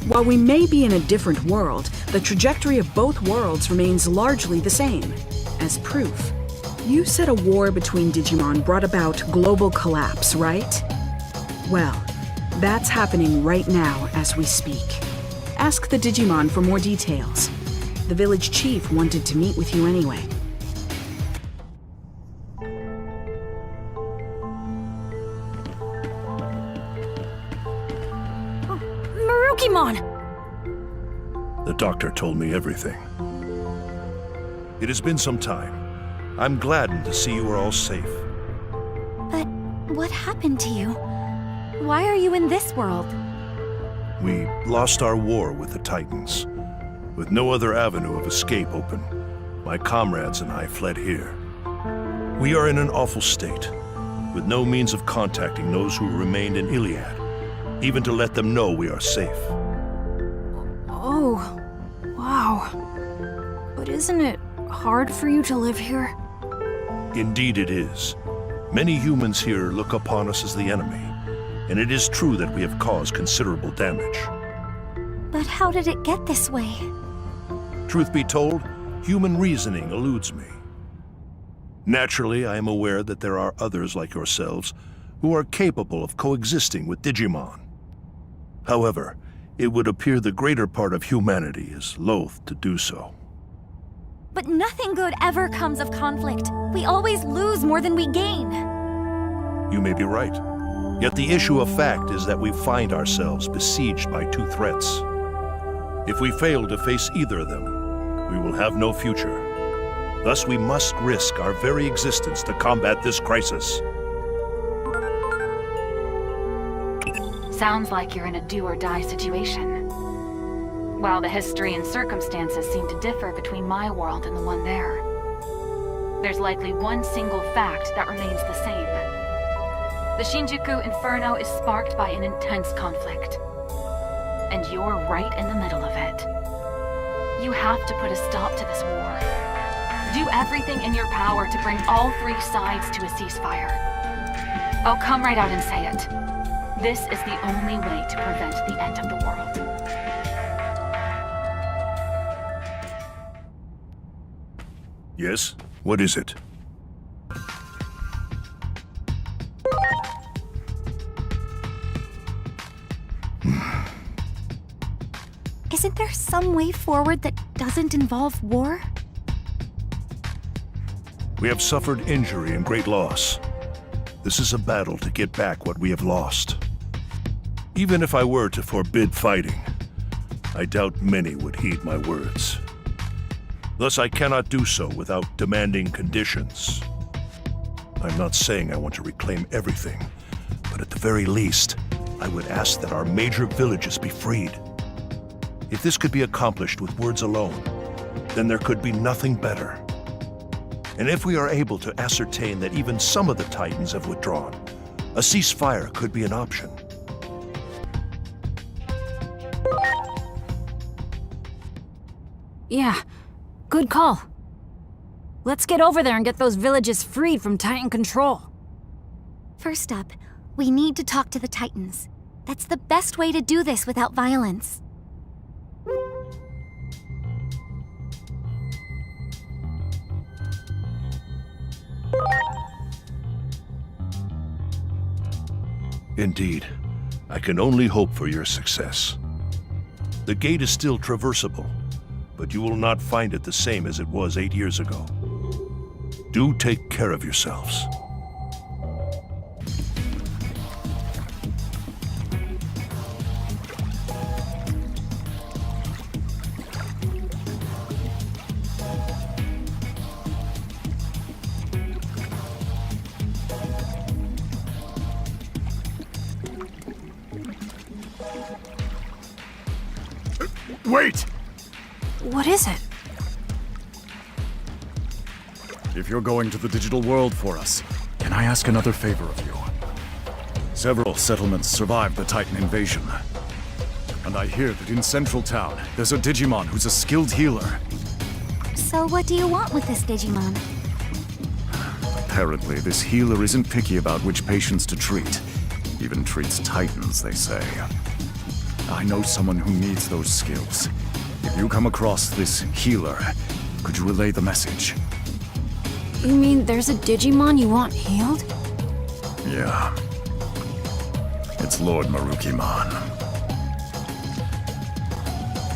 While we may be in a different world, the trajectory of both worlds remains largely the same. As proof, you said a war between Digimon brought about global collapse, right? Well, that's happening right now as we speak. Ask the Digimon for more details. The village chief wanted to meet with you anyway. Marukimon! The doctor told me everything. It has been some time. I'm gladdened to see you are all safe. But what happened to you? Why are you in this world? We lost our war with the Titans. With no other avenue of escape open, my comrades and I fled here. We are in an awful state, with no means of contacting those who remained in Iliad, even to let them know we are safe. Oh, wow. But isn't it hard for you to live here? Indeed it is. Many humans here look upon us as the enemy, and it is true that we have caused considerable damage. But how did it get this way? Truth be told, human reasoning eludes me. Naturally, I am aware that there are others like yourselves who are capable of coexisting with Digimon. However, it would appear the greater part of humanity is loath to do so. But nothing good ever comes of conflict. We always lose more than we gain. You may be right. Yet the issue of fact is that we find ourselves besieged by two threats. If we fail to face either of them, we will have no future. Thus, we must risk our very existence to combat this crisis. Sounds like you're in a do-or-die situation. While the history and circumstances seem to differ between my world and the one there, there's likely one single fact that remains the same. The Shinjuku Inferno is sparked by an intense conflict, and you're right in the middle of it. You have to put a stop to this war. Do everything in your power to bring all three sides to a ceasefire. Oh, come right out and say it. This is the only way to prevent the end of the world. Yes? What is it? Isn't there some way forward that doesn't involve war? We have suffered injury and great loss. This is a battle to get back what we have lost. Even if I were to forbid fighting, I doubt many would heed my words. Thus, I cannot do so without demanding conditions. I'm not saying I want to reclaim everything, but at the very least, I would ask that our major villages be freed. If this could be accomplished with words alone, then there could be nothing better. And if we are able to ascertain that even some of the Titans have withdrawn, a ceasefire could be an option. Yeah, good call. Let's get over there and get those villages freed from Titan control. First up, we need to talk to the Titans. That's the best way to do this without violence. Indeed, I can only hope for your success. The gate is still traversable, but you will not find it the same as it was 8 years ago. Do take care of yourselves. Wait! What is it? If you're going to the digital world for us, can I ask another favor of you? Several settlements survived the Titan invasion. And I hear that in Central Town, there's a Digimon who's a skilled healer. So what do you want with this Digimon? Apparently, this healer isn't picky about which patients to treat. Even treats Titans, they say. I know someone who needs those skills. If you come across this healer, could you relay the message? You mean there's a Digimon you want healed? Yeah. It's Lord Marukimon.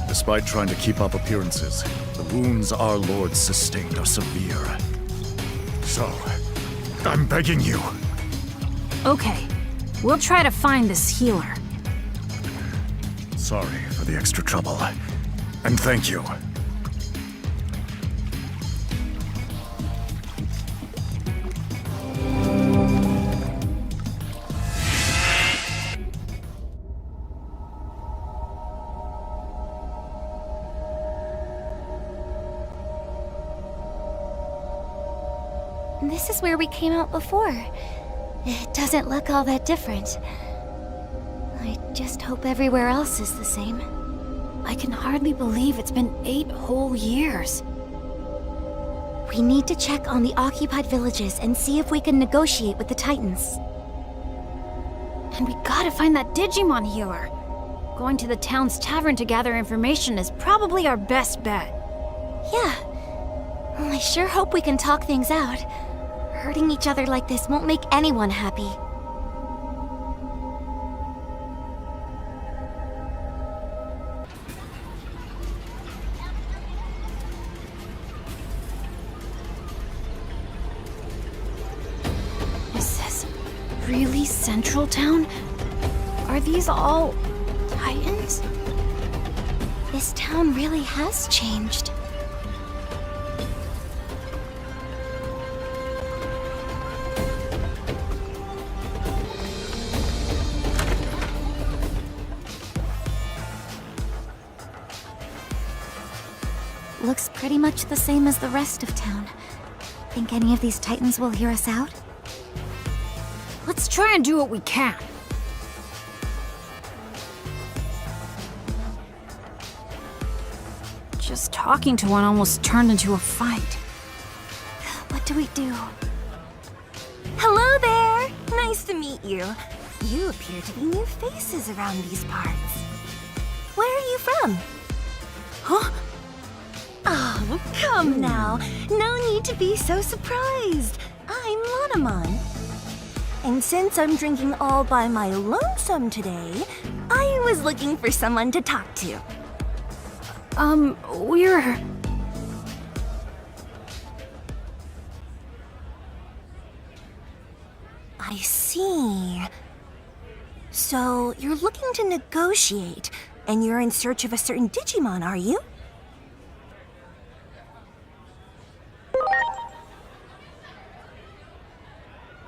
Despite trying to keep up appearances, the wounds our lord sustained are severe. So, I'm begging you. Okay, we'll try to find this healer. Sorry for the extra trouble. And thank you. this is where we came out before. It doesn't look all that different. I just hope everywhere else is the same. I can hardly believe it's been 8 whole years. We need to check on the occupied villages and see if we can negotiate with the Titans. And we gotta find that Digimon healer. Going to the town's tavern to gather information is probably our best bet. Yeah. Well, I sure hope we can talk things out. Hurting each other like this won't make anyone happy. Is this really Central Town? Are these all Titans? This town really has changed. Looks pretty much the same as the rest of town. Think any of these Titans will hear us out? Let's try and do what we can. Just talking to one almost turned into a fight. What do we do? Hello there! Nice to meet you. You appear to be new faces around these parts. Where are you from? Huh? Oh, come now. No need to be so surprised. I'm Lanamon. And since I'm drinking all by my lonesome today, I was looking for someone to talk to. We're... I see. So, you're looking to negotiate, and you're in search of a certain Digimon, are you?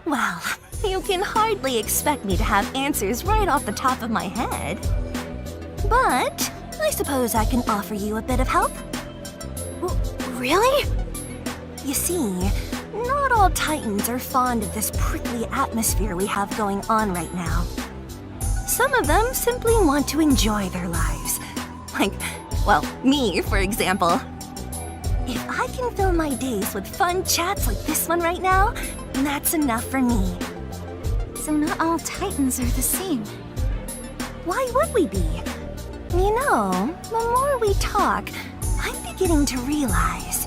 Well, you can hardly expect me to have answers right off the top of my head. But I suppose I can offer you a bit of help. Really? You see, not all Titans are fond of this prickly atmosphere we have going on right now. Some of them simply want to enjoy their lives. Like, well, me, for example. If I can fill my days with fun chats like this one right now, that's enough for me. So not all Titans are the same. Why would we be? You know, the more we talk, I'm beginning to realize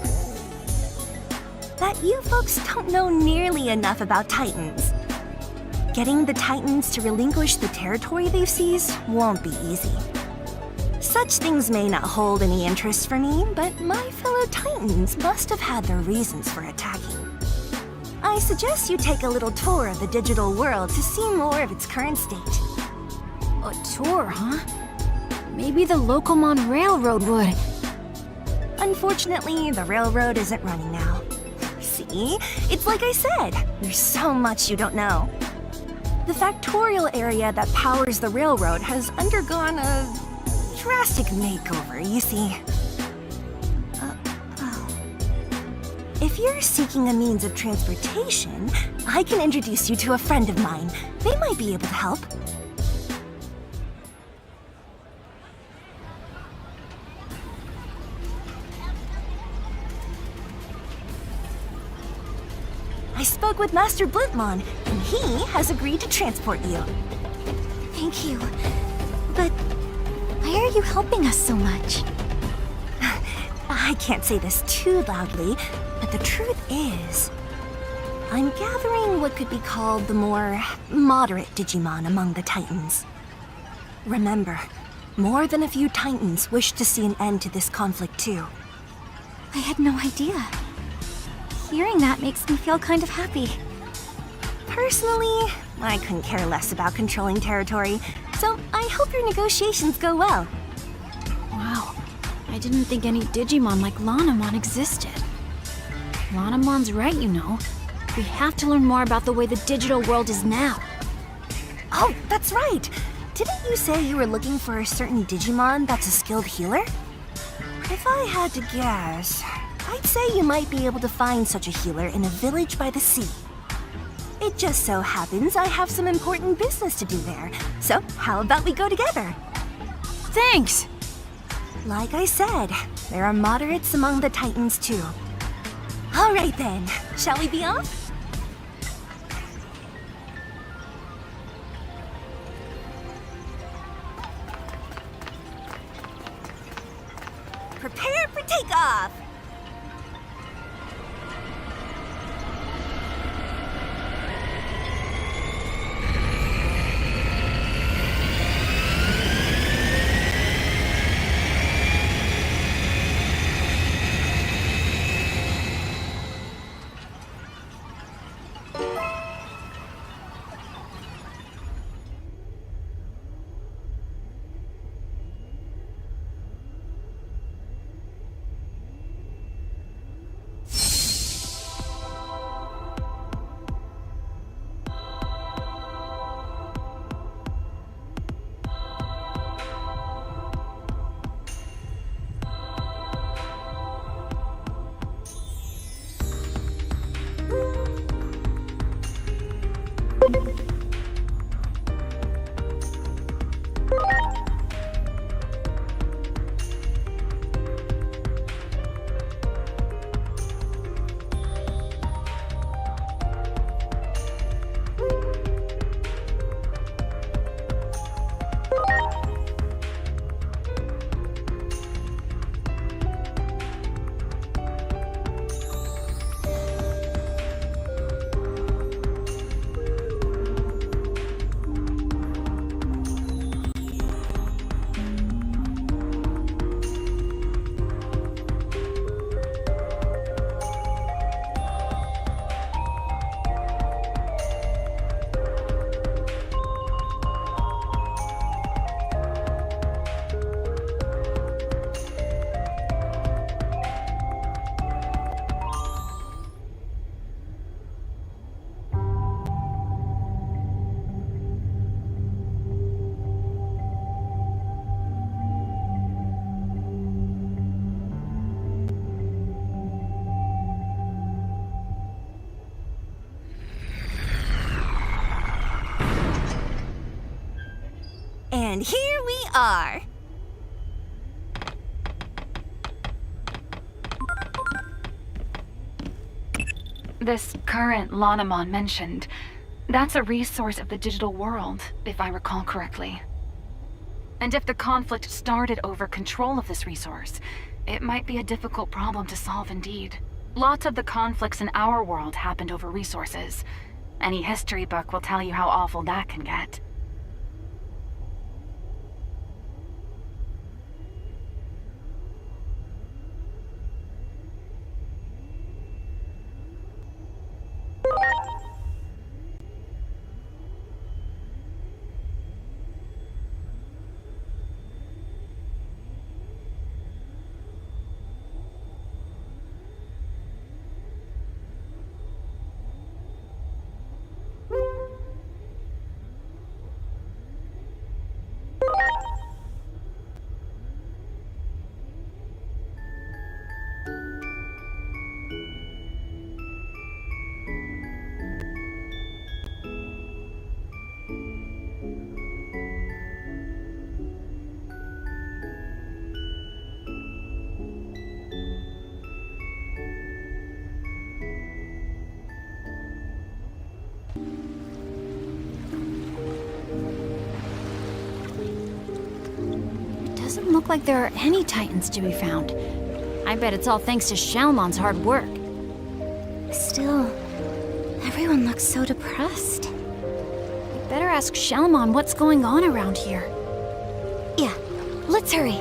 that you folks don't know nearly enough about Titans. Getting the Titans to relinquish the territory they've seized won't be easy. Such things may not hold any interest for me, but my fellow Titans must have had their reasons for attacking. I suggest you take a little tour of the digital world to see more of its current state. A tour, huh? Maybe the Locomon Railroad would. Unfortunately, the railroad isn't running now. See? It's like I said, there's so much you don't know. The factorial area that powers the railroad has undergone a drastic makeover, you see. If you're seeking a means of transportation, I can introduce you to a friend of mine. They might be able to help. I spoke with Master Blintmon, and he has agreed to transport you. Thank you. But why are you helping us so much? I can't say this too loudly, but the truth is, I'm gathering what could be called the more moderate Digimon among the Titans. Remember, more than a few Titans wish to see an end to this conflict too. I had no idea. Hearing that makes me feel kind of happy. Personally, I couldn't care less about controlling territory, so I hope your negotiations go well. Wow, I didn't think any Digimon like Lanamon existed. Lanamon's right, you know. We have to learn more about the way the digital world is now. Oh, that's right! Didn't you say you were looking for a certain Digimon that's a skilled healer? If I had to guess, I'd say you might be able to find such a healer in a village by the sea. It just so happens I have some important business to do there, so how about we go together? Thanks! Like I said, there are moderates among the Titans too. All right then, shall we be off? Prepare for takeoff! And here we are. This current Lanamon mentioned, that's a resource of the digital world, if I recall correctly. And if the conflict started over control of this resource, it might be a difficult problem to solve indeed. Lots of the conflicts in our world happened over resources. Any history book will tell you how awful that can get. Doesn't look like there are any Titans to be found. I bet it's all thanks to Shalmon's hard work. Still, everyone looks so depressed. We better ask Shalmon what's going on around here. Yeah, let's hurry.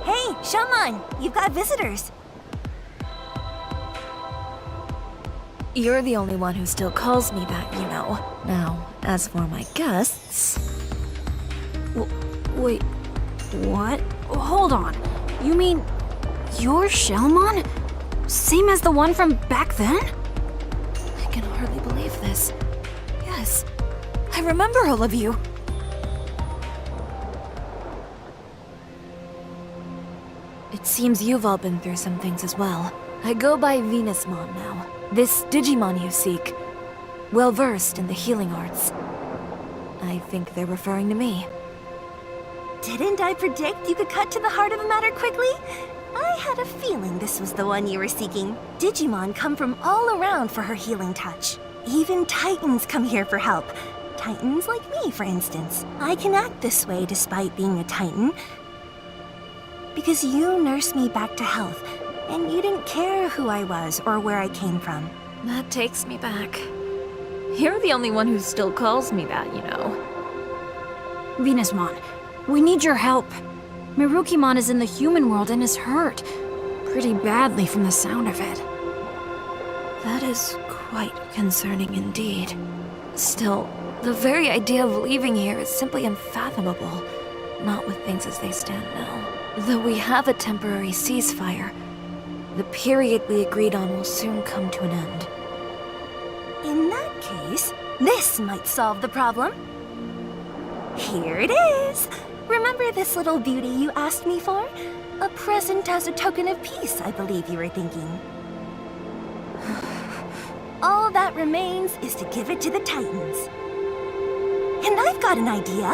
Hey, Shalmon, you've got visitors. You're the only one who still calls me that, you know. Now, as for my guests... Wait, what? Hold on. You mean you're Shellmon? Same as the one from back then? I can hardly believe this. Yes, I remember all of you. It seems you've all been through some things as well. I go by Venusmon now. This Digimon you seek. Well-versed in the healing arts. I think they're referring to me. Didn't I predict you could cut to the heart of the matter quickly? I had a feeling this was the one you were seeking. Digimon come from all around for her healing touch. Even Titans come here for help. Titans like me, for instance. I can act this way despite being a Titan. Because you nursed me back to health, and you didn't care who I was or where I came from. That takes me back. You're the only one who still calls me that, you know. Venusmon, we need your help. Marukimon is in the human world and is hurt. Pretty badly from the sound of it. That is quite concerning indeed. Still, the very idea of leaving here is simply unfathomable. Not with things as they stand now. Though we have a temporary ceasefire, the period we agreed on will soon come to an end. In that case, this might solve the problem. Here it is! Remember this little beauty you asked me for? A present as a token of peace, I believe you were thinking. All that remains is to give it to the Titans. And I've got an idea.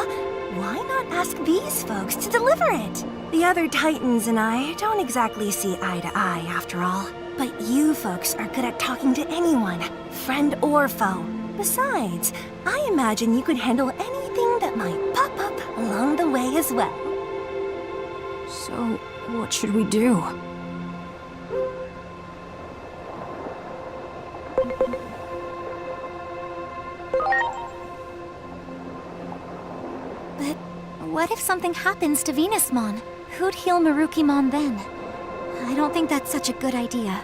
Why not ask these folks to deliver it? The other Titans and I don't exactly see eye to eye, after all. But you folks are good at talking to anyone, friend or foe. Besides, I imagine you could handle anything that might pop up along the way as well. So, what should we do? But what if something happens to Venusmon? Who'd heal Marukimon then? I don't think that's such a good idea.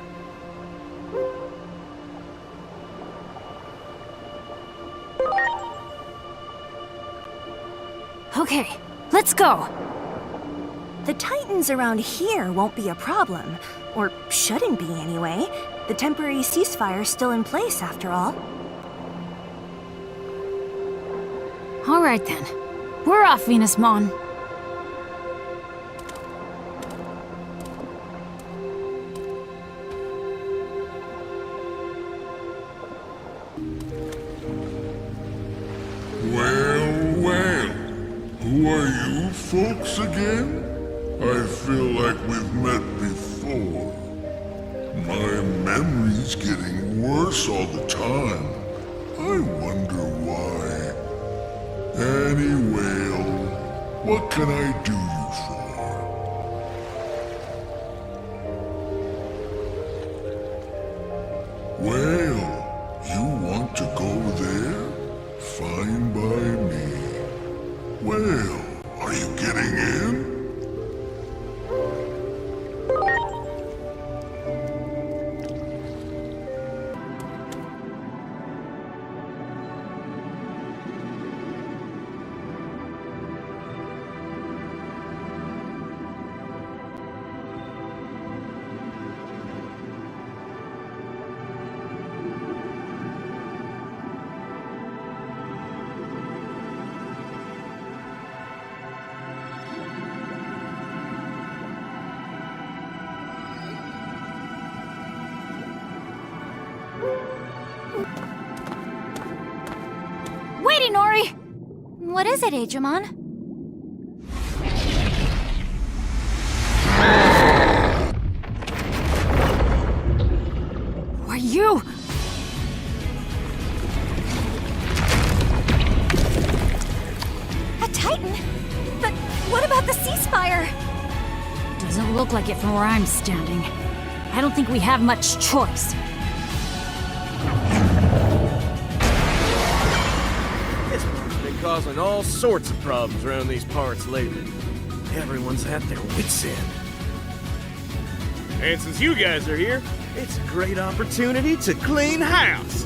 Okay, let's go! The Titans around here won't be a problem. Or shouldn't be, anyway. The temporary ceasefire's still in place, after all. Alright then. We're off, Venusmon. Well, who are you folks again? I feel like we've met before. My memory's getting worse all the time. I wonder why. Anyway, what can I do you for? Well, you want to go there? Fine by me. Well, are you getting in? Wait, Inori! What is it, Digimon? Are you? A Titan? But what about the ceasefire? Doesn't look like it from where I'm standing. I don't think we have much choice. Been causing all sorts of problems around these parts lately. Everyone's at their wits' end. And since you guys are here, It's a great opportunity to clean house.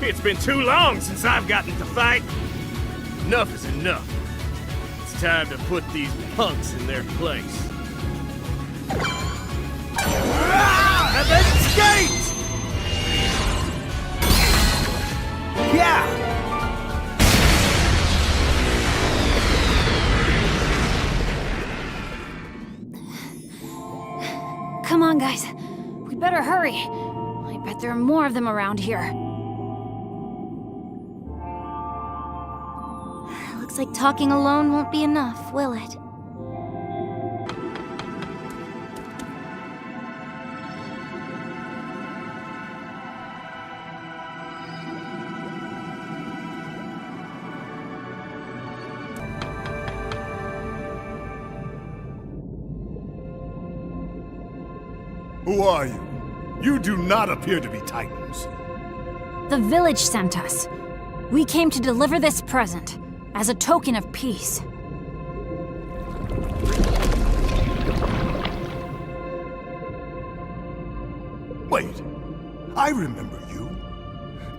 It's been too long since I've gotten to fight. Enough is enough. It's time to put these punks in their place. Ah, they've escaped! Yeah! Come on, guys. We better hurry. I bet there are more of them around here. Looks like talking alone won't be enough, will it? Who are you? You do not appear to be Titans. The village sent us. We came to deliver this present, as a token of peace. Wait, I remember you.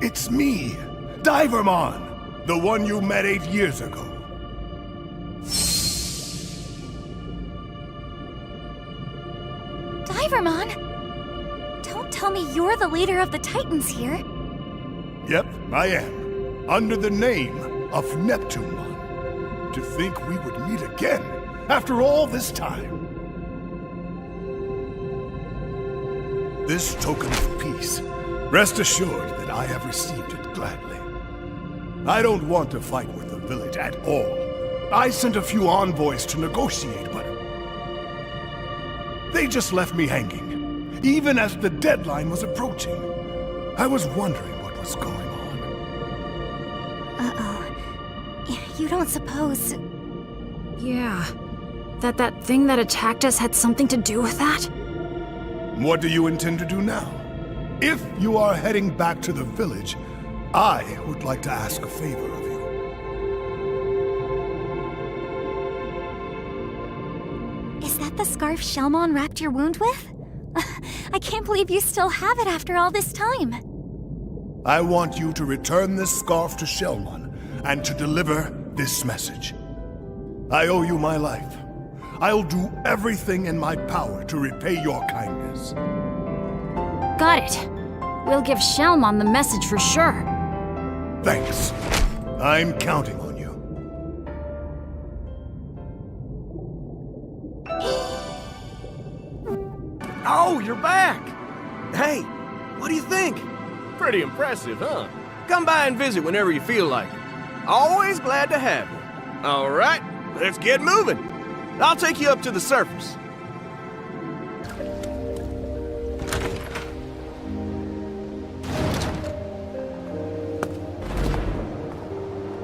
It's me, DIGIMON, the one you met 8 years ago. DIGIMON? Don't tell me you're the leader of the Titans here. Yep, I am. Under the name of Neptunemon. To think we would meet again after all this time. This token of peace, rest assured that I have received it gladly. I don't want to fight with the village at all. I sent a few envoys to negotiate, but they just left me hanging, even as the deadline was approaching. I was wondering what was going on. Uh-oh. You don't suppose... Yeah. That thing that attacked us had something to do with that? What do you intend to do now? If you are heading back to the village, I would like to ask a favor of you. Is that the scarf Shelmon wrapped your wound with? I can't believe you still have it after all this time. I want you to return this scarf to Shelmon and to deliver this message. I owe you my life. I'll do everything in my power to repay your kindness. Got it. We'll give Shelmon the message for sure. Thanks. I'm counting on you. Oh, you're back! Hey, what do you think? Pretty impressive, huh? Come by and visit whenever you feel like it. Always glad to have you. All right, let's get moving. I'll take you up to the surface.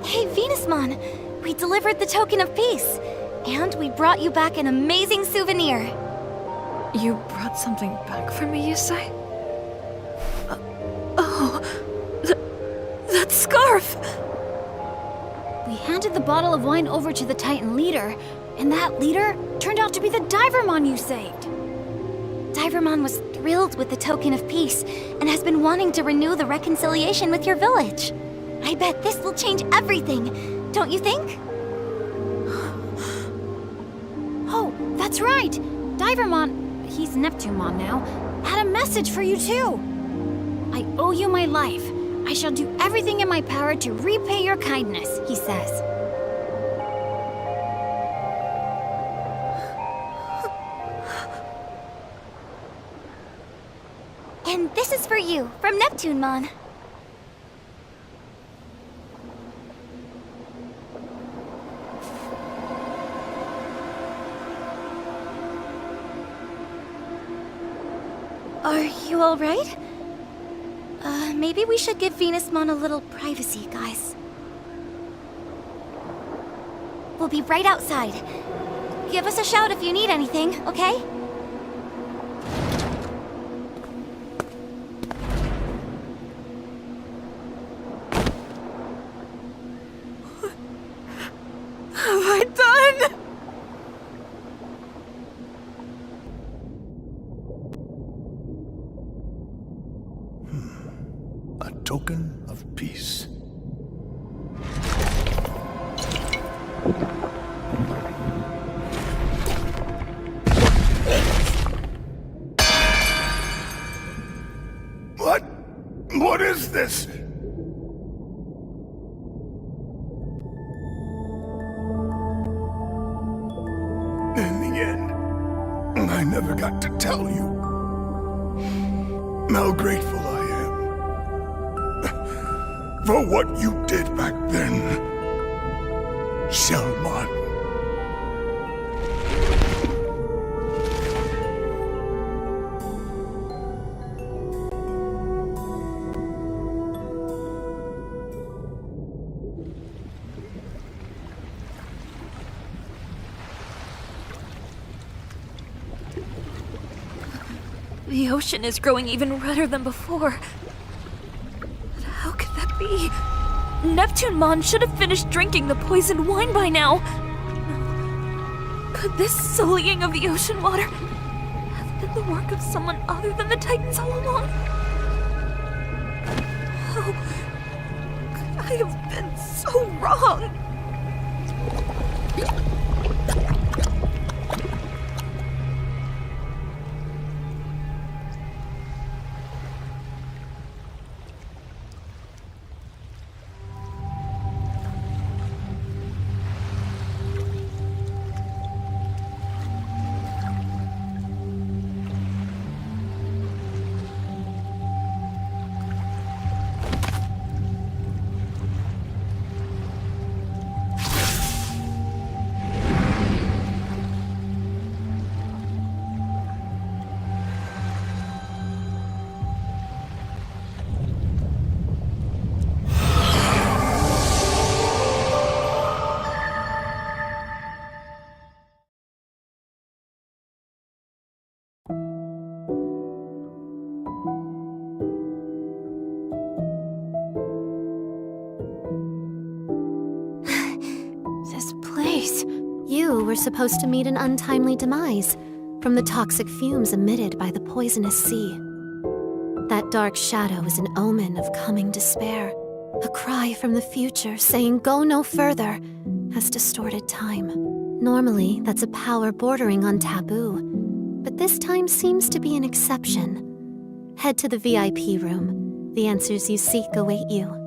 Hey, Venusmon! We delivered the token of peace. And we brought you back an amazing souvenir. You brought something back for me, you say? That scarf! We handed the bottle of wine over to the Titan leader, and that leader turned out to be the Divermon you saved. Divermon was thrilled with the token of peace and has been wanting to renew the reconciliation with your village. I bet this will change everything, don't you think? Oh, that's right! Divermon, he's Neptunemon now, had a message for you too. I owe you my life. I shall do everything in my power to repay your kindness, he says. And this is for you, from Neptunemon. Are you all right? Maybe we should give Venusmon a little privacy, guys. We'll be right outside. Give us a shout if you need anything, okay? Have I done? What is this? In the end, I never got to tell you how grateful I am for what you did back then, Shelmon. The ocean is growing even redder than before. But how could that be? Neptune-mon should have finished drinking the poisoned wine by now. Could this sullying of the ocean water have been the work of someone other than the Titans all along? How could I have been so wrong? You were supposed to meet an untimely demise from the toxic fumes emitted by the poisonous sea. That dark shadow is an omen of coming despair. A cry from the future saying go no further has distorted time. Normally, that's a power bordering on taboo, but this time seems to be an exception. Head to the VIP room. The answers you seek await you.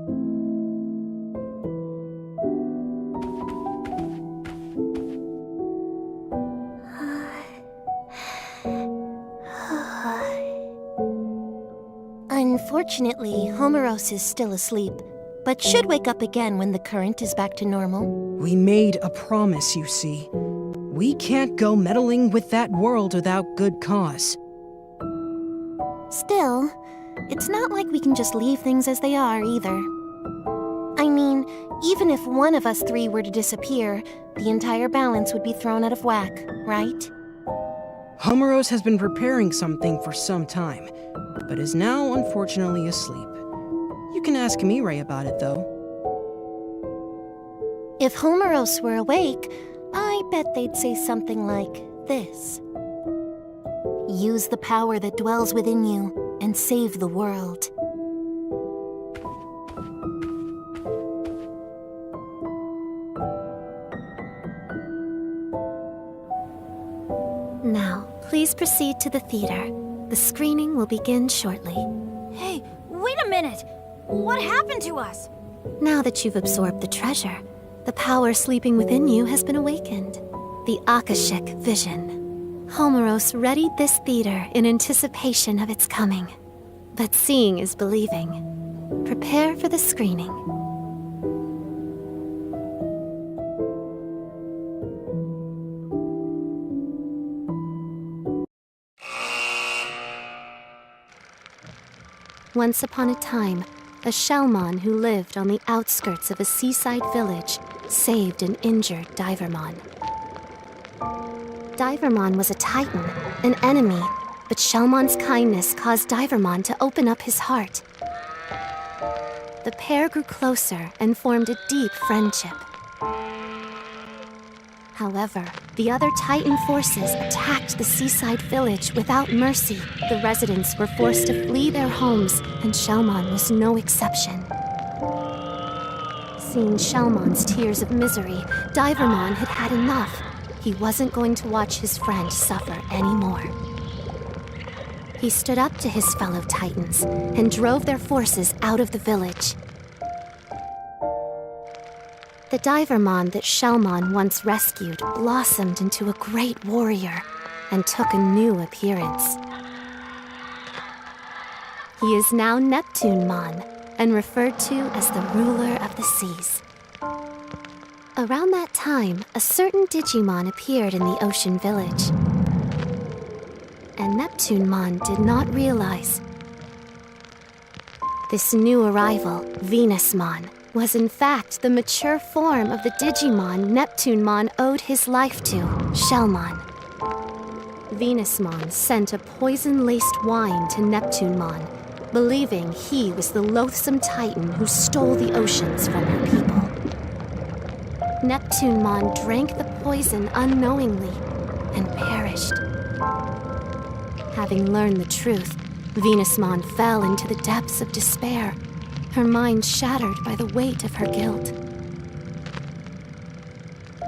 Unfortunately, Homeros is still asleep, but should wake up again when the current is back to normal. We made a promise, you see. We can't go meddling with that world without good cause. Still, it's not like we can just leave things as they are, either. I mean, even if one of us three were to disappear, the entire balance would be thrown out of whack, right? Homeros has been preparing something for some time, but is now unfortunately asleep. You can ask Mirai about it, though. If Homeros were awake, I bet they'd say something like this. Use the power that dwells within you and save the world. Now, please proceed to the theater. The screening will begin shortly. Hey, wait a minute! What happened to us? Now that you've absorbed the treasure, the power sleeping within you has been awakened. The Akashic Vision. Homeros readied this theater in anticipation of its coming. But seeing is believing. Prepare for the screening. Once upon a time, a Shellmon who lived on the outskirts of a seaside village saved an injured Divermon. Divermon was a Titan, an enemy, but Shellmon's kindness caused Divermon to open up his heart. The pair grew closer and formed a deep friendship. However, the other Titan forces attacked the seaside village without mercy. The residents were forced to flee their homes, and Shellmon was no exception. Seeing Shelmon's tears of misery, Divermon had had enough. He wasn't going to watch his friend suffer anymore. He stood up to his fellow Titans and drove their forces out of the village. The Divermon that Shelmon once rescued blossomed into a great warrior and took a new appearance. He is now Neptunemon, and referred to as the ruler of the seas. Around that time, a certain Digimon appeared in the ocean village. And Neptunemon did not realize this new arrival, Venusmon, was in fact the mature form of the Digimon Neptunemon owed his life to, Shelmon. Venusmon sent a poison-laced wine to Neptunemon, believing he was the loathsome Titan who stole the oceans from her people. Neptunemon drank the poison unknowingly and perished. Having learned the truth, Venusmon fell into the depths of despair, her mind shattered by the weight of her guilt.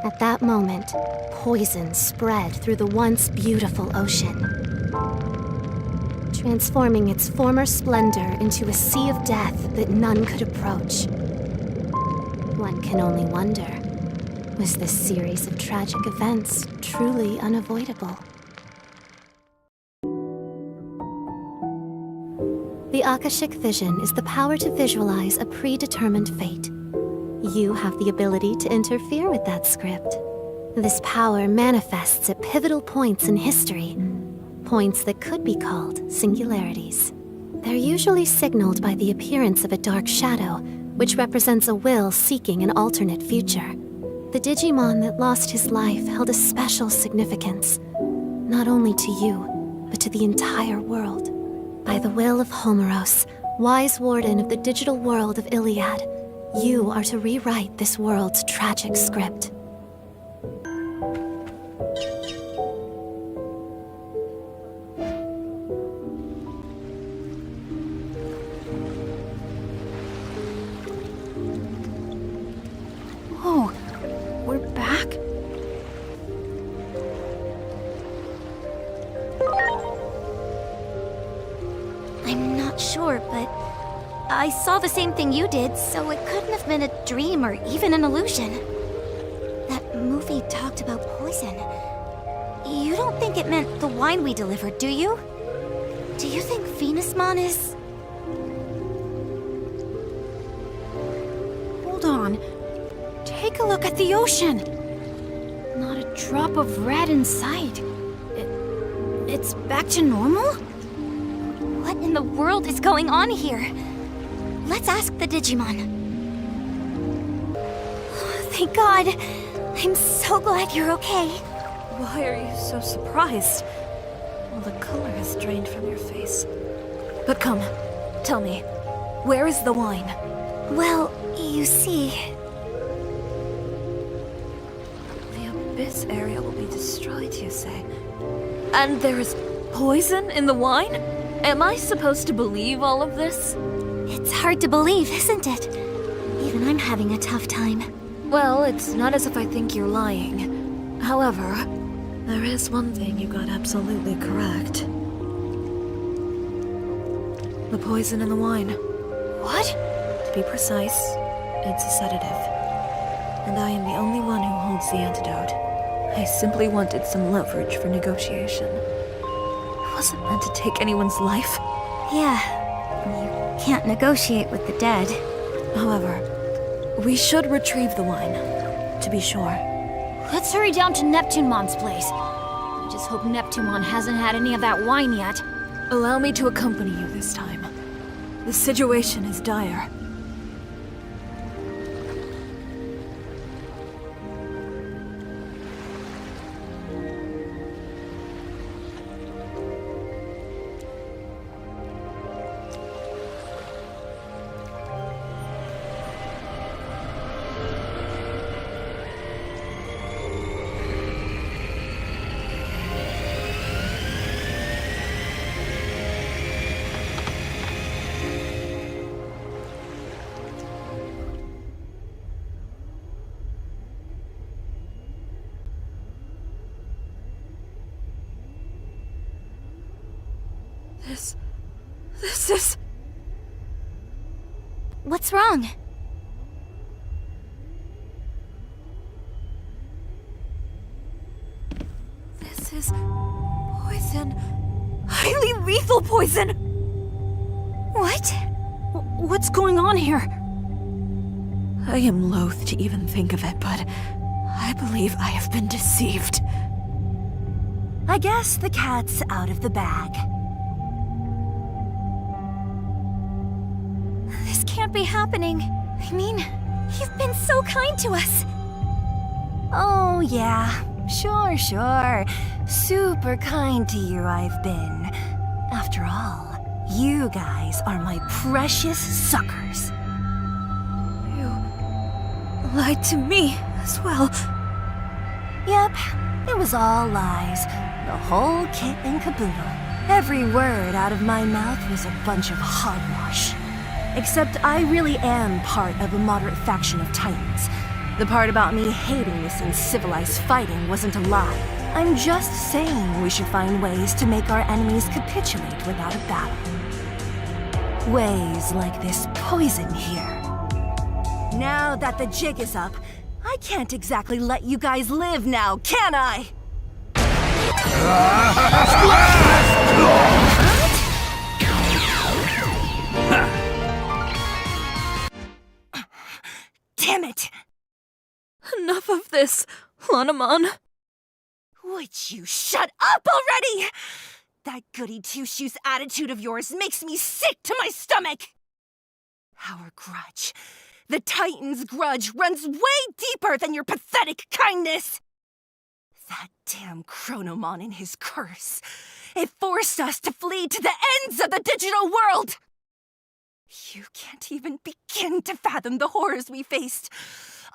At that moment, poison spread through the once beautiful ocean, transforming its former splendor into a sea of death that none could approach. One can only wonder, was this series of tragic events truly unavoidable? The Akashic Vision is the power to visualize a predetermined fate. You have the ability to interfere with that script. This power manifests at pivotal points in history, points that could be called singularities. They're usually signaled by the appearance of a dark shadow, which represents a will seeking an alternate future. The Digimon that lost his life held a special significance, not only to you, but to the entire world. By the will of Homeros, wise warden of the digital world of Iliad, you are to rewrite this world's tragic script. Oh, we're back? I'm not sure, but I saw the same thing you did, so it couldn't have been a dream or even an illusion. That movie talked about poison. You don't think it meant the wine we delivered, do you? Do you think Venusmon is... Hold on. Take a look at the ocean. Not a drop of red in sight. It's back to normal? What in the world is going on here? Let's ask the Digimon. Oh, thank God. I'm so glad you're okay. Why are you so surprised? Well, the color has drained from your face. But come, tell me, where is the wine? Well, you see... The Abyss area will be destroyed, you say? And there is poison in the wine? Am I supposed to believe all of this? It's hard to believe, isn't it? Even I'm having a tough time. Well, it's not as if I think you're lying. However, there is one thing you got absolutely correct. The poison in the wine. What? To be precise, it's a sedative. And I am the only one who holds the antidote. I simply wanted some leverage for negotiation. It wasn't meant to take anyone's life. Yeah, you can't negotiate with the dead. However, we should retrieve the wine, to be sure. Let's hurry down to Neptunemon's place. I just hope Neptunemon hasn't had any of that wine yet. Allow me to accompany you this time. The situation is dire. This is... What's wrong? This is... poison. Highly lethal poison! What? What's going on here? I am loath to even think of it, but I believe I have been deceived. I guess the cat's out of the bag. This can't be happening. I mean, you've been so kind to us. Oh, yeah. Sure. Super kind to you I've been. After all, you guys are my precious suckers. You lied to me as well. Yep, it was all lies. The whole kit and caboodle. Every word out of my mouth was a bunch of hogwash. Except I really am part of a moderate faction of Titans. The part about me hating this uncivilized fighting wasn't a lie. I'm just saying we should find ways to make our enemies capitulate without a battle. Ways like this poison here. Now that the jig is up, I can't exactly let you guys live now, can I? Damn it! Enough of this, Lanamon. Would you shut up already? That goody two-shoes attitude of yours makes me sick to my stomach! Our grudge, the Titan's grudge, runs way deeper than your pathetic kindness! That damn Chronomon and his curse. It forced us to flee to the ends of the digital world! You can't even begin to fathom the horrors we faced.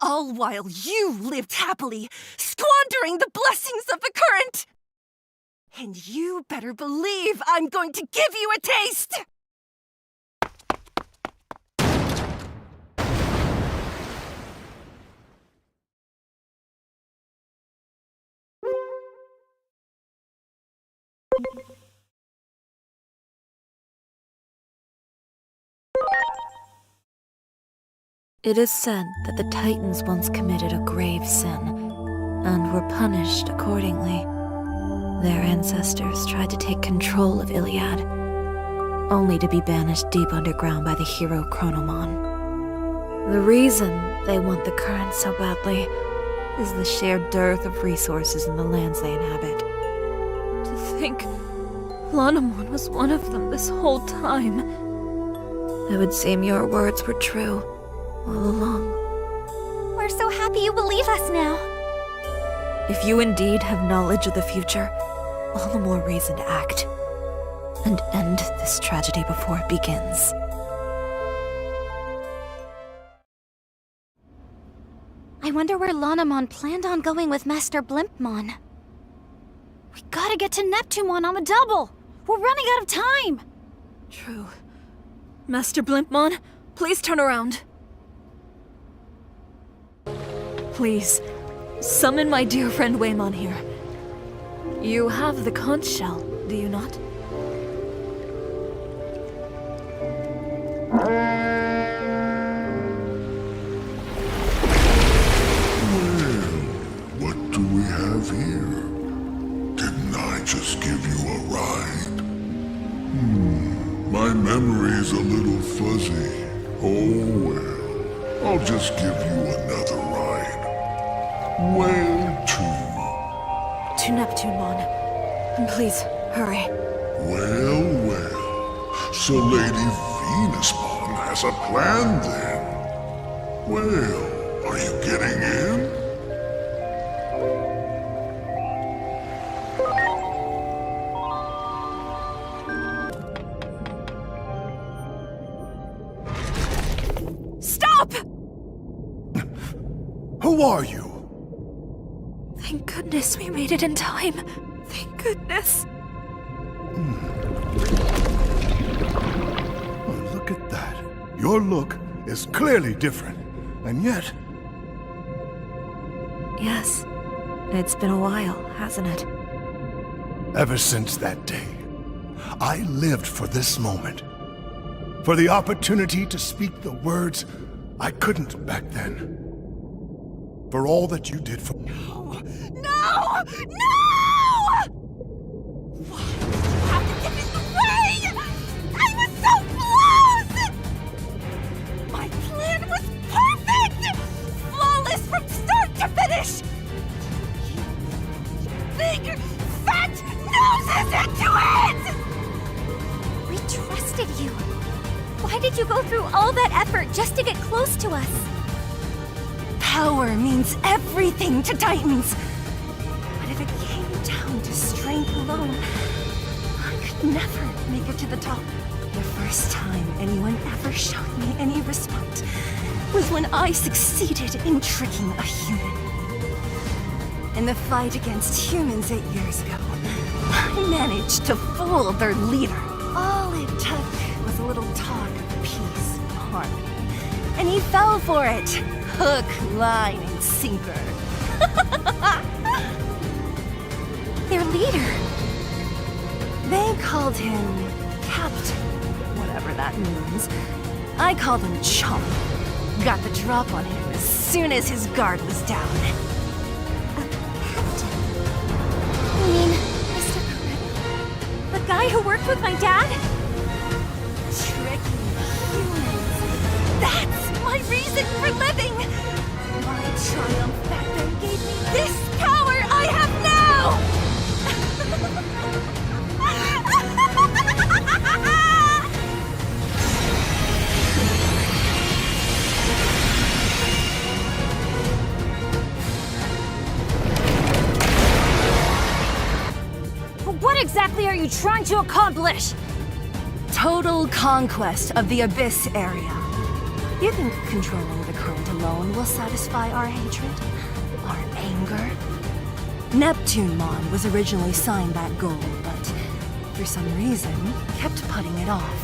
All while you lived happily, squandering the blessings of the current! And you better believe I'm going to give you a taste! It is said that the Titans once committed a grave sin, and were punished accordingly. Their ancestors tried to take control of Iliad, only to be banished deep underground by the hero Chronomon. The reason they want the current so badly is the sheer dearth of resources in the lands they inhabit. To think Lanamon was one of them this whole time. It would seem your words were true all along. We're so happy you believe us now. If you indeed have knowledge of the future, all the more reason to act and end this tragedy before it begins. I wonder where Lanamon planned on going with Master Blimpmon. We gotta get to Neptunemon on the double! We're running out of time! True. Master Blimpmon, please turn around. Please, summon my dear friend Waymon here. You have the conch shell, do you not? What do we have here? Didn't I just give you a ride? My memory's a little fuzzy. Oh well, I'll just give you another ride. Where to? To Neptunemon. And please, hurry. Well. So Lady Venusmon has a plan then. Well, are you getting in? Stop! Who are you? Thank goodness we made it in time. Thank goodness. Oh, look at that. Your look is clearly different, and yet... Yes, it's been a while, hasn't it? Ever since that day, I lived for this moment. For the opportunity to speak the words I couldn't back then. For all that you did for me. No! No! Why did you have to get in the way? I was so close! My plan was perfect! Flawless from start to finish! You big, fat noses into it! We trusted you. Why did you go through all that effort just to get close to us? Power means everything to Titans. But if it came down to strength alone, I could never make it to the top. The first time anyone ever showed me any respect was when I succeeded in tricking a human. In the fight against humans 8 years ago, I managed to fool their leader. All it took was a little talk of peace and harmony, and he fell for it. Hook, line, and sinker. Their leader. They called him Captain, whatever that means. I called him Chump. Got the drop on him as soon as his guard was down. You mean Mr. Coretta? The guy who worked with my dad? Tricking humans. That's my reason for living! My triumph back then gave me this power I have now! What exactly are you trying to accomplish? Total conquest of the Abyss area. You think controlling the current alone will satisfy our hatred? Our anger? Neptunemon was originally signed that goal, but for some reason, kept putting it off.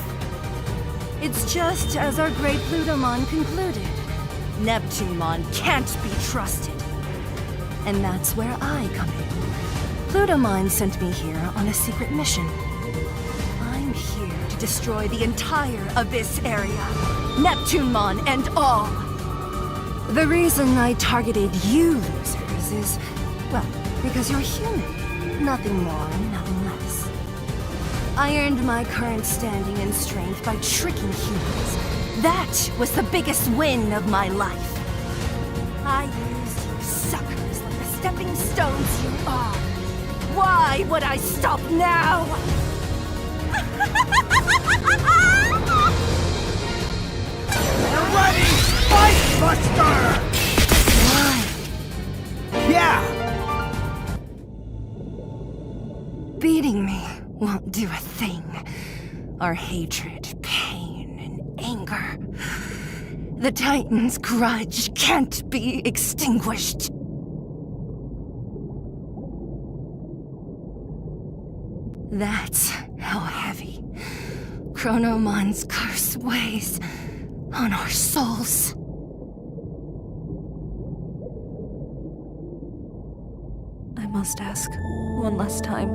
It's just as our great Plutomon concluded. Neptunemon can't be trusted. And that's where I come in. Plutomon sent me here on a secret mission. I'm here to destroy the entire Abyss area. Neptunemon and all. The reason I targeted you losers is, well, because you're human. Nothing more, nothing less. I earned my current standing and strength by tricking humans. That was the biggest win of my life. I used you suckers like the stepping stones you are. Why would I stop now? We're ready! Fight, Buster! Why? Yeah! Beating me won't do a thing. Our hatred, pain, and anger. The Titan's grudge can't be extinguished. That's how heavy Chronomon's curse weighs on our souls. I must ask, one last time.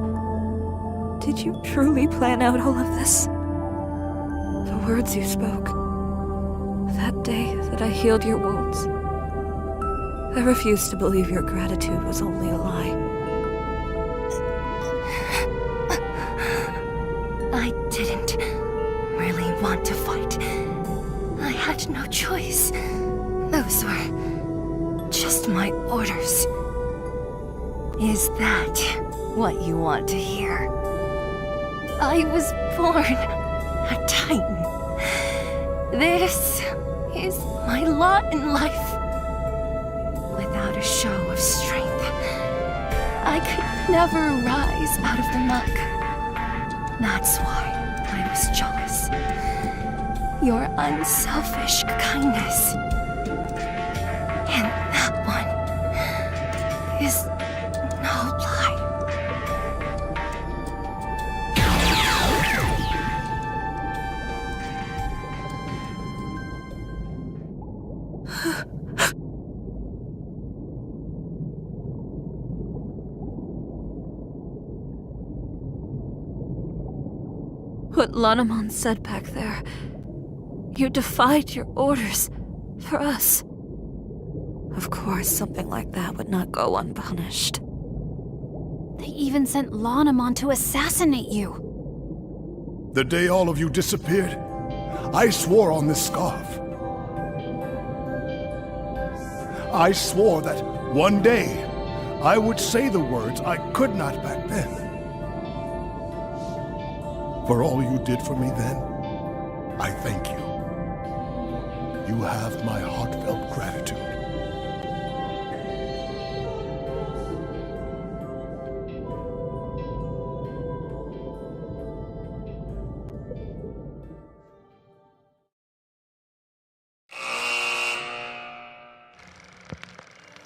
Did you truly plan out all of this? The words you spoke. That day that I healed your wounds. I refuse to believe your gratitude was only a lie. I didn't really want to fight. I had no choice. Those were just my orders. Is that what you want to hear? I was born a Titan. This is my lot in life. Without a show of strength, I could never rise out of the muck. That's why I was jealous. Your unselfish kindness. And that one is no lie. what Lanamon said back there. You defied your orders for us. Of course, something like that would not go unpunished. They even sent Lanamon to assassinate you. The day all of you disappeared, I swore on this scarf. I swore that one day I would say the words I could not back then. For all you did for me then, I thank you. You have my heartfelt gratitude.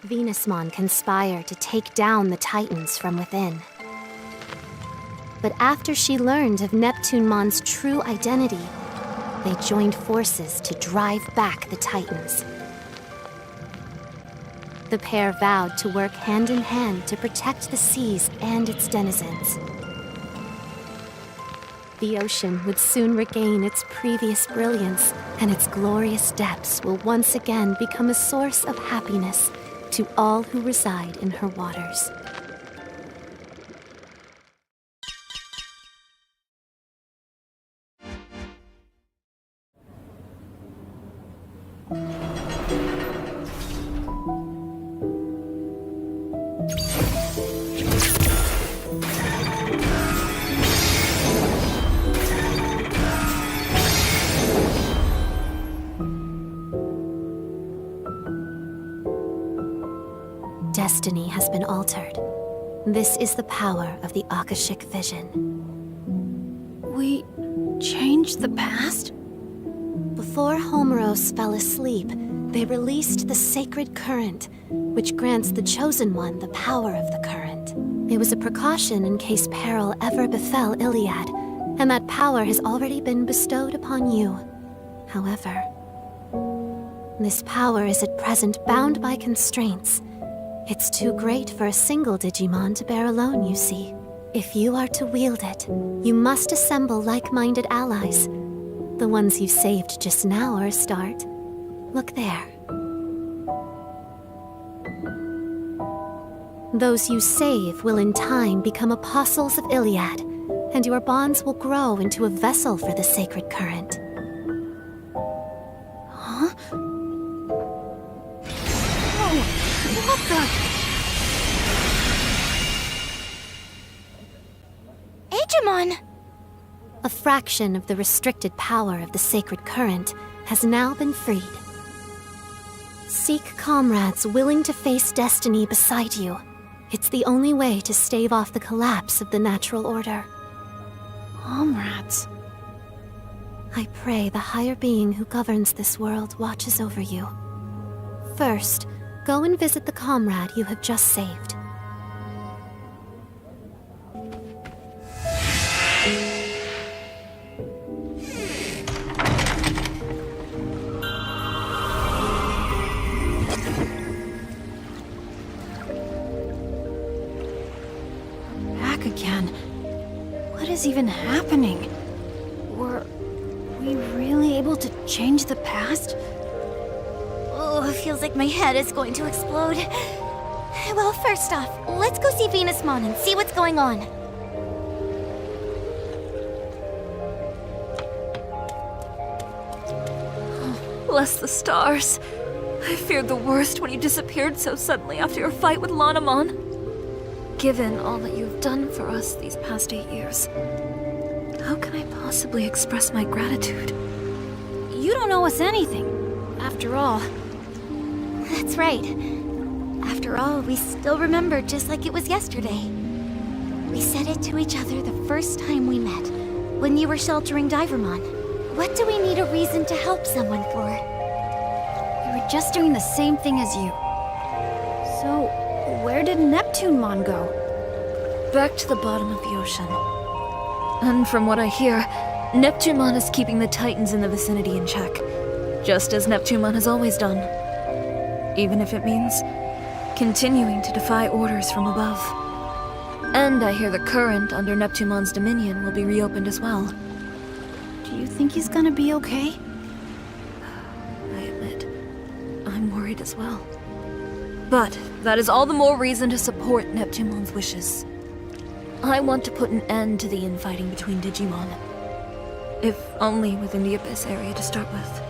Venusmon conspire to take down the Titans from within. But after she learned of Neptunemon's true identity, they joined forces to drive back the Titans. The pair vowed to work hand in hand to protect the seas and its denizens. The ocean would soon regain its previous brilliance, and its glorious depths will once again become a source of happiness to all who reside in her waters. Destiny has been altered. This is the power of the Akashic vision. We changed the past? Before Homeros fell asleep, they released the sacred current, which grants the Chosen One the power of the current. It was a precaution in case peril ever befell Iliad, and that power has already been bestowed upon you. However, this power is at present bound by constraints. It's too great for a single Digimon to bear alone, you see. If you are to wield it, you must assemble like-minded allies. The ones you saved just now are a start. Look there. Those you save will in time become apostles of Iliad, and your bonds will grow into a vessel for the sacred current. Huh? Whoa! What the? DIGIMON! A fraction of the restricted power of the sacred current has now been freed. Seek comrades willing to face destiny beside you. It's the only way to stave off the collapse of the natural order. Comrades? I pray the higher being who governs this world watches over you. First, go and visit the comrade you have just saved. Back again. What is even happening? Were we really able to change the past? Oh, it feels like my head is going to explode. Well, first off, let's go see Venusmon and see what's going on. Bless the stars. I feared the worst when you disappeared so suddenly after your fight with Lanamon. Given all that you've done for us these past 8 years, how can I possibly express my gratitude? You don't owe us anything. After all. That's right. After all, we still remember just like it was yesterday. We said it to each other the first time we met, when you were sheltering Divermon. What do we need a reason to help someone for? We were just doing the same thing as you. So, where did Neptunemon go? Back to the bottom of the ocean. And from what I hear, Neptunemon is keeping the Titans in the vicinity in check, just as Neptunemon has always done. Even if it means continuing to defy orders from above. And I hear the current under Neptunemon's dominion will be reopened as well. Do you think he's gonna be okay? I admit, I'm worried as well. But that is all the more reason to support Neptune's wishes. I want to put an end to the infighting between Digimon. If only within the Abyss area to start with.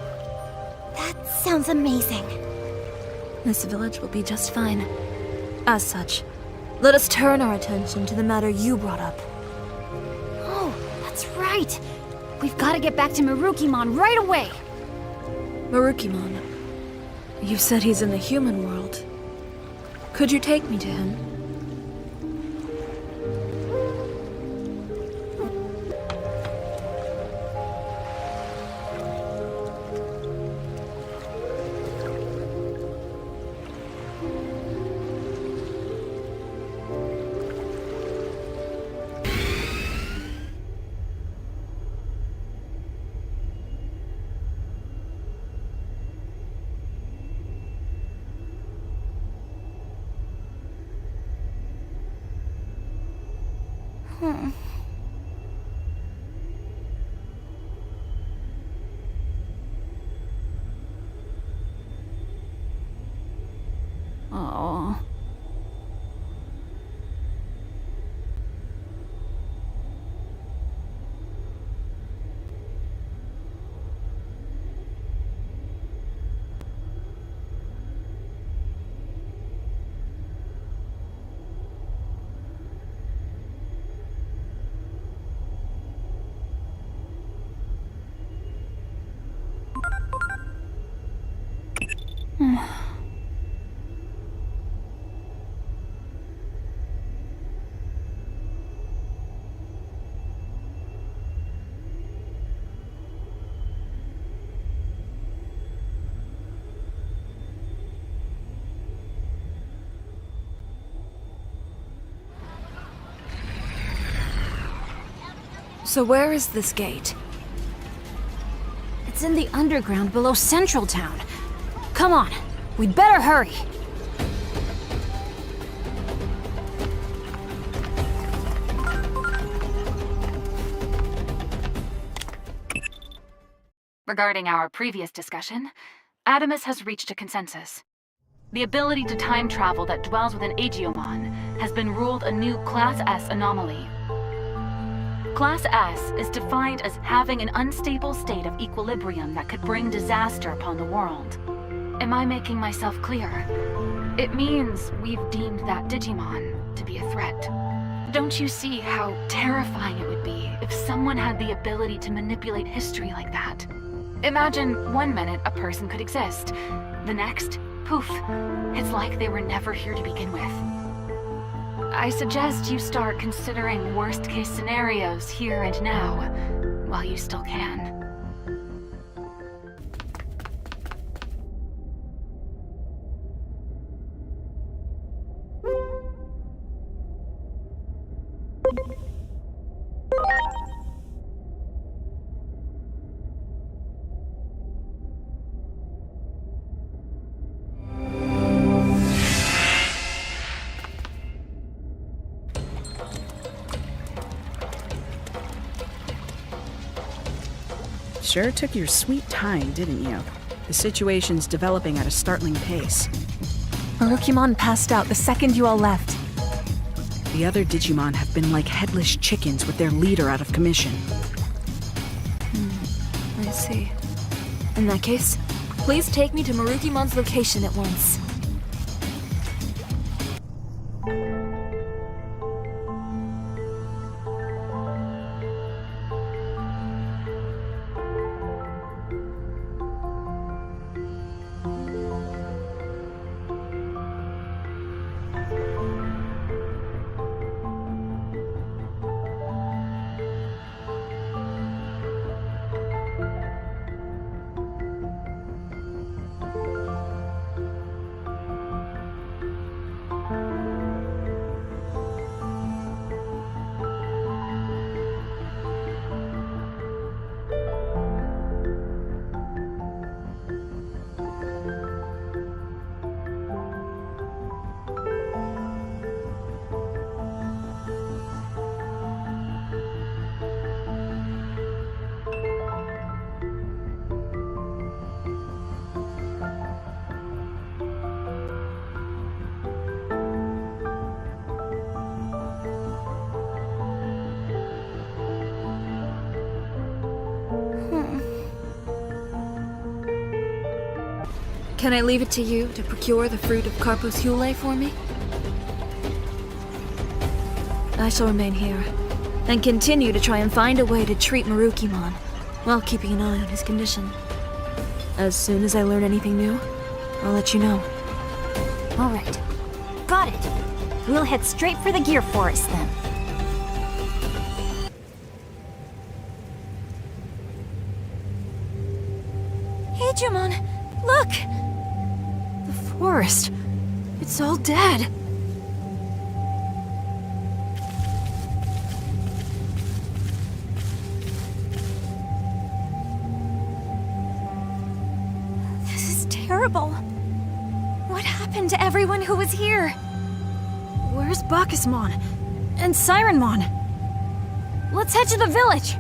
That sounds amazing. This village will be just fine. As such, let us turn our attention to the matter you brought up. Oh, that's right! We've got to get back to Marukimon right away! Marukimon, you said he's in the human world. Could you take me to him? Oh. So where is this gate? It's in the underground below Central Town. Come on, we'd better hurry. Regarding our previous discussion, Adamus has reached a consensus. The ability to time travel that dwells within DIGIMON has been ruled a new Class S anomaly. Class S is defined as having an unstable state of equilibrium that could bring disaster upon the world. Am I making myself clear? It means we've deemed that Digimon to be a threat. Don't you see how terrifying it would be if someone had the ability to manipulate history like that? Imagine one minute a person could exist. The next, poof, it's like they were never here to begin with. I suggest you start considering worst-case scenarios here and now, while you still can. Sure took your sweet time, didn't you? The situation's developing at a startling pace. Marukimon passed out the second you all left. The other Digimon have been like headless chickens with their leader out of commission. I see. In that case, please take me to Marukimon's location at once. Can I leave it to you to procure the fruit of Carpus Hule for me? I shall remain here, and continue to try and find a way to treat Marukimon, while keeping an eye on his condition. As soon as I learn anything new, I'll let you know. All right. Got it. We'll head straight for the Gear Forest then. Hey, Digimon! Look! The forest. It's all dead. This is terrible. What happened to everyone who was here? Where's Bacchusmon? And Sirenmon? Let's head to the village!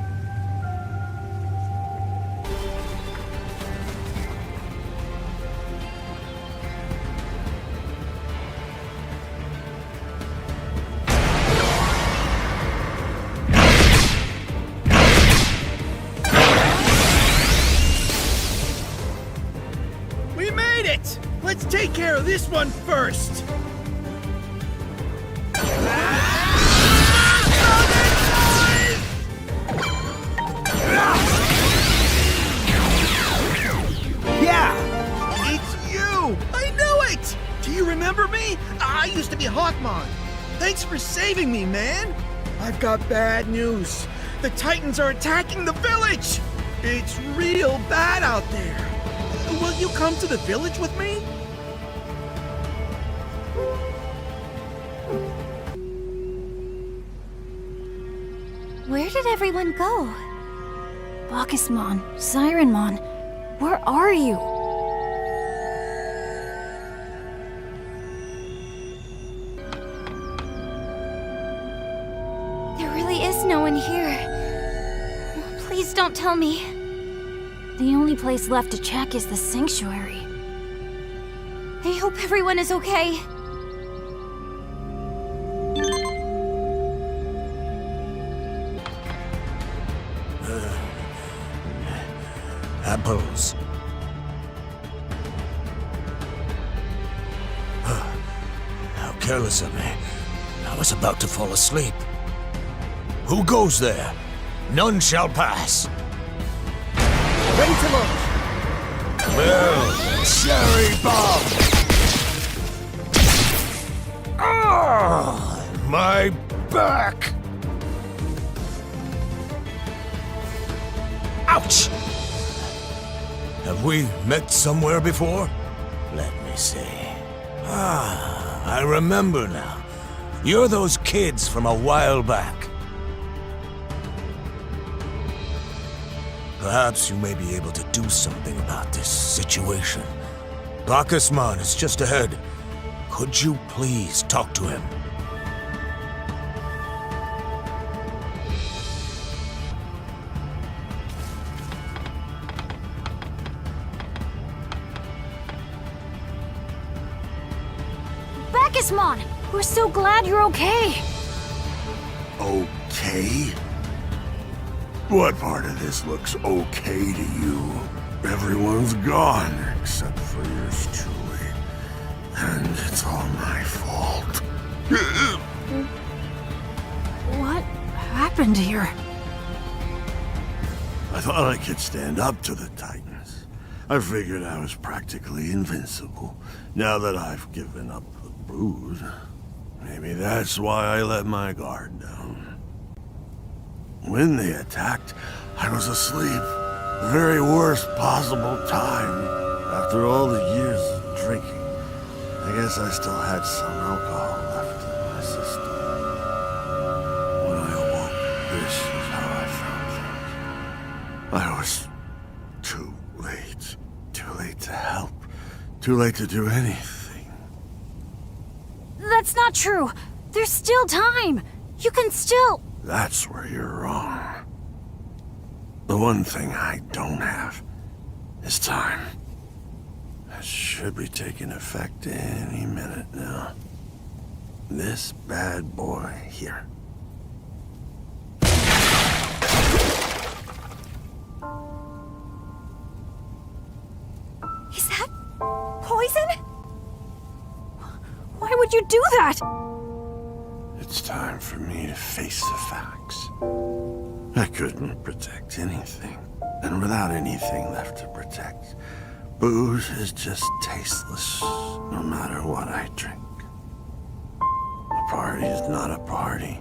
We made it! Let's take care of this one first! Yeah! It's you! I knew it! Do you remember me? I used to be Hawkmon. Thanks for saving me, man! I've got bad news. The Titans are attacking the village! It's real bad out there. Will you come to the village with me? Where did everyone go? Bacchusmon, Sirenmon, where are you? There really is no one here. Please don't tell me. The only place left to check is the sanctuary. I hope everyone is okay. Apples. How careless of me. I was about to fall asleep. Who goes there? None shall pass. Ready to launch. Well, cherry bomb! Ah, my back! Ouch! Have we met somewhere before? Let me see. Ah, I remember now. You're those kids from a while back. Perhaps you may be able to do something about this situation. Bacchusmon is just ahead. Could you please talk to him? Bacchusmon, we're so glad you're okay. Okay? What part of this looks okay to you? Everyone's gone, except for yours truly. And it's all my fault. What happened here? I thought I could stand up to the Titans. I figured I was practically invincible. Now that I've given up the brood, maybe that's why I let my guard down. When they attacked, I was asleep. The very worst possible time. After all the years of drinking, I guess I still had some alcohol left in my system. When I awoke, this is how I found things. I was too late. Too late to help. Too late to do anything. That's not true. There's still time. You can still... That's where you're wrong. The one thing I don't have is time. It should be taking effect any minute now. This bad boy here. Is that would you do that? It's time for me to face the facts. I couldn't protect anything. And without anything left to protect, booze is just tasteless, no matter what I drink. A party is not a party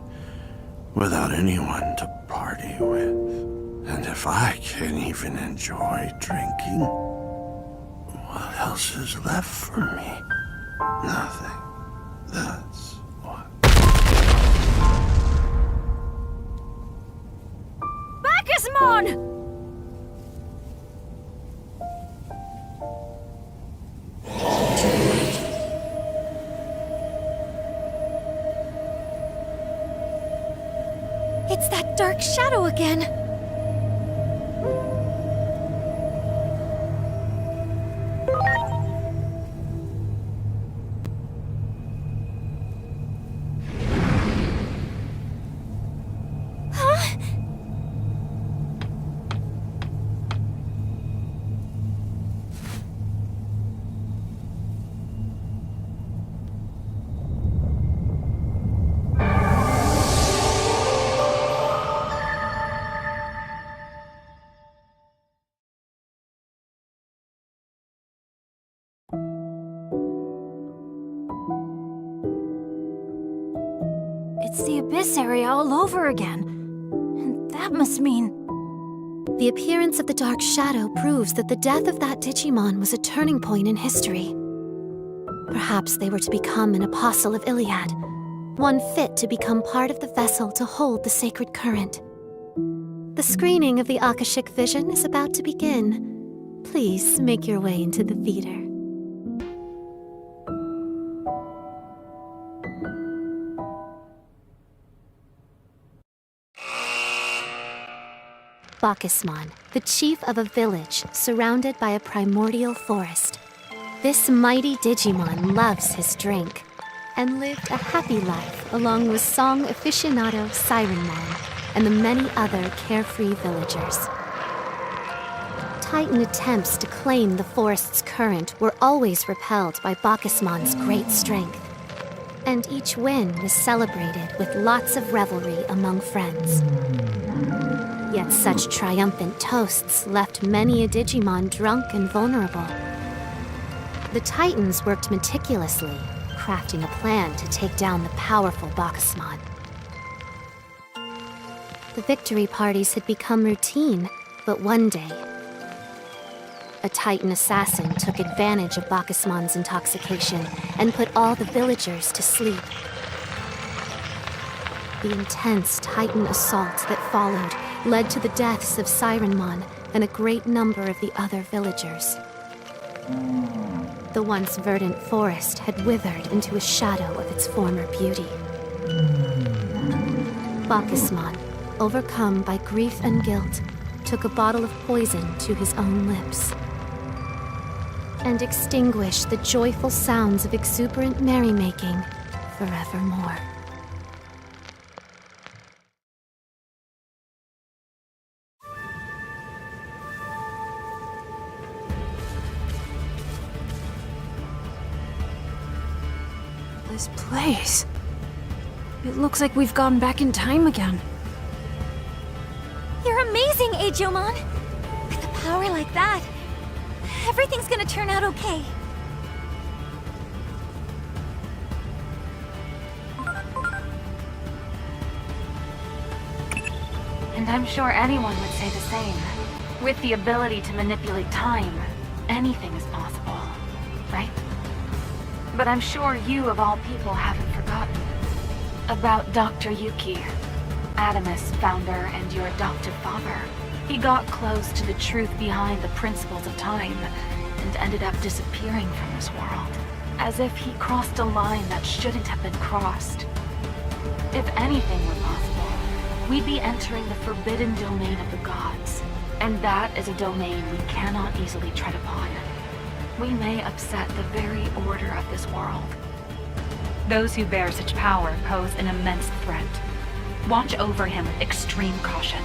without anyone to party with. And if I can't even enjoy drinking, what else is left for me? Nothing. That's what. Bacchusmon! It's that dark shadow again. It's the Abyss area all over again. And that must mean... The appearance of the Dark Shadow proves that the death of that Digimon was a turning point in history. Perhaps they were to become an apostle of Iliad, one fit to become part of the vessel to hold the sacred current. The screening of the Akashic Vision is about to begin. Please make your way into the theater. Bacchusmon, the chief of a village surrounded by a primordial forest. This mighty Digimon loves his drink and lived a happy life along with song aficionado Siren Man and the many other carefree villagers. Titan attempts to claim the forest's current were always repelled by Bacchusmon's great strength, and each win was celebrated with lots of revelry among friends. Yet such triumphant toasts left many a Digimon drunk and vulnerable. The Titans worked meticulously, crafting a plan to take down the powerful Bacchusmon. The victory parties had become routine, but one day, a Titan assassin took advantage of Bacchusmon's intoxication and put all the villagers to sleep. The intense Titan assault that followed led to the deaths of Sirenmon and a great number of the other villagers. The once verdant forest had withered into a shadow of its former beauty. Bacchusmon, overcome by grief and guilt, took a bottle of poison to his own lips and extinguished the joyful sounds of exuberant merrymaking forevermore. This place... It looks like we've gone back in time again. You're amazing, Agumon! With a power like that, everything's gonna turn out okay. And I'm sure anyone would say the same. With the ability to manipulate time, anything is possible, right? But I'm sure you, of all people, haven't forgotten about Dr. Yuki, Adamus founder and your adoptive father. He got close to the truth behind the principles of time and ended up disappearing from this world, as if he crossed a line that shouldn't have been crossed. If anything were possible, we'd be entering the forbidden domain of the gods, and that is a domain we cannot easily tread upon. We may upset the very order of this world. Those who bear such power pose an immense threat. Watch over him with extreme caution.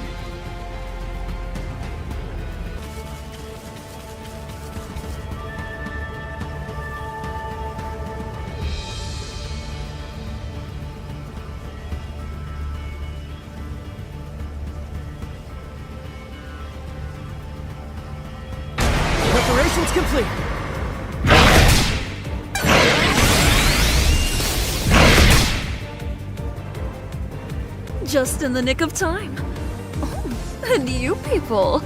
complete. Just in the nick of time. Oh, and you people.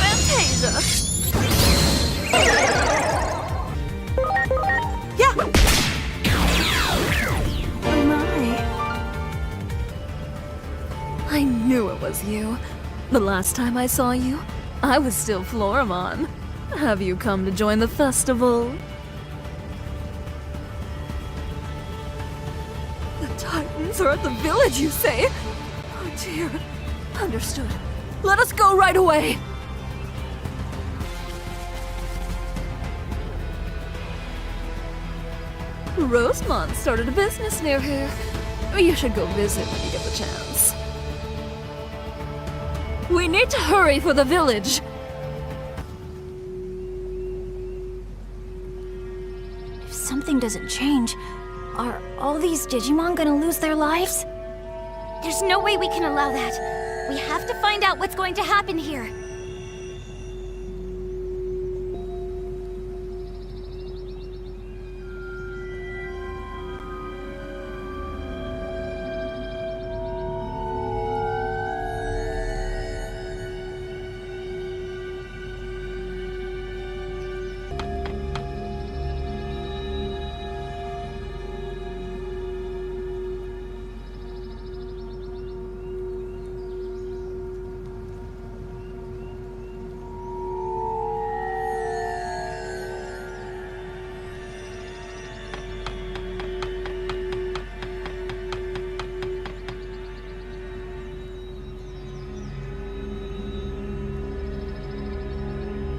Fantasia. Yeah. Oh my. I knew it was you. The last time I saw you, I was still Floramon. Have you come to join the festival? The Titans are at the village, you say? Oh dear. Understood. Let us go right away! Rosemont started a business near here. You should go visit when you get the chance. We need to hurry for the village! If something doesn't change, are all these Digimon gonna lose their lives? There's no way we can allow that. We have to find out what's going to happen here.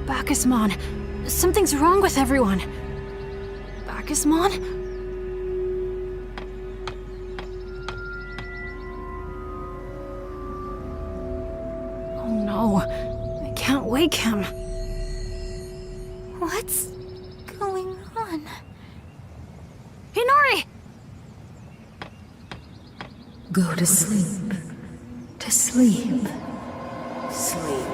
Bacchusmon, something's wrong with everyone. Bacchusmon? Oh no, I can't wake him. What's going on? Hinori! Go to sleep. To sleep. Sleep.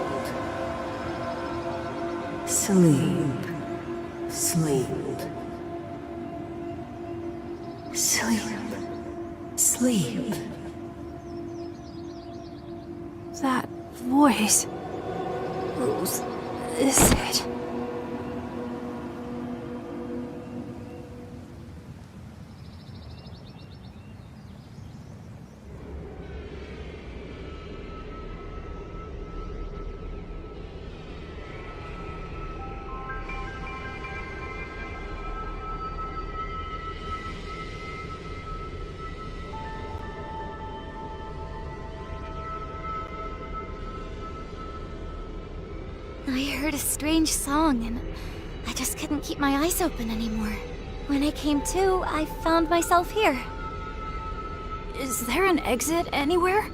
Sleep. Sleep. Sleep. Sleep. That voice. Whose is it? I heard a strange song, and I just couldn't keep my eyes open anymore. When I came to, I found myself here. Is there an exit anywhere?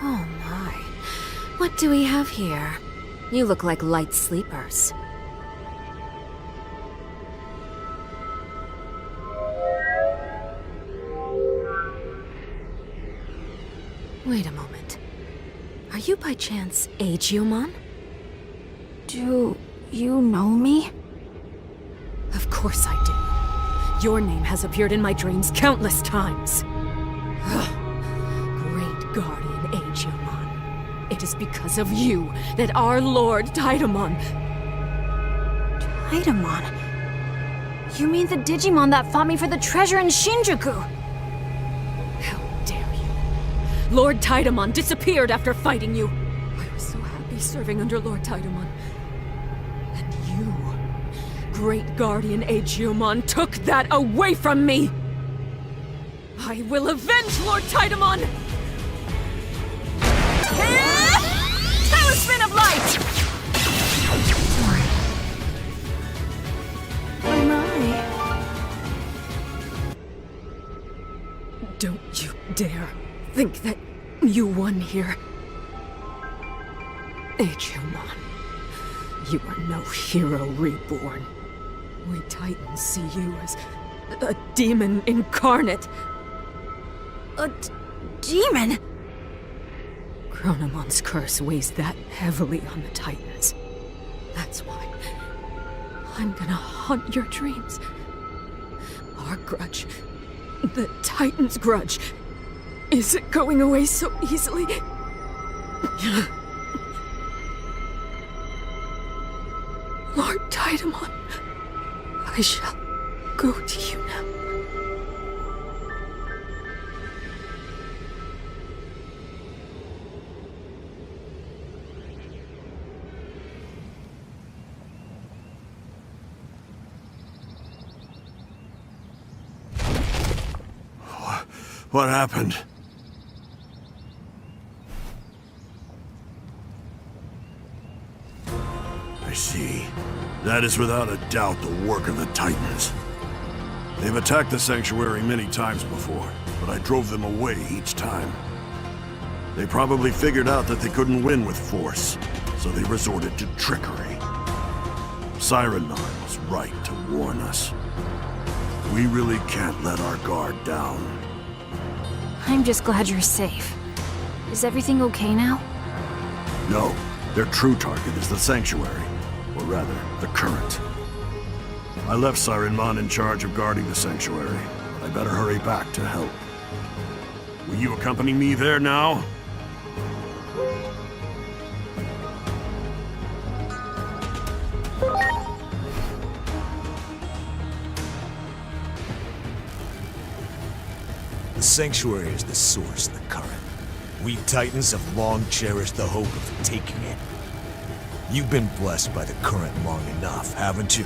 Oh my. What do we have here? You look like light sleepers. Wait a moment. Are you by chance DIGIMON? Do you know me? Of course I do. Your name has appeared in my dreams countless times. Great Guardian DIGIMON. It is because of you that our Lord DIGIMON... Digimon? You mean the Digimon that fought me for the treasure in Shinjuku? Lord Tidamon disappeared after fighting you. I was so happy serving under Lord Tidamon. And you, Great Guardian DIGIMON, took that away from me! I will avenge Lord Tidamon! Talisman of Light! Oh my. Don't you dare think that you won here. DIGIMON, you are no hero reborn. We Titans see you as a demon incarnate. A demon? Chronomon's curse weighs that heavily on the Titans. That's why I'm gonna haunt your dreams. Our grudge, the Titans' grudge, isn't going away so easily. Lord Tidamon, I shall go to you now. What happened? I see. That is without a doubt the work of the Titans. They've attacked the Sanctuary many times before, but I drove them away each time. They probably figured out that they couldn't win with force, so they resorted to trickery. Siren Man was right to warn us. We really can't let our guard down. I'm just glad you're safe. Is everything okay now? No, their true target is the Sanctuary, or rather, the Current. I left Siren Man in charge of guarding the Sanctuary. I better hurry back to help. Will you accompany me there now? The Sanctuary is the source of the Current. We Titans have long cherished the hope of taking it. You've been blessed by the Current long enough, haven't you?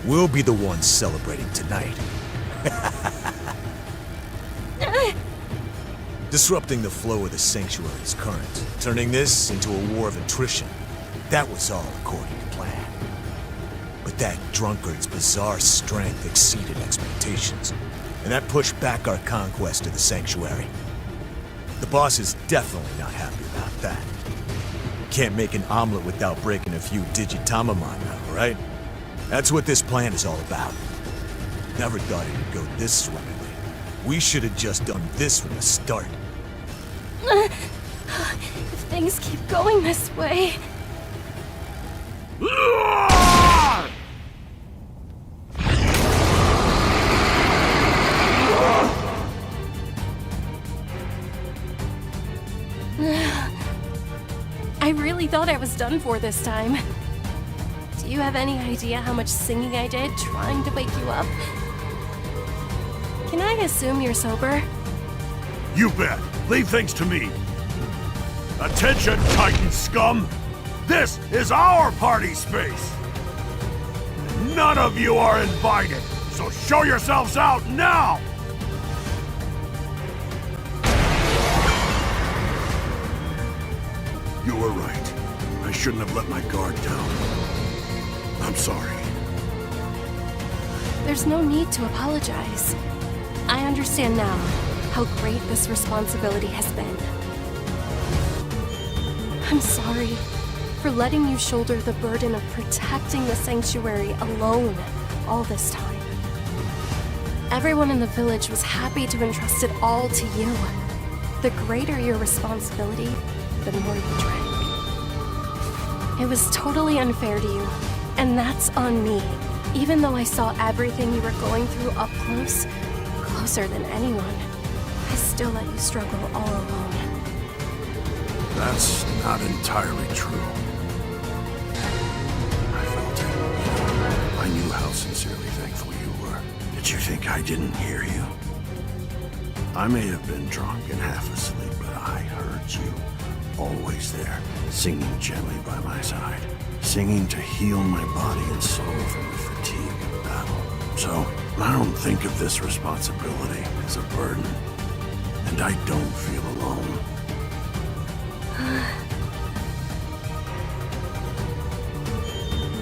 We'll be the ones celebrating tonight. Disrupting the flow of the Sanctuary's current, turning this into a war of attrition. That was all according to plan. But that drunkard's bizarre strength exceeded expectations, and that pushed back our conquest of the Sanctuary. The boss is definitely not happy about that. Can't make an omelet without breaking a few Digitamamon now, right? That's what this plan is all about. Never thought it would go this swimmingly. We should have just done this from the start. If things keep going this way... I really thought I was done for this time. Do you have any idea how much singing I did trying to wake you up? Can I assume you're sober? You bet. Leave things to me. Attention, Titan scum! This is our party space! None of you are invited, so show yourselves out now! You were right. I shouldn't have let my guard down. I'm sorry. There's no need to apologize. I understand now how great this responsibility has been. I'm sorry for letting you shoulder the burden of protecting the Sanctuary alone all this time. Everyone in the village was happy to entrust it all to you. The greater your responsibility, the more you drank. It was totally unfair to you, and that's on me. Even though I saw everything you were going through up close, closer than anyone, I still let you struggle all alone. That's not entirely true. I felt it. I knew how sincerely thankful you were. Did you think I didn't hear you? I may have been drunk and half asleep, but always there, singing gently by my side. Singing to heal my body and soul from the fatigue of battle. So, I don't think of this responsibility as a burden. And I don't feel alone.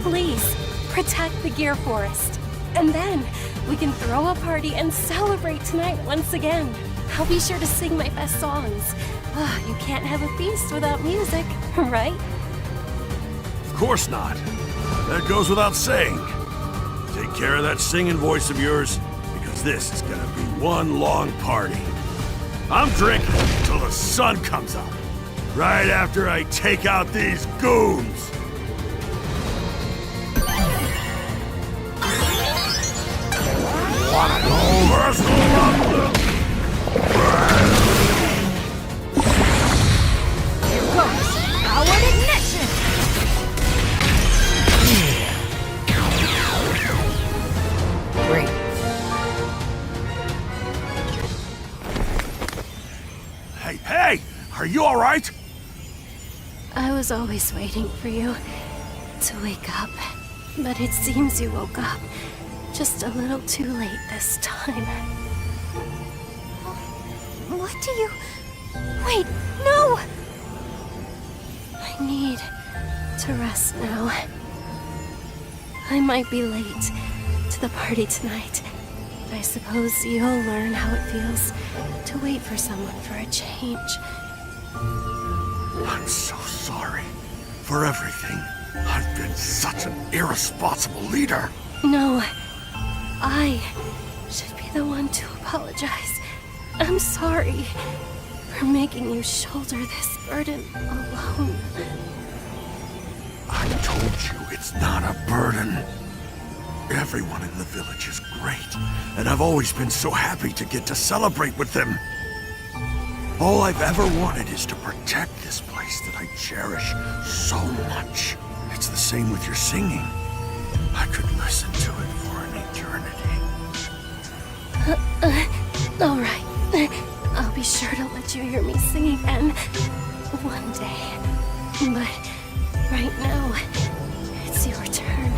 Please, protect the Gear Forest. And then, we can throw a party and celebrate tonight once again. I'll be sure to sing my best songs. You can't have a feast without music, right? Of course not. That goes without saying. Take care of that singing voice of yours, because this is gonna be one long party. I'm drinking until the sun comes up. Right after I take out these goons. Wanna go Here goes powered ignition! Great. Hey! Are you alright? I was always waiting for you to wake up, but it seems you woke up just a little too late this time. What do you... Wait, no! I need to rest now. I might be late to the party tonight, but I suppose you'll learn how it feels to wait for someone for a change. I'm so sorry for everything. I've been such an irresponsible leader. No, I should be the one to apologize. I'm sorry for making you shoulder this burden alone. I told you it's not a burden. Everyone in the village is great, and I've always been so happy to get to celebrate with them. All I've ever wanted is to protect this place that I cherish so much. It's the same with your singing. I could listen to it for an eternity. All right. I'll be sure to let you hear me sing again one day. But right now, it's your turn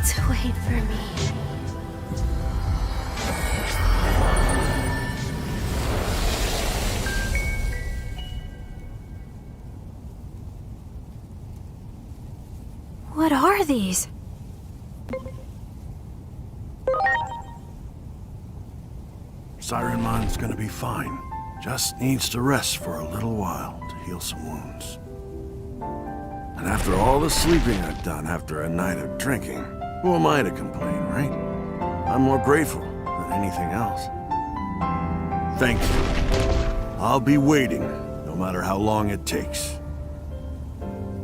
to wait for me. What are these? Sirenmon's gonna be fine. Just needs to rest for a little while to heal some wounds. And after all the sleeping I've done after a night of drinking, who am I to complain, right? I'm more grateful than anything else. Thank you. I'll be waiting, no matter how long it takes.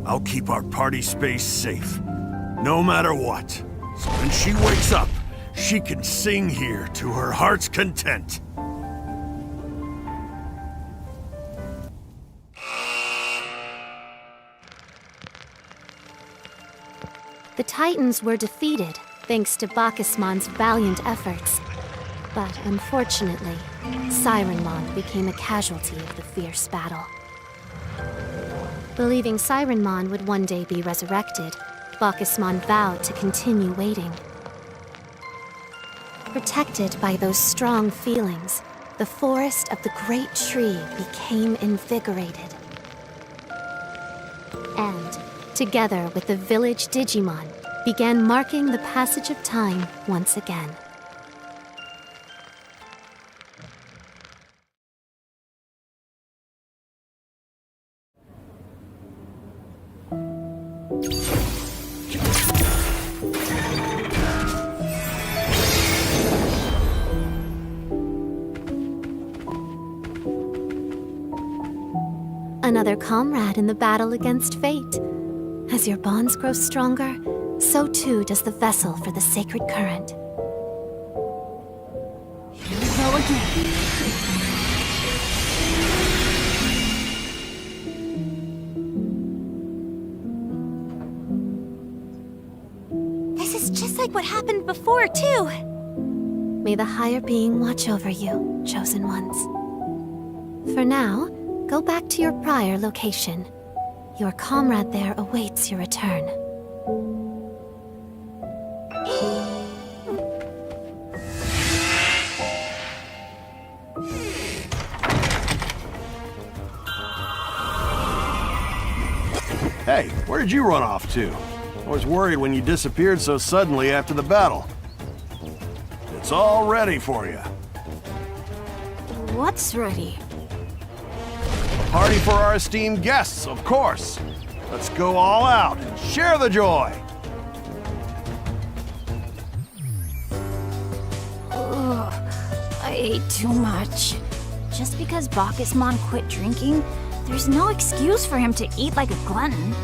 I'll keep our party space safe, no matter what. So when she wakes up, she can sing here to her heart's content. The Titans were defeated thanks to Bacchusmon's valiant efforts. But unfortunately, Sirenmon became a casualty of the fierce battle. Believing Sirenmon would one day be resurrected, Bacchusmon vowed to continue waiting. Protected by those strong feelings, the forest of the great tree became invigorated. And, together with the village Digimon, began marking the passage of time once again. Another comrade in the battle against fate. As your bonds grow stronger, so too does the vessel for the sacred current. Here we go again. This is just like what happened before, too. May the higher being watch over you, chosen ones. For now, Go back to your prior location. Your comrade there awaits your return. Hey, where did you run off to? I was worried when you disappeared so suddenly after the battle. It's all ready for you. What's ready? A party for our esteemed guests, of course. Let's go all out and share the joy. Ugh, I ate too much. Just because Bacchusmon quit drinking, there's no excuse for him to eat like a glutton.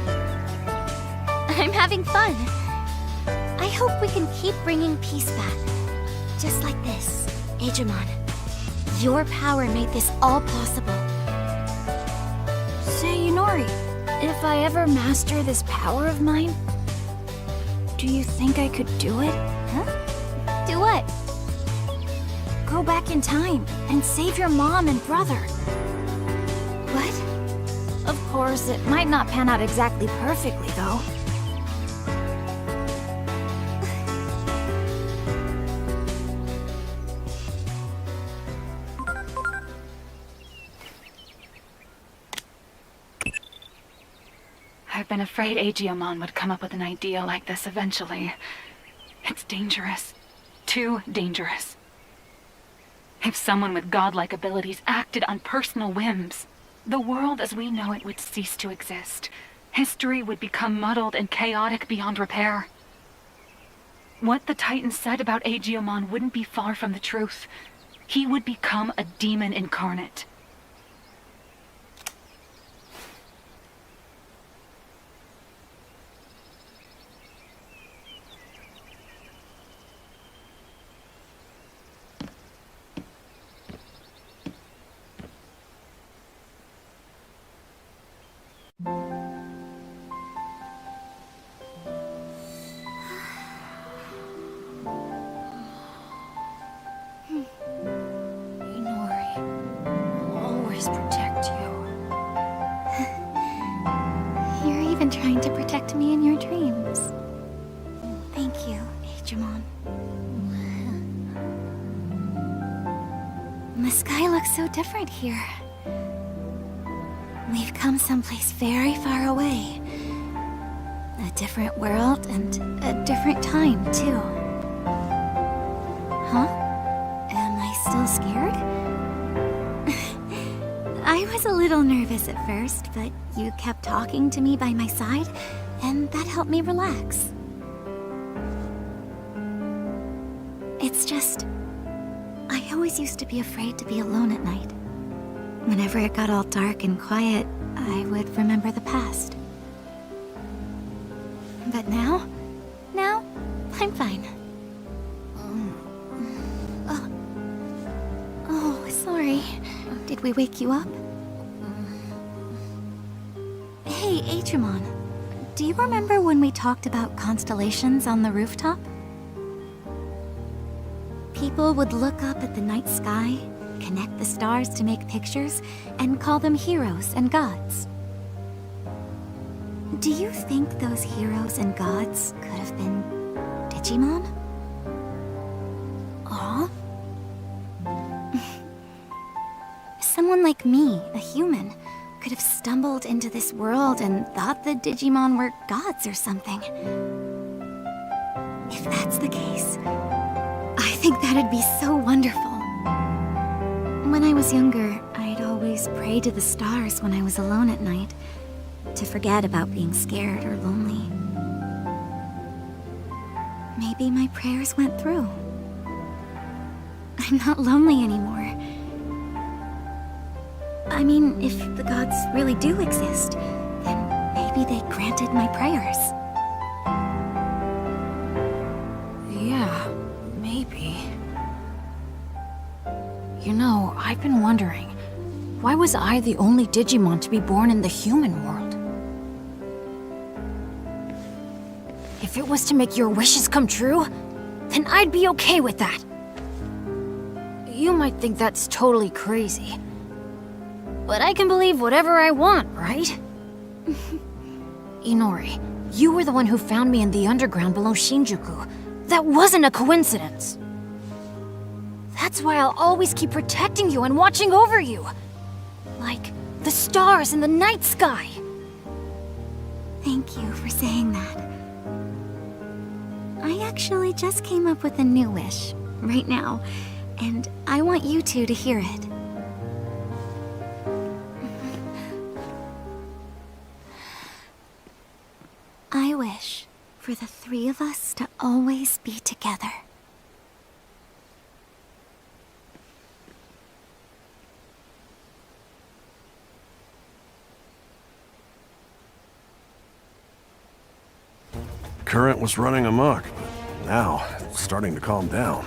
I'm having fun. I hope we can keep bringing peace back. Just like this, Digimon. Your power made this all possible. Say, Yunori, if I ever master this power of mine, do you think I could do it? Huh? Do what? Go back in time and save your mom and brother. What? Of course, it might not pan out exactly perfectly, though. I've been afraid Digimon would come up with an idea like this eventually. It's dangerous. Too dangerous. If someone with godlike abilities acted on personal whims, the world as we know it would cease to exist. History would become muddled and chaotic beyond repair. What the Titan said about Digimon wouldn't be far from the truth. He would become a demon incarnate. Protect you. You're even trying to protect me in your dreams. Thank you, Digimon. The sky looks so different here. We've come someplace very far away. A different world and a different time, too. Huh? Am I still scared? I was a little nervous at first, but you kept talking to me by my side, and that helped me relax. It's just, I always used to be afraid to be alone at night. Whenever it got all dark and quiet, I would remember the past. But now, I'm fine. Oh, sorry. Did we wake you up? Hey, Digimon. Do you remember when we talked about constellations on the rooftop? People would look up at the night sky, connect the stars to make pictures, and call them heroes and gods. Do you think those heroes and gods could have been Digimon? Aw? Someone like me, a human, could have stumbled into this world and thought the Digimon were gods or something. If that's the case, I think that'd be so wonderful. When I was younger, I'd always pray to the stars when I was alone at night, to forget about being scared or lonely. Maybe my prayers went through. I'm not lonely anymore. I mean, if the gods really do exist, then maybe they granted my prayers. Yeah, maybe. You know, I've been wondering, why was I the only Digimon to be born in the human world? If it was to make your wishes come true, then I'd be okay with that. You might think that's totally crazy. but I can believe whatever I want, right? Inori, you were the one who found me in the underground below Shinjuku. That wasn't a coincidence. That's why I'll always keep protecting you and watching over you. Like the stars in the night sky. Thank you for saying that. I actually just came up with a new wish, right now, and I want you two to hear it. I wish for the three of us to always be together. Current was running amok, but now it's starting to calm down.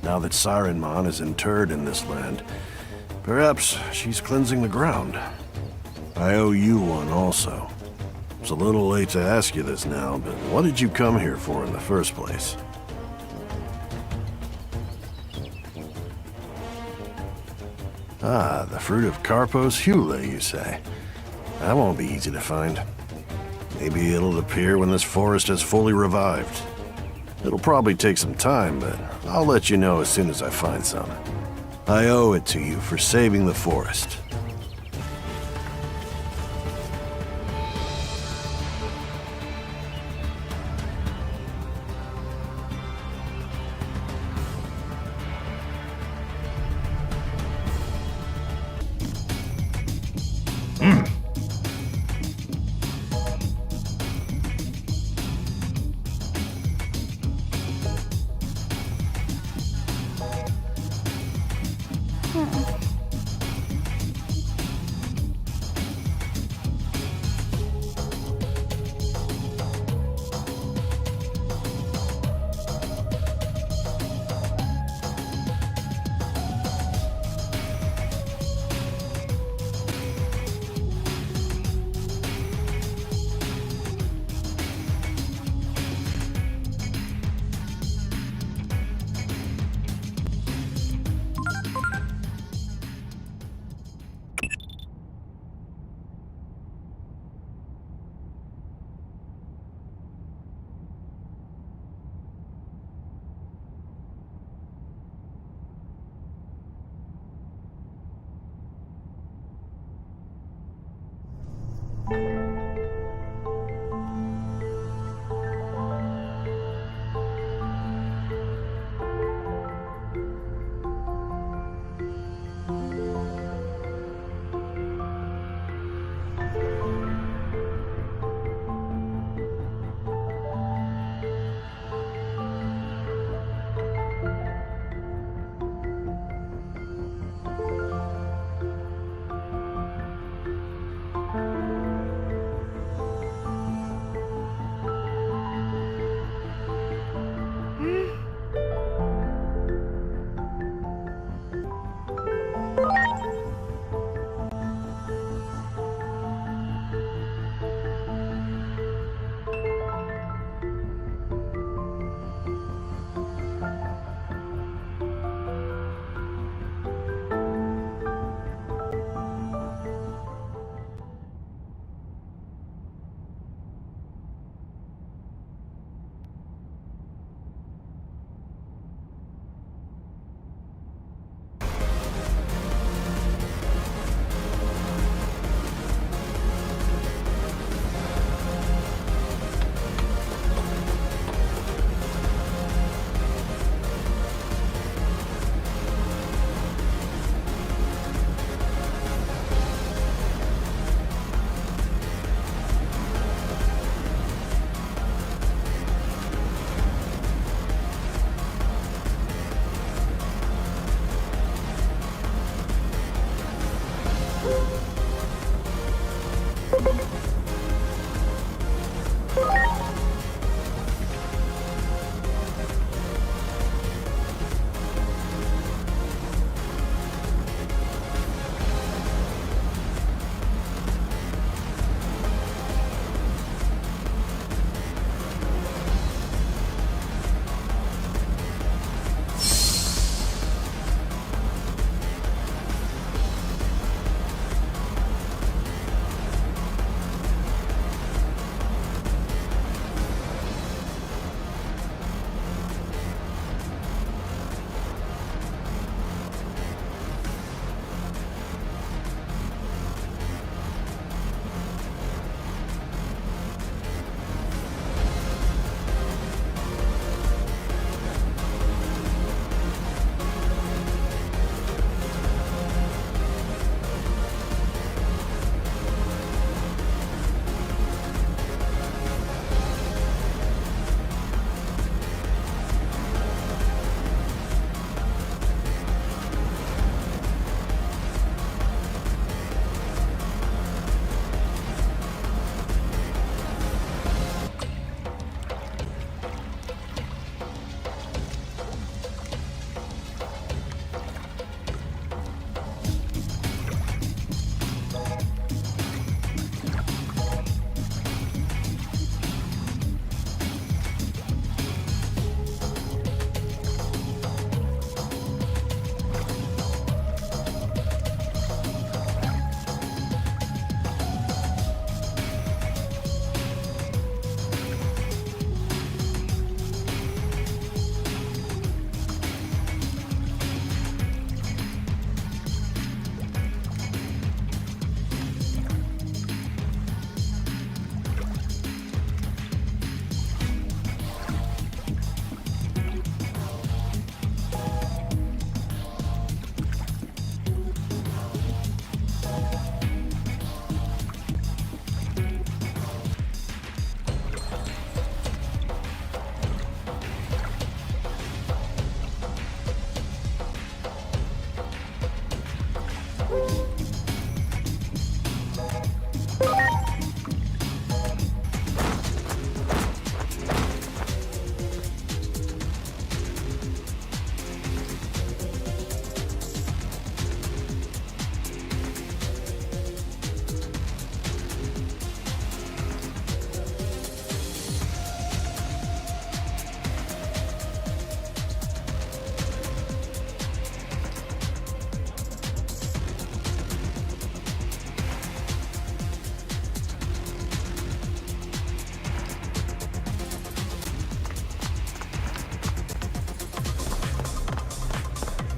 Now that Sirenmon is interred in this land, perhaps she's cleansing the ground. I owe you one also. It's a little late to ask you this now, but what did you come here for in the first place? Ah, the fruit of Carpos Hule, you say? That won't be easy to find. Maybe it'll appear when this forest has fully revived. It'll probably take some time, but I'll let you know as soon as I find some. I owe it to you for saving the forest.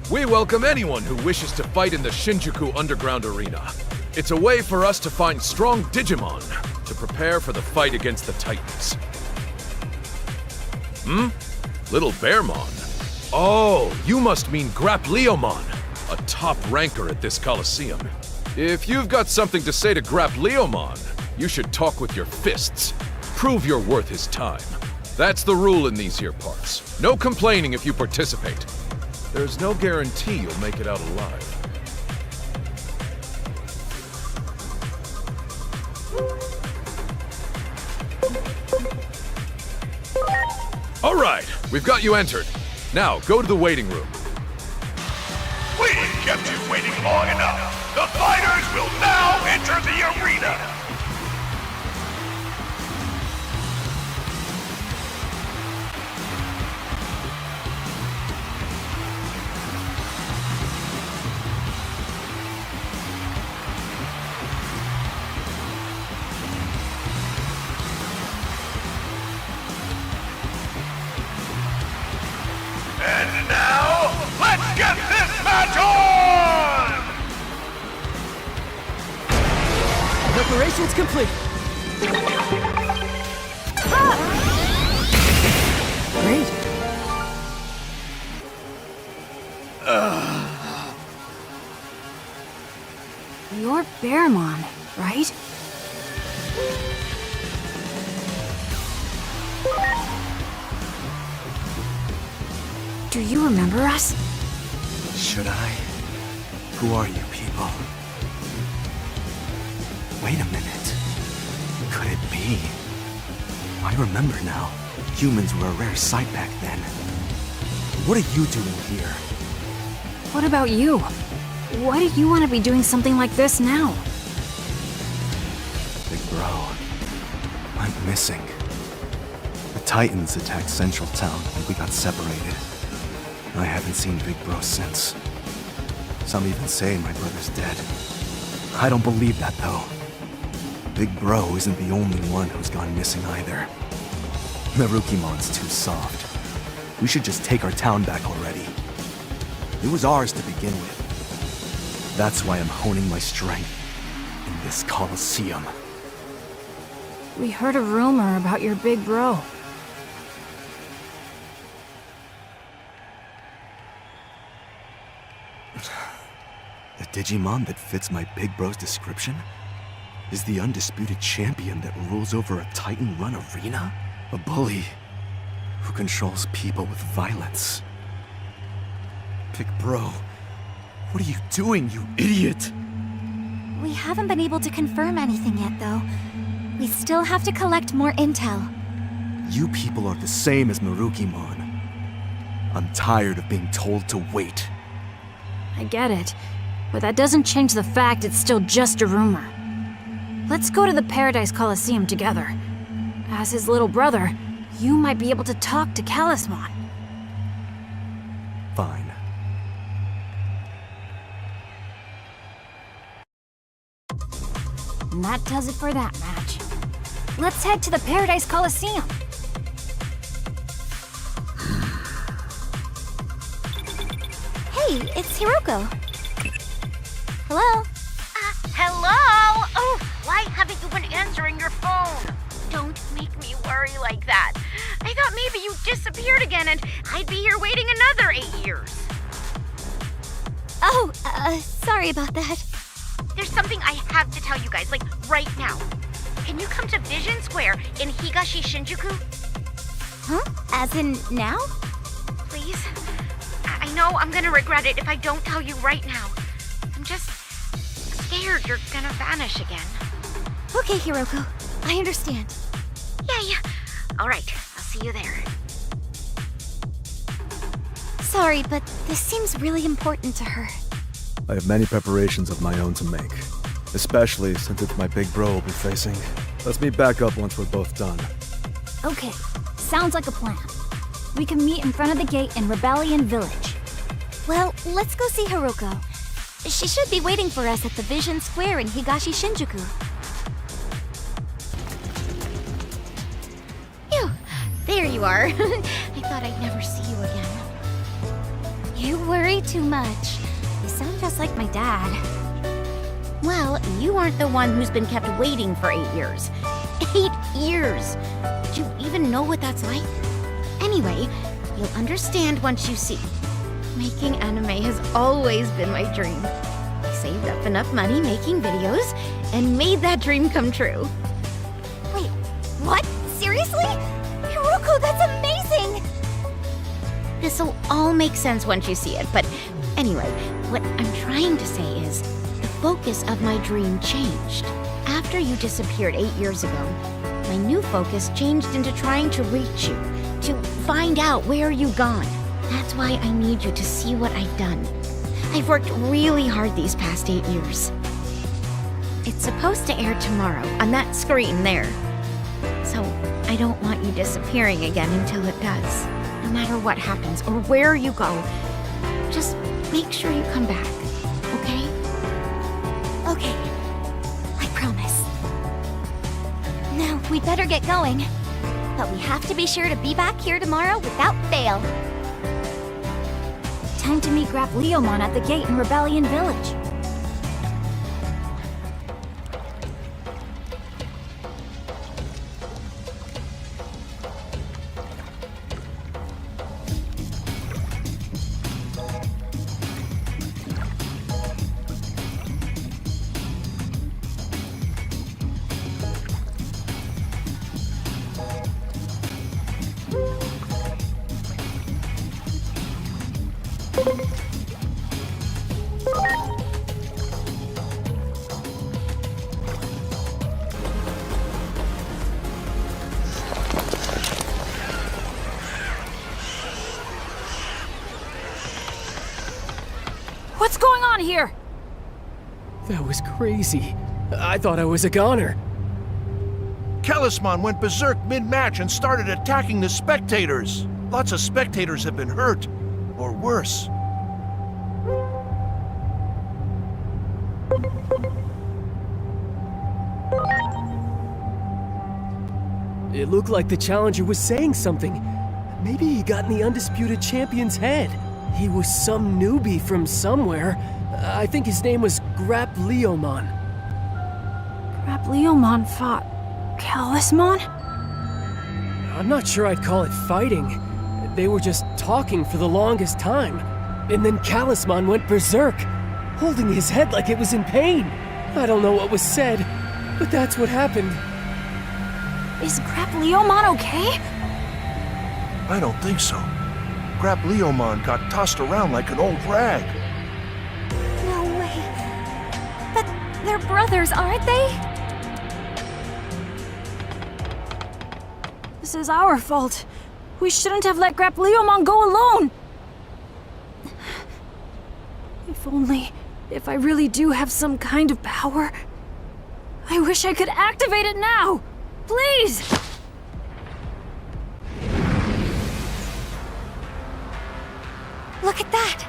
We welcome anyone who wishes to fight in the Shinjuku Underground Arena. It's a way for us to find strong Digimon to prepare for the fight against the Titans. Little Bearmon? Oh, you must mean Grapleomon, a top ranker at this Coliseum. If you've got something to say to Grapleomon, you should talk with your fists. Prove you're worth his time. That's the rule in these here parts. No complaining if you participate. There's no guarantee you'll make it out alive. All right, we've got you entered. Now, go to the waiting room. We've kept you waiting long enough. The fighters will now enter the arena. And now, let's get this match on! Preparations complete. Great. You're Bearmon, right? Do you remember us? Should I? Who are you people? Wait a minute. Could it be? I remember now. Humans were a rare sight back then. What are you doing here? What about you? Why do you want to be doing something like this now? Big bro, I'm missing. The Titans attacked Central Town and we got separated. I haven't seen Big Bro since. Some even say my brother's dead. I don't believe that though. Big Bro isn't the only one who's gone missing either. Marukimon's too soft. We should just take our town back already. It was ours to begin with. That's why I'm honing my strength in this Coliseum. We heard a rumor about your big bro. The Digimon that fits my big bro's description is the undisputed champion that rules over a Titan-run arena? A bully who controls people with violence. Big bro, what are you doing, you idiot? We haven't been able to confirm anything yet, though. We still have to collect more intel. You people are the same as Marukimon. I'm tired of being told to wait. I get it, but that doesn't change the fact it's still just a rumor. Let's go to the Paradise Coliseum together. As his little brother, you might be able to talk to Calismon. Fine. And that does it for that match. Let's head to the Paradise Coliseum. Hey, it's Hiroko. Hello? Hello? Oh, why haven't you been answering your phone? Don't make me worry like that. I thought maybe you disappeared again and I'd be here waiting another 8 years. Oh, sorry about that. There's something I have to tell you guys, like right now. Can you come to Vision Square in Higashi Shinjuku? Huh? As in now? Please? I know I'm gonna regret it if I don't tell you right now. I'm just scared you're gonna vanish again. Okay, Hiroko. I understand. Yeah. All right, I'll see you there. Sorry, but this seems really important to her. I have many preparations of my own to make, especially since it's my big bro we'll be facing. Let's meet back up once we're both done. Okay, sounds like a plan. We can meet in front of the gate in Rebellion Village. Well, let's go see Hiroko. She should be waiting for us at the Vision Square in Higashi Shinjuku. Phew, there you are. I thought I'd never see you again. You worry too much. You sound just like my dad. Well, you aren't the one who's been kept waiting for 8 years. 8 years! Do you even know what that's like? Anyway, you'll understand once you see. Making anime has always been my dream. I saved up enough money making videos and made that dream come true. Wait, what? Seriously? Hiroko, that's amazing! This'll all make sense once you see it, but anyway, what I'm trying to say is, the focus of my dream changed. After you disappeared 8 years ago, my new focus changed into trying to reach you, to find out where you've gone. That's why I need you to see what I've done. I've worked really hard these past 8 years. It's supposed to air tomorrow on that screen there. So I don't want you disappearing again until it does. No matter what happens or where you go, just make sure you come back, okay? Okay, I promise. Now, we'd better get going. But we have to be sure to be back here tomorrow without fail. Time to meet Graf Leomon at the gate in Rebellion Village. What's going on here? That was crazy. I thought I was a goner. Kalismon went berserk mid-match and started attacking the spectators. Lots of spectators have been hurt, or worse. It looked like the challenger was saying something. Maybe he got in the undisputed champion's head. He was some newbie from somewhere. I think his name was Grap Leomon. Grap Leomon fought Kalismon? I'm not sure I'd call it fighting. They were just talking for the longest time. And then Kalismon went berserk, holding his head like it was in pain. I don't know what was said, but that's what happened. Is Grap Leomon okay? I don't think so. Grap Leomon got tossed around like an old rag. No way. But they're brothers, aren't they? This is our fault. We shouldn't have let Grap Leomon go alone. If I really do have some kind of power, I wish I could activate it now. Please! Look at that!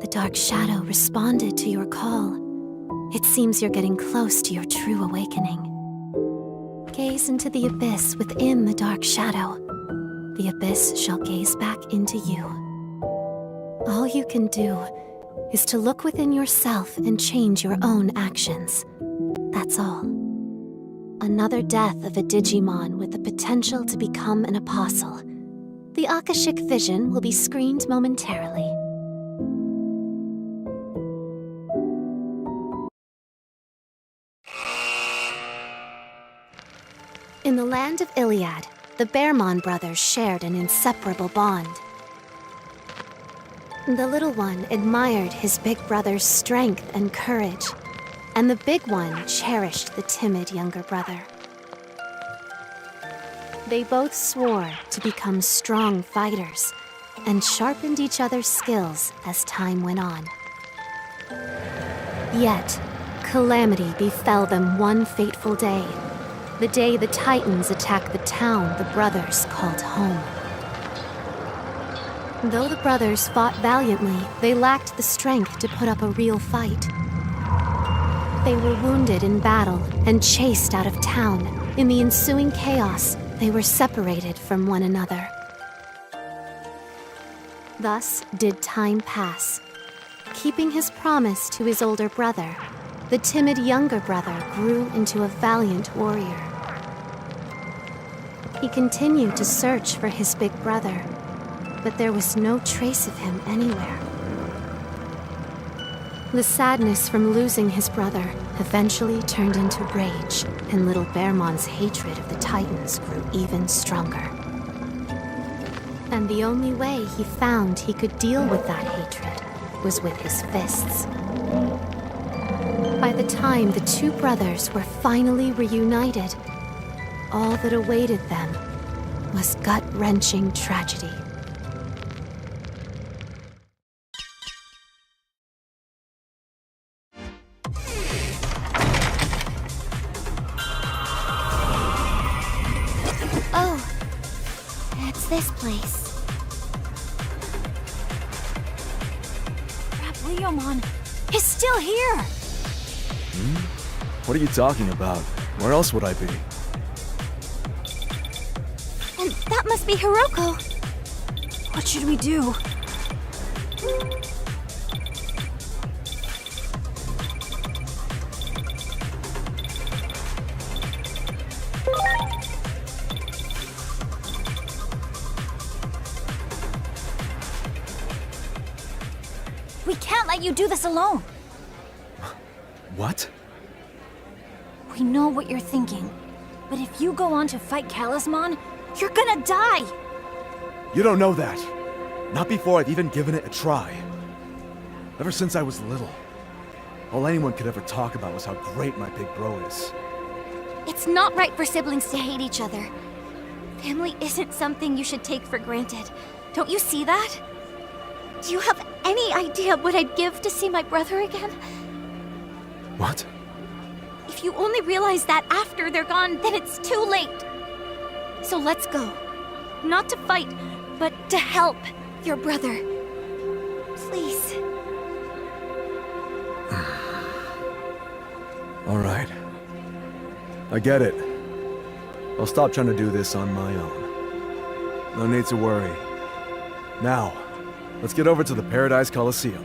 The dark shadow responded to your call. It seems you're getting close to your true awakening. Gaze into the abyss within the dark shadow. The abyss shall gaze back into you. All you can do is to look within yourself and change your own actions. That's all. Another death of a Digimon with the potential to become an apostle. The Akashic vision will be screened momentarily. In the land of Iliad, the Bearmon brothers shared an inseparable bond. The little one admired his big brother's strength and courage, and the big one cherished the timid younger brother. They both swore to become strong fighters and sharpened each other's skills as time went on. Yet, calamity befell them one fateful day. The day the Titans attacked the town the brothers called home. Though the brothers fought valiantly, they lacked the strength to put up a real fight. They were wounded in battle and chased out of town. In the ensuing chaos, they were separated from one another. Thus did time pass. Keeping his promise to his older brother, the timid younger brother grew into a valiant warrior. He continued to search for his big brother, but there was no trace of him anywhere. The sadness from losing his brother eventually turned into rage, and little Bearmon's hatred of the Titans grew even stronger. And the only way he found he could deal with that hatred was with his fists. By the time the two brothers were finally reunited, all that awaited them was gut-wrenching tragedy. Oh, it's this place. Leomon is still here! What are you talking about? Where else would I be? And that must be Hiroko. What should we do? We can't let you do this alone. What? We know what you're thinking, but if you go on to fight Talisman, you're gonna die! You don't know that. Not before I've even given it a try. Ever since I was little, all anyone could ever talk about was how great my big bro is. It's not right for siblings to hate each other. Family isn't something you should take for granted. Don't you see that? Do you have any idea what I'd give to see my brother again? What? If you only realize that after they're gone, then it's too late. So let's go. Not to fight, but to help your brother. Please. All right. I get it. I'll stop trying to do this on my own. No need to worry. Now, let's get over to the Paradise Coliseum.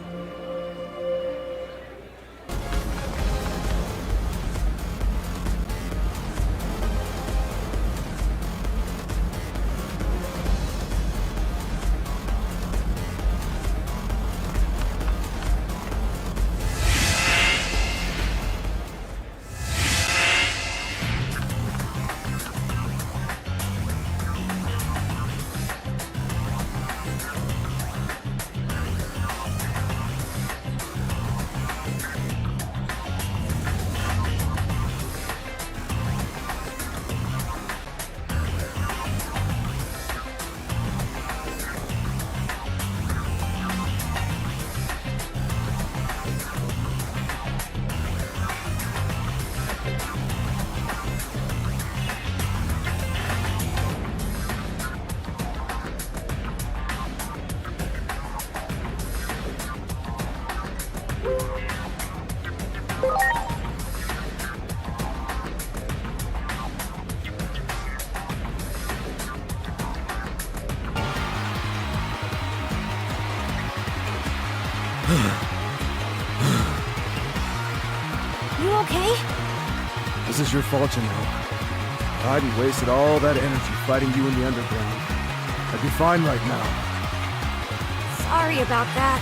You okay? This is your fault, you know. If I hadn't wasted all that energy fighting you in the underground, I'd be fine right now. Sorry about that.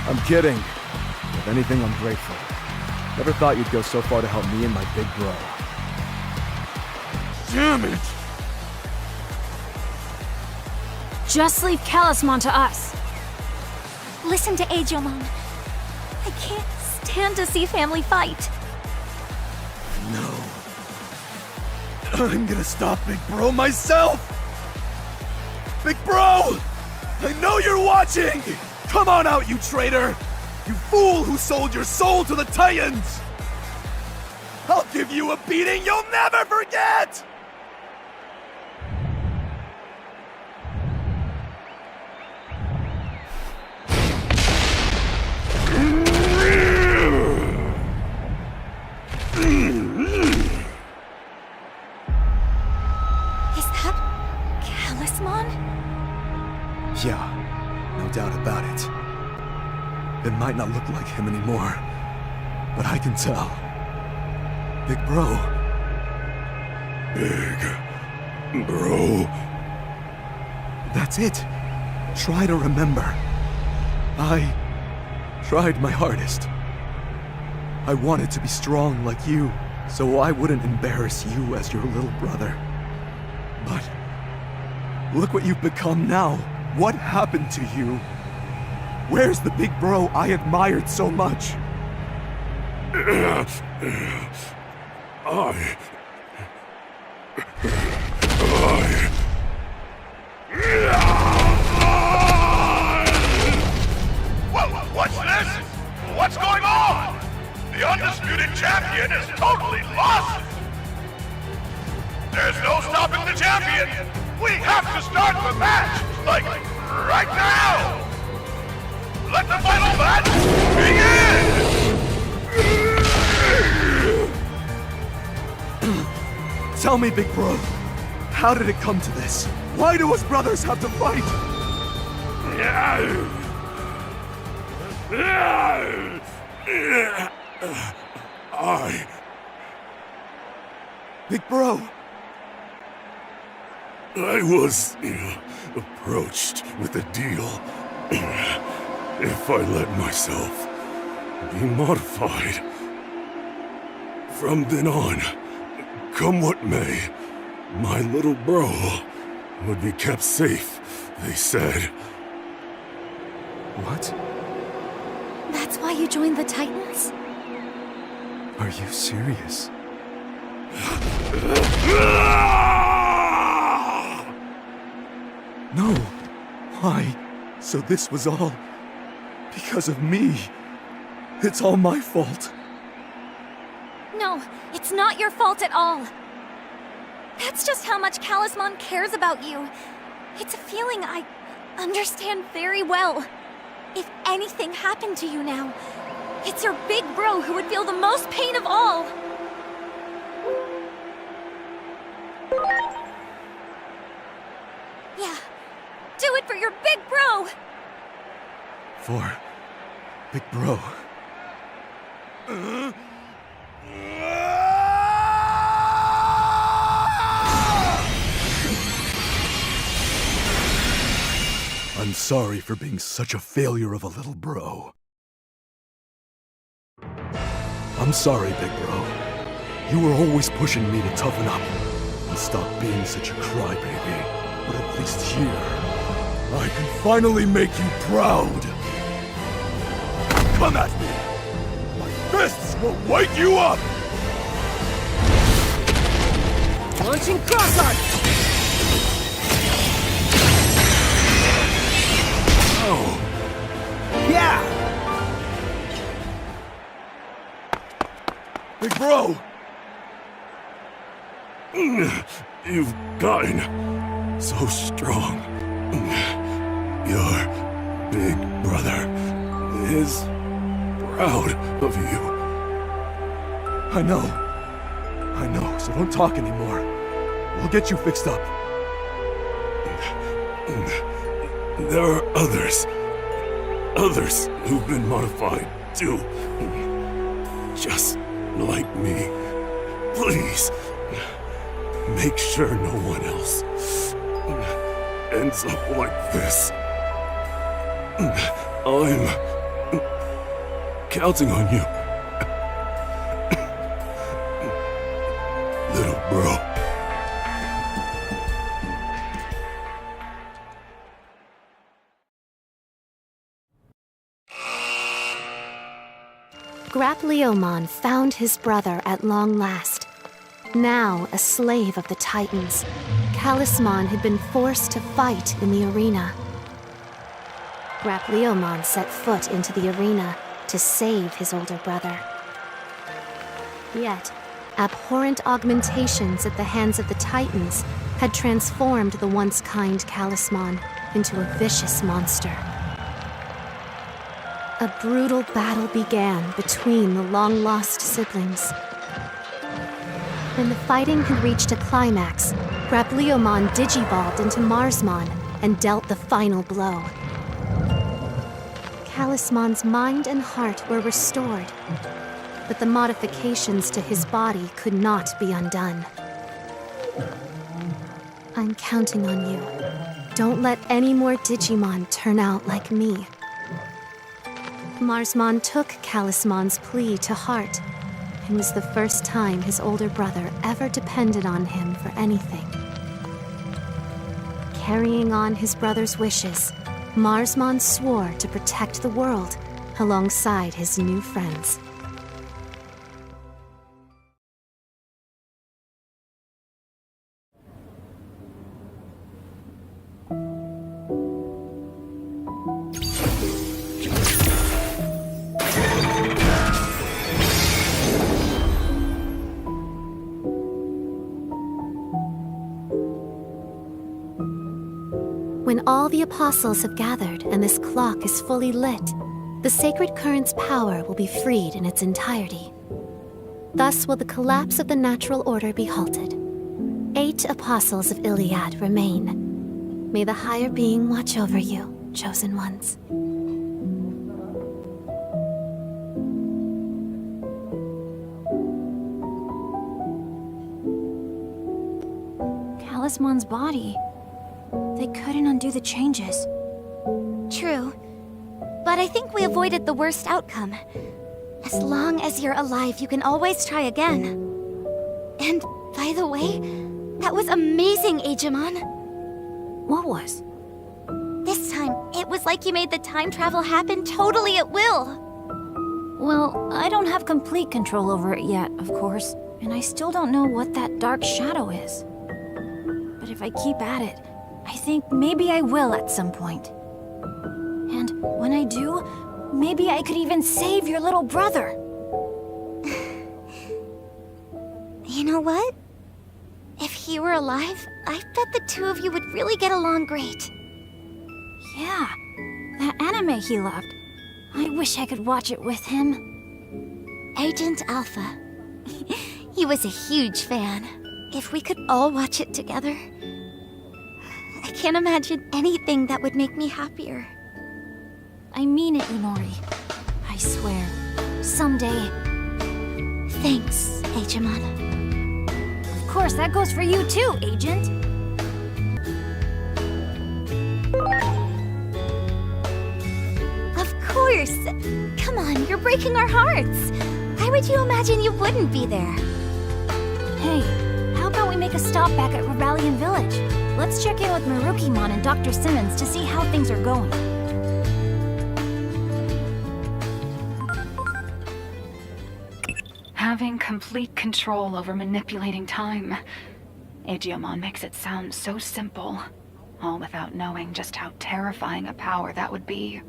I'm kidding. If anything, I'm grateful. Never thought you'd go so far to help me and my big bro. Damn it! Just leave Talisman to us. Listen to DIGIMON. I can't stand to see family fight. No. I'm gonna stop Big Bro myself! Big Bro! I know you're watching! Come on out, you traitor! You fool who sold your soul to the Titans! I'll give you a beating you'll never forget! him anymore, but I can tell. Big bro. Big bro. That's it. Try to remember. I tried my hardest. I wanted to be strong like you, so I wouldn't embarrass you as your little brother. But look what you've become now. What happened to you? Where's the big bro I admired so much? Well, what's this? What's going on? The undisputed champion is totally lost! There's no stopping the champion! We have to start the match! Like, right now! Let the final match begin! Tell me, big bro, how did it come to this? Why do us brothers have to fight? Big bro. I was approached with a deal. If I let myself be modified. From then on, come what may, my little bro would be kept safe, they said. What? That's why you joined the Titans? Are you serious? No. Why? So this was all because of me. It's all my fault. No, it's not your fault at all. That's just how much Talisman cares about you. It's a feeling I understand very well. If anything happened to you now, it's your big bro who would feel the most pain of all. Yeah, do it for your big bro! For big bro. I'm sorry for being such a failure of a little bro. I'm sorry, big bro. You were always pushing me to toughen up and stop being such a crybaby. But at least here, I can finally make you proud. Come at me! My fists will wake you up! Launching cross-arc! Oh. Yeah! Big bro! You've gotten so strong. Your big brother is proud of you. I know, so don't talk anymore. We'll get you fixed up. There are others who've been modified too. Just like me. Please, make sure no one else ends up like this. I'm counting on you. Little bro. Grapleomon found his brother at long last. Now a slave of the Titans, Talisman had been forced to fight in the arena. Grapleomon set foot into the arena to save his older brother. Yet, abhorrent augmentations at the hands of the Titans had transformed the once kind Talisman into a vicious monster. A brutal battle began between the long-lost siblings. When the fighting had reached a climax, Grapleomon digivolved into Marsmon and dealt the final blow. Talisman's mind and heart were restored, but the modifications to his body could not be undone. I'm counting on you. Don't let any more Digimon turn out like me. Marsmon took Talisman's plea to heart, and was the first time his older brother ever depended on him for anything. Carrying on his brother's wishes, Marsmon swore to protect the world alongside his new friends. When all the apostles have gathered and this clock is fully lit, the sacred current's power will be freed in its entirety. Thus will the collapse of the natural order be halted. 8 apostles of Iliad remain. May the higher being watch over you, chosen ones. Talisman's body. They couldn't undo the changes. True. But I think we avoided the worst outcome. As long as you're alive, you can always try again. And, by the way, that was amazing, Digimon. What was? This time, it was like you made the time travel happen totally at will. Well, I don't have complete control over it yet, of course. And I still don't know what that dark shadow is. But if I keep at it, I think maybe I will at some point. And when I do, maybe I could even save your little brother. You know what? If he were alive, I bet the two of you would really get along great. Yeah, that anime he loved. I wish I could watch it with him. Agent Alpha. He was a huge fan. If we could all watch it together, I can't imagine anything that would make me happier. I mean it, Inori. I swear. Someday. Thanks, Digimon. Of course, that goes for you too, Agent. Of course! Come on, you're breaking our hearts! Why would you imagine you wouldn't be there? Hey, how about we make a stop back at Rebellion Village? Let's check in with Marukimon and Dr. Simmons to see how things are going. Having complete control over manipulating time. Digimon makes it sound so simple, all without knowing just how terrifying a power that would be.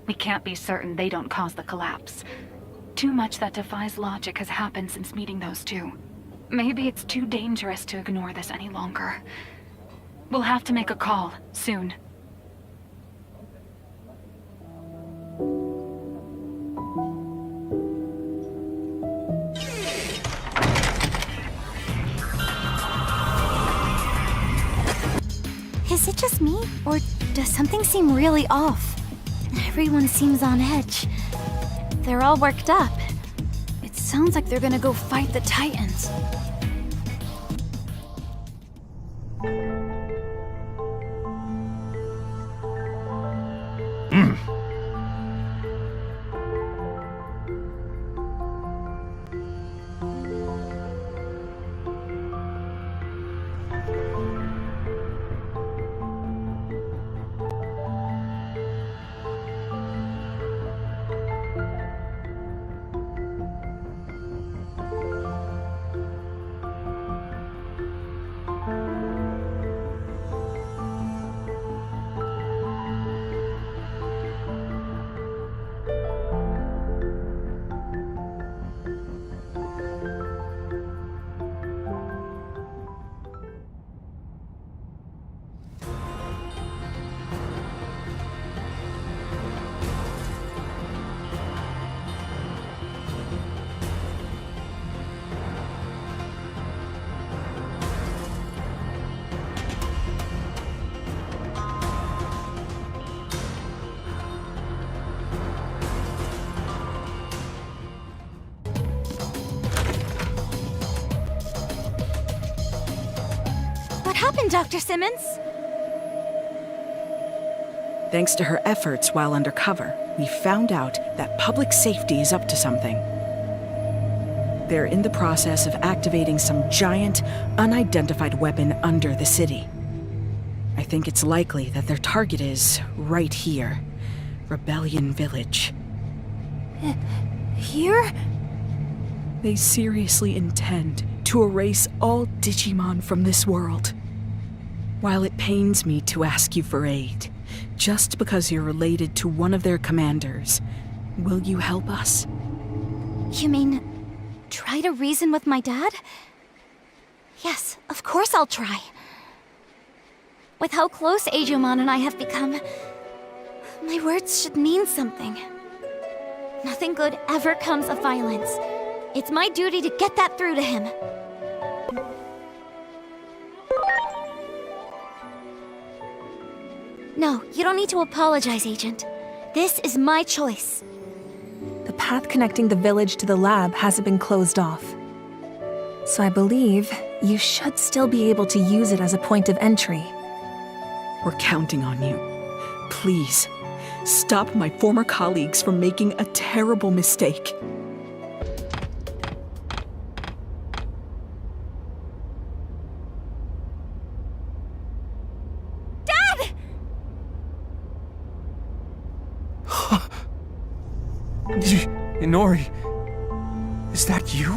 We can't be certain they don't cause the collapse. Too much that defies logic has happened since meeting those two. Maybe it's too dangerous to ignore this any longer. We'll have to make a call, soon. Is it just me, or does something seem really off? Everyone seems on edge. They're all worked up. It sounds like they're gonna go fight the Titans. happened, Dr. Simmons? Thanks to her efforts while undercover, we found out that public safety is up to something. They're in the process of activating some giant, unidentified weapon under the city. I think it's likely that their target is right here, Rebellion Village. Here? They seriously intend to erase all Digimon from this world. While it pains me to ask you for aid, just because you're related to one of their commanders, will you help us? You mean, try to reason with my dad? Yes, of course I'll try. With how close Digimon and I have become, my words should mean something. Nothing good ever comes of violence. It's my duty to get that through to him. No, you don't need to apologize, Agent. This is my choice. The path connecting the village to the lab hasn't been closed off. So I believe you should still be able to use it as a point of entry. We're counting on you. Please, stop my former colleagues from making a terrible mistake. Dad! Inori, is that you?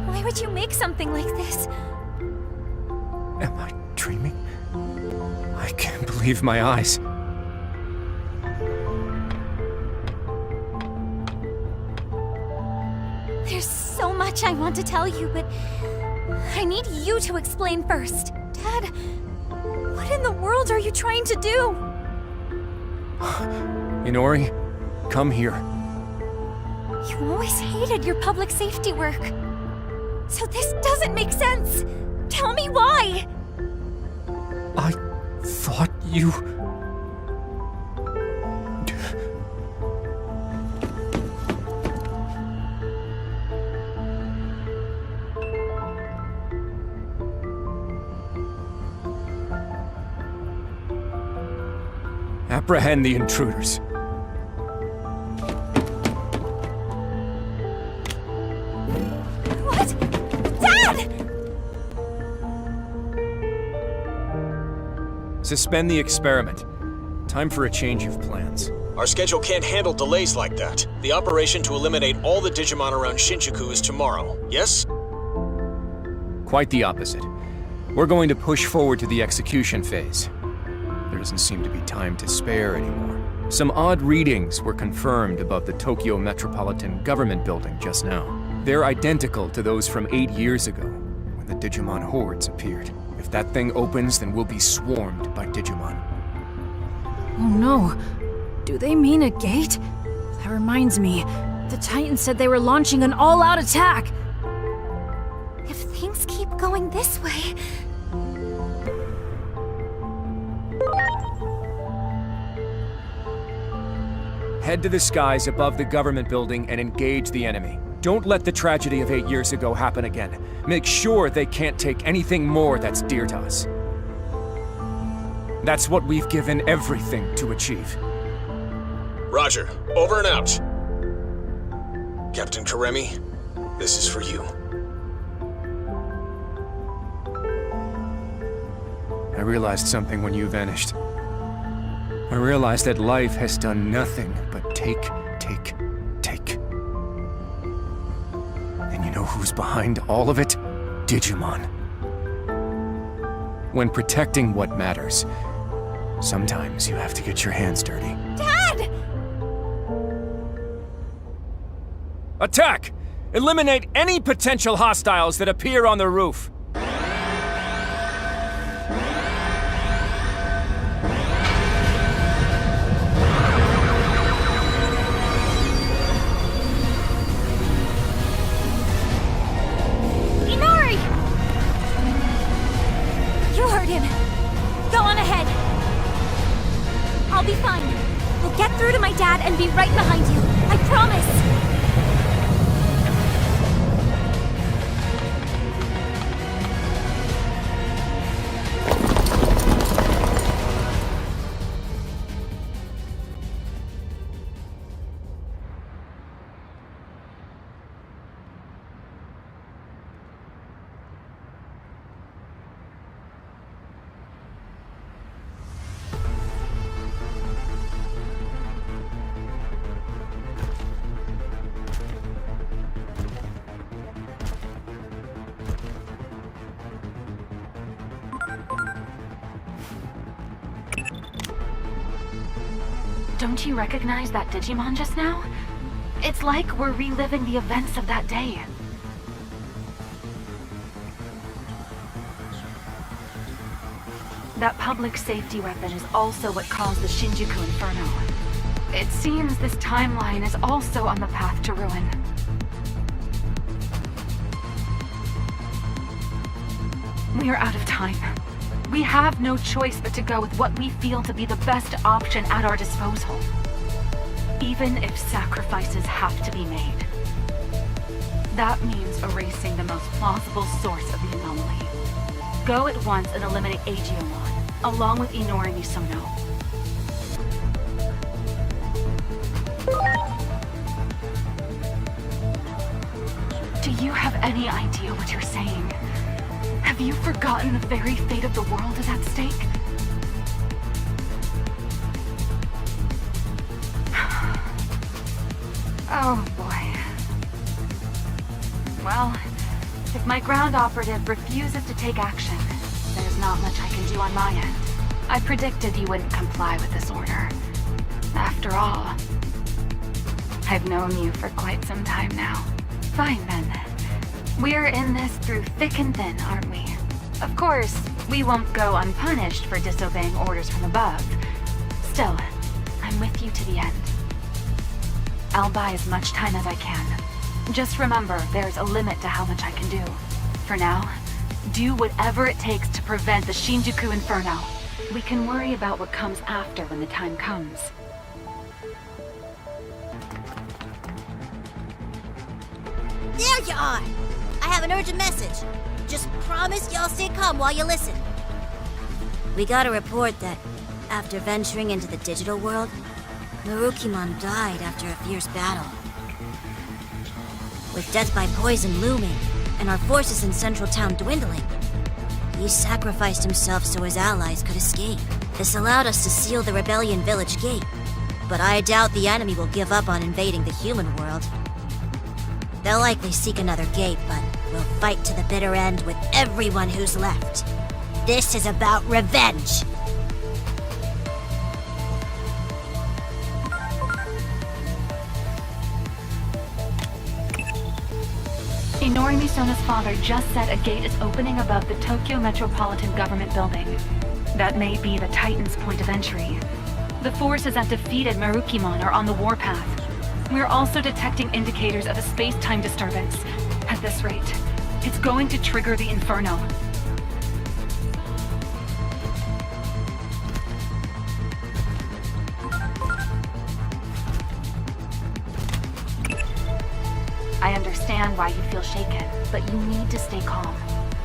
Why would you make something like this? Am I dreaming? I can't believe my eyes. There's so much I want to tell you, but I need you to explain first. Dad, what in the world are you trying to do? Inori, come here. You always hated your public safety work. So this doesn't make sense. Tell me why! I thought you... Apprehend the intruders. What? Dad! Suspend the experiment. Time for a change of plans. Our schedule can't handle delays like that. The operation to eliminate all the Digimon around Shinjuku is tomorrow, yes? Quite the opposite. We're going to push forward to the execution phase. There doesn't seem to be time to spare anymore. Some odd readings were confirmed above the Tokyo Metropolitan Government Building just now. They're identical to those from 8 years ago, when the Digimon hordes appeared. If that thing opens, then we'll be swarmed by Digimon. Oh no. Do they mean a gate? That reminds me. The Titans said they were launching an all-out attack! If things keep going this way... Head to the skies above the government building and engage the enemy. Don't let the tragedy of 8 years ago happen again. Make sure they can't take anything more that's dear to us. That's what we've given everything to achieve. Roger. Over and out. Captain Karemi, this is for you. I realized something when you vanished. I realized that life has done nothing but take. And you know who's behind all of it? Digimon. When protecting what matters, sometimes you have to get your hands dirty. Dad! Attack! Eliminate any potential hostiles that appear on the roof. I'll be fine. We'll get through to my dad and be right behind you. I promise! Don't you recognize that Digimon just now? It's like we're reliving the events of that day. That public safety weapon is also what caused the Shinjuku Inferno. It seems this timeline is also on the path to ruin. We are out of time. We have no choice but to go with what we feel to be the best option at our disposal. Even if sacrifices have to be made. That means erasing the most plausible source of the anomaly. Go at once and eliminate DIGIMON, along with Inori Misono. Do you have any idea what you're saying? Have you forgotten the very fate of the world is at stake? Oh boy. Well, if my ground operative refuses to take action, there's not much I can do on my end. I predicted he wouldn't comply with this order. After all, I've known you for quite some time now. Fine then. We're in this through thick and thin, aren't we? Of course, we won't go unpunished for disobeying orders from above. Still, I'm with you to the end. I'll buy as much time as I can. Just remember, there's a limit to how much I can do. For now, do whatever it takes to prevent the Shinjuku Inferno. We can worry about what comes after when the time comes. There you are! I have an urgent message. Just promise y'all stay calm while you listen. We got a report that, after venturing into the digital world, Marukimon died after a fierce battle. With death by poison looming, and our forces in Central Town dwindling, he sacrificed himself so his allies could escape. This allowed us to seal the Rebellion Village gate, but I doubt the enemy will give up on invading the human world. They'll likely seek another gate, but we'll fight to the bitter end with everyone who's left. This is about revenge! Inori Misono's father just said a gate is opening above the Tokyo Metropolitan Government Building. That may be the Titan's point of entry. The forces that defeated Marukimon are on the warpath. We're also detecting indicators of a space-time disturbance. At this rate, it's going to trigger the Inferno. I understand why you feel shaken, but you need to stay calm.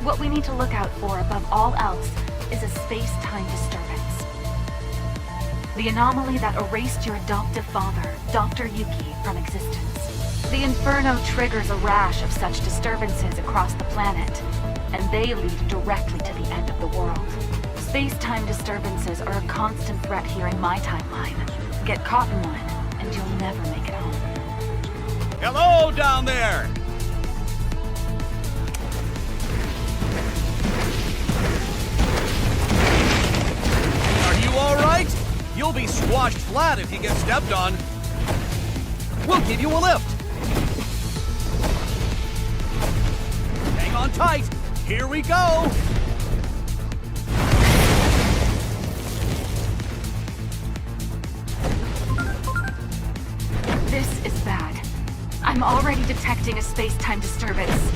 What we need to look out for above all else is a space-time disturbance. The anomaly that erased your adoptive father, Dr. Yuki, from existence. The Inferno triggers a rash of such disturbances across the planet, and they lead directly to the end of the world. Space-time disturbances are a constant threat here in my timeline. Get caught in one, and you'll never make it home. Hello down there! Are you alright? You'll be squashed flat if you get stepped on. We'll give you a lift. Hang on tight. Here we go. This is bad. I'm already detecting a space-time disturbance.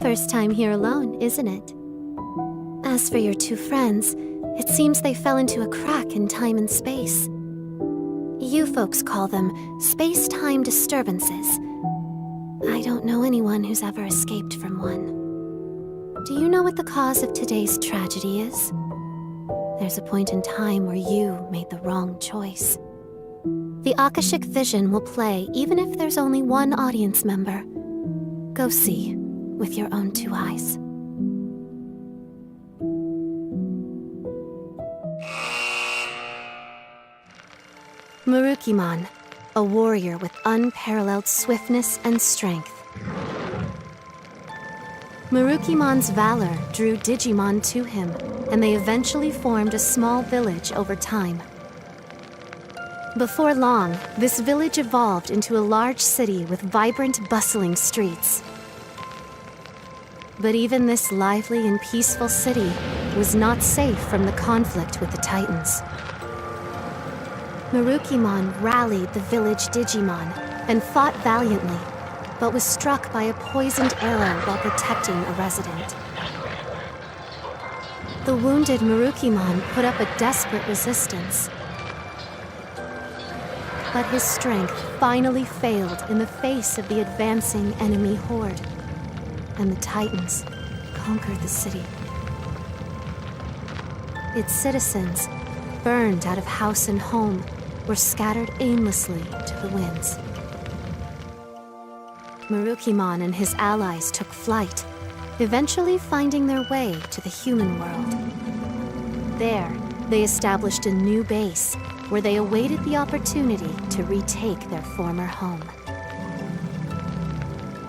First time here alone, isn't it? As for your two friends, it seems they fell into a crack in time and space. You folks call them space-time disturbances. I don't know anyone who's ever escaped from one. Do you know what the cause of today's tragedy is? There's a point in time where you made the wrong choice. The Akashic Vision will play even if there's only one audience member. Go see with your own two eyes. Marukimon, a warrior with unparalleled swiftness and strength. Marukimon's valor drew Digimon to him, and they eventually formed a small village over time. Before long, this village evolved into a large city with vibrant, bustling streets. But even this lively and peaceful city was not safe from the conflict with the Titans. Marukimon rallied the village Digimon and fought valiantly, but was struck by a poisoned arrow while protecting a resident. The wounded Marukimon put up a desperate resistance. But his strength finally failed in the face of the advancing enemy horde, and the Titans conquered the city. Its citizens, burned out of house and home, were scattered aimlessly to the winds. Marukimon and his allies took flight, eventually finding their way to the human world. There, they established a new base, where they awaited the opportunity to retake their former home.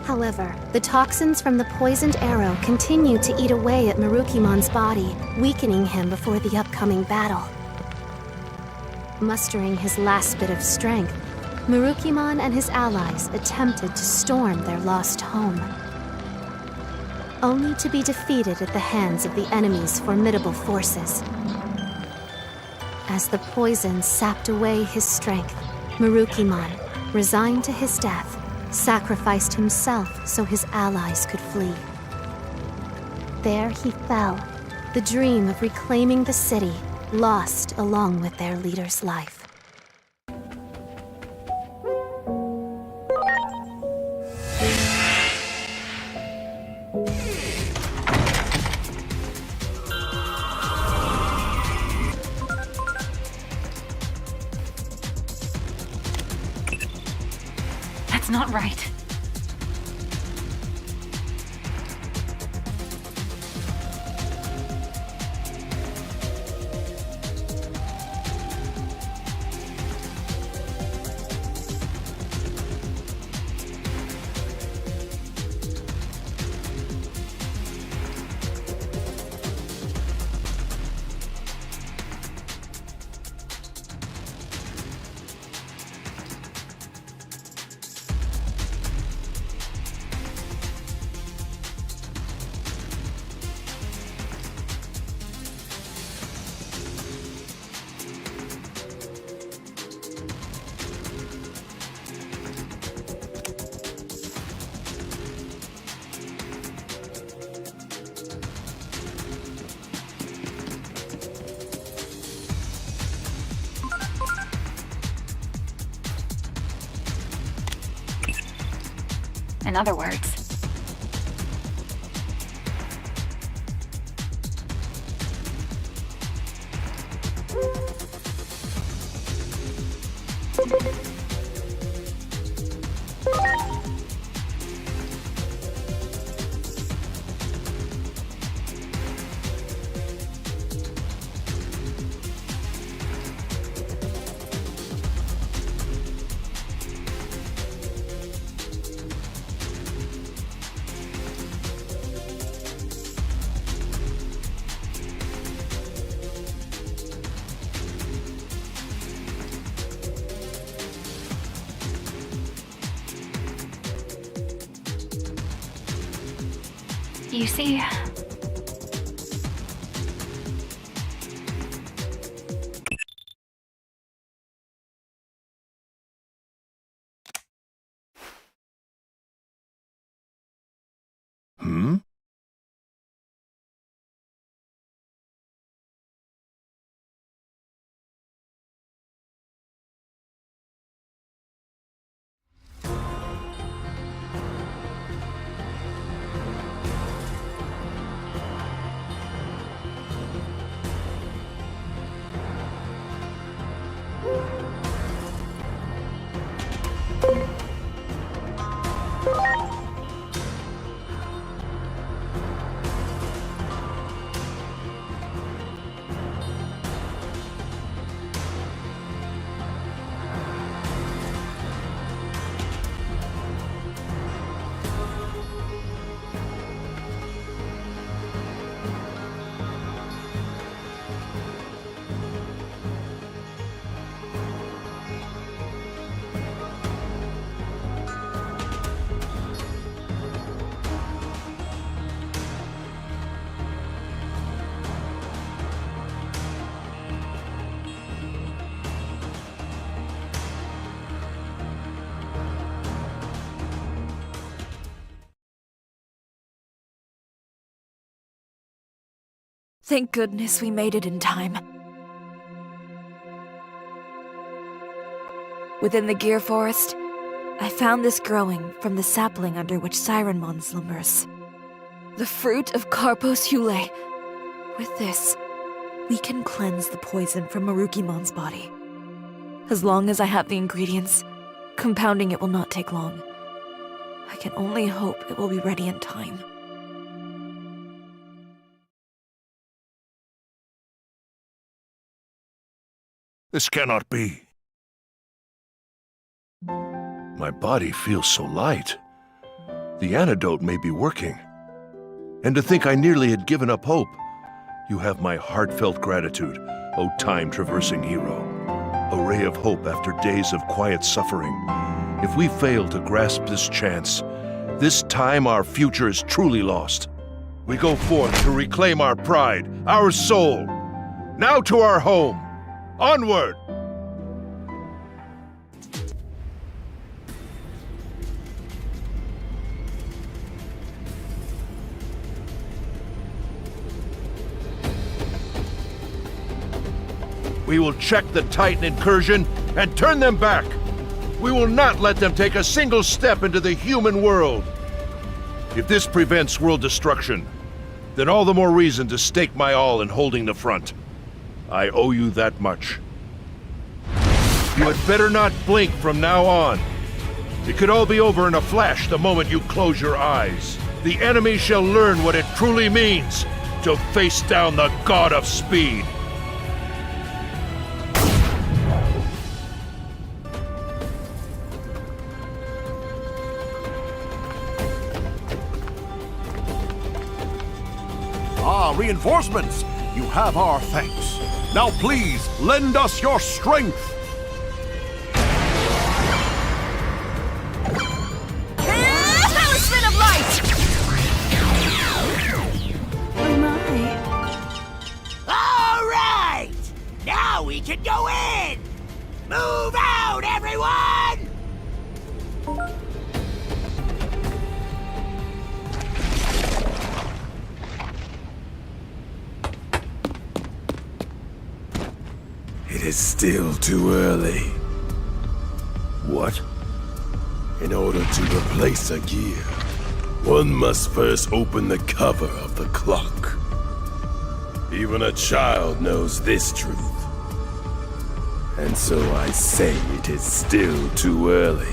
However, the toxins from the poisoned arrow continued to eat away at Marukimon's body, weakening him before the upcoming battle. Mustering his last bit of strength, Marukimon and his allies attempted to storm their lost home, only to be defeated at the hands of the enemy's formidable forces. As the poison sapped away his strength, Marukimon, resigned to his death, sacrificed himself so his allies could flee. There he fell, the dream of reclaiming the city lost along with their leader's life. That's not right. In other words, you see, Hmm? Thank goodness we made it in time. Within the Gear Forest, I found this growing from the sapling under which Sirenmon slumbers. The fruit of Carpos Hule. With this, we can cleanse the poison from Marukimon's body. As long as I have the ingredients, compounding it will not take long. I can only hope it will be ready in time. This cannot be. My body feels so light. The antidote may be working. And to think I nearly had given up hope. You have my heartfelt gratitude, O time-traversing hero. A ray of hope after days of quiet suffering. If we fail to grasp this chance, this time our future is truly lost. We go forth to reclaim our pride, our soul. Now to our home. Onward! We will check the Titan incursion and turn them back. We will not let them take a single step into the human world. If this prevents world destruction, then all the more reason to stake my all in holding the front. I owe you that much. You had better not blink from now on. It could all be over in a flash the moment you close your eyes. The enemy shall learn what it truly means to face down the god of speed. Reinforcements! You have our thanks. Now please, lend us your strength! Talisman of Light! Oh my. All right! Now we can go in! Move out, everyone! It is still too early. What? In order to replace a gear, one must first open the cover of the clock. Even a child knows this truth. And so I say it is still too early.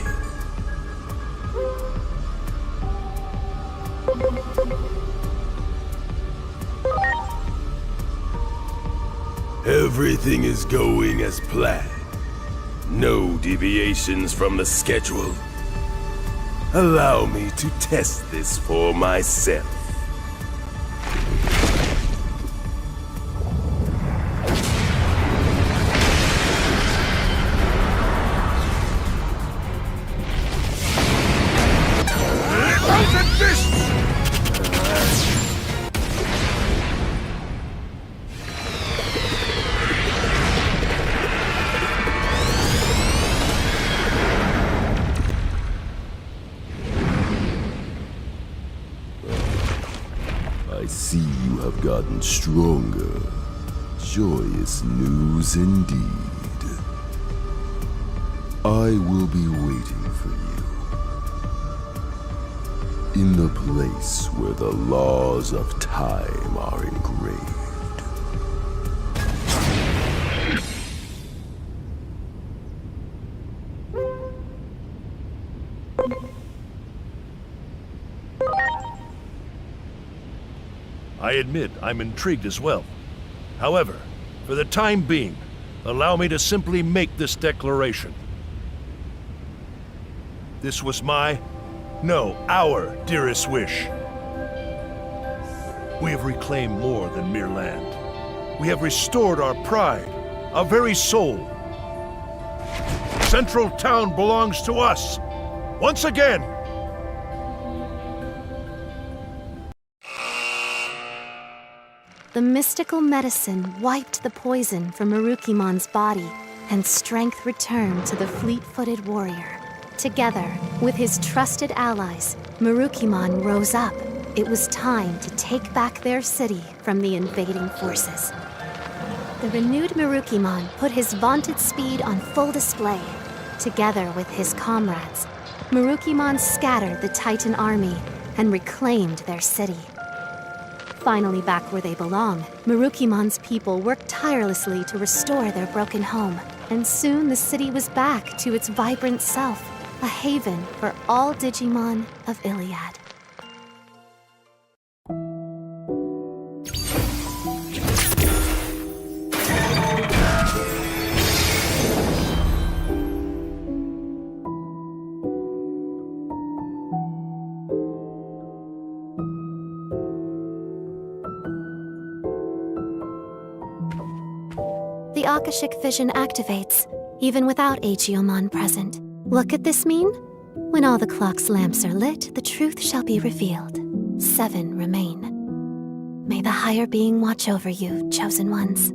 Everything is going as planned. No deviations from the schedule. Allow me to test this for myself. Frozen fists! I see you have gotten stronger. Joyous news indeed. I will be waiting for you in the place where the laws of time are engraved. I admit I'm intrigued as well. However, for the time being, allow me to simply make this declaration. This was our dearest wish. We have reclaimed more than mere land. We have restored our pride, our very soul. Central Town belongs to us, once again. The mystical medicine wiped the poison from Marukimon's body, and strength returned to the fleet-footed warrior. Together, with his trusted allies, Marukimon rose up. It was time to take back their city from the invading forces. The renewed Marukimon put his vaunted speed on full display. Together with his comrades, Marukimon scattered the Titan army and reclaimed their city. Finally back where they belong, Marukimon's people worked tirelessly to restore their broken home. And soon the city was back to its vibrant self, a haven for all Digimon of Iliad. The Akashic vision activates, even without Digimon present. What could this mean? When all the clock's lamps are lit, the truth shall be revealed. 7 remain. May the higher being watch over you, chosen ones.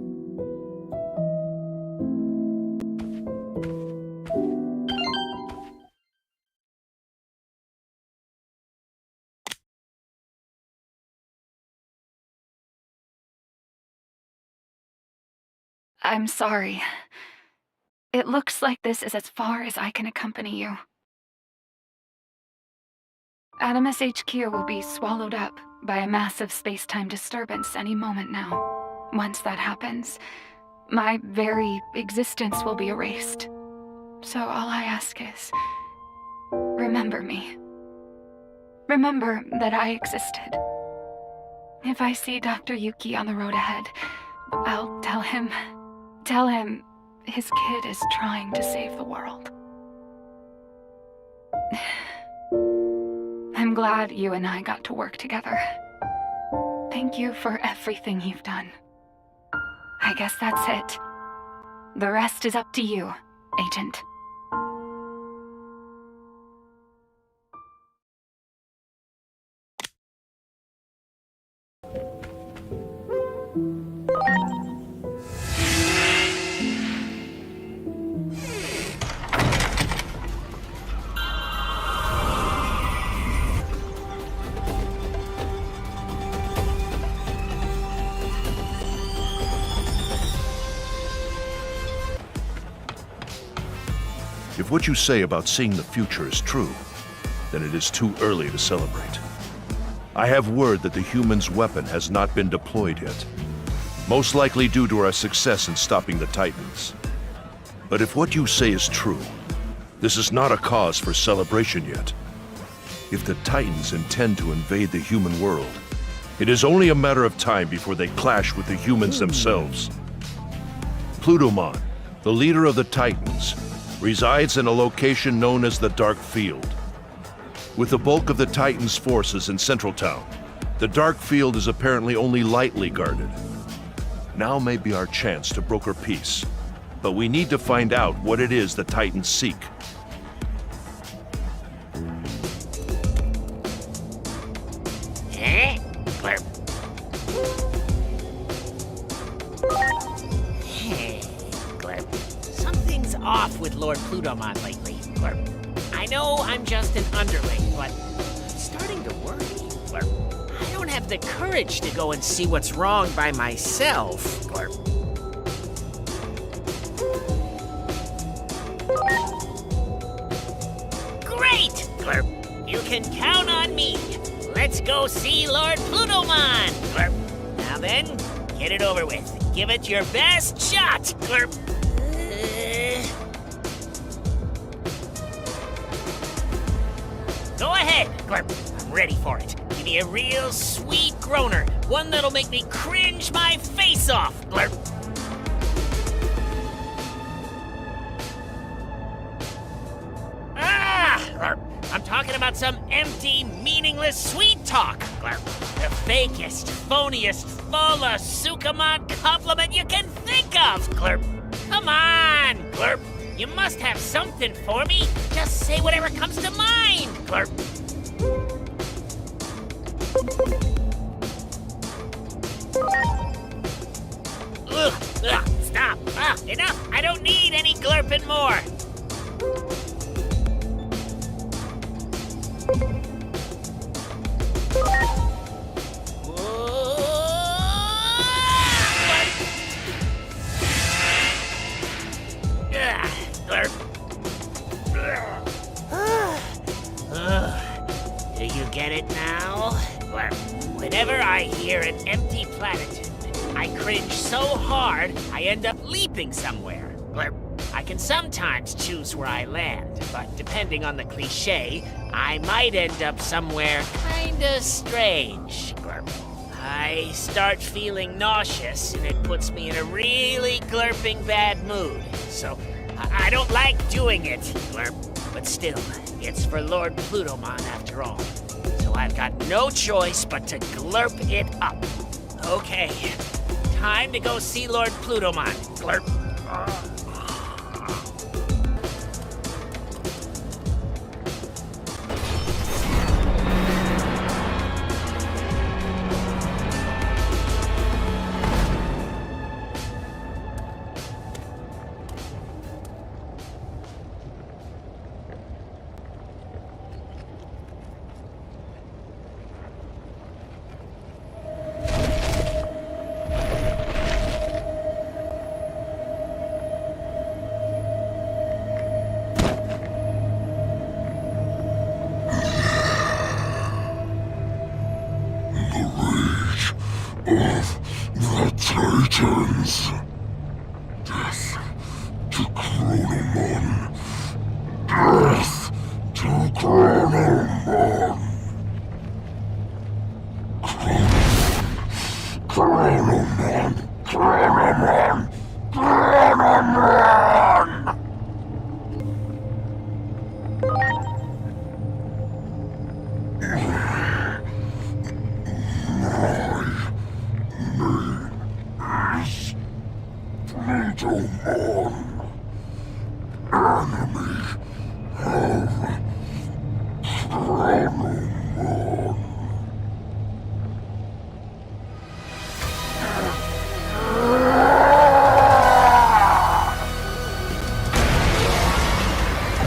I'm sorry. It looks like this is as far as I can accompany you. Animus HQ will be swallowed up by a massive space-time disturbance any moment now. Once that happens, my very existence will be erased. So all I ask is, remember me. Remember that I existed. If I see Dr. Yuki on the road ahead, I'll tell him his kid is trying to save the world. I'm glad you and I got to work together. Thank you for everything you've done. I guess that's it. The rest is up to you, Agent. If what you say about seeing the future is true, then it is too early to celebrate. I have word that the human's weapon has not been deployed yet, most likely due to our success in stopping the Titans. But if what you say is true, this is not a cause for celebration yet. If the Titans intend to invade the human world, it is only a matter of time before they clash with the humans themselves. Plutomon, the leader of the Titans, resides in a location known as the Dark Field. With the bulk of the Titans' forces in Central Town, the Dark Field is apparently only lightly guarded. Now may be our chance to broker peace, but we need to find out what it is the Titans seek. Something's off with Lord Plutomon lately. I know I'm just an underling, but I'm starting to worry. I don't have the courage to go and see what's wrong by myself. Great! You can count on me. Let's go see Lord Plutomon. Now then, get it over with. Give it your best shot. Glurp, I'm ready for it. Give me a real sweet groaner. One that'll make me cringe my face off, Glurp. Glurp. I'm talking about some empty, meaningless sweet talk, Glurp. The fakest, phoniest, full of Sukamon compliment you can think of, Glurp. Come on, Glurp. You must have something for me. Just say whatever comes to mind, Glurp. Ugh, stop. Enough. I don't need any glurping more. Do you get it now? Whenever I hear an empty platitude, I cringe so hard I end up leaping somewhere. I can sometimes choose where I land, but depending on the cliche, I might end up somewhere kinda strange. I start feeling nauseous, and it puts me in a really glurping bad mood. So I don't like doing it, Glurp. But still, it's for Lord Plutomon after all. So I've got no choice but to glurp it up. Okay, time to go see Lord Plutomon. Glurp. Titans. Death to Chronomon. Death to Chronomon. Chronomon. Chronomon. Chronomon. Plutomon, enemy of Chronomon.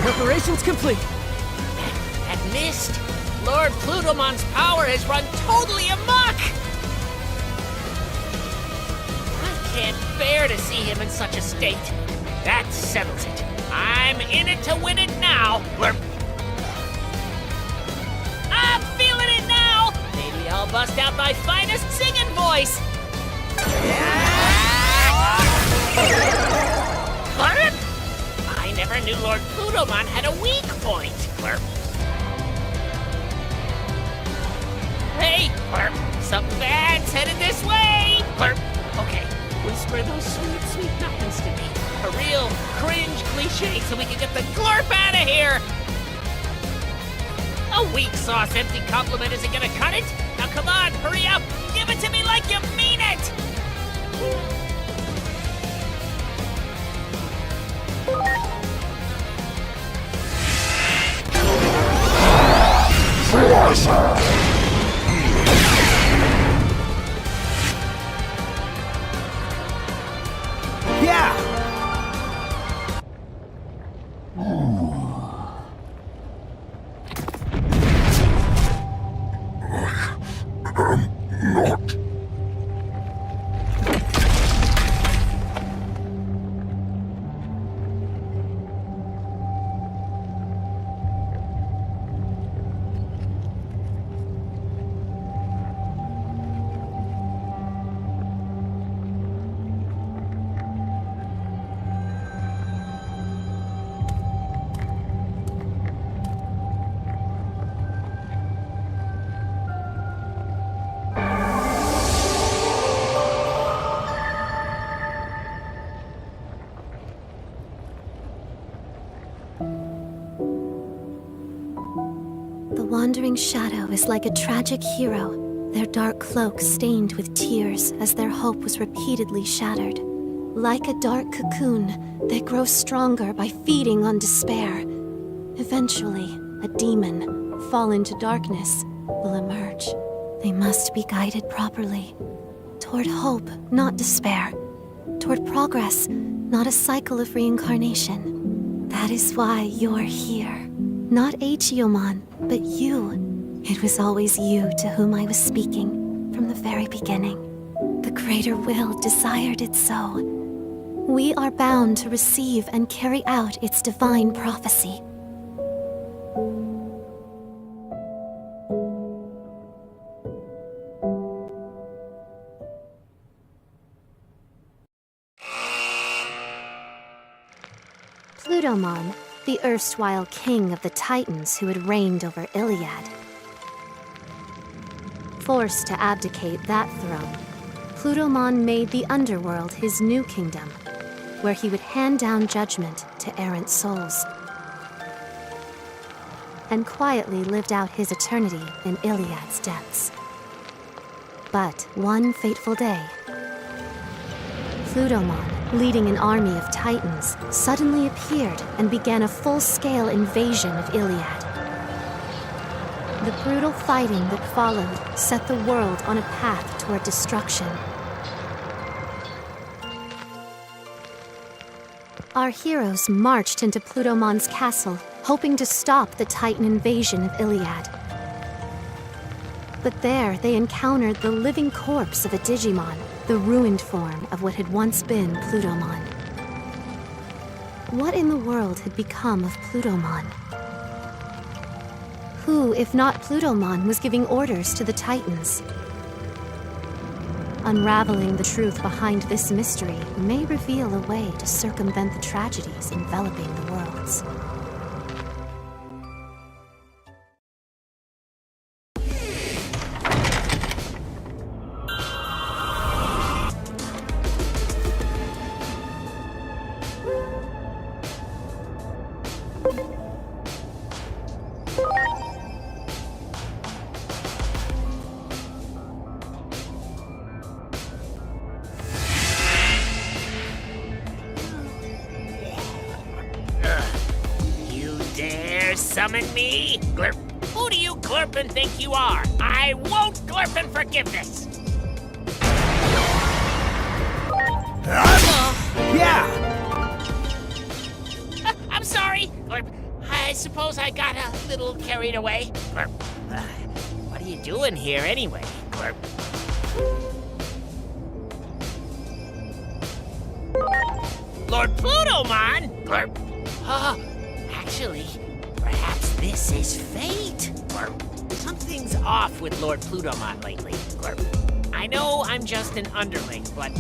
Preparations complete. That mist! Lord Plutomon's power has run totally amok! Can't bear to see him in such a state. That settles it. I'm in it to win it now. I'm feeling it now. Maybe I'll bust out my finest singing voice. Glurp! I never knew Lord Plutomon had a weak point. Glurp. Hey, Glurp. Something bad's headed this way. Glurp. Okay. Whisper those sweet, sweet nothings to me. A real cringe cliche so we can get the glurp out of here! A weak sauce empty compliment isn't gonna cut it! Now come on, hurry up! Give it to me like you mean it! Yeah! Not. wandering shadow is like a tragic hero, their dark cloak stained with tears as their hope was repeatedly shattered. Like a dark cocoon, they grow stronger by feeding on despair. Eventually, a demon, fall into darkness, will emerge. They must be guided properly. Toward hope, not despair. Toward progress, not a cycle of reincarnation. That is why you're here. Not DIGIMON, but you. It was always you to whom I was speaking from the very beginning. The greater will desired it so. We are bound to receive and carry out its divine prophecy. Plutomon, the erstwhile king of the Titans who had reigned over Iliad. Forced to abdicate that throne, Plutomon made the underworld his new kingdom, where he would hand down judgment to errant souls, and quietly lived out his eternity in Iliad's depths. But one fateful day, Plutomon, leading an army of Titans, suddenly appeared and began a full-scale invasion of Iliad. The brutal fighting that followed set the world on a path toward destruction. Our heroes marched into Plutomon's castle, hoping to stop the Titan invasion of Iliad. But there they encountered the living corpse of a Digimon, the ruined form of what had once been Plutomon. What in the world had become of Plutomon? Who, if not Plutomon, was giving orders to the Titans? Unraveling the truth behind this mystery may reveal a way to circumvent the tragedies enveloping the worlds. Summon me? Glurp. Who do you glurpin' think you are? I won't glurpin' forgiveness! I'm sorry, Glurp. I suppose I got a little carried away. Glurp. What are you doing here anyway, Glurp? Lord Plutomon? Glurp. Actually, perhaps this is fate? Glurp. Something's off with Lord Plutomon lately, Glurp. I know I'm just an underling, but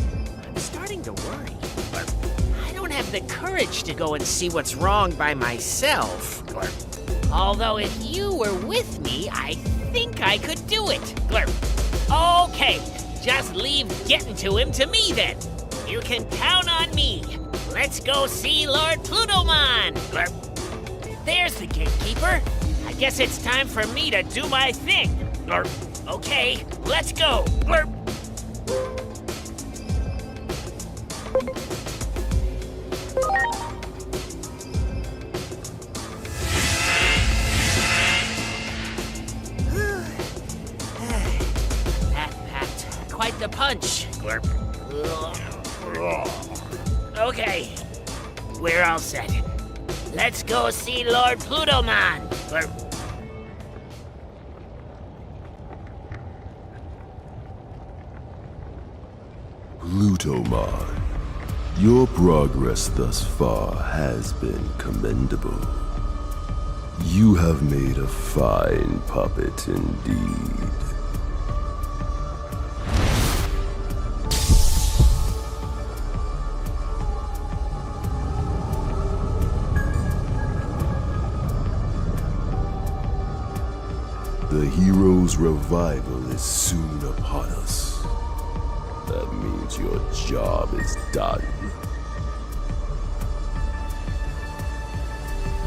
I'm starting to worry, Glurp. I don't have the courage to go and see what's wrong by myself, Glurp. Although if you were with me, I think I could do it, Glurp. Okay, just leave getting to him to me then. You can count on me. Let's go see Lord Plutomon, Glurp. There's the gatekeeper. I guess it's time for me to do my thing. Glurp. Okay, let's go. Glurp. That packed quite the punch. Glurp. Okay, we're all set. Let's go see Lord Plutomon. Plutomon, your progress thus far has been commendable. You have made a fine puppet indeed. The hero's revival is soon upon us. That means your job is done.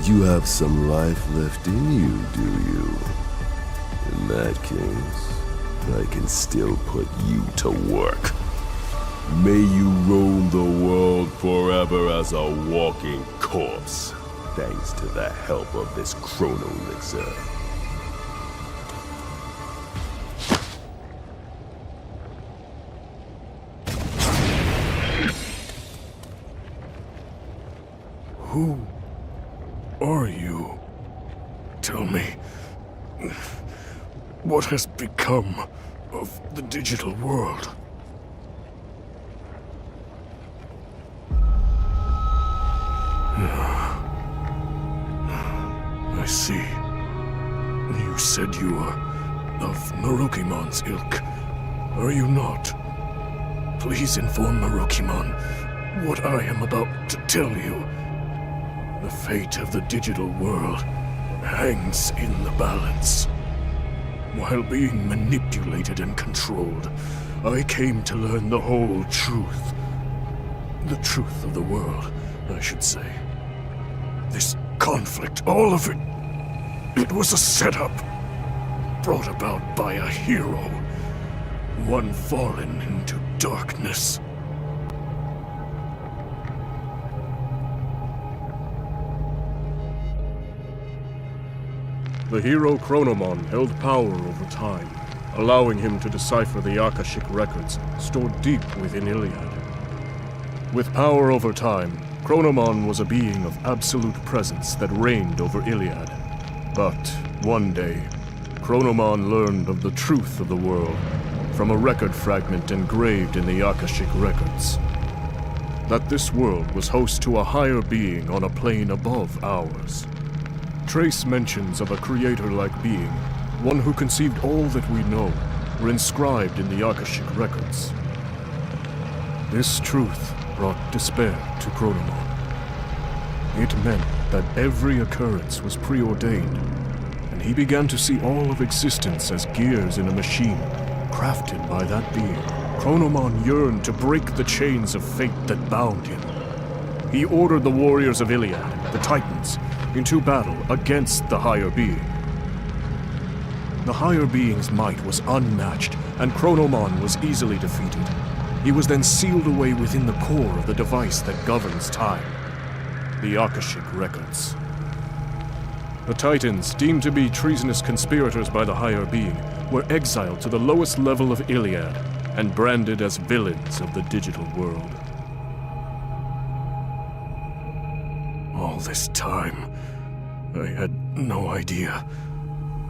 You have some life left in you, do you? In that case, I can still put you to work. May you roam the world forever as a walking corpse, thanks to the help of this chrono elixir. Who are you? Tell me, what has become of the digital world? I see. You said you are of Marukimon's ilk. Are you not? Please inform Marukimon what I am about to tell you. The fate of the digital world hangs in the balance. While being manipulated and controlled, I came to learn the whole truth. The truth of the world, I should say. This conflict, all of it, it was a setup. Brought about by a hero. One fallen into darkness. The hero Chronomon held power over time, allowing him to decipher the Akashic records stored deep within Iliad. With power over time, Chronomon was a being of absolute presence that reigned over Iliad. But one day, Chronomon learned of the truth of the world from a record fragment engraved in the Akashic records. That this world was host to a higher being on a plane above ours. Trace mentions of a creator-like being, one who conceived all that we know, were inscribed in the Akashic records. This truth brought despair to Chronomon. It meant that every occurrence was preordained, and he began to see all of existence as gears in a machine, crafted by that being. Chronomon yearned to break the chains of fate that bound him. He ordered the warriors of Iliad, the Titans, into battle against the higher being. The higher being's might was unmatched, and Chronomon was easily defeated. He was then sealed away within the core of the device that governs time, the Akashic records. The Titans, deemed to be treasonous conspirators by the higher being, were exiled to the lowest level of Iliad and branded as villains of the digital world. All this time, I had no idea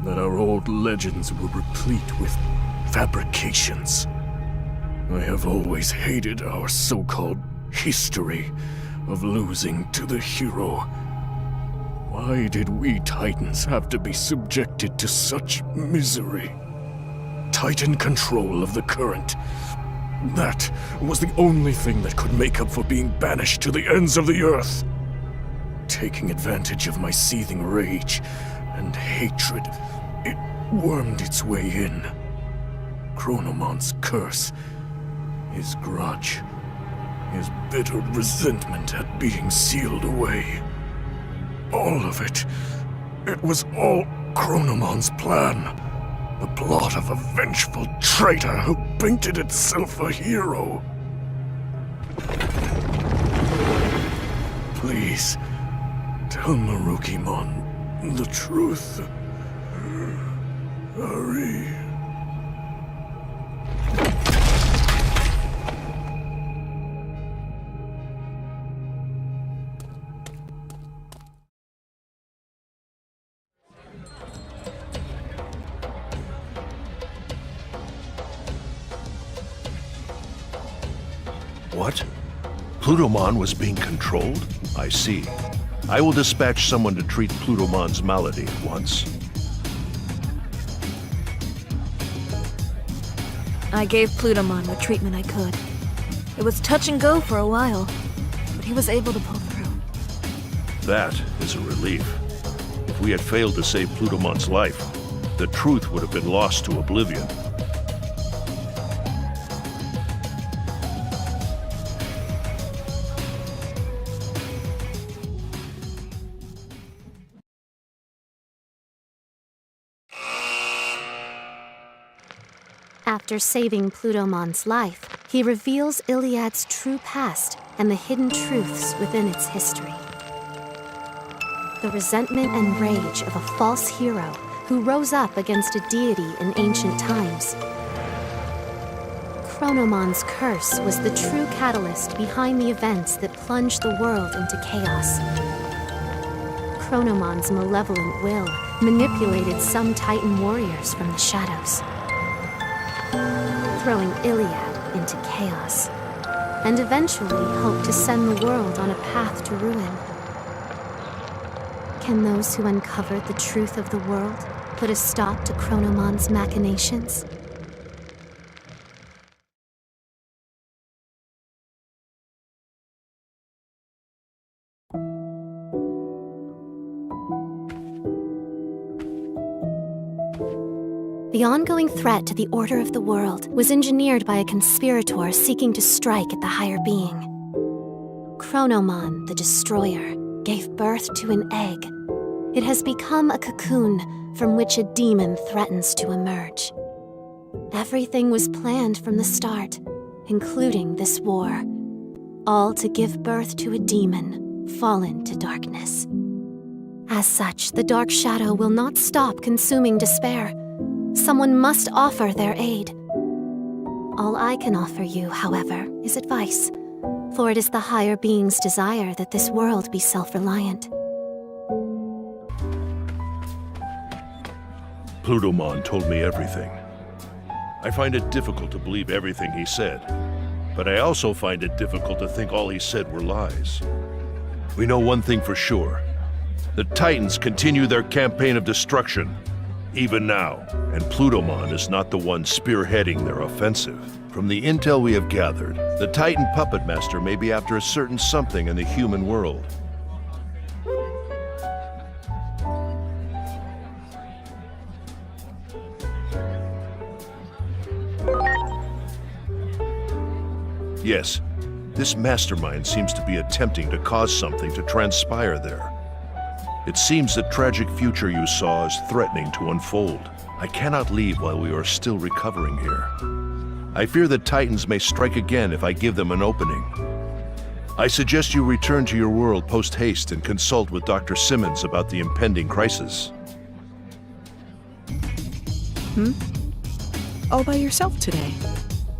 that our old legends were replete with fabrications. I have always hated our so-called history of losing to the hero. Why did we Titans have to be subjected to such misery? Titan control of the current. That was the only thing that could make up for being banished to the ends of the earth. Taking advantage of my seething rage and hatred, it wormed its way in. Chronomon's curse, his grudge, his bitter resentment at being sealed away. All of it. It was all Chronomon's plan. The plot of a vengeful traitor who painted itself a hero. Please, tell Marukimon the truth. Hurry. What? Plutomon was being controlled? I see. I will dispatch someone to treat Plutomon's malady at once. I gave Plutomon what treatment I could. It was touch and go for a while, but he was able to pull through. That is a relief. If we had failed to save Plutomon's life, the truth would have been lost to oblivion. After saving Plutomon's life, he reveals Iliad's true past and the hidden truths within its history. The resentment and rage of a false hero who rose up against a deity in ancient times. Chronomon's curse was the true catalyst behind the events that plunged the world into chaos. Chronomon's malevolent will manipulated some Titan warriors from the shadows, throwing Iliad into chaos, and eventually hoped to send the world on a path to ruin. Can those who uncovered the truth of the world put a stop to Chronomon's machinations? The ongoing threat to the order of the world was engineered by a conspirator seeking to strike at the higher being. Chronomon, the Destroyer, gave birth to an egg. It has become a cocoon from which a demon threatens to emerge. Everything was planned from the start, including this war, all to give birth to a demon fallen to darkness. As such, the Dark Shadow will not stop consuming despair. Someone must offer their aid. All I can offer you, however, is advice, for it is the higher being's desire that this world be self-reliant. Plutomon told me everything. I find it difficult to believe everything he said, but I also find it difficult to think all he said were lies. We know one thing for sure. The Titans continue their campaign of destruction, even now, and Plutomon is not the one spearheading their offensive. From the intel we have gathered, the Titan Puppet Master may be after a certain something in the human world. Yes, this mastermind seems to be attempting to cause something to transpire there. It seems the tragic future you saw is threatening to unfold. I cannot leave while we are still recovering here. I fear the Titans may strike again if I give them an opening. I suggest you return to your world post-haste and consult with Dr. Simmons about the impending crisis. All by yourself today?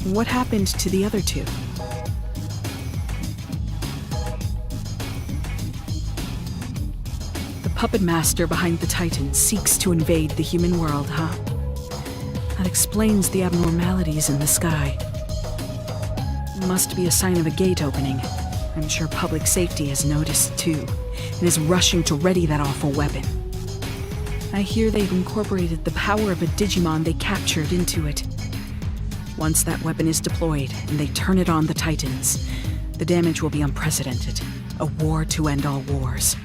What happened to the other two? Puppet Master behind the Titans seeks to invade the human world, huh? That explains the abnormalities in the sky. Must be a sign of a gate opening. I'm sure public safety has noticed too, and is rushing to ready that awful weapon. I hear they've incorporated the power of a Digimon they captured into it. Once that weapon is deployed and they turn it on the Titans, the damage will be unprecedented. A war to end all wars.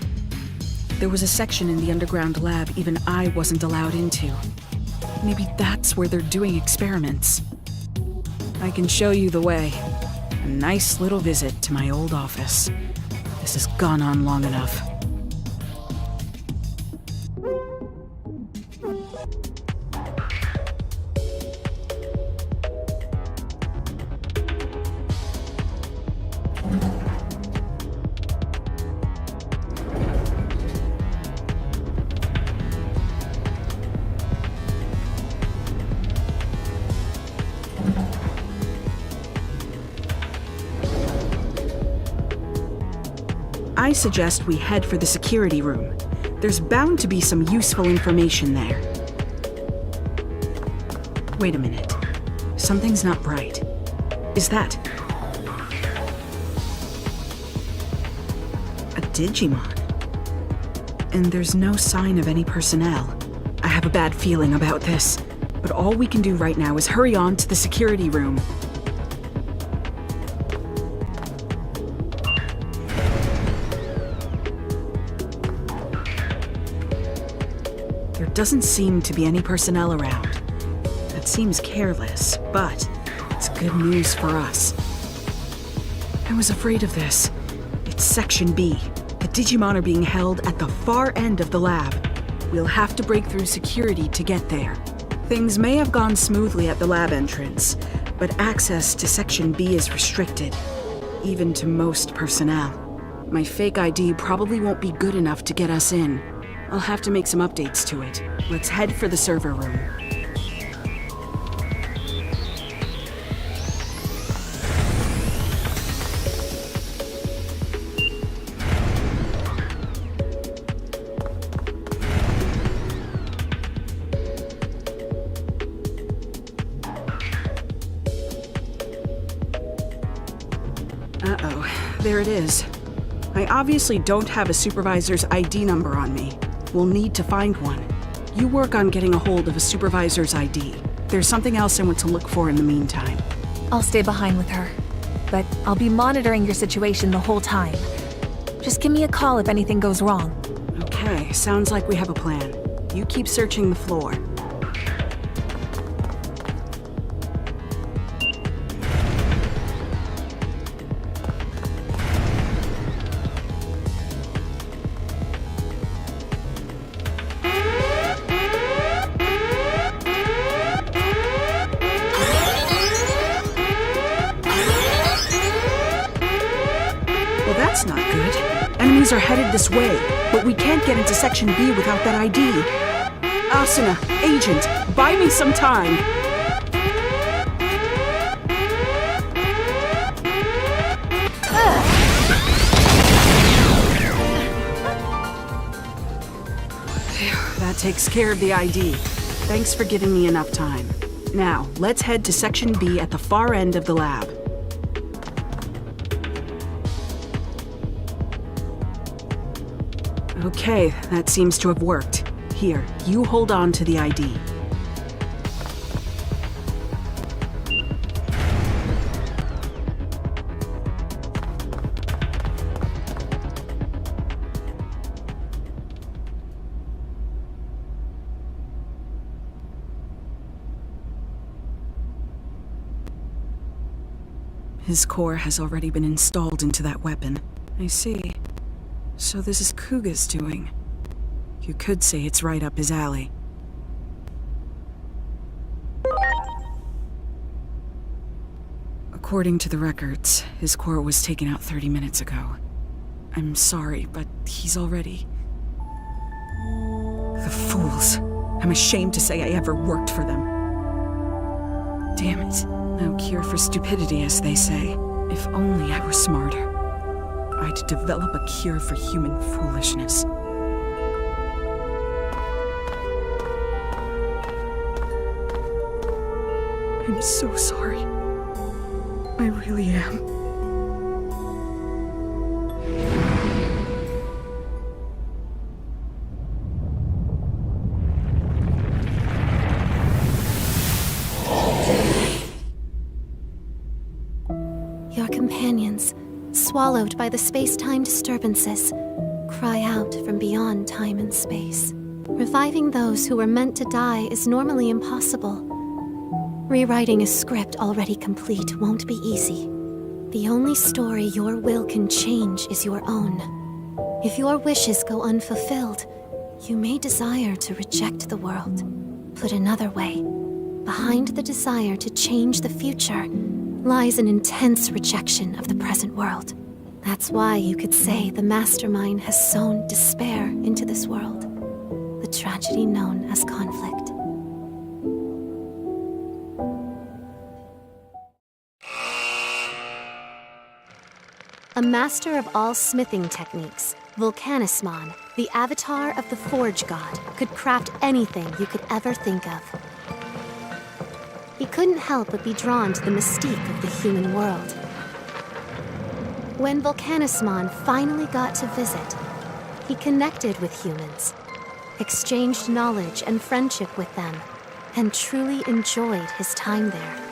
There was a section in the underground lab even I wasn't allowed into. Maybe that's where they're doing experiments. I can show you the way. A nice little visit to my old office. This has gone on long enough. I suggest we head for the security room. There's bound to be some useful information there. Wait a minute. Something's not right. Is that a Digimon? And there's no sign of any personnel. I have a bad feeling about this, but all we can do right now is hurry on to the security room. Doesn't seem to be any personnel around. That seems careless, but it's good news for us. I was afraid of this. It's Section B. The Digimon are being held at the far end of the lab. We'll have to break through security to get there. Things may have gone smoothly at the lab entrance, but access to Section B is restricted, even to most personnel. My fake ID probably won't be good enough to get us in. I'll have to make some updates to it. Let's head for the server room. Uh-oh, there it is. I obviously don't have a supervisor's ID number on me. We'll need to find one. You work on getting a hold of a supervisor's ID. There's something else I want to look for in the meantime. I'll stay behind with her, but I'll be monitoring your situation the whole time. Just give me a call if anything goes wrong. Okay, sounds like we have a plan. You keep searching the floor. That's not good. Enemies are headed this way, but we can't get into Section B without that ID. Asuna, Agent, buy me some time. That takes care of the ID. Thanks for giving me enough time. Now, let's head to Section B at the far end of the lab. Okay, that seems to have worked. Here, you hold on to the ID. His core has already been installed into that weapon. I see. So this is Kuga's doing. You could say it's right up his alley. According to the records, his core was taken out 30 minutes ago. I'm sorry, but he's already... The fools. I'm ashamed to say I ever worked for them. Damn it. No cure for stupidity, as they say. If only I were smarter. I'd develop a cure for human foolishness. I'm so sorry. I really am. Your companions, swallowed by the space-time disturbances, cry out from beyond time and space. Reviving those who were meant to die is normally impossible. Rewriting a script already complete won't be easy. The only story your will can change is your own. If your wishes go unfulfilled, you may desire to reject the world. Put another way, behind the desire to change the future lies an intense rejection of the present world. That's why you could say the Mastermind has sown despair into this world, the tragedy known as conflict. A master of all smithing techniques, Volcanismon, the avatar of the Forge God, could craft anything you could ever think of. He couldn't help but be drawn to the mystique of the human world. When Volcanismon finally got to visit, he connected with humans, exchanged knowledge and friendship with them, and truly enjoyed his time there.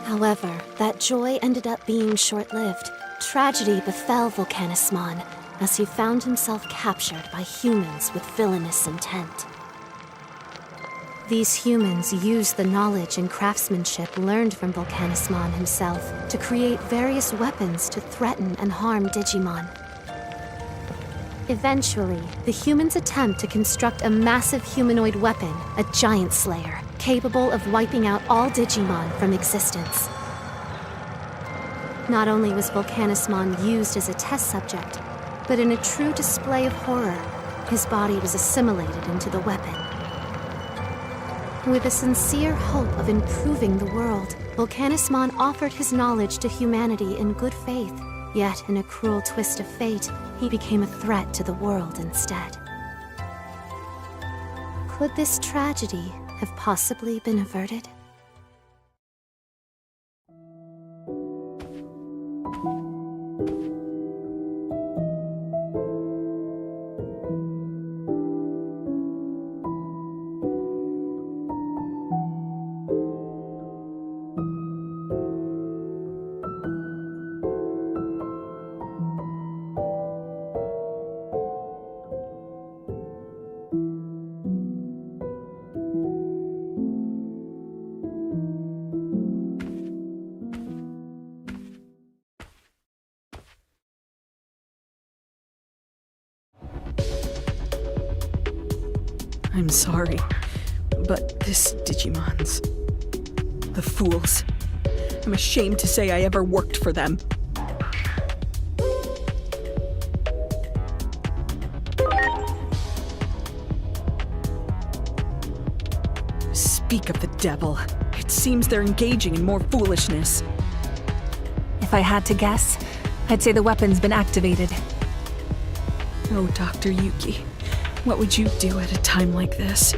However, that joy ended up being short-lived. Tragedy befell Volcanismon as he found himself captured by humans with villainous intent. These humans used the knowledge and craftsmanship learned from Volcanismon himself to create various weapons to threaten and harm Digimon. Eventually, the humans attempt to construct a massive humanoid weapon, a giant slayer, capable of wiping out all Digimon from existence. Not only was Volcanismon used as a test subject, but in a true display of horror, his body was assimilated into the weapon. With a sincere hope of improving the world, Volcanismon offered his knowledge to humanity in good faith. Yet, in a cruel twist of fate, he became a threat to the world instead. Could this tragedy have possibly been averted? I'm sorry, but this Digimon's... the fools. I'm ashamed to say I ever worked for them. Speak of the devil. It seems they're engaging in more foolishness. If I had to guess, I'd say the weapon's been activated. Oh, Dr. Yuki, what would you do at a time like this?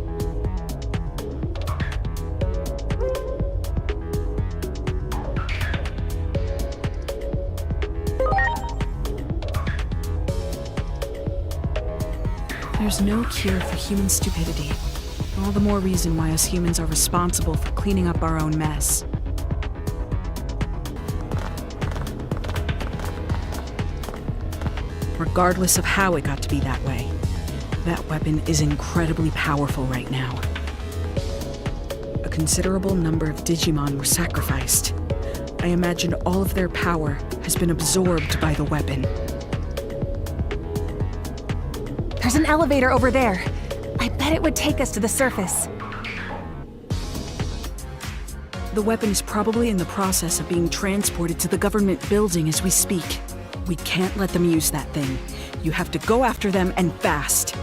There's no cure for human stupidity. All the more reason why us humans are responsible for cleaning up our own mess. Regardless of how it got to be that way, that weapon is incredibly powerful right now. A considerable number of Digimon were sacrificed. I imagine all of their power has been absorbed by the weapon. There's an elevator over there. I bet it would take us to the surface. The weapon is probably in the process of being transported to the government building as we speak. We can't let them use that thing. You have to go after them and fast.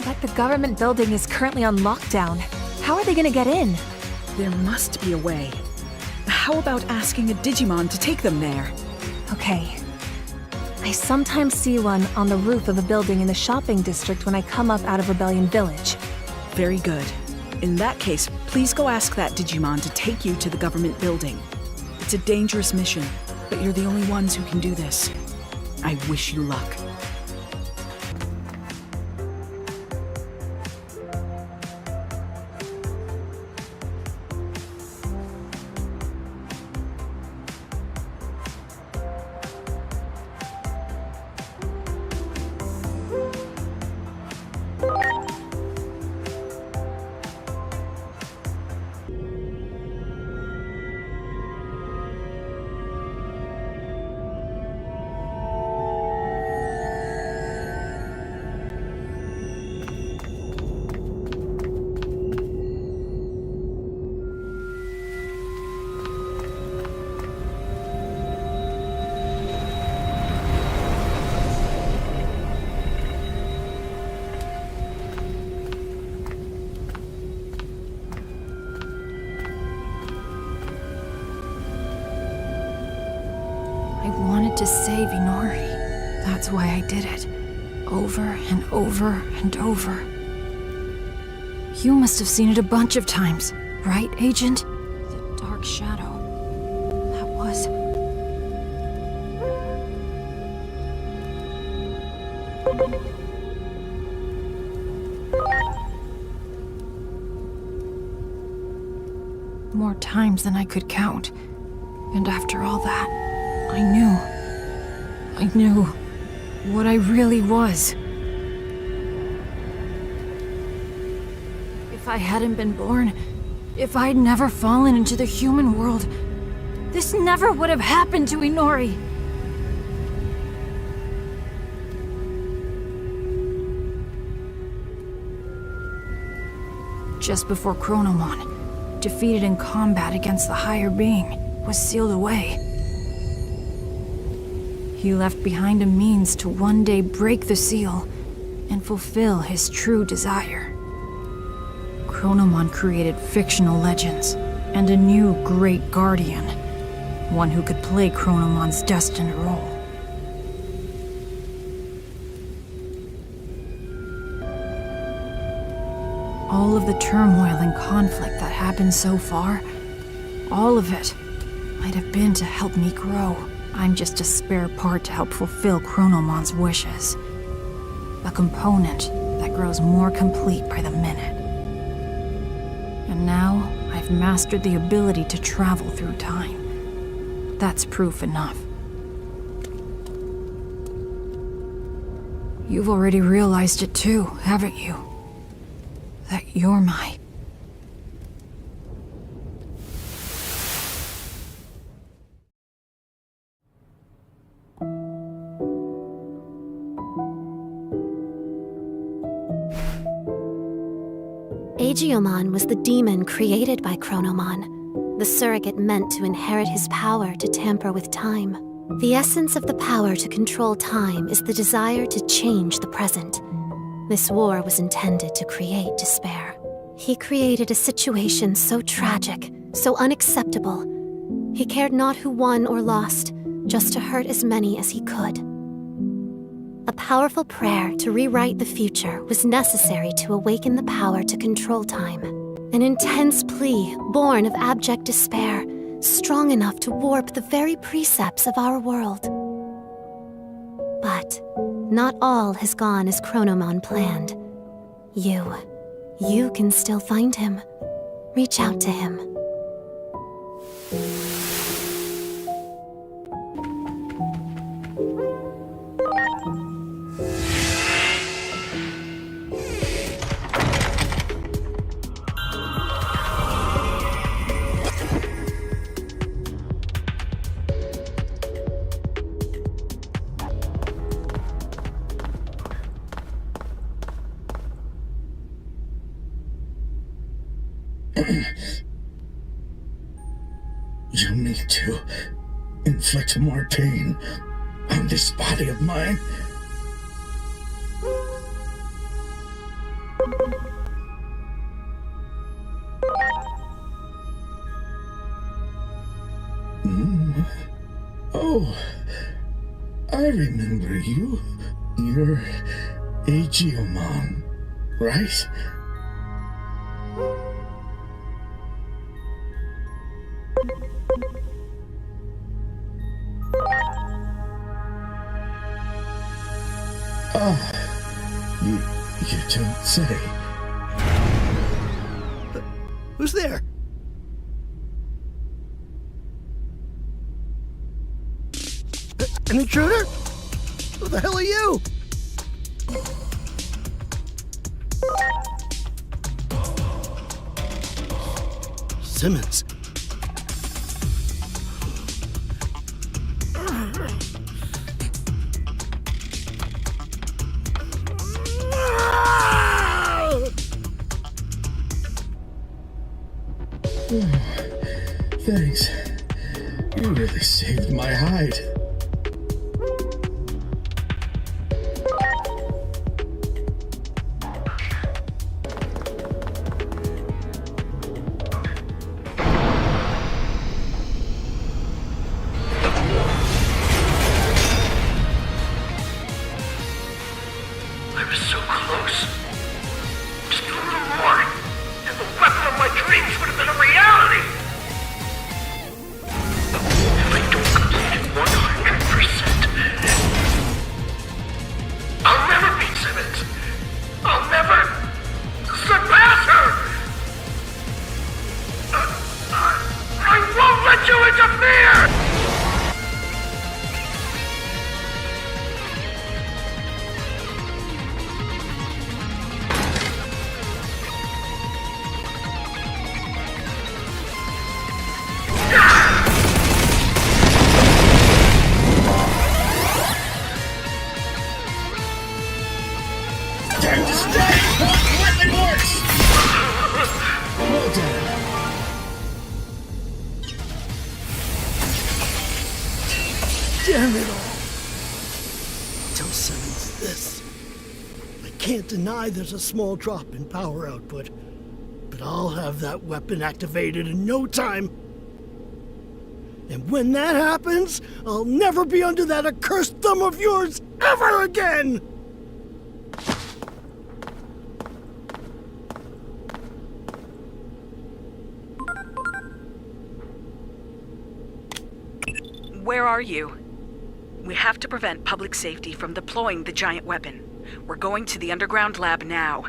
But the government building is currently on lockdown. How are they gonna get in? There must be a way. How about asking a Digimon to take them there? Okay. I sometimes see one on the roof of a building in the shopping district when I come up out of Rebellion Village. Very good. In that case, please go ask that Digimon to take you to the government building. It's a dangerous mission, but you're the only ones who can do this. I wish you luck. To save Inori. That's why I did it. Over and over and over. You must have seen it a bunch of times, right, Agent? The dark shadow. That was... more times than I could count. And after all that, I knew what I really was. If I hadn't been born, if I'd never fallen into the human world, this never would have happened to Inori. just before Chronomon, defeated in combat against the higher being, was sealed away. He left behind a means to one day break the seal and fulfill his true desire. Chronomon created fictional legends and a new great guardian, one who could play Chronomon's destined role. All of the turmoil and conflict that happened so far, all of it might have been to help me grow. I'm just a spare part to help fulfill Chronomon's wishes. A component that grows more complete by the minute. And now, I've mastered the ability to travel through time. That's proof enough. You've already realized it too, haven't you? That you're my... DIGIMON was the demon created by Chronomon, the surrogate meant to inherit his power to tamper with time. The essence of the power to control time is the desire to change the present. This war was intended to create despair. He created a situation so tragic, so unacceptable. He cared not who won or lost, just to hurt as many as he could. A powerful prayer to rewrite the future was necessary to awaken the power to control time. An intense plea born of abject despair, strong enough to warp the very precepts of our world. But not all has gone as Chronomon planned. You can still find him. Reach out to him. You need to inflict more pain on this body of mine. Oh, I remember you. You're DIGIMON, right? You don't say. Who's there? An intruder? Who the hell are you? Simmons. Thanks. You really saved my hide. I was so close. Just a little more, and the weapon of my dreams would have been a reality! If I don't complete it 100%, I'll never beat Simmons! I'll never surpass her! I won't let you interfere! Well done. Damn it all! Tell Simmons this. I can't deny there's a small drop in power output, but I'll have that weapon activated in no time. And when that happens, I'll never be under that accursed thumb of yours ever again! Where are you? We have to prevent public safety from deploying the giant weapon. We're going to the underground lab now.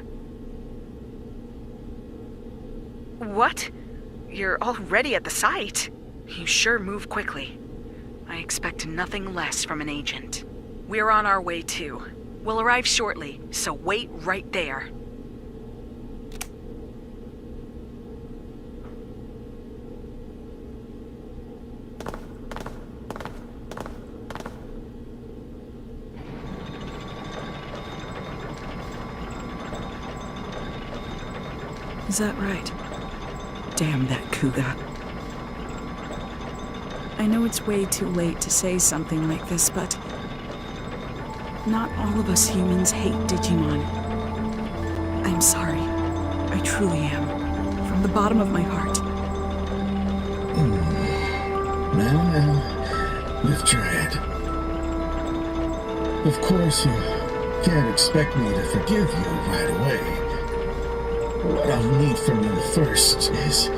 What? You're already at the site? You sure move quickly. I expect nothing less from an agent. We're on our way too. We'll arrive shortly, so wait right there. Is that right? Damn that Kuga. I know it's way too late to say something like this, but not all of us humans hate Digimon. I'm sorry. I truly am. From the bottom of my heart. Now, you've tried. Of course, you can't expect me to forgive you right away. What I'll need from you first is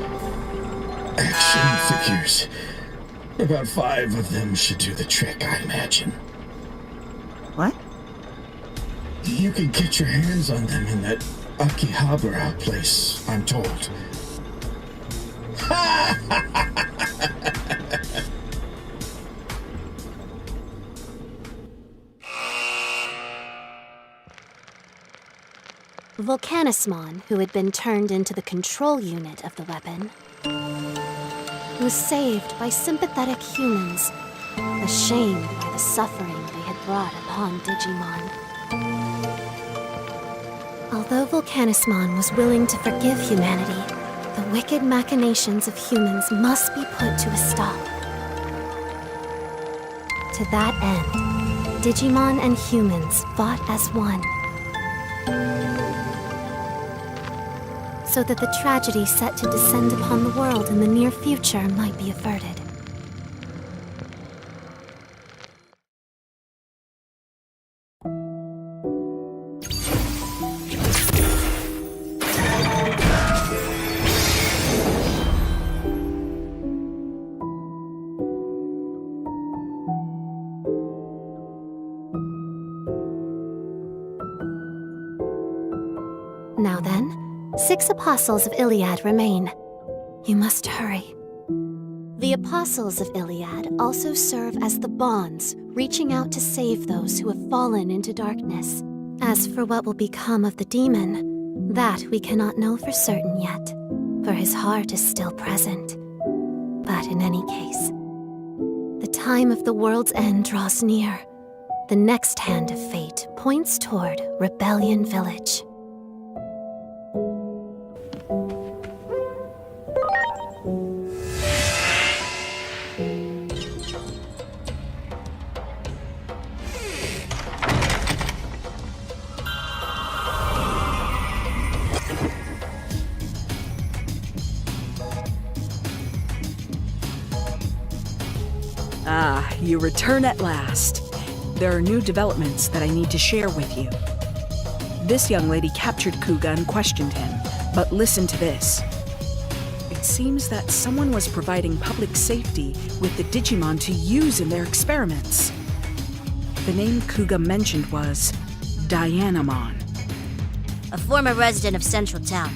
action figures. About 5 of them should do the trick, I imagine. What? You can get your hands on them in that Akihabara place, I'm told. Volcanismon, who had been turned into the control unit of the weapon, was saved by sympathetic humans, ashamed by the suffering they had brought upon Digimon. Although Volcanismon was willing to forgive humanity, the wicked machinations of humans must be put to a stop. To that end, Digimon and humans fought as one, so that the tragedy set to descend upon the world in the near future might be averted. Now then, 6 apostles of Iliad remain. You must hurry. The apostles of Iliad also serve as the bonds, reaching out to save those who have fallen into darkness. As for what will become of the demon, that we cannot know for certain yet, for his heart is still present. But in any case, the time of the world's end draws near. The next hand of fate points toward Rebellion Village. Ah, you return at last. There are new developments that I need to share with you. This young lady captured Kuga and questioned him, but listen to this. It seems that someone was providing public safety with the Digimon to use in their experiments. The name Kuga mentioned was DIGIMON. A former resident of Central Town,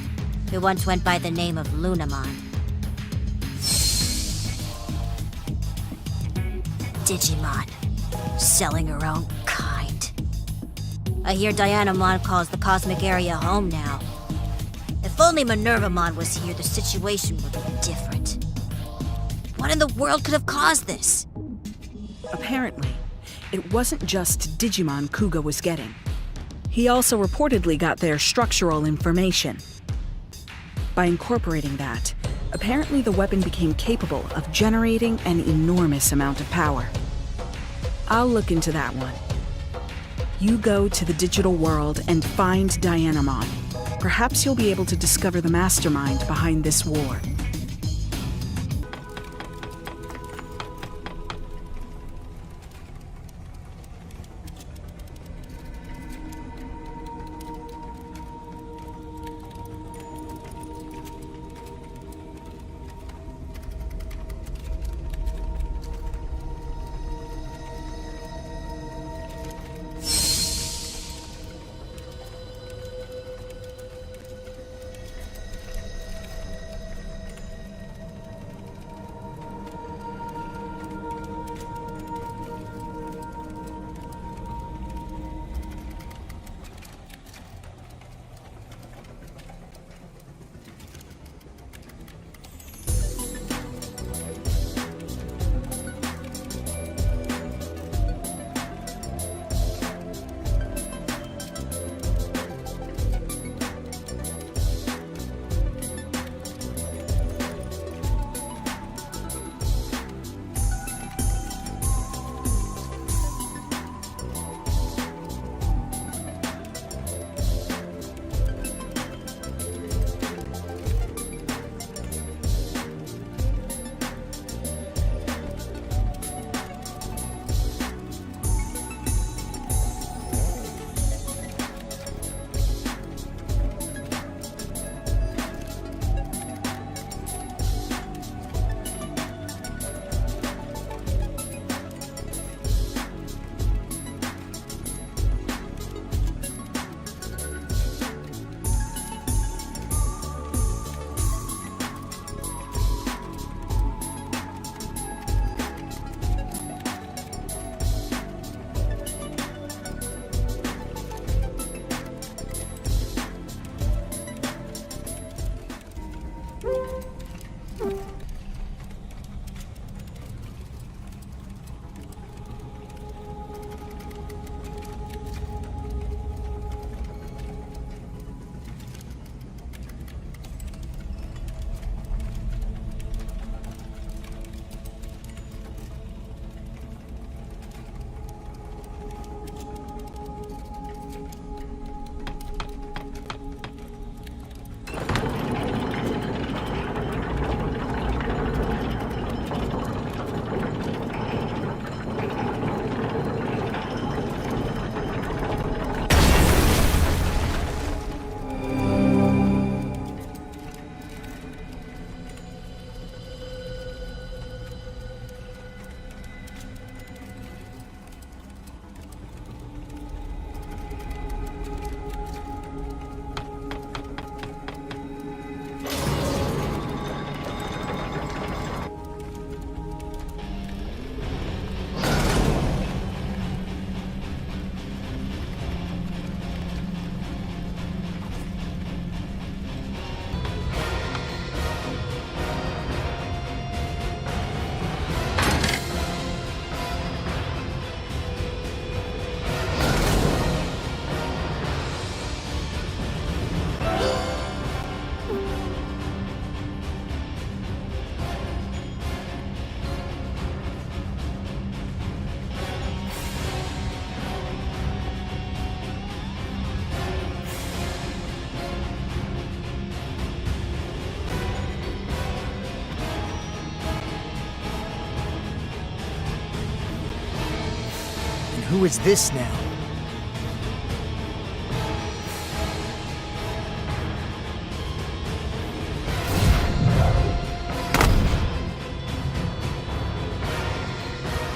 who once went by the name of Lunamon. Digimon, selling her own kind. I hear Dianamon calls the cosmic area home now. If only Minervamon was here, the situation would be different. What in the world could have caused this? Apparently, it wasn't just Digimon Kuga was getting. He also reportedly got their structural information. By incorporating that, apparently the weapon became capable of generating an enormous amount of power. I'll look into that one. You go to the digital world and find DIGIMON. Perhaps you'll be able to discover the mastermind behind this war. Who is this now?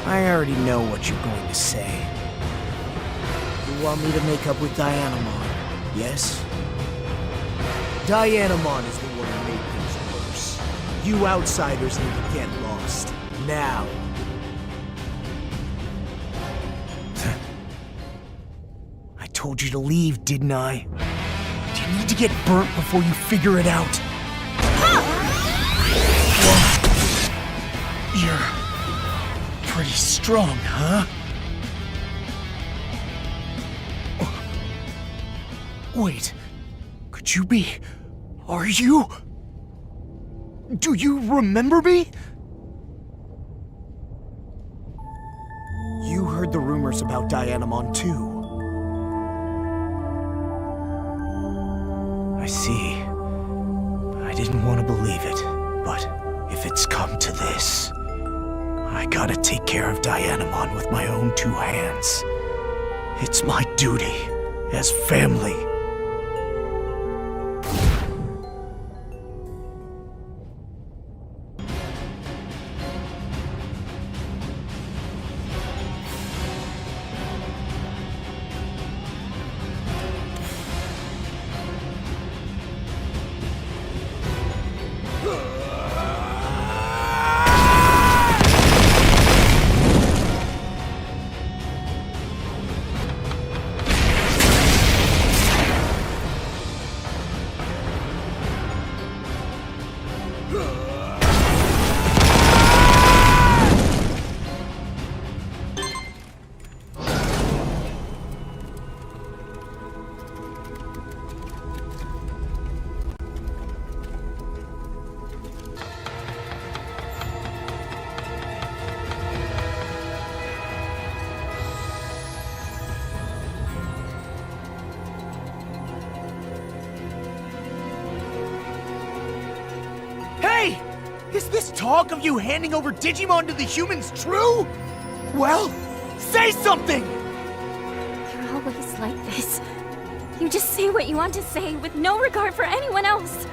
I already know what you're going to say. You want me to make up with DIGIMON, yes? DIGIMON is the one who made things worse. You outsiders need to get lost. Now. I told you to leave, didn't I? Do you need to get burnt before you figure it out? You're pretty strong, huh? Wait, could you be... Are you? Do you remember me? You heard the rumors about DIGIMON too. I see. I didn't want to believe it, but if it's come to this, I gotta take care of DIGIMON with my own two hands. It's my duty as family. Hey! Is this talk of you handing over Digimon to the humans true? Well, say something! You're always like this. You just say what you want to say with no regard for anyone else.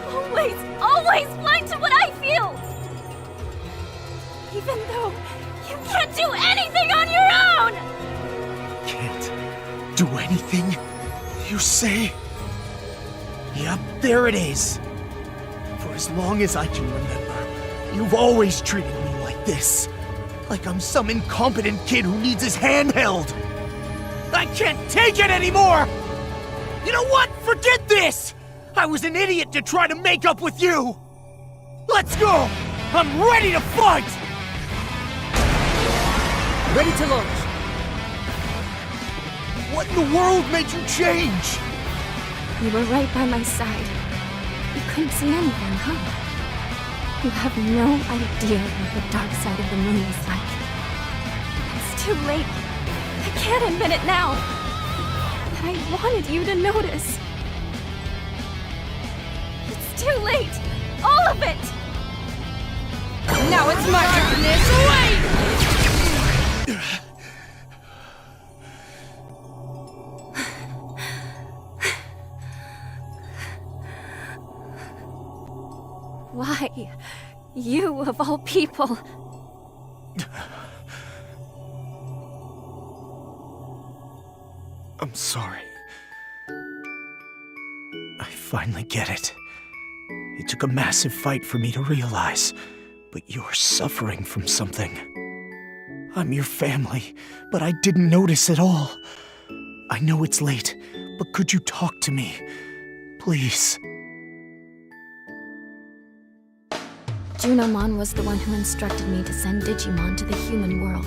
Always, always blind to what I feel! Even though you can't do anything on your own! Can't do anything, you say? Yep, there it is. For as long as I can remember, you've always treated me like this. Like I'm some incompetent kid who needs his hand held. I can't take it anymore! You know what? Forget this! I was an idiot to try to make up with you! Let's go! I'm ready to fight! Ready to launch. What in the world made you change? You were right by my side. You couldn't see anything, huh? You have no idea what the dark side of the moon is like. It's too late. I can't admit it now. But I wanted you to notice. It's too late. All of it! Now it's my turn. Wait! Why? You, of all people. I'm sorry. I finally get it. It took a massive fight for me to realize, but you're suffering from something. I'm your family, but I didn't notice at all. I know it's late, but could you talk to me? Please. Junamon was the one who instructed me to send Digimon to the human world.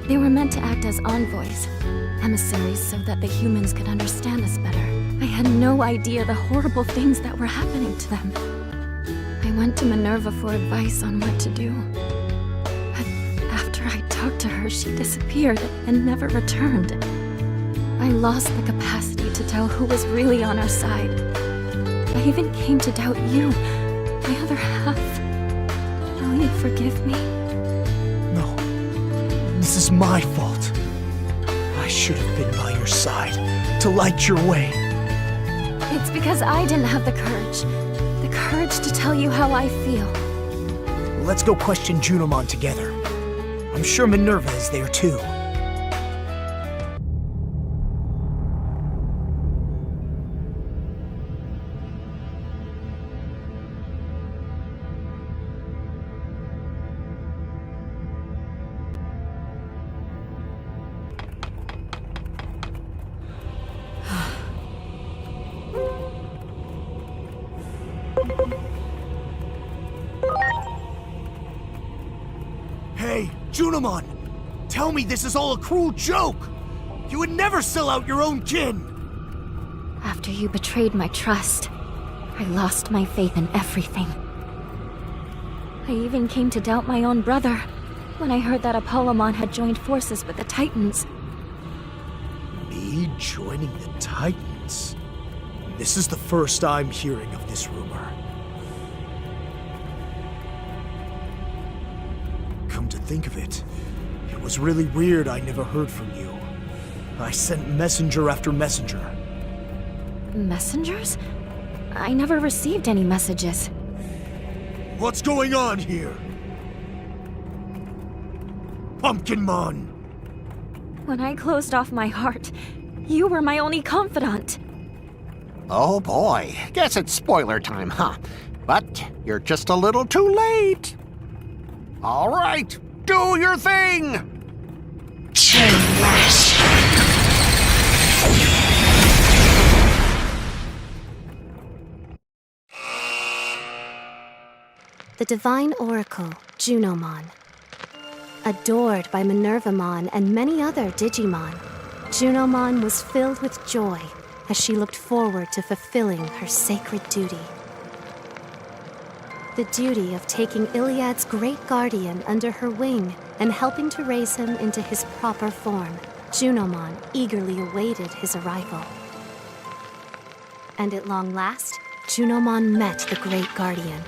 They were meant to act as envoys, emissaries so that the humans could understand us better. I had no idea the horrible things that were happening to them. I went to Minerva for advice on what to do. But after I talked to her, she disappeared and never returned. I lost the capacity to tell who was really on our side. I even came to doubt you, my other half. Will you forgive me? No. This is my fault. I should have been by your side, to light your way. It's because I didn't have the courage. The courage to tell you how I feel. Let's go question Junamon together. I'm sure Minerva is there too. Hey, Junamon! Tell me this is all a cruel joke! You would never sell out your own kin! After you betrayed my trust, I lost my faith in everything. I even came to doubt my own brother when I heard that Apollomon had joined forces with the Titans. Me joining the Titans? This is the first I'm hearing of this rumor. Come to think of it, it was really weird I never heard from you. I sent messenger after messenger. Messengers? I never received any messages. What's going on here? Pumpkinmon! When I closed off my heart, you were my only confidant. Oh boy, guess it's spoiler time, huh? But you're just a little too late. All right, do your thing! The divine oracle, Junomon. Adored by Minervamon and many other Digimon, Junomon was filled with joy as she looked forward to fulfilling her sacred duty. The duty of taking Iliad's great guardian under her wing and helping to raise him into his proper form. Junomon eagerly awaited his arrival. And at long last, Junomon met the great guardian.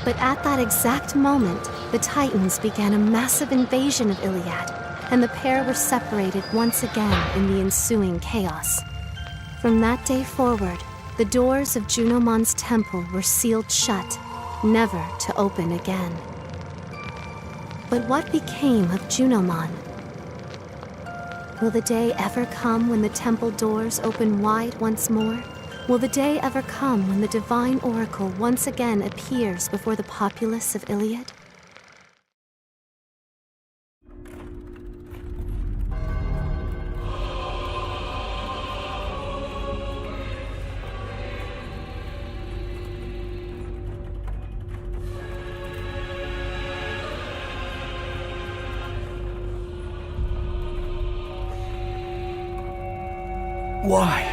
But at that exact moment, the Titans began a massive invasion of Iliad, and the pair were separated once again in the ensuing chaos. From that day forward, the doors of Junomon's temple were sealed shut, never to open again. But what became of Junomon? Will the day ever come when the temple doors open wide once more? Will the day ever come when the divine oracle once again appears before the populace of Iliad? Why?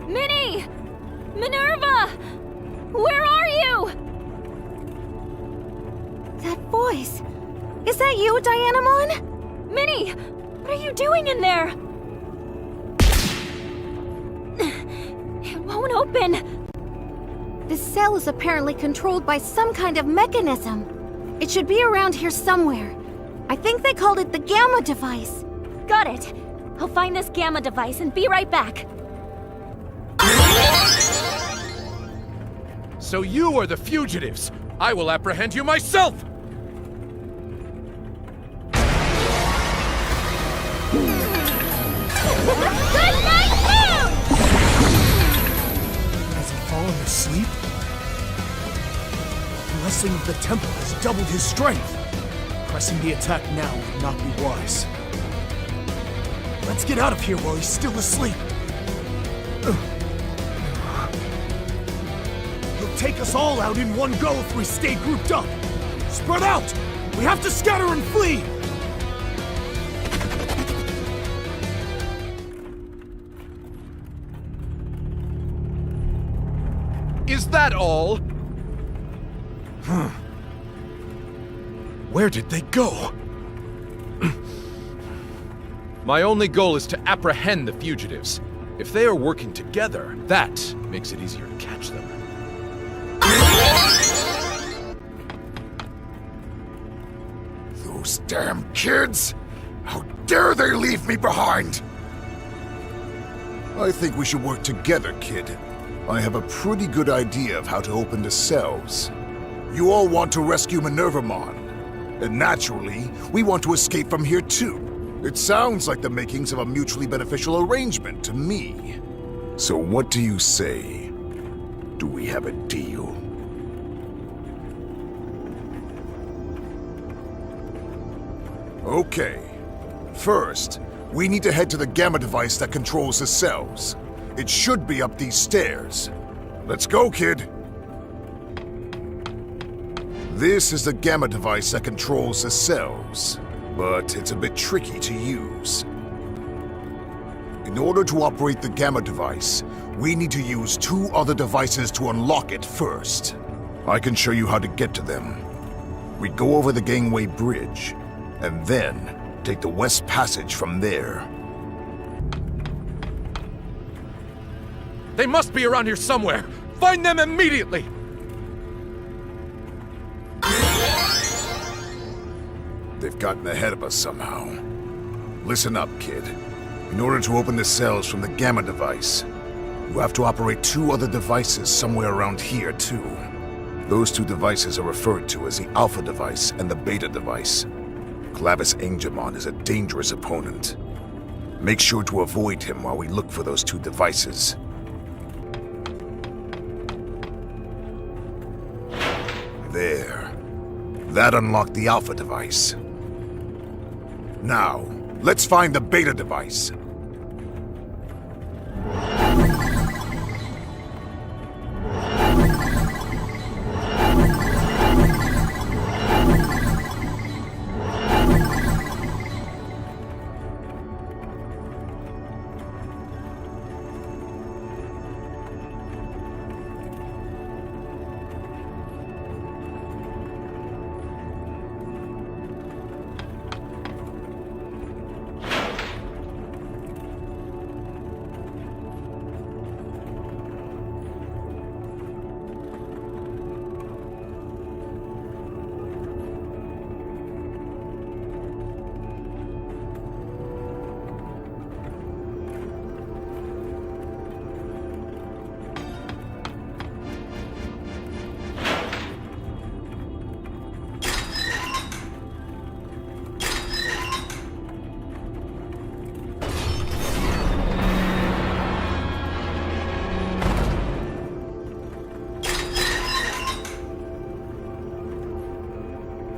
Minnie! Minerva! Where are you? That voice. Is that you, Dianamon? Minnie! What are you doing in there? It won't open. This cell is apparently controlled by some kind of mechanism. It should be around here somewhere. I think they called it the Gamma device. Got it. I'll find this Gamma device and be right back. So you are the fugitives. I will apprehend you myself! Good night, Pooh! Has he fallen asleep? The blessing of the temple has doubled his strength. Pressing the attack now would not be wise. Let's get out of here while he's still asleep. He'll take us all out in one go if we stay grouped up. Spread out! We have to scatter and flee! Is that all? Where did they go? My only goal is to apprehend the fugitives. If they are working together, that makes it easier to catch them. Those damn kids! How dare they leave me behind! I think we should work together, kid. I have a pretty good idea of how to open the cells. You all want to rescue Minervamon. And naturally, we want to escape from here too. It sounds like the makings of a mutually beneficial arrangement to me. So what do you say? Do we have a deal? Okay. First, we need to head to the Gamma device that controls the cells. It should be up these stairs. Let's go, kid! This is the Gamma device that controls the cells, but it's a bit tricky to use. In order to operate the Gamma device, we need to use 2 other devices to unlock it first. I can show you how to get to them. We go over the gangway bridge, and then take the West Passage from there. They must be around here somewhere! Find them immediately! They've gotten ahead of us somehow. Listen up, kid. In order to open the cells from the Gamma device, you have to operate 2 other devices somewhere around here, too. Those 2 devices are referred to as the Alpha device and the Beta device. Clavis Angemon is a dangerous opponent. Make sure to avoid him while we look for those 2 devices. There. That unlocked the Alpha device. Now, let's find the Beta device.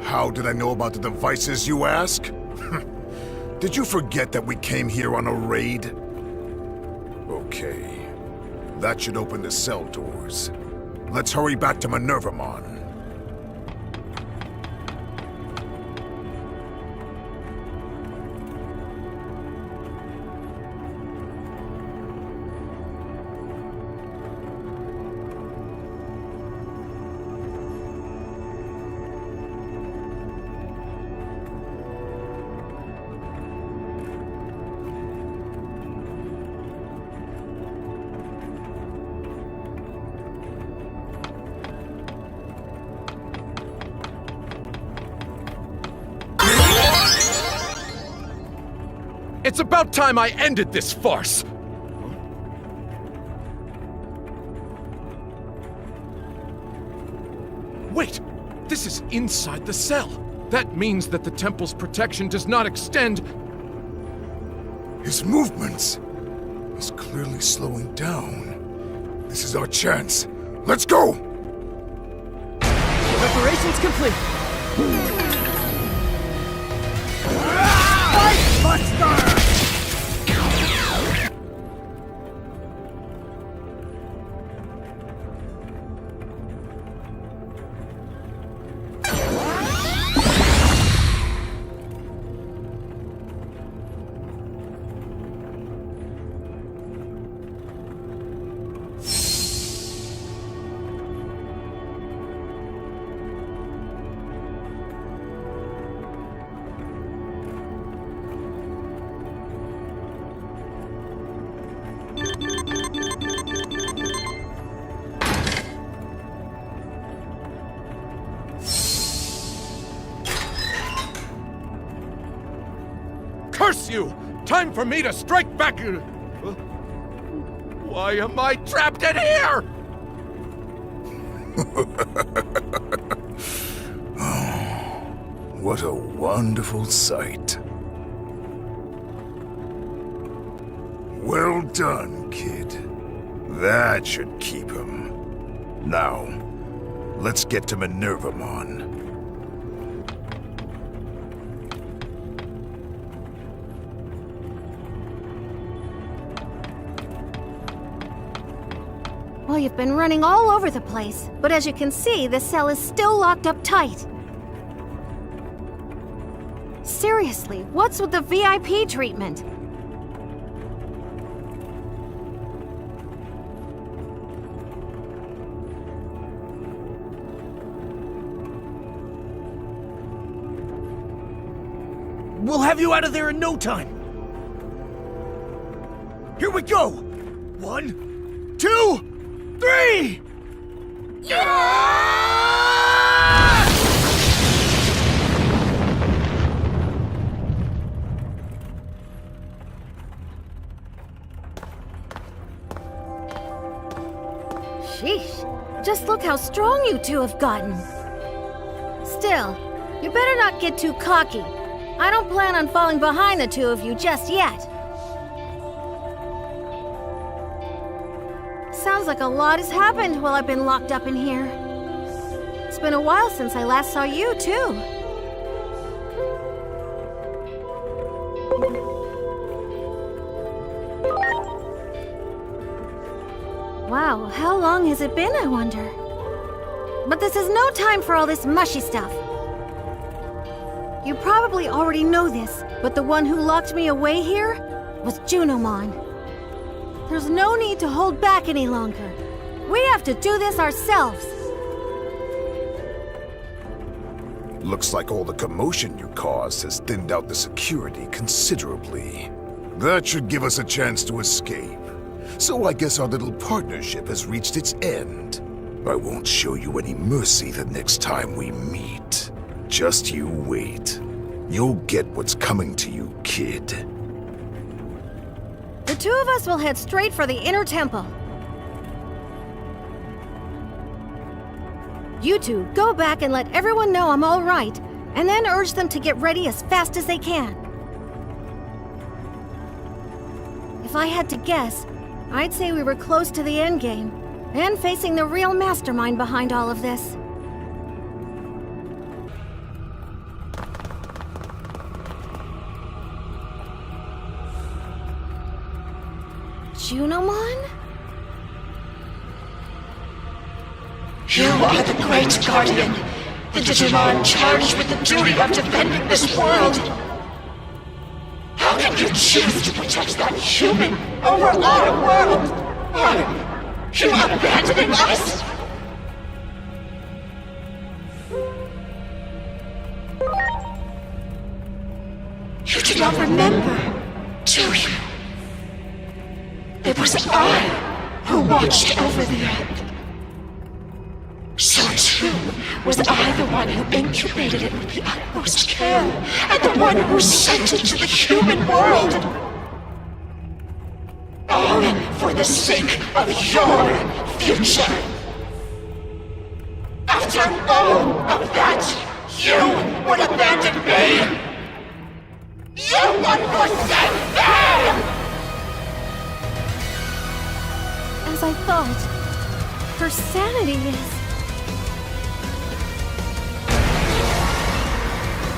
How did I know about the devices, you ask? Did you forget that we came here on a raid? Okay. That should open the cell doors. Let's hurry back to Minervamon. It's about time I ended this farce! Wait! This is inside the cell! That means that the temple's protection does not extend... His movements is clearly slowing down. This is our chance. Let's go! Preparations complete. Fight, Buster! Curse you! Time for me to strike back! Why am I trapped in here? What a wonderful sight. Well done, kid. That should keep him. Now, let's get to Minervamon. Well, you've been running all over the place, but as you can see, the cell is still locked up tight. Seriously, what's with the VIP treatment? We'll have you out of there in no time. Here we go. 1, 2, 3! Sheesh, just look how strong you two have gotten. Still, you better not get too cocky. I don't plan on falling behind the two of you just yet. Sounds like a lot has happened while I've been locked up in here. It's been a while since I last saw you, too. Wow, how long has it been, I wonder? But this is no time for all this mushy stuff. You probably already know this, but the one who locked me away here was Junomon. There's no need to hold back any longer. We have to do this ourselves. Looks like all the commotion you caused has thinned out the security considerably. That should give us a chance to escape. So I guess our little partnership has reached its end. I won't show you any mercy the next time we meet. Just you wait. You'll get what's coming to you, kid. The two of us will head straight for the inner temple. You two go back and let everyone know I'm all right, and then urge them to get ready as fast as they can. If I had to guess, I'd say we were close to the endgame, and facing the real mastermind behind all of this. Junomon? You are the Great Guardian, the Digimon charged with the duty of defending this world. How can you choose to protect that human over our world? Are you abandoning us? You do not remember, do you? It was I who watched over the Earth. So too was I the one who incubated it with the utmost care, and the one who sent it to the human world. All for the sake of your future. After all of that, you would abandon me! You would forsake me! As I thought, her sanity is...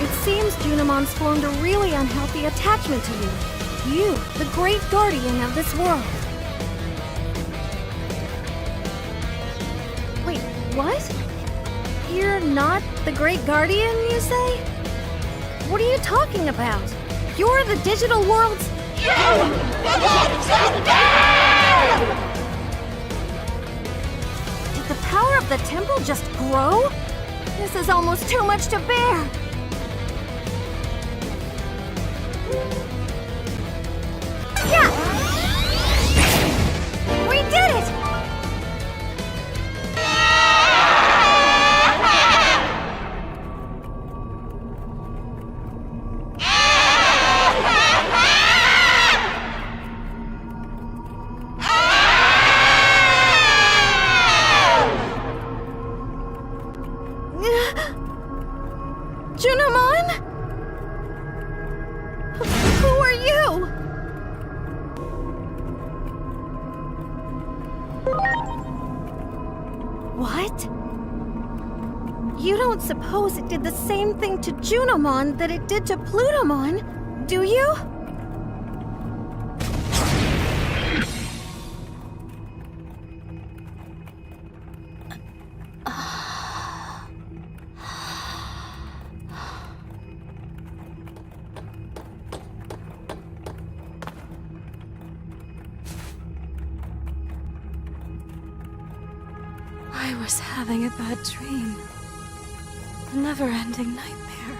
It seems Junomon's formed a really unhealthy attachment to you. You, the great guardian of this world. Wait, what? You're not the great guardian, you say? What are you talking about? You're the digital world's... You belong to me! Did the power of the temple just grow? This is almost too much to bear. Yeah! We did it! Junomon? Who are you? What? You don't suppose it did the same thing to Junomon that it did to Plutomon, do you? I was having a bad dream. A never-ending nightmare.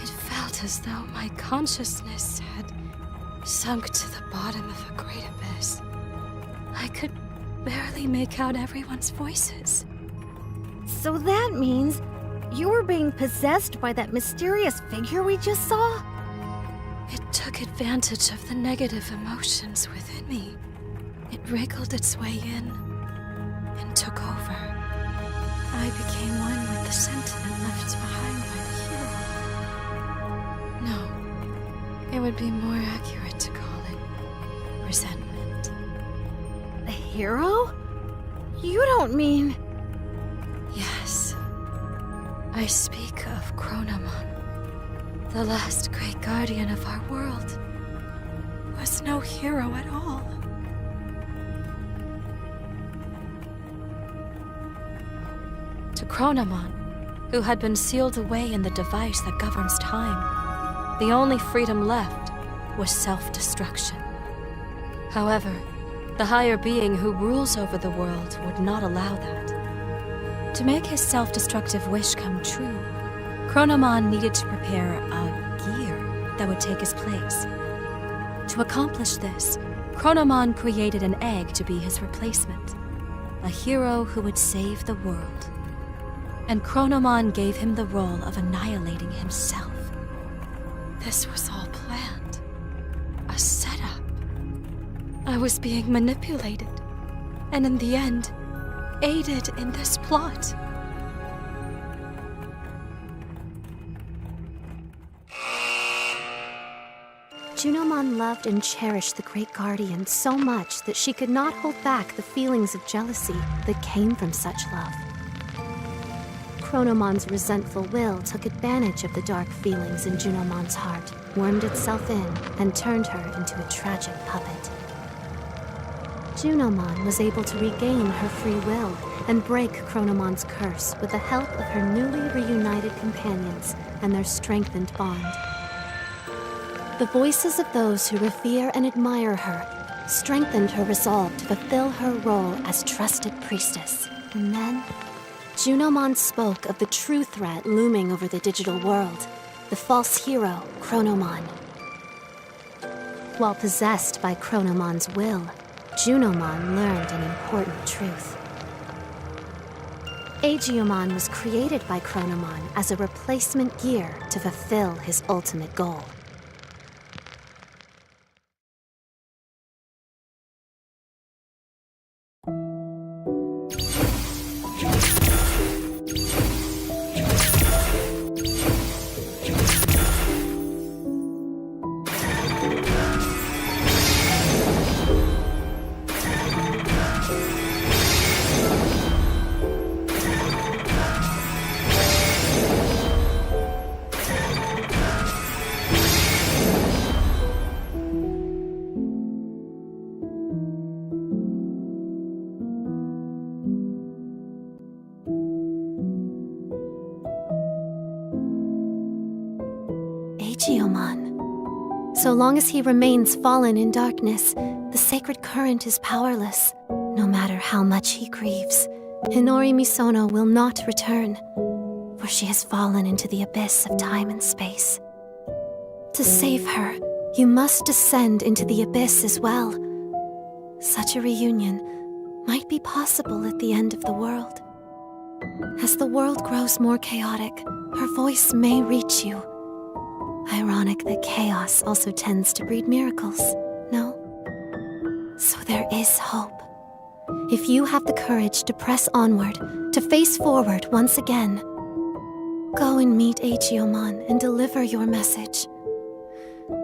It felt as though my consciousness had sunk to the bottom of a great abyss. I could barely make out everyone's voices. So that means you were being possessed by that mysterious figure we just saw? It took advantage of the negative emotions within me. It wriggled its way in and took over. I became one with the sentiment left behind by the hero. No, it would be more accurate to call it resentment. The hero? You don't mean... Yes. I speak of Chronomon, the last great guardian of our world. Was no hero at all. To Chronomon, who had been sealed away in the device that governs time, the only freedom left was self-destruction. However, the higher being who rules over the world would not allow that. To make his self-destructive wish come true, Chronomon needed to prepare a gear that would take his place. To accomplish this, Chronomon created an egg to be his replacement, a hero who would save the world. And Chronomon gave him the role of annihilating himself. This was all planned. A setup. I was being manipulated, and in the end, aided in this plot. Junomon loved and cherished the Great Guardian so much that she could not hold back the feelings of jealousy that came from such love. Chronomon's resentful will took advantage of the dark feelings in Junomon's heart, wormed itself in, and turned her into a tragic puppet. Junomon was able to regain her free will and break Chronomon's curse with the help of her newly reunited companions and their strengthened bond. The voices of those who revere and admire her strengthened her resolve to fulfill her role as trusted priestess. And then, Junomon spoke of the true threat looming over the digital world, the false hero, Chronomon. While possessed by Chronomon's will, Junomon learned an important truth. DIGIMON was created by Chronomon as a replacement gear to fulfill his ultimate goal. DIGIMON. So long as he remains fallen in darkness, the sacred current is powerless. No matter how much he grieves, Hinori Misono will not return, for she has fallen into the abyss of time and space. To save her, you must descend into the abyss as well. Such a reunion might be possible at the end of the world. As the world grows more chaotic, her voice may reach you. Ironic that chaos also tends to breed miracles, no? So there is hope. If you have the courage to press onward, to face forward once again, go and meet DIGIMON and deliver your message.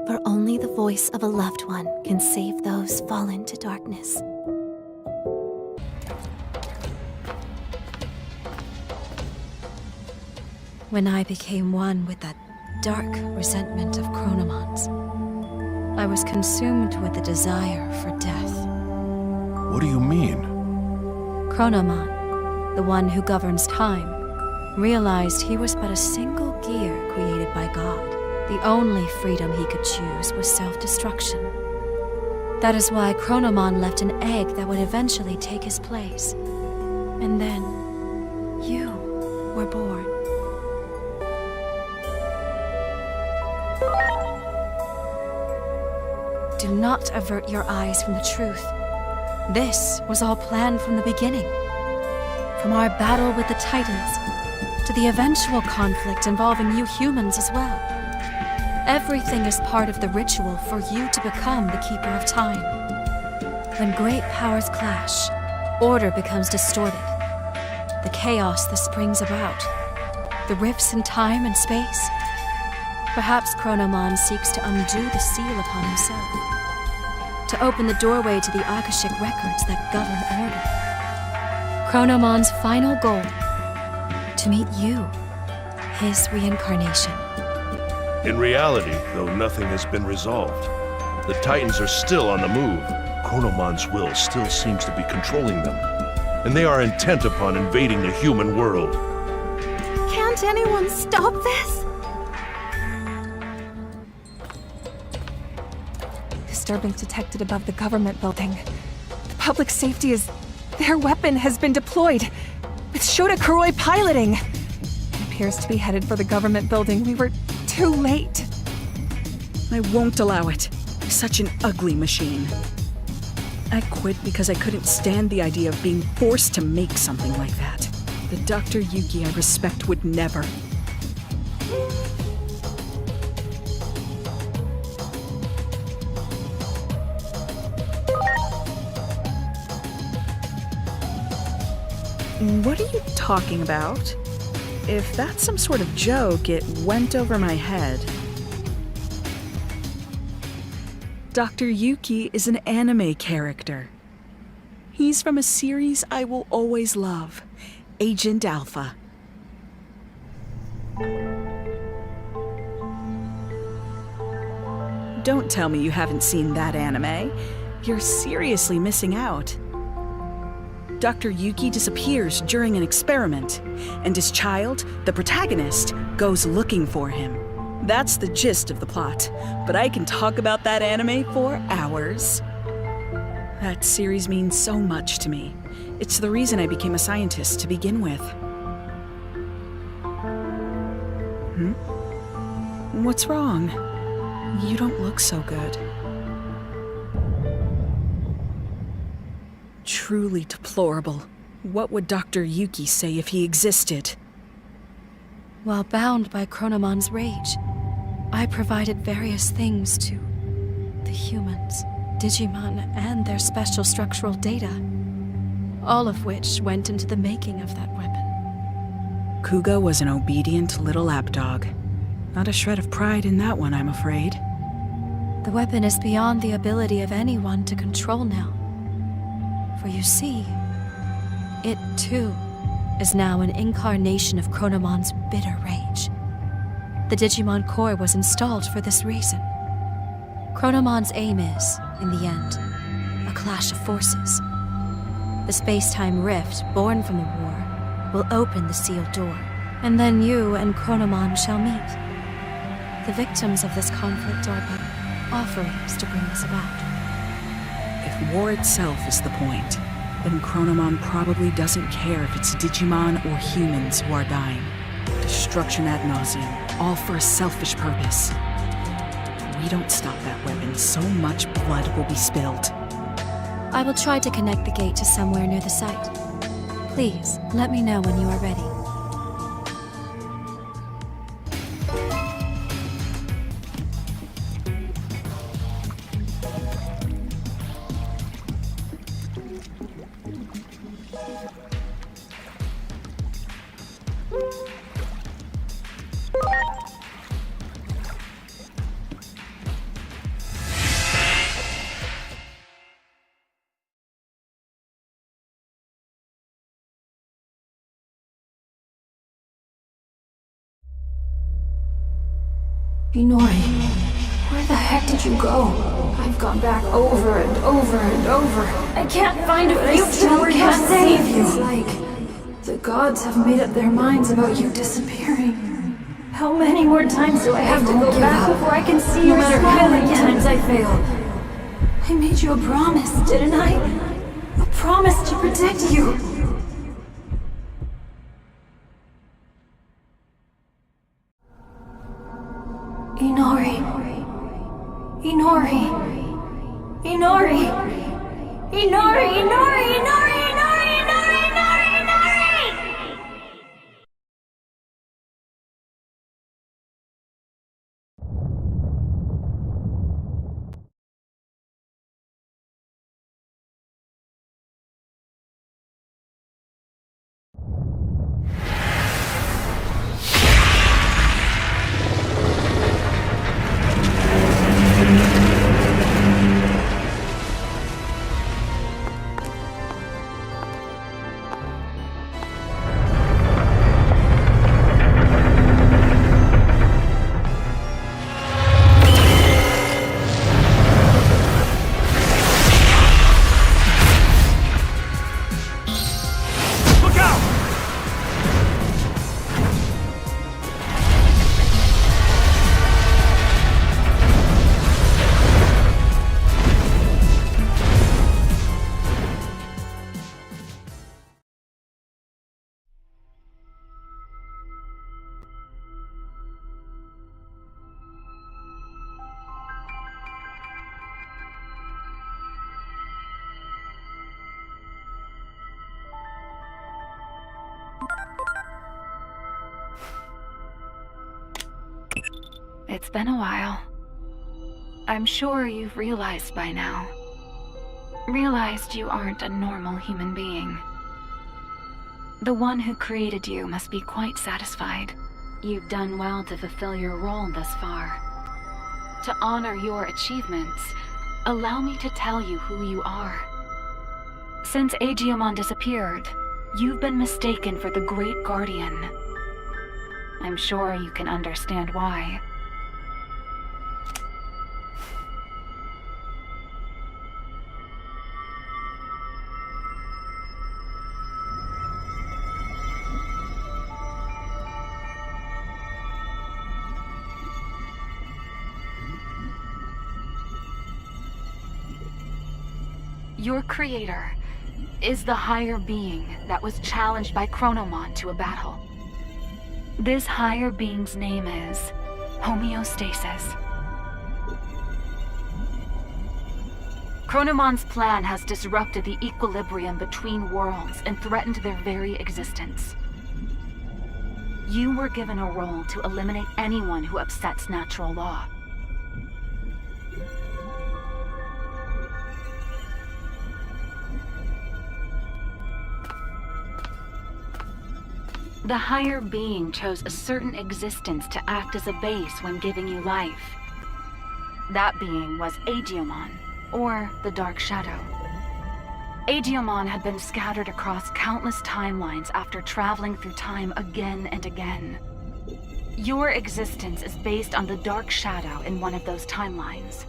For only the voice of a loved one can save those fallen to darkness. When I became one with that dark resentment of Chronomon's, I was consumed with the desire for death. What do you mean? Chronomon, the one who governs time, realized he was but a single gear created by God. The only freedom he could choose was self-destruction. That is why Chronomon left an egg that would eventually take his place. And then, you were born. Do not avert your eyes from the truth. This was all planned from the beginning. From our battle with the Titans, to the eventual conflict involving you humans as well. Everything is part of the ritual for you to become the Keeper of Time. When great powers clash, order becomes distorted. The chaos that springs about, the rifts in time and space. Perhaps Chronomon seeks to undo the seal upon himself, to open the doorway to the Akashic records that govern order. Chronomon's final goal, to meet you, his reincarnation. In reality, though nothing has been resolved, the Titans are still on the move. Chronomon's will still seems to be controlling them, and they are intent upon invading the human world. Can't anyone stop this? Disturbance detected above the government building. The public safety is... Their weapon has been deployed, with Shota Kuroi piloting. It appears to be headed for the government building. We were too late. I won't allow it. Such an ugly machine. I quit because I couldn't stand the idea of being forced to make something like that. The Dr. Yuki I respect would never. What are you talking about? If that's some sort of joke, it went over my head. Dr. Yuki is an anime character. He's from a series I will always love, Agent Alpha. Don't tell me you haven't seen that anime. You're seriously missing out. Dr. Yuki disappears during an experiment, and his child, the protagonist, goes looking for him. That's the gist of the plot, but I can talk about that anime for hours. That series means so much to me. It's the reason I became a scientist to begin with. What's wrong? You don't look so good. Truly deplorable. What would Dr. Yuki say if he existed? While bound by Chronomon's rage, I provided various things to the humans, Digimon, and their special structural data, all of which went into the making of that weapon. Kuga was an obedient little lapdog. Not a shred of pride in that one, I'm afraid. The weapon is beyond the ability of anyone to control now. For you see, it too is now an incarnation of Chronomon's bitter rage. The Digimon core was installed for this reason. Chronomon's aim is, in the end, a clash of forces. The space-time rift born from the war will open the sealed door, and then you and Chronomon shall meet. The victims of this conflict are but offerings to bring this about. If war itself is the point, then Chronomon probably doesn't care if it's Digimon or humans who are dying. Destruction ad nauseum, all for a selfish purpose. If we don't stop that weapon, so much blood will be spilled. I will try to connect the gate to somewhere near the site. Please, let me know when you are ready. Inori, where the heck did you go? I've gone back over and over and over. I can't find a future where can't save you. It's like the gods have made up their minds about you disappearing. How many more times do I have to go back before I can see your smile again? No matter how many times I fail. I made you a promise, didn't I? A promise to protect you. Inori. Inori. Inori. Inori. Inori. Inori. Inori. Inori. Inori. Inori. It's been a while. I'm sure you've realized by now. Realized you aren't a normal human being. The one who created you must be quite satisfied. You've done well to fulfill your role thus far. To honor your achievements, allow me to tell you who you are. Since DIGIMON disappeared, you've been mistaken for the Great Guardian. I'm sure you can understand why. Your creator is the higher being that was challenged by Chronomon to a battle. This higher being's name is homeostasis. Chronomon's plan has disrupted the equilibrium between worlds and threatened their very existence. You were given a role to eliminate anyone who upsets natural law. The higher being chose a certain existence to act as a base when giving you life. That being was DIGIMON, or the Dark Shadow. DIGIMON had been scattered across countless timelines after traveling through time again and again. Your existence is based on the Dark Shadow in one of those timelines.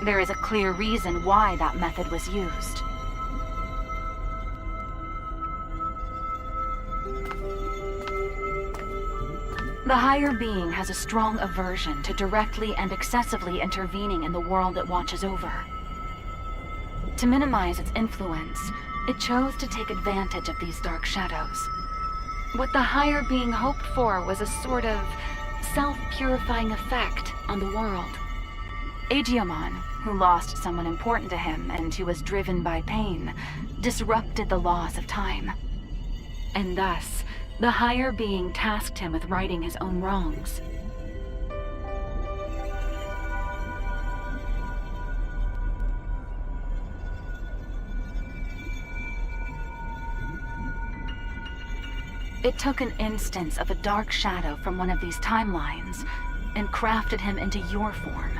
There is a clear reason why that method was used. The higher being has a strong aversion to directly and excessively intervening in the world it watches over. To minimize its influence, it chose to take advantage of these dark shadows. What the higher being hoped for was a sort of self-purifying effect on the world. DIGIMON, who lost someone important to him and who was driven by pain, disrupted the laws of time. And thus, the higher being tasked him with righting his own wrongs. It took an instance of a dark shadow from one of these timelines and crafted him into your form.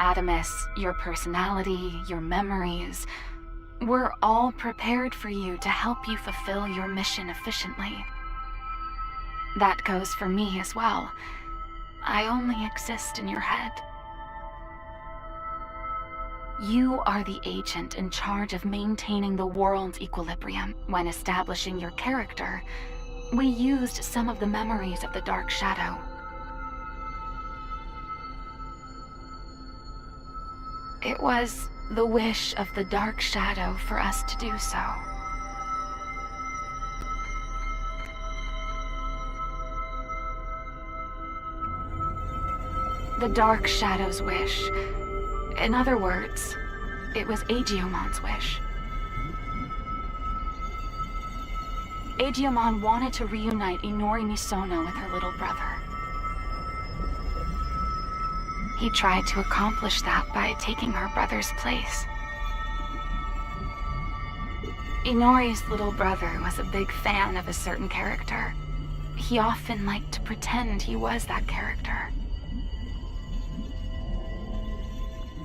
Adamus, your personality, your memories, were all prepared for you to help you fulfill your mission efficiently. That goes for me as well. I only exist in your head. You are the agent in charge of maintaining the world's equilibrium. When establishing your character, we used some of the memories of the Dark Shadow. It was the wish of the Dark Shadow for us to do so. The Dark Shadow's wish. In other words, it was DIGIMON's wish. DIGIMON wanted to reunite Inori Misono with her little brother. He tried to accomplish that by taking her brother's place. Inori's little brother was a big fan of a certain character. He often liked to pretend he was that character.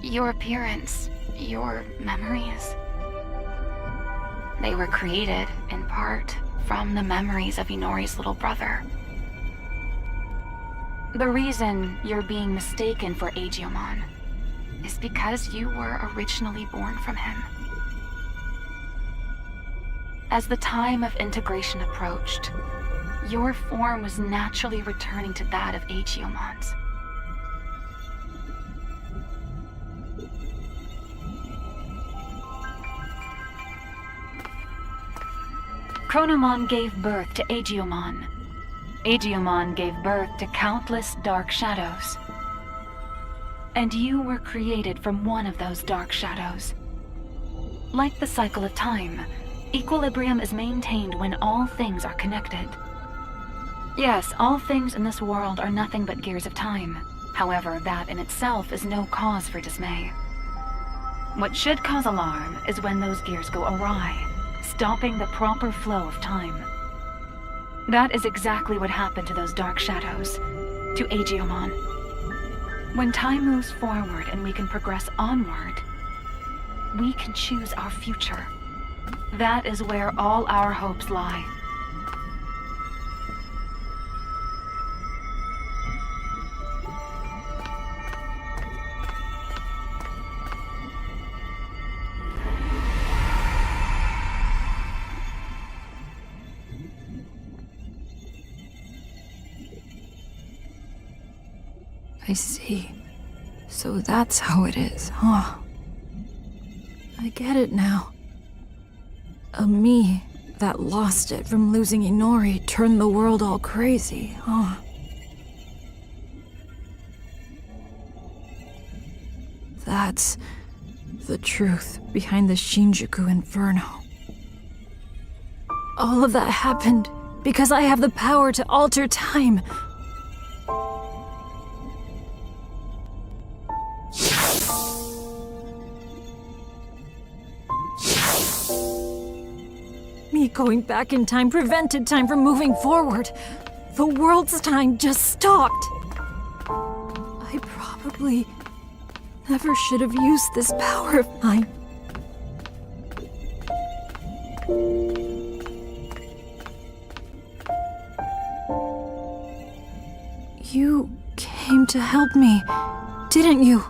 Your appearance, your memories, they were created, in part, from the memories of Inori's little brother. The reason you're being mistaken for DIGIMON is because you were originally born from him. As the time of integration approached, your form was naturally returning to that of DIGIMON's. Chronomon gave birth to DIGIMON. DIGIMON gave birth to countless dark shadows. And you were created from one of those dark shadows. Like the cycle of time, equilibrium is maintained when all things are connected. Yes, all things in this world are nothing but gears of time. However, that in itself is no cause for dismay. What should cause alarm is when those gears go awry, stopping the proper flow of time. That is exactly what happened to those dark shadows, to DIGIMON. When time moves forward and we can progress onward, we can choose our future. That is where all our hopes lie. I see. So that's how it is, huh? I get it now. A me that lost it from losing Inori turned the world all crazy, huh? That's the truth behind the Shinjuku Inferno. All of that happened because I have the power to alter time. Me going back in time prevented time from moving forward. The world's time just stopped. I probably never should have used this power of mine. You came to help me, didn't you?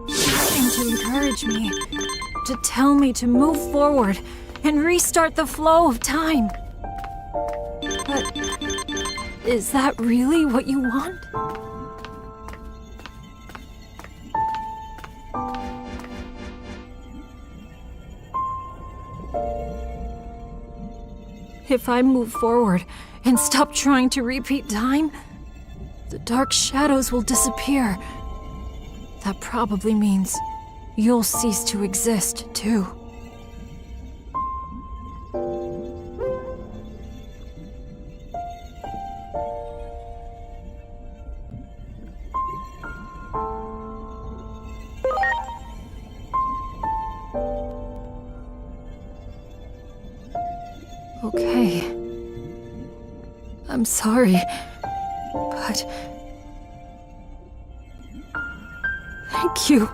You came to encourage me, to tell me to move forward and restart the flow of time. But is that really what you want? If I move forward and stop trying to repeat time, the dark shadows will disappear. That probably means you'll cease to exist, too. Okay. I'm sorry, but... thank you.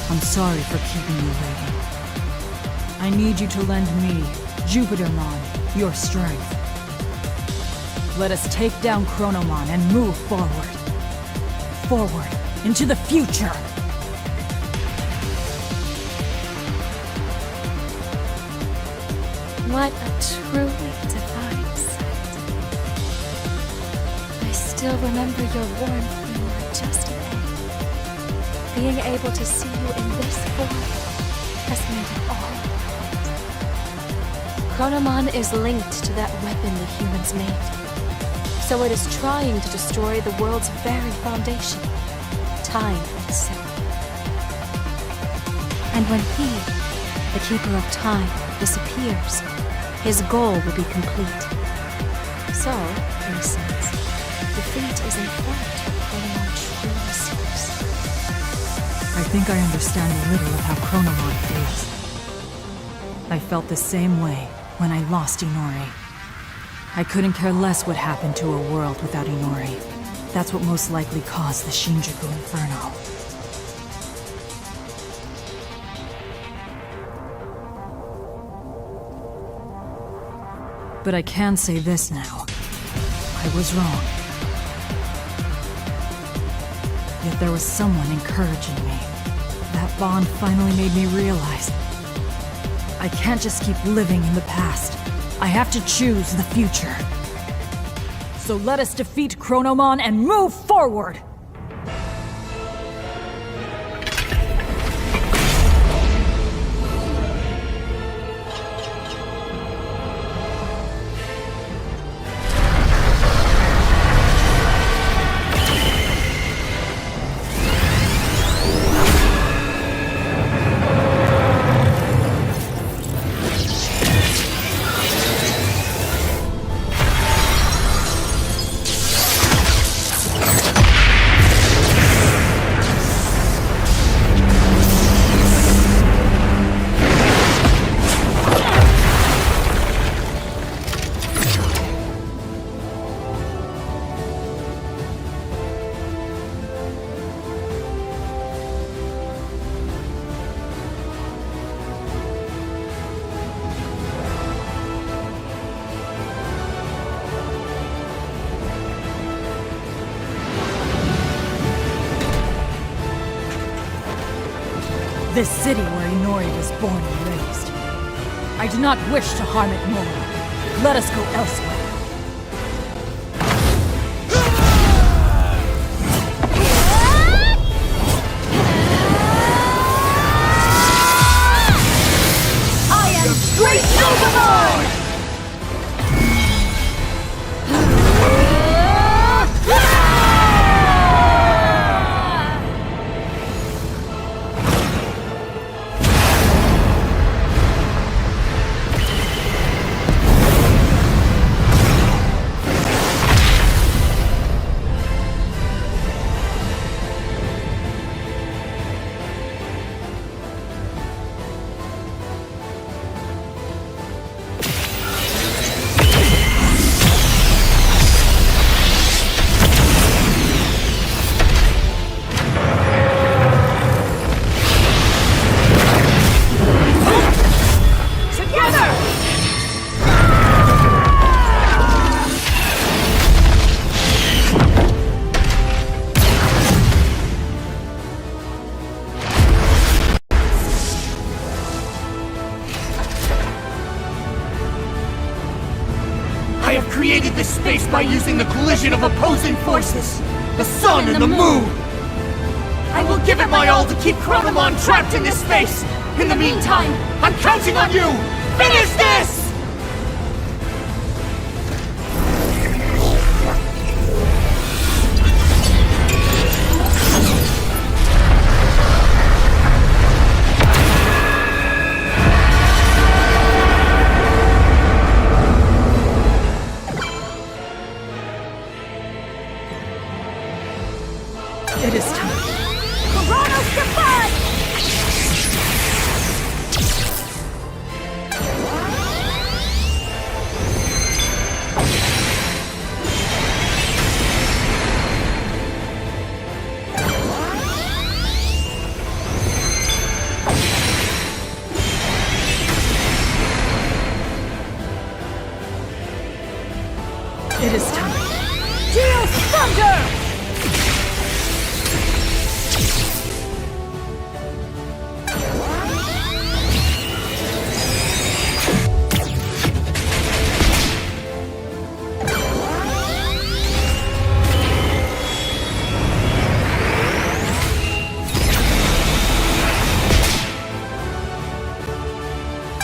I'm sorry for keeping you waiting. I need you to lend me, Jupitermon, your strength. Let us take down Chronomon and move forward. Forward, into the future! What a truly divine sight. I still remember your warmth when you were just an egg. Being able to see you in this form has made it all right. Chronomon is linked to that weapon the humans made. So it is trying to destroy the world's very foundation, time itself. And when he, the Keeper of Time disappears, his goal will be complete. So, he says, defeat is in fact Chronomon truly seeks. I think I understand a little of how Chronomon feels. I felt the same way when I lost Inori. I couldn't care less what happened to a world without Inori. That's what most likely caused the Shinjuku Inferno. But I can say this now. I was wrong. Yet there was someone encouraging me. That bond finally made me realize I can't just keep living in the past. I have to choose the future. So let us defeat Chronomon and move forward! This city where Inori was born and raised. I do not wish to harm it more. Let us go elsewhere. I am Great Digimon! Created this space by using the collision of opposing forces, the sun and the moon. I will give it my all to keep Chronomon trapped in this space. In the meantime, I'm counting on you. Finish this! It is time. Coronos Defy! It is time. Geo's Thunder!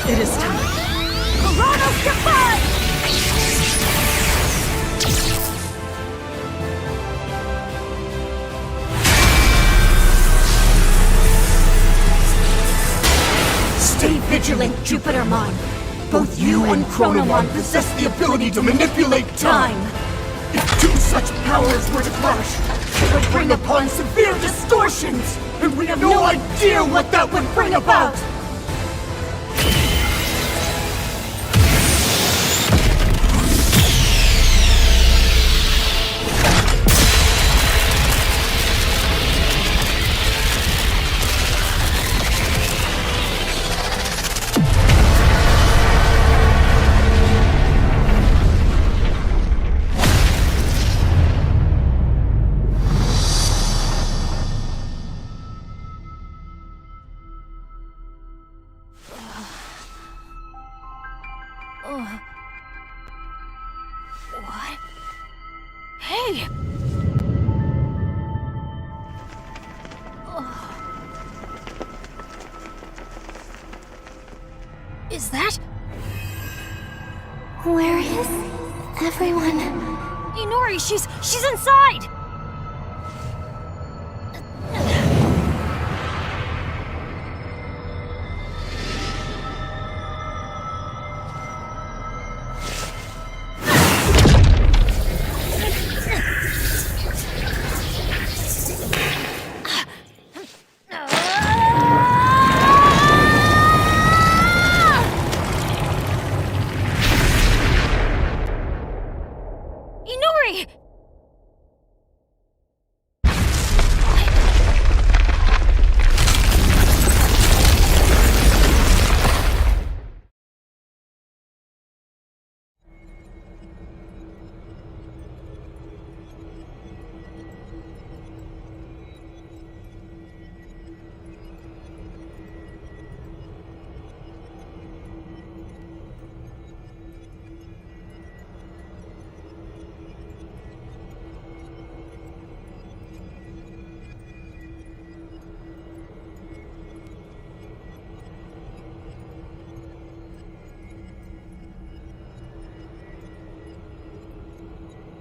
It is time. Coronos Defy! Stay vigilant, Jupitermon. Both you and Chronomon possess the ability to manipulate time. If two such powers were to clash, it would bring upon severe distortions, and we have no idea what that would bring about! What? Hey! Is that? Where is everyone? Inori, she's inside! Inori!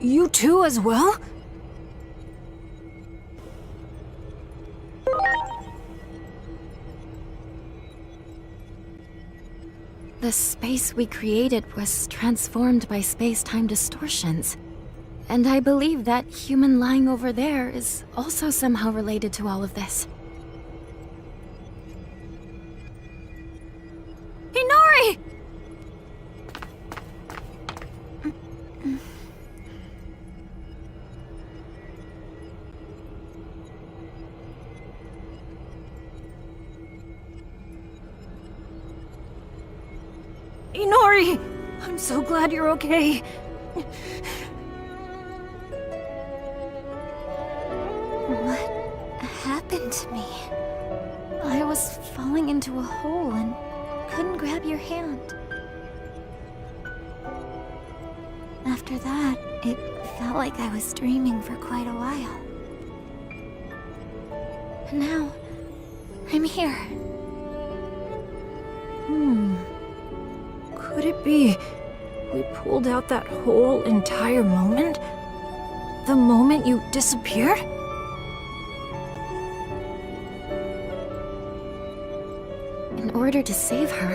You too as well? The space we created was transformed by space-time distortions. And I believe that human lying over there is also somehow related to all of this. Inori! Inori! I'm so glad you're okay. What happened to me? I was falling into a hole and couldn't grab your hand. After that, it felt like I was dreaming for quite a while. And now, I'm here. Could it be we pulled out that whole entire moment? The moment you disappeared? In order to save her,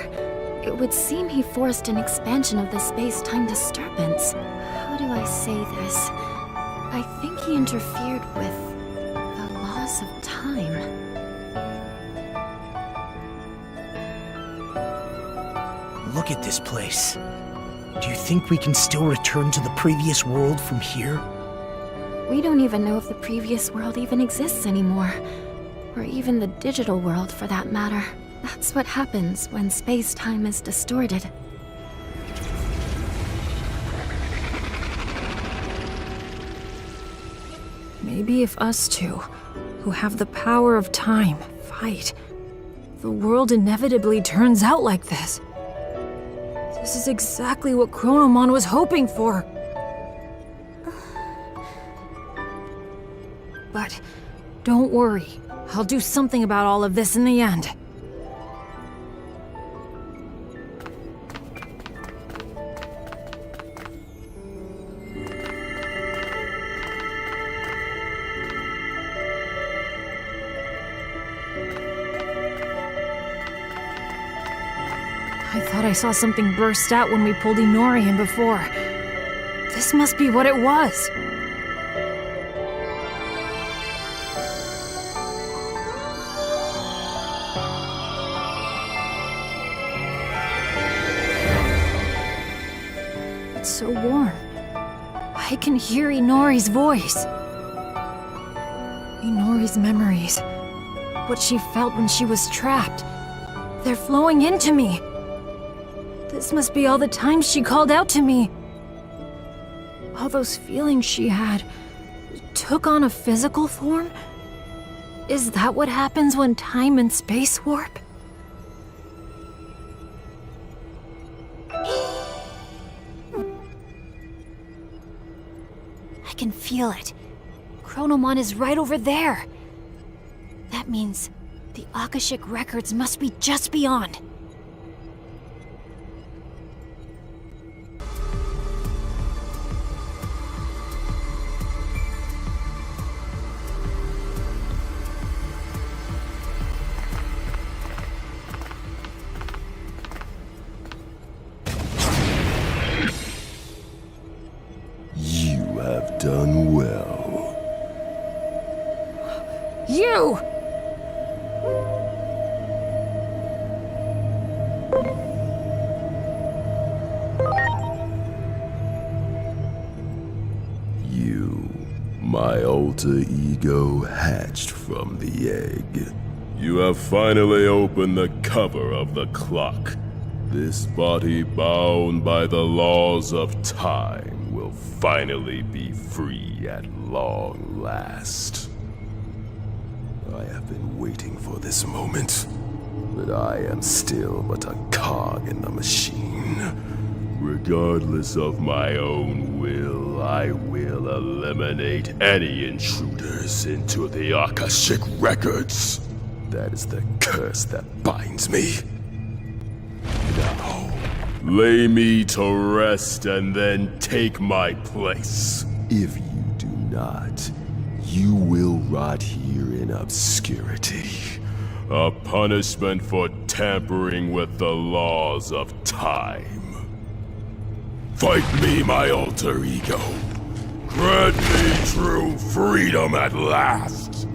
it would seem he forced an expansion of the space-time disturbance. How do I say this? I think he interfered with the laws of time. Look at this place. Do you think we can still return to the previous world from here? We don't even know if the previous world even exists anymore. Or even the digital world, for that matter. That's what happens when space-time is distorted. Maybe if us two, who have the power of time, fight, the world inevitably turns out like this. This is exactly what Chronomon was hoping for. But don't worry, I'll do something about all of this in the end. thought I saw something burst out when we pulled Inori in before. This must be what it was. It's so warm. I can hear Inori's voice. Inori's memories. What she felt when she was trapped. They're flowing into me. This must be all the times she called out to me. All those feelings she had took on a physical form? Is that what happens when time and space warp? I can feel it. Chronomon is right over there. That means the Akashic records must be just beyond. You have done well. You! My alter ego hatched from the egg. You have finally opened the cover of the clock. This body bound by the laws of time will finally be free at long last. I have been waiting for this moment, but I am still but a cog in the machine. Regardless of my own will, I will eliminate any intruders into the Akashic records. That is the curse that binds me. Now, lay me to rest and then take my place. If you do not, you will rot here in obscurity. A punishment for tampering with the laws of time. Fight me, my alter ego. Grant me true freedom at last.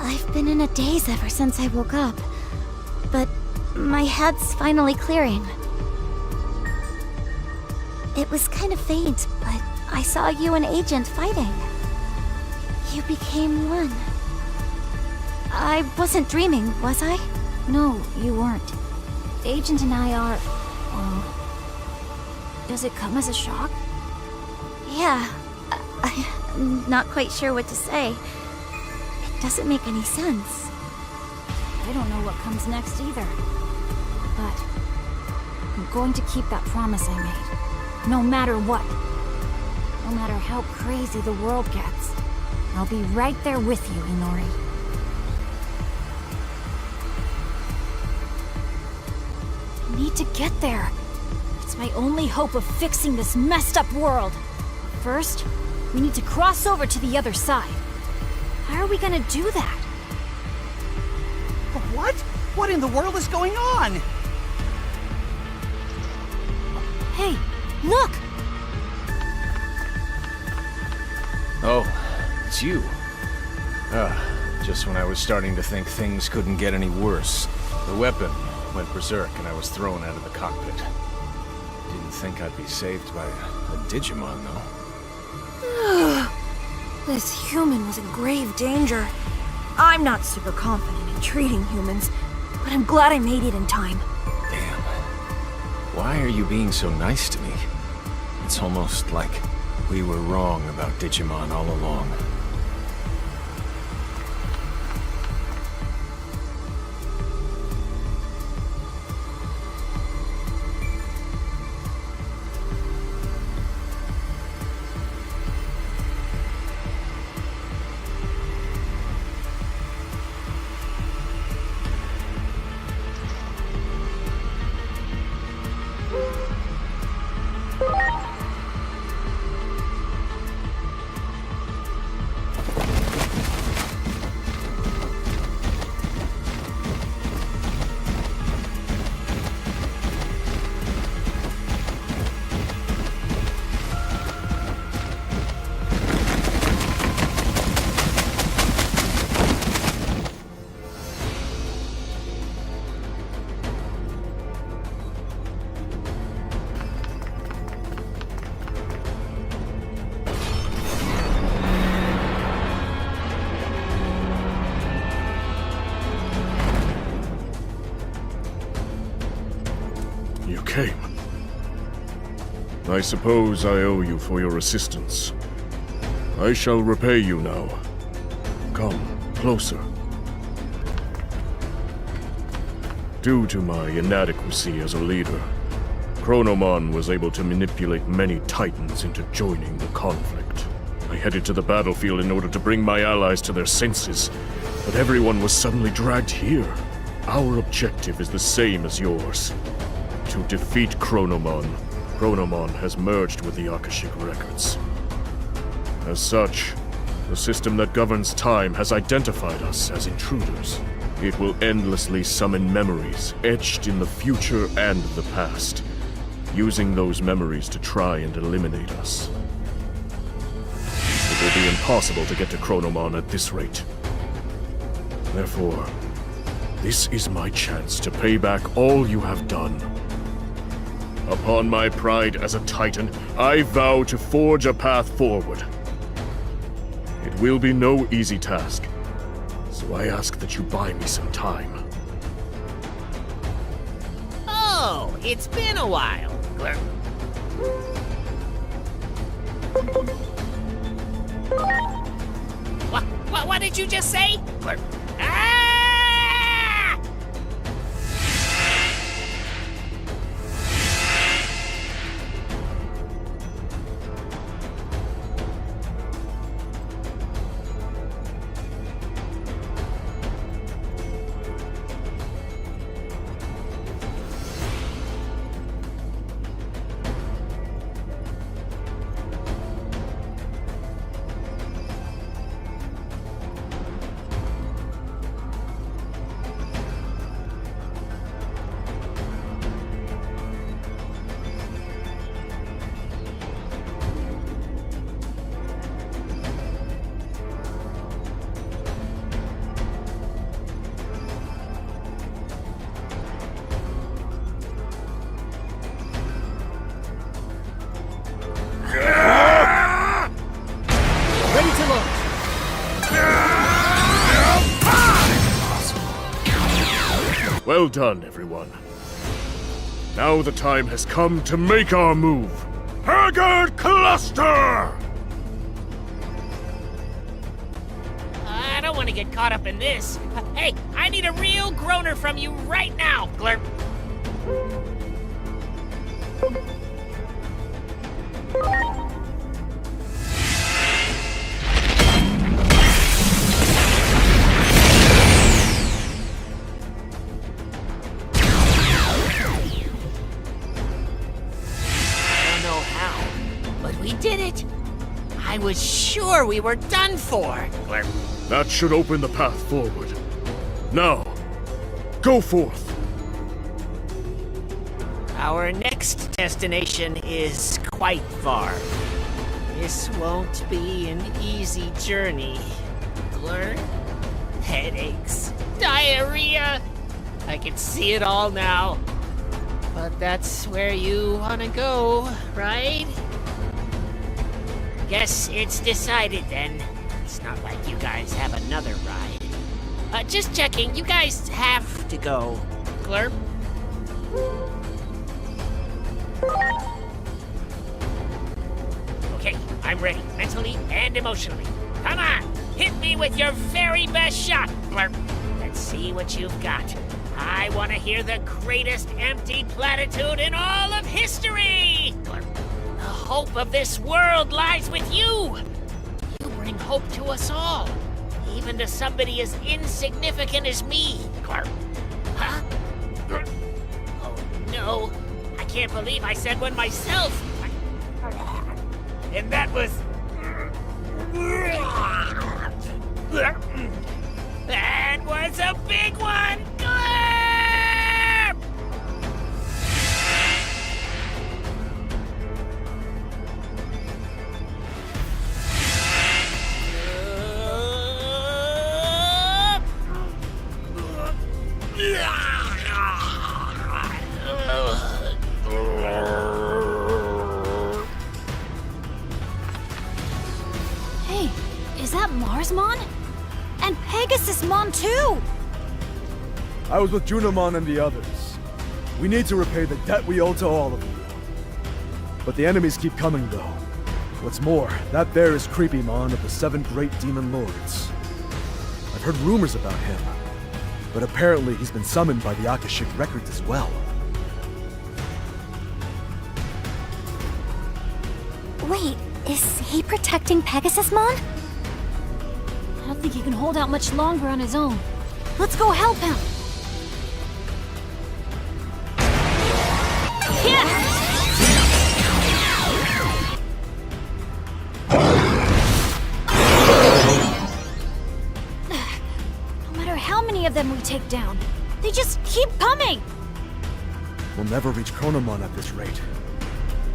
I've been in a daze ever since I woke up, but my head's finally clearing. It was kind of faint, but I saw you and Agent fighting. You became one. I wasn't dreaming, was I? No, you weren't. Agent and I are... well... does it come as a shock? Yeah. I'm not quite sure what to say. It doesn't make any sense. I don't know what comes next either. But I'm going to keep that promise I made. No matter what. No matter how crazy the world gets. I'll be right there with you, Inori. I need to get there. It's my only hope of fixing this messed up world. First, we need to cross over to the other side. How are we gonna do that? What? What in the world is going on? Hey, look! Oh, it's you. Just when I was starting to think things couldn't get any worse. The weapon, went berserk and I was thrown out of the cockpit. Didn't think I'd be saved by a Digimon, though. This human was in grave danger. I'm not super confident in treating humans, but I'm glad I made it in time. Damn. Why are you being so nice to me? It's almost like we were wrong about Digimon all along. You came. I suppose I owe you for your assistance. I shall repay you now. Come closer. Due to my inadequacy as a leader, Chronomon was able to manipulate many Titans into joining the conflict. I headed to the battlefield in order to bring my allies to their senses, but everyone was suddenly dragged here. Our objective is the same as yours. To defeat Chronomon, Chronomon has merged with the Akashic Records. As such, the system that governs time has identified us as intruders. It will endlessly summon memories etched in the future and the past, using those memories to try and eliminate us. It will be impossible to get to Chronomon at this rate. Therefore, this is my chance to pay back all you have done. Upon my pride as a Titan, I vow to forge a path forward. It will be no easy task, so I ask that you buy me some time. Oh, it's been a while. What did you just say? Ah! Ready to launch. Well done, everyone. Now the time has come to make our move. Haggard Cluster! I don't want to get caught up in this. Hey, I need a real groaner from you right now, Glurp. We did it! I was sure we were done for, Glurp. That should open the path forward. Now, go forth! Our next destination is quite far. This won't be an easy journey, Glurp. Headaches, diarrhea, I can see it all now. But that's where you wanna go, right? Guess it's decided then. It's not like you guys have another ride. Just checking, you guys have to go. Glurp? Okay, I'm ready, mentally and emotionally. Come on, hit me with your very best shot, Glurp. Let's see what you've got. I want to hear the greatest empty platitude in all of history! Glurp. The hope of this world lies with you! You bring hope to us all, even to somebody as insignificant as me, Glurp. Huh? Oh no, I can't believe I said one myself! And that was... That was a big one! Glurp! Hey, is that Marsmon? And Pegasusmon too! I was with Junimon and the others. We need to repay the debt we owe to all of you. But the enemies keep coming, though. What's more, that bear is Creepymon of the 7 Great Demon Lords. I've heard rumors about him, but apparently he's been summoned by the Akashic Records as well. Wait, is he protecting Pegasusmon? I don't think he can hold out much longer on his own. Let's go help him! No matter how many of them we take down, they just keep coming! We'll never reach Chronomon at this rate.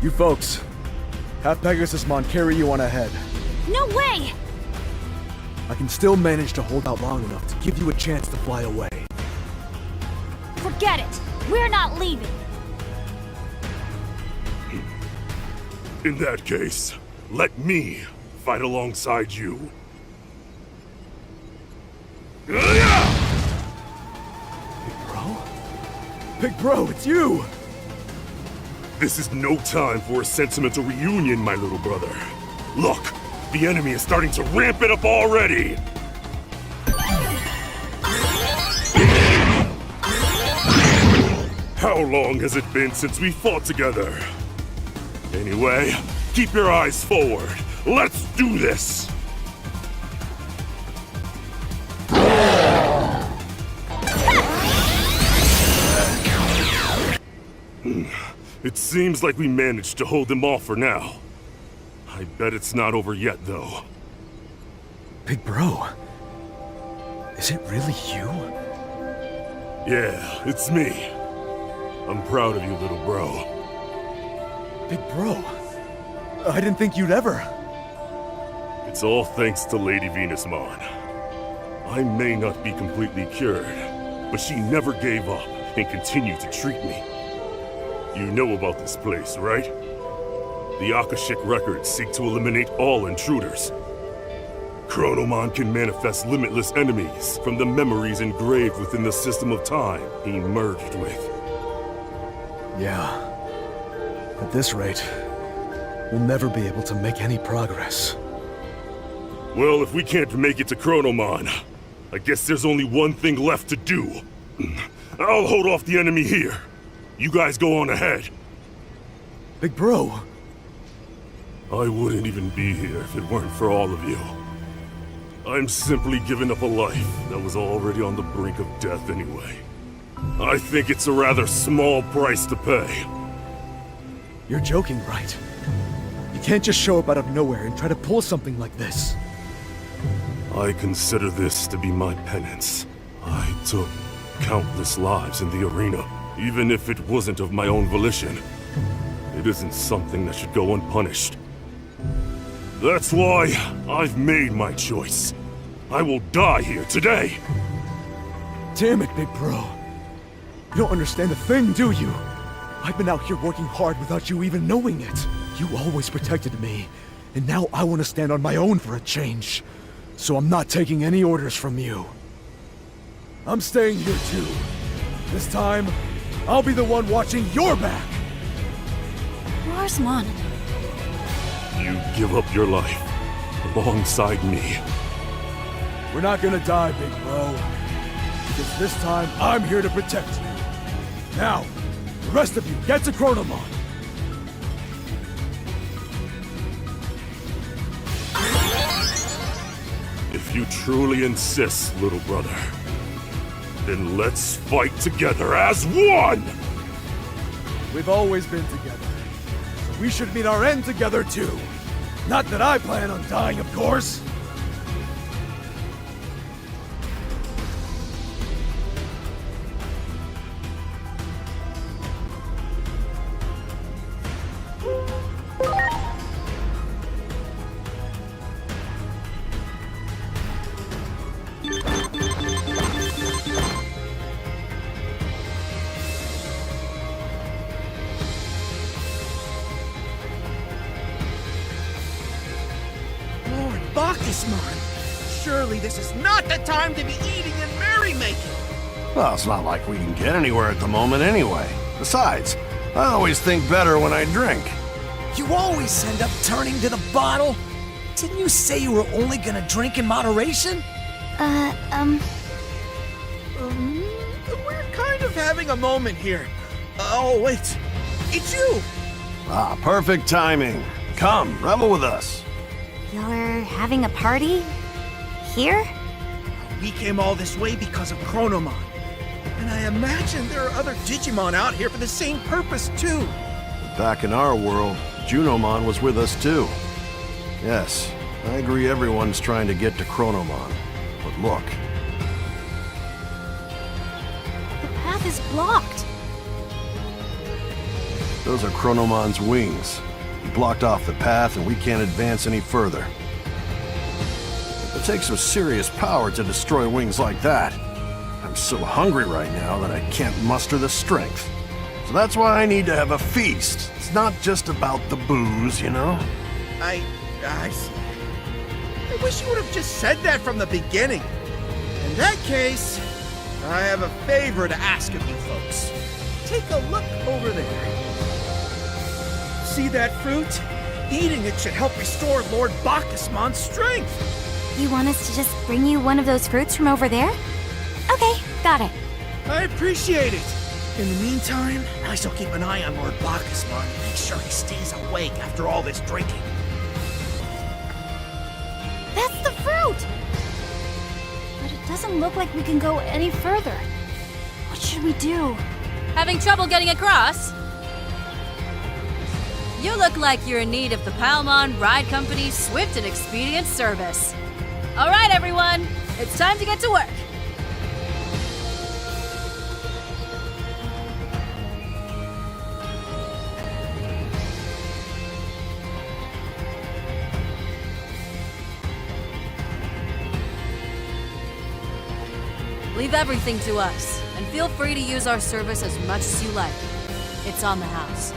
You folks, have Pegasusmon carry you on ahead. No way! I can still manage to hold out long enough to give you a chance to fly away. Forget it! We're not leaving! In that case, let me fight alongside you. Big Bro? Big Bro, it's you! This is no time for a sentimental reunion, my little brother. Look, the enemy is starting to ramp it up already! How long has it been since we fought together? Anyway, keep your eyes forward. Let's do this! It seems like we managed to hold them off for now. I bet it's not over yet, though. Big Bro, is it really you? Yeah, it's me. I'm proud of you, little bro. Big Bro, I didn't think you'd ever. It's all thanks to Lady Venusmon. I may not be completely cured, but she never gave up and continued to treat me. You know about this place, right? The Akashic Records seek to eliminate all intruders. Chronomon can manifest limitless enemies from the memories engraved within the system of time he merged with. Yeah. At this rate, we'll never be able to make any progress. Well, if we can't make it to Chronomon, I guess there's only one thing left to do. I'll hold off the enemy here. You guys go on ahead. Big Bro! I wouldn't even be here if it weren't for all of you. I'm simply giving up a life that was already on the brink of death anyway. I think it's a rather small price to pay. You're joking, right? You can't just show up out of nowhere and try to pull something like this. I consider this to be my penance. I took countless lives in the arena, even if it wasn't of my own volition. It isn't something that should go unpunished. That's why I've made my choice. I will die here today. Damn it, Big Bro. You don't understand a thing, do you? I've been out here working hard without you even knowing it. You always protected me, and now I want to stand on my own for a change. So I'm not taking any orders from you. I'm staying here too. This time, I'll be the one watching your back! Warsmon. You give up your life alongside me. We're not gonna die, big bro. Because this time, I'm here to protect you. Now, the rest of you, get to Chronomon! If you truly insist, little brother, then let's fight together as one! We've always been together. So we should meet our end together too. Not that I plan on dying, of course. Surely this is not the time to be eating and merrymaking! Well, it's not like we can get anywhere at the moment anyway. Besides, I always think better when I drink. You always end up turning to the bottle. Didn't you say you were only gonna drink in moderation? We're kind of having a moment here. Oh, wait. It's you! Ah, perfect timing. Come, revel with us. You're having a party? Here? We came all this way because of Chronomon. And I imagine there are other Digimon out here for the same purpose, too. Back in our world, Junomon was with us too. Yes, I agree everyone's trying to get to Chronomon. But look. The path is blocked. Those are Chronomon's wings. He blocked off the path and we can't advance any further. It takes some serious power to destroy wings like that. I'm so hungry right now that I can't muster the strength. So that's why I need to have a feast. It's not just about the booze, you know? I see. I wish you would have just said that from the beginning. In that case, I have a favor to ask of you folks. Take a look over there. See that fruit? Eating it should help restore Lord Bacchusmon's strength. You want us to just bring you one of those fruits from over there? Okay, got it. I appreciate it. In the meantime, I shall keep an eye on Lord Bacchusmon and make sure he stays awake after all this drinking. That's the fruit! But it doesn't look like we can go any further. What should we do? Having trouble getting across? You look like you're in need of the Palmon Ride Company's swift and expedient service. All right, everyone, it's time to get to work. Leave everything to us, and feel free to use our service as much as you like. It's on the house.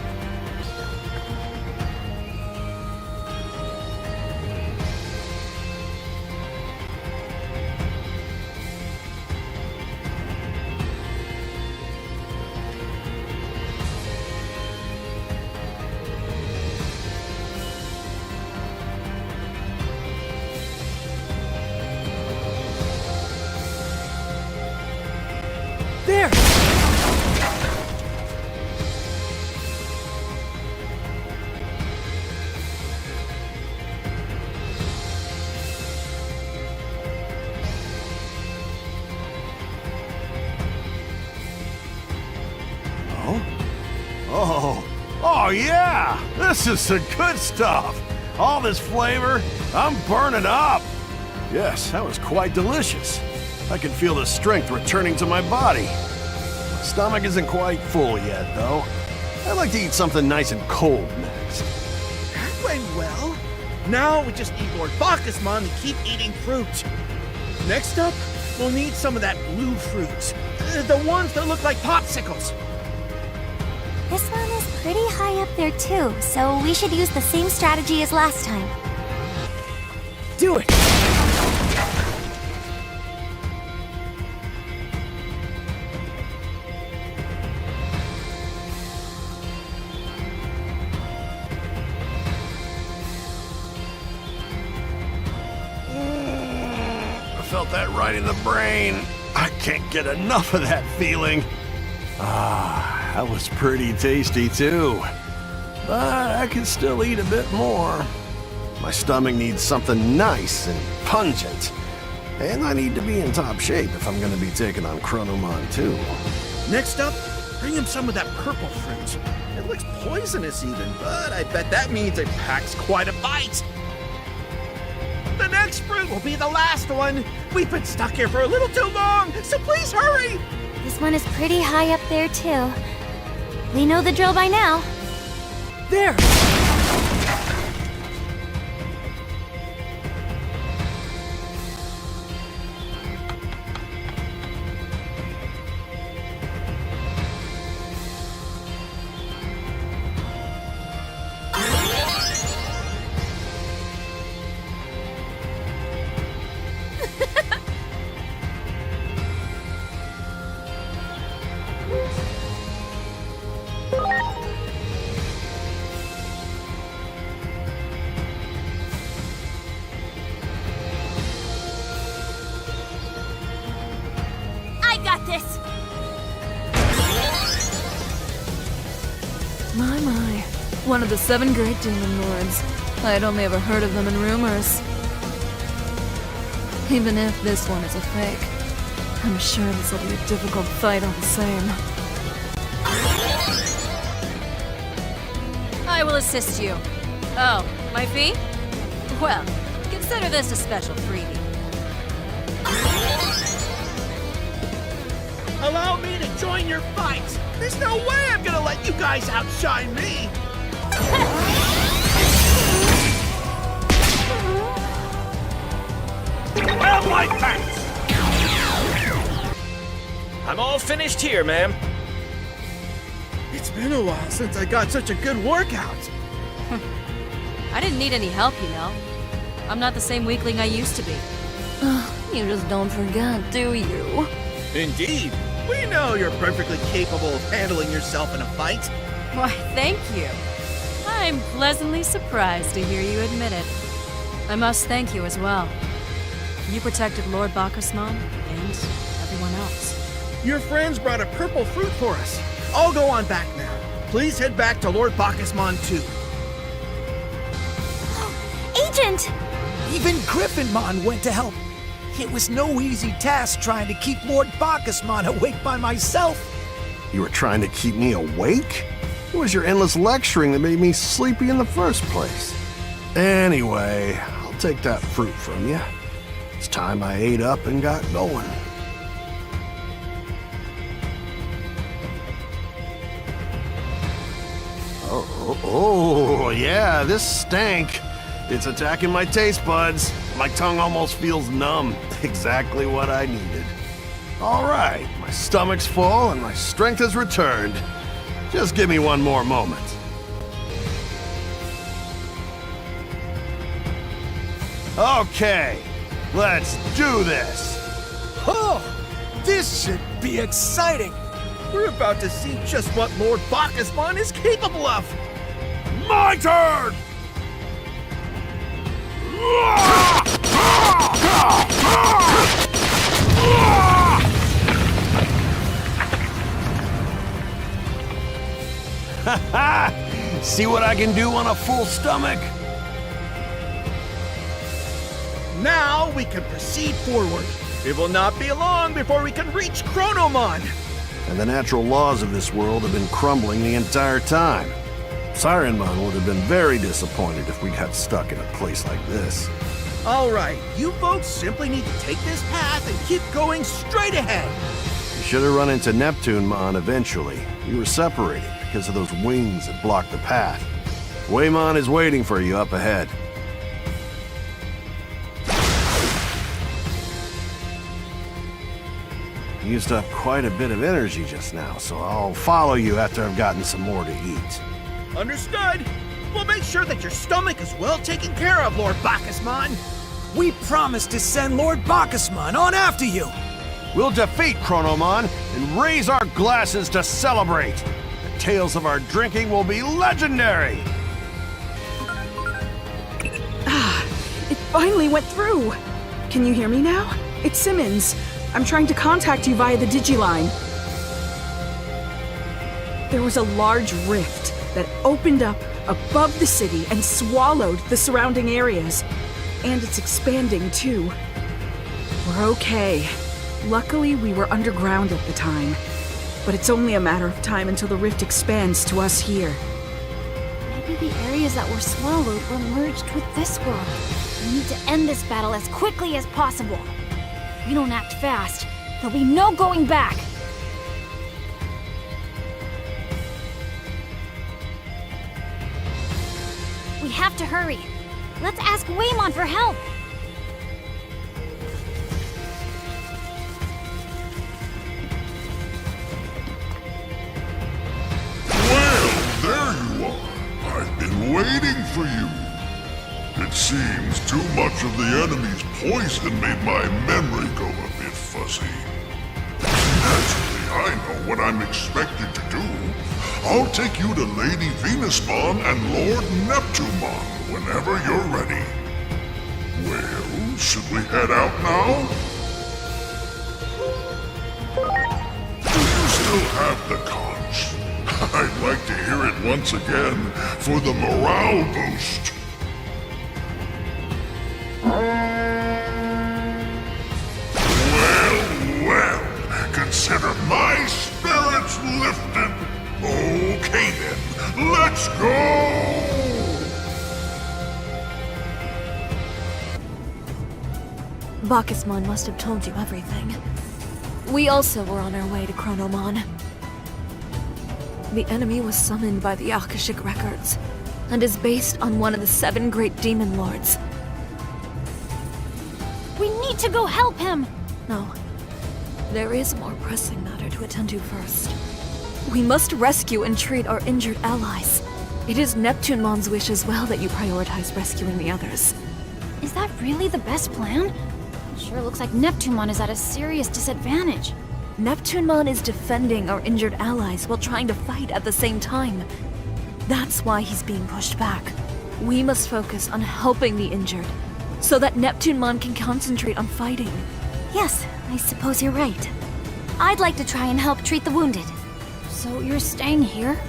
There! Oh yeah! This is the good stuff! All this flavor, I'm burning up! Yes, that was quite delicious. I can feel the strength returning to my body. My stomach isn't quite full yet, though. I'd like to eat something nice and cold next. That went well. Now we just need Lord Bacchusmon to keep eating fruit. Next up, We'll need some of that blue fruit. The ones that look like popsicles. This one is pretty high up there too, so we should use the same strategy as last time. Do it! I felt that right in the brain. I can't get enough of that feeling. Ah, that was pretty tasty too. But I could still eat a bit more. My stomach needs something nice and pungent. And I need to be in top shape if I'm gonna be taking on Chronomon too. Next up, bring him some of that purple fruit. It looks poisonous even, but I bet that means it packs quite a bite. The next fruit will be the last one. We've been stuck here for a little too long, so please hurry! This one is pretty high up there too. We know the drill by now. There! I got this! My. One of the 7 great demon lords. I had only ever heard of them in rumors. Even if this one is a fake, I'm sure this will be a difficult fight all the same. I will assist you. Oh, my fee? Well, consider this a special freebie. Allow me to join your fight. There's no way I'm gonna let you guys outshine me. Well, my thanks! I'm all finished here, ma'am. It's been a while since I got such a good workout. I didn't need any help, you know. I'm not the same weakling I used to be. You just don't forget, do you? Indeed. We know you're perfectly capable of handling yourself in a fight. Why, thank you. I'm pleasantly surprised to hear you admit it. I must thank you as well. You protected Lord Bacchusman and everyone else. Your friends brought a purple fruit for us. I'll go on back now. Please head back to Lord Bacchusman too. Agent! Even Griffinmon went to help. It was no easy task trying to keep Lord Bacchusman awake by myself. You were trying to keep me awake? It was your endless lecturing that made me sleepy in the first place. Anyway, I'll take that fruit from you. It's time I ate up and got going. Oh, yeah, this stank. It's attacking my taste buds. My tongue almost feels numb. Exactly what I needed. All right, my stomach's full and my strength has returned. Just give me one more moment. Okay, let's do this. Oh, this should be exciting. We're about to see just what Lord Bacchusman is capable of. My turn! See what I can do on a full stomach? Now we can proceed forward. It will not be long before we can reach Chronomon. And the natural laws of this world have been crumbling the entire time. Sirenmon would have been very disappointed if we got stuck in a place like this. All right, you folks simply need to take this path and keep going straight ahead. You should have run into Neptunemon eventually. You were separated because of those wings that blocked the path. Waymon is waiting for you up ahead. Used up quite a bit of energy just now, so I'll follow you after I've gotten some more to eat. Understood. We'll make sure that your stomach is well taken care of, Lord Bacchusmon. We promise to send Lord Bacchusmon on after you. We'll defeat Chronomon and raise our glasses to celebrate. The tales of our drinking will be legendary. It finally went through. Can you hear me now? It's Simmons. I'm trying to contact you via the Digiline. There was a large rift that opened up above the city and swallowed the surrounding areas. And it's expanding, too. We're okay. Luckily, we were underground at the time. But it's only a matter of time until the rift expands to us here. Maybe the areas that were swallowed were merged with this world. We need to end this battle as quickly as possible. If we don't act fast, there'll be no going back. We have to hurry. Let's ask Waymon for help. There you are. I've been waiting for you. It seems too much of the enemy's poison made my memory go a bit fuzzy. Naturally, I know what I'm expected to do. I'll take you to Lady Venusmon and Lord Neptunemon whenever you're ready. Well, should we head out now? Do you still have the conch? I'd like to hear it once again for the morale boost. Well, consider my spirits lifted. Okay then, let's go! Bacchusmon must have told you everything. We also were on our way to Chronomon. The enemy was summoned by the Akashic Records, and is based on one of the 7 great demon lords. We need to go help him! No. There is a more pressing matter to attend to first. We must rescue and treat our injured allies. It is Neptunemon's wish as well that you prioritize rescuing the others. Is that really the best plan? Sure looks like Neptunemon is at a serious disadvantage. Neptunemon is defending our injured allies while trying to fight at the same time. That's why he's being pushed back. We must focus on helping the injured, so that Neptunemon can concentrate on fighting. Yes, I suppose you're right. I'd like to try and help treat the wounded. So you're staying here?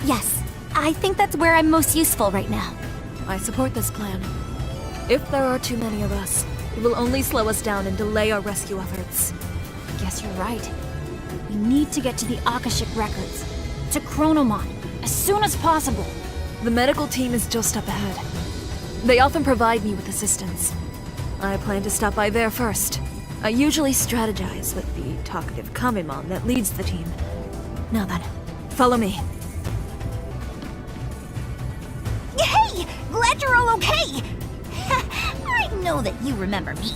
Yes, I think that's where I'm most useful right now. I support this plan. If there are too many of us, it will only slow us down and delay our rescue efforts. Guess you're right. We need to get to the Akashic Records, to Chronomon, as soon as possible. The medical team is just up ahead. They often provide me with assistance. I plan to stop by there first. I usually strategize with the talkative Kamimon that leads the team. Now then, follow me. Hey! Glad you're all okay! I know that you remember me.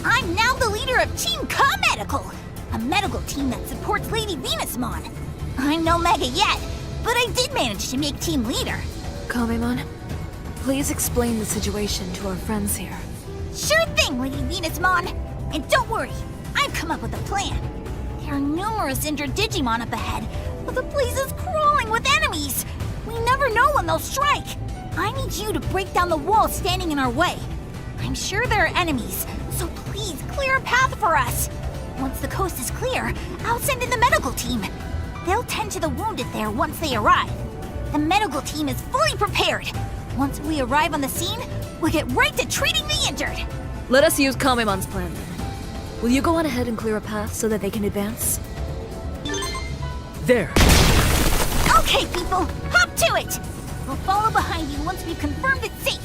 I'm now the leader of Team Ka-Medical, a medical team that supports Lady Venusmon. I'm no Mega yet, but I did manage to make team leader. Kamimon, please explain the situation to our friends here. Sure thing, Lady Venusmon. And don't worry, I've come up with a plan. There are numerous injured Digimon up ahead, but the place is crawling with enemies. We never know when they'll strike. I need you to break down the wall standing in our way. I'm sure there are enemies, so please clear a path for us. Once the coast is clear, I'll send in the medical team. They'll tend to the wounded there once they arrive. The medical team is fully prepared. Once we arrive on the scene, we'll get right to treating the injured. Let us use Kamimon's plan then. Will you go on ahead and clear a path so that they can advance? There. Okay, people, hop to it! We'll follow behind you once we've confirmed it's safe.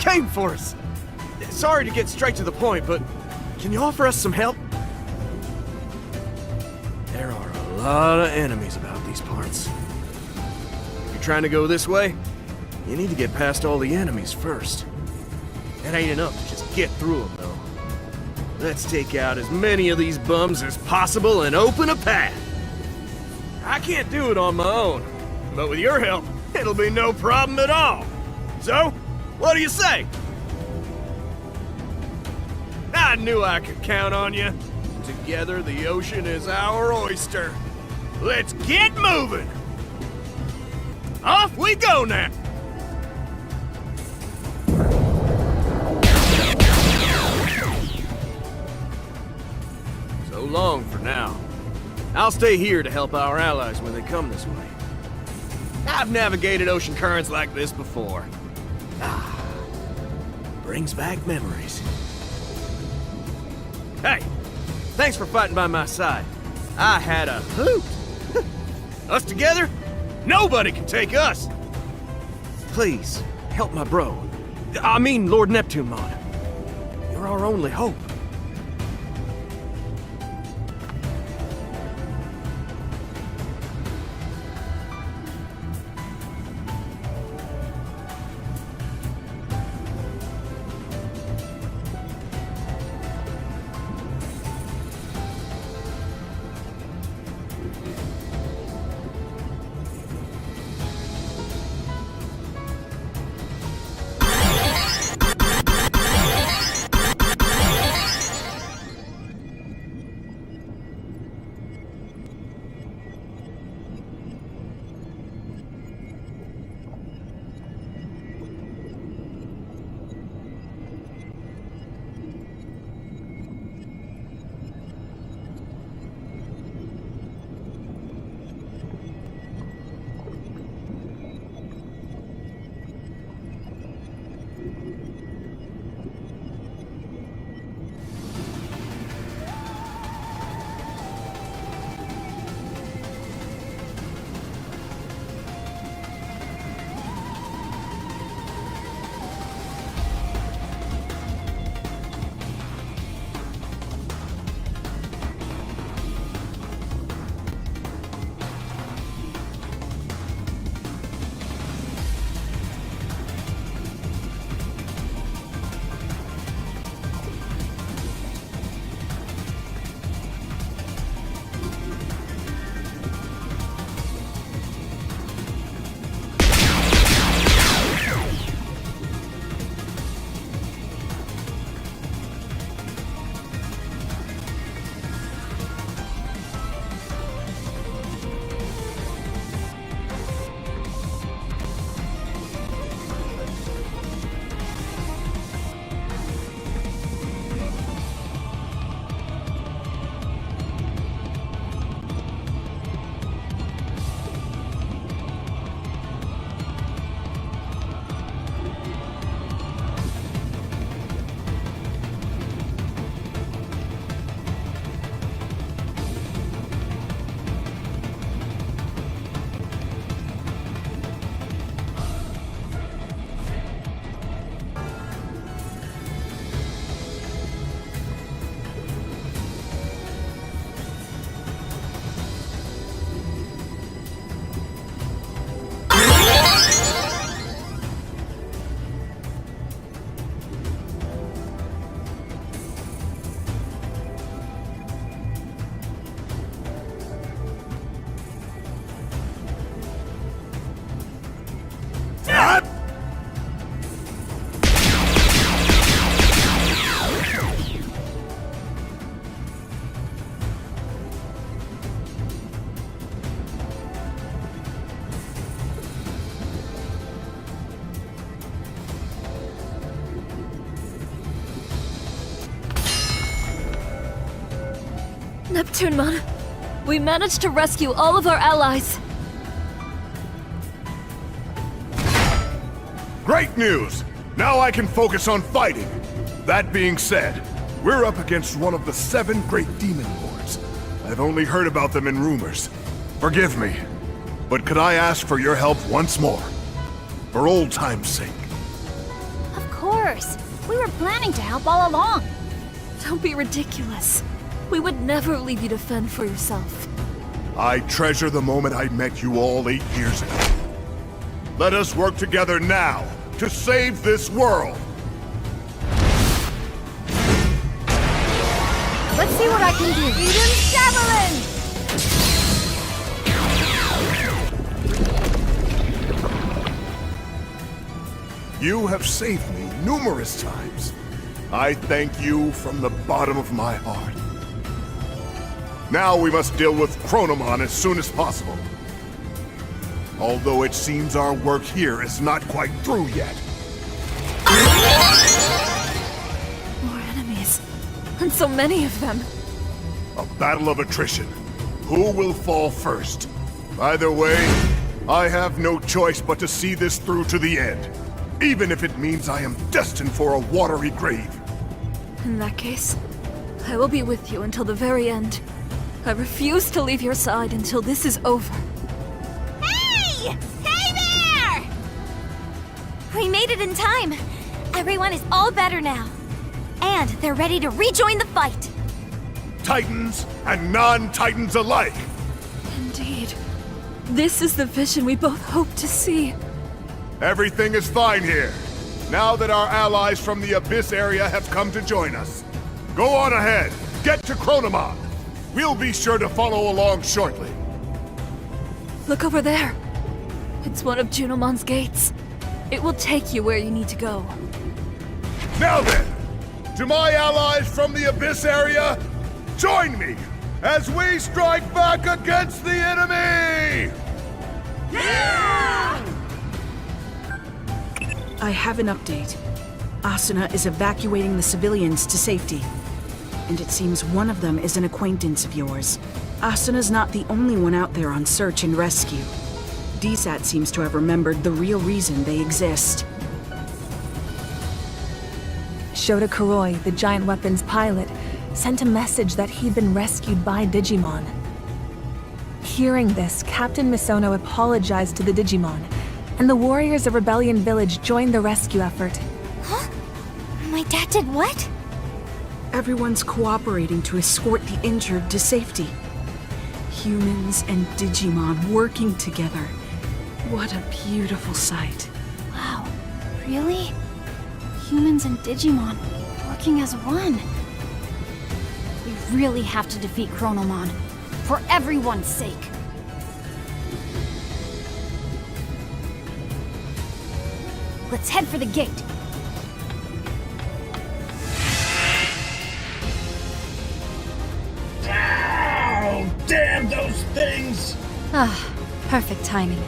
came for us. Sorry to get straight to the point, but can you offer us some help? There are a lot of enemies about these parts. If you're trying to go this way, you need to get past all the enemies first. That ain't enough to just get through them, though. Let's take out as many of these bums as possible and open a path. I can't do it on my own, but with your help, it'll be no problem at all. So, what do you say? I knew I could count on you. Together, the ocean is our oyster. Let's get moving! Off we go now! So long for now. I'll stay here to help our allies when they come this way. I've navigated ocean currents like this before. Brings back memories. Hey, thanks for fighting by my side. I had a hoot. Us together, nobody can take us. Please, help my bro. I mean, Lord Neptune-mon. You're our only hope. Neptune-mon, we managed to rescue all of our allies. Great news! Now I can focus on fighting. That being said, we're up against one of the 7 great demon lords. I've only heard about them in rumors. Forgive me, but could I ask for your help once more? For old time's sake. Of course. course! We were planning to help all along. Don't be ridiculous. We would never leave you to fend for yourself. I treasure the moment I met you all 8 years ago. Let us work together now to save this world. Let's see what I can do. Eden's Javelin! You have saved me numerous times. I thank you from the bottom of my heart. Now we must deal with Chronomon as soon as possible. Although it seems our work here is not quite through yet. More enemies. And so many of them. A battle of attrition. Who will fall first? Either way, I have no choice but to see this through to the end. Even if it means I am destined for a watery grave. In that case, I will be with you until the very end. I refuse to leave your side until this is over. Hey! Hey there! We made it in time. Everyone is all better now. And they're ready to rejoin the fight. Titans and non-Titans alike. Indeed. This is the vision we both hope to see. Everything is fine here. Now that our allies from the Abyss area have come to join us. Go on ahead. Get to Chronomon. We'll be sure to follow along shortly. Look over there. It's one of Junomon's gates. It will take you where you need to go. Now then, to my allies from the Abyss area, join me as we strike back against the enemy! Yeah! I have an update. Asuna is evacuating the civilians to safety. And it seems one of them is an acquaintance of yours. Asuna's not the only one out there on search and rescue. DSAT seems to have remembered the real reason they exist. Shota Kuroi, the giant weapons pilot, sent a message that he'd been rescued by Digimon. Hearing this, Captain Misono apologized to the Digimon, and the warriors of Rebellion Village joined the rescue effort. Huh? My dad did what? Everyone's cooperating to escort the injured to safety. Humans and Digimon working together. What a beautiful sight. Wow, really? Humans and Digimon working as one. We really have to defeat Chronomon, for everyone's sake. Let's head for the gate. Oh, damn those things! Ah, perfect timing.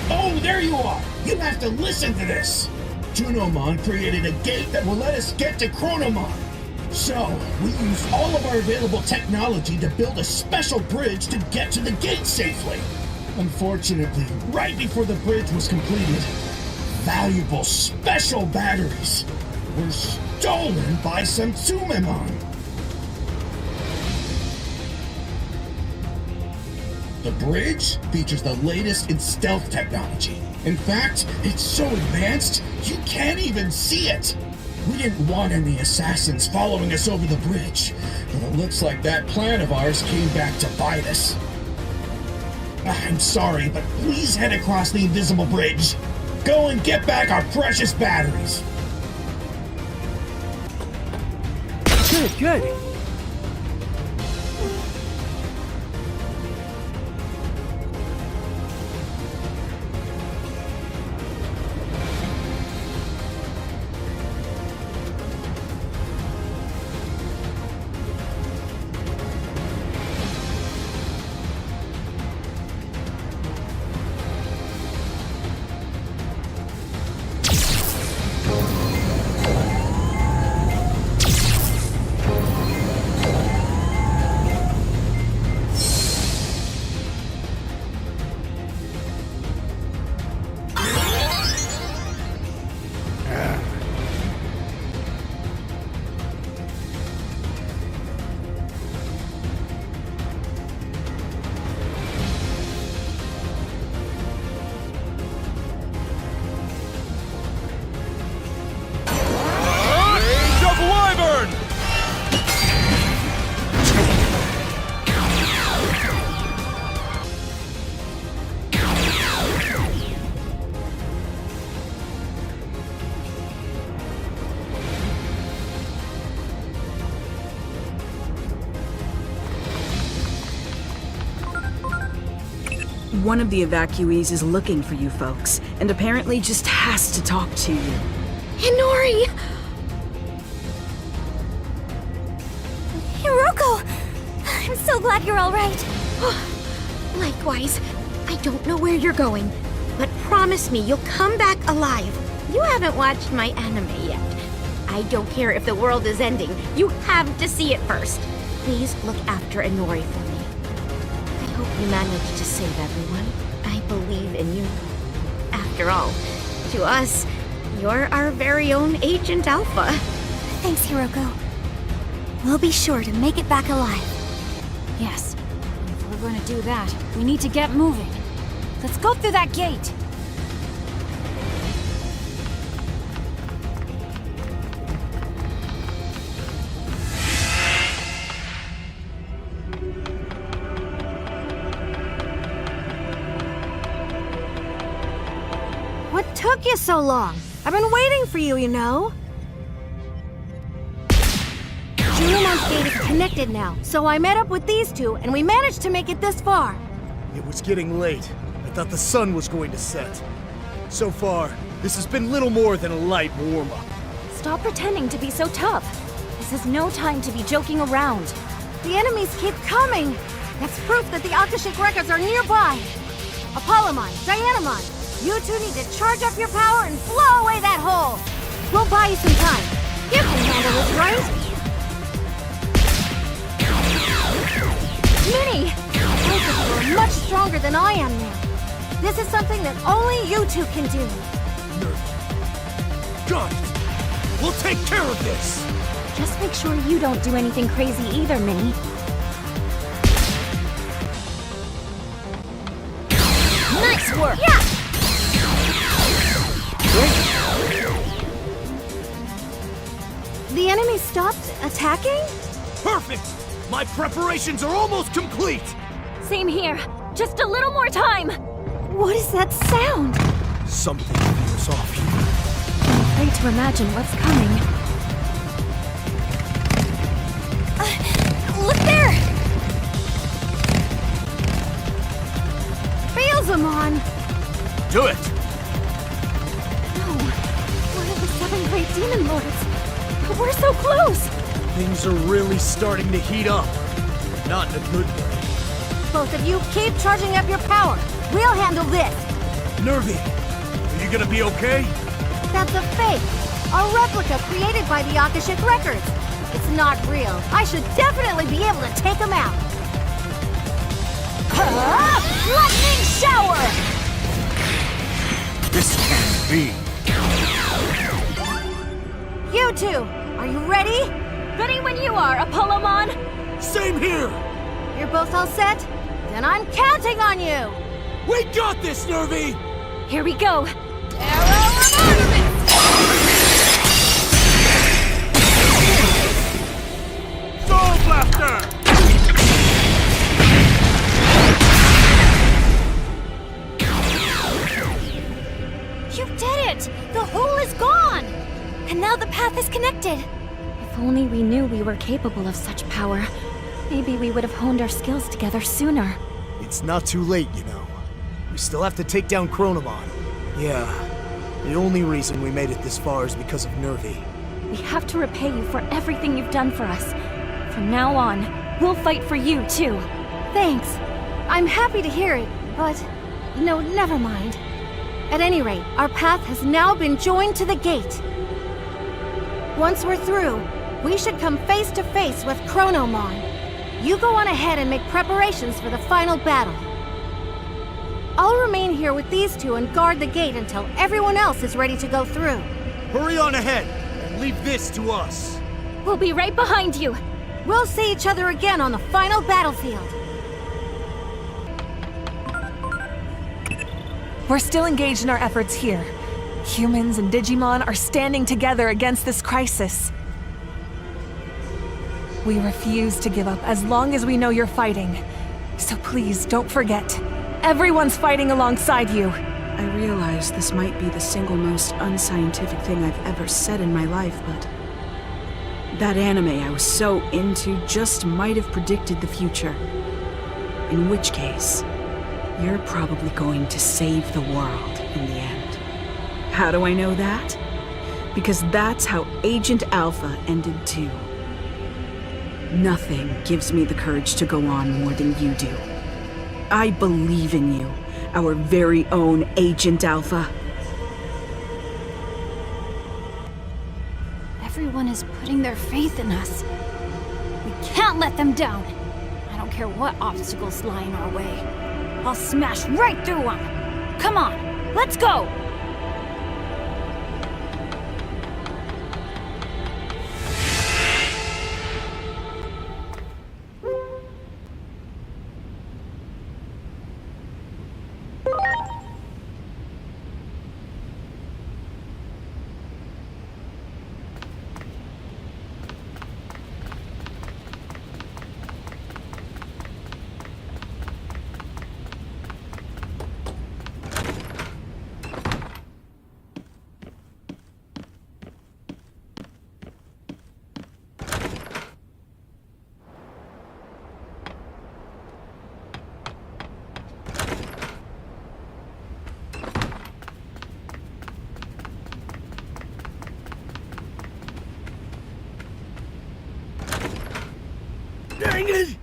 Oh, there you are! You have to listen to this! Junomon created a gate that will let us get to Chronomon. So, we used all of our available technology to build a special bridge to get to the gate safely. Unfortunately, right before the bridge was completed, valuable special batteries were stolen by some Tsumemon. The bridge features the latest in stealth technology. In fact, it's so advanced, you can't even see it. We didn't want any assassins following us over the bridge, but it looks like that plan of ours came back to bite us. I'm sorry, but please head across the invisible bridge. Go and get back our precious batteries. Good, good. One of the evacuees is looking for you folks, and apparently just has to talk to you. Inori! Hiroko! I'm so glad you're alright. Likewise. I don't know where you're going, but promise me you'll come back alive. You haven't watched my anime yet. I don't care if the world is ending. You have to see it first. Please look after Inori for me. I hope you managed to save everyone. I believe in you. After all, to us, you're our very own Agent Alpha. Thanks, Hiroko. We'll be sure to make it back alive. Yes. If we're going to do that, we need to get moving. Let's go through that gate. What took you so long? I've been waiting for you, you know. Junomon's gate is connected now, so I met up with these two, and we managed to make it this far. It was getting late. I thought the sun was going to set. So far, this has been little more than a light warm-up. Stop pretending to be so tough. This is no time to be joking around. The enemies keep coming. That's proof that the Akashic records are nearby. Apollomon, Dianamon, you two need to charge up your power and blow away that hole. We'll buy you some time. You can handle this, right? Minnie! Both of you are much stronger than I am now. This is something that only you two can do. Got it! We'll take care of this! Just make sure you don't do anything crazy either, Minnie. Nice work! Yeah! The enemy stopped attacking? Perfect! My preparations are almost complete! Same here. Just a little more time! What is that sound? Something feels off here. I'm afraid to imagine what's coming. Look there! Beelzemon! Do it! No, one of the 7 great demon lords. But we're so close! Things are really starting to heat up. Not in a good way. Both of you keep charging up your power. We'll handle this. Nervy, are you gonna be okay? That's a fake. A replica created by the Akashic records. It's not real. I should definitely be able to take them out. Lightning shower! This can't be. You two, are you ready? Ready when you are, Apollomon! Same here! You're both all set? Then I'm counting on you! We got this, Nervy! Here we go! Arrow of Artemis! Soul Blaster! You did it! The hole is gone! And now the path is connected. If only we knew we were capable of such power. Maybe we would have honed our skills together sooner. It's not too late, you know. We still have to take down Chronomon. Yeah, the only reason we made it this far is because of Nervy. We have to repay you for everything you've done for us. From now on, we'll fight for you, too. Thanks. I'm happy to hear it, but... no, never mind. At any rate, our path has now been joined to the gate. Once we're through, we should come face to face with Chronomon. You go on ahead and make preparations for the final battle. I'll remain here with these two and guard the gate until everyone else is ready to go through. Hurry on ahead, and leave this to us. We'll be right behind you. We'll see each other again on the final battlefield. We're still engaged in our efforts here. Humans and Digimon are standing together against this crisis. We refuse to give up as long as we know you're fighting. So please, don't forget. Everyone's fighting alongside you. I realize this might be the single most unscientific thing I've ever said in my life, but... that anime I was so into just might have predicted the future. In which case, You're probably going to save the world in the end. How do I know that? Because that's how Agent Alpha ended too. Nothing gives me the courage to go on more than you do. I believe in you, our very own Agent Alpha. Everyone is putting their faith in us. We can't let them down. I don't care what obstacles lie in our way. I'll smash right through them. Come on, let's go! Dang it!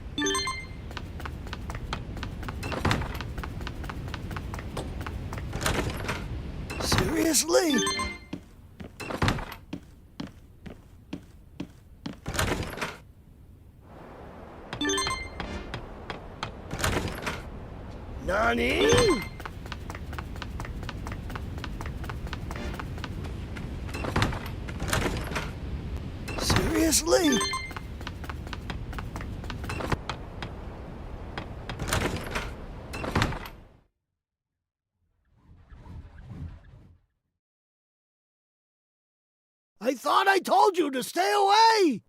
Seriously? Nani? Seriously? I thought I told you to stay away!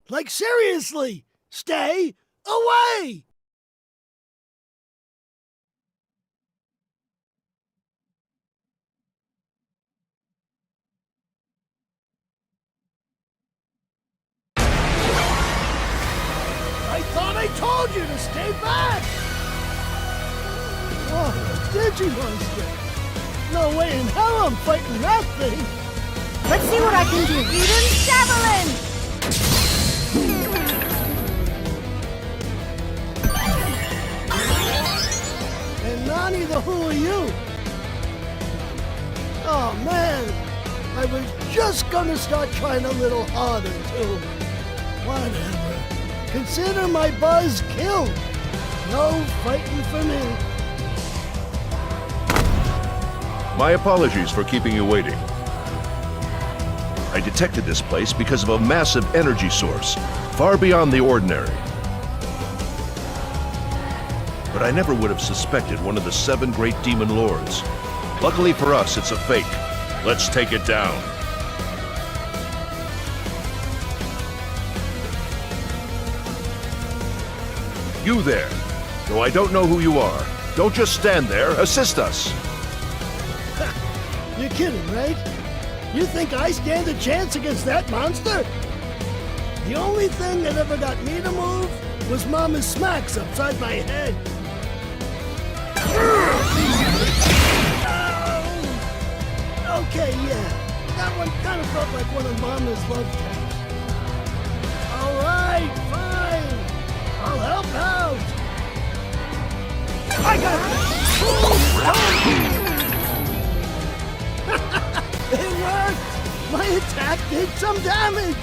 Like, seriously, stay away! I thought I told you to stay back! Oh, Digimonster! No way in hell I'm fighting that thing! Let's see what I can do. Eden Javelin! And Nani, the who are you? Oh man, I was just gonna start trying a little harder too. Whatever. Consider my buzz killed. No fighting for me. My apologies for keeping you waiting. I detected this place because of a massive energy source, far beyond the ordinary. But I never would have suspected one of the 7 great demon lords. Luckily for us, it's a fake. Let's take it down. You there. Though I don't know who you are, don't just stand there, assist us. You're kidding, right? You think I stand a chance against that monster? The only thing that ever got me to move was Mama's smacks upside my head. Oh! Okay, yeah. That one kind of felt like one of Mama's love taps. All right, fine. I'll help out. I got it! It worked! My attack did some damage!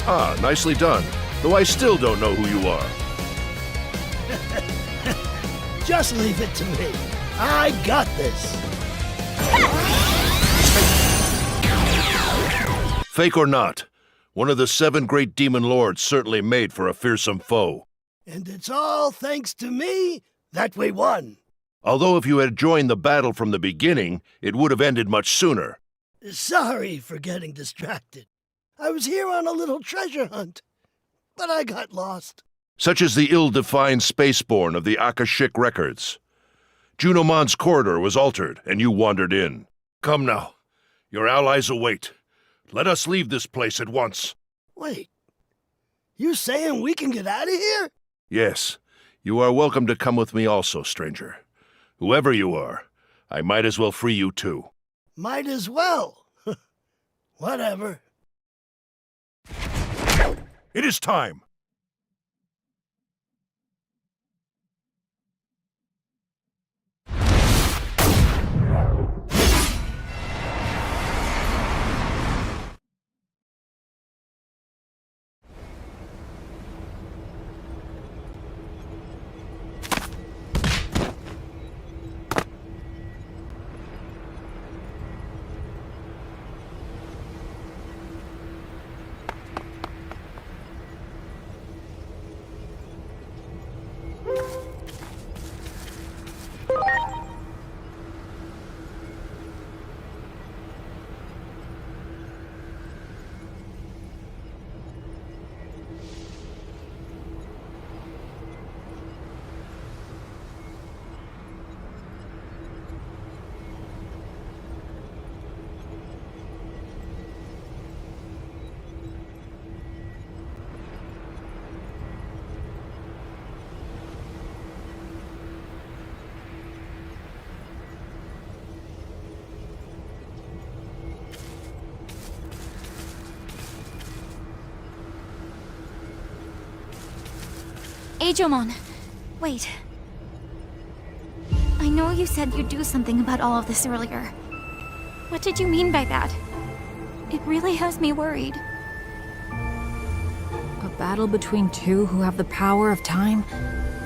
Ah, nicely done. Though I still don't know who you are. Just leave it to me. I got this. Fake or not, one of the 7 great demon lords certainly made for a fearsome foe. And it's all thanks to me that we won. Although if you had joined the battle from the beginning, it would have ended much sooner. Sorry for getting distracted. I was here on a little treasure hunt, but I got lost. Such is the ill-defined spaceborne of the Akashic records. Junomon's corridor was altered, and you wandered in. Come now. Your allies await. Let us leave this place at once. Wait. You saying we can get out of here? Yes, you are welcome to come with me also, stranger. Whoever you are, I might as well free you too. Might as well. Whatever. It is time! DIGIMON, wait. I know you said you'd do something about all of this earlier. What did you mean by that? It really has me worried. A battle between two who have the power of time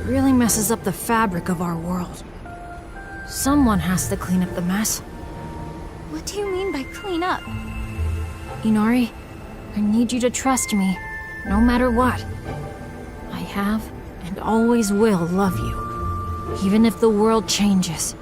really messes up the fabric of our world. Someone has to clean up the mess. What do you mean by clean up? Inari, I need you to trust me, no matter what. I have and always will love you, even if the world changes.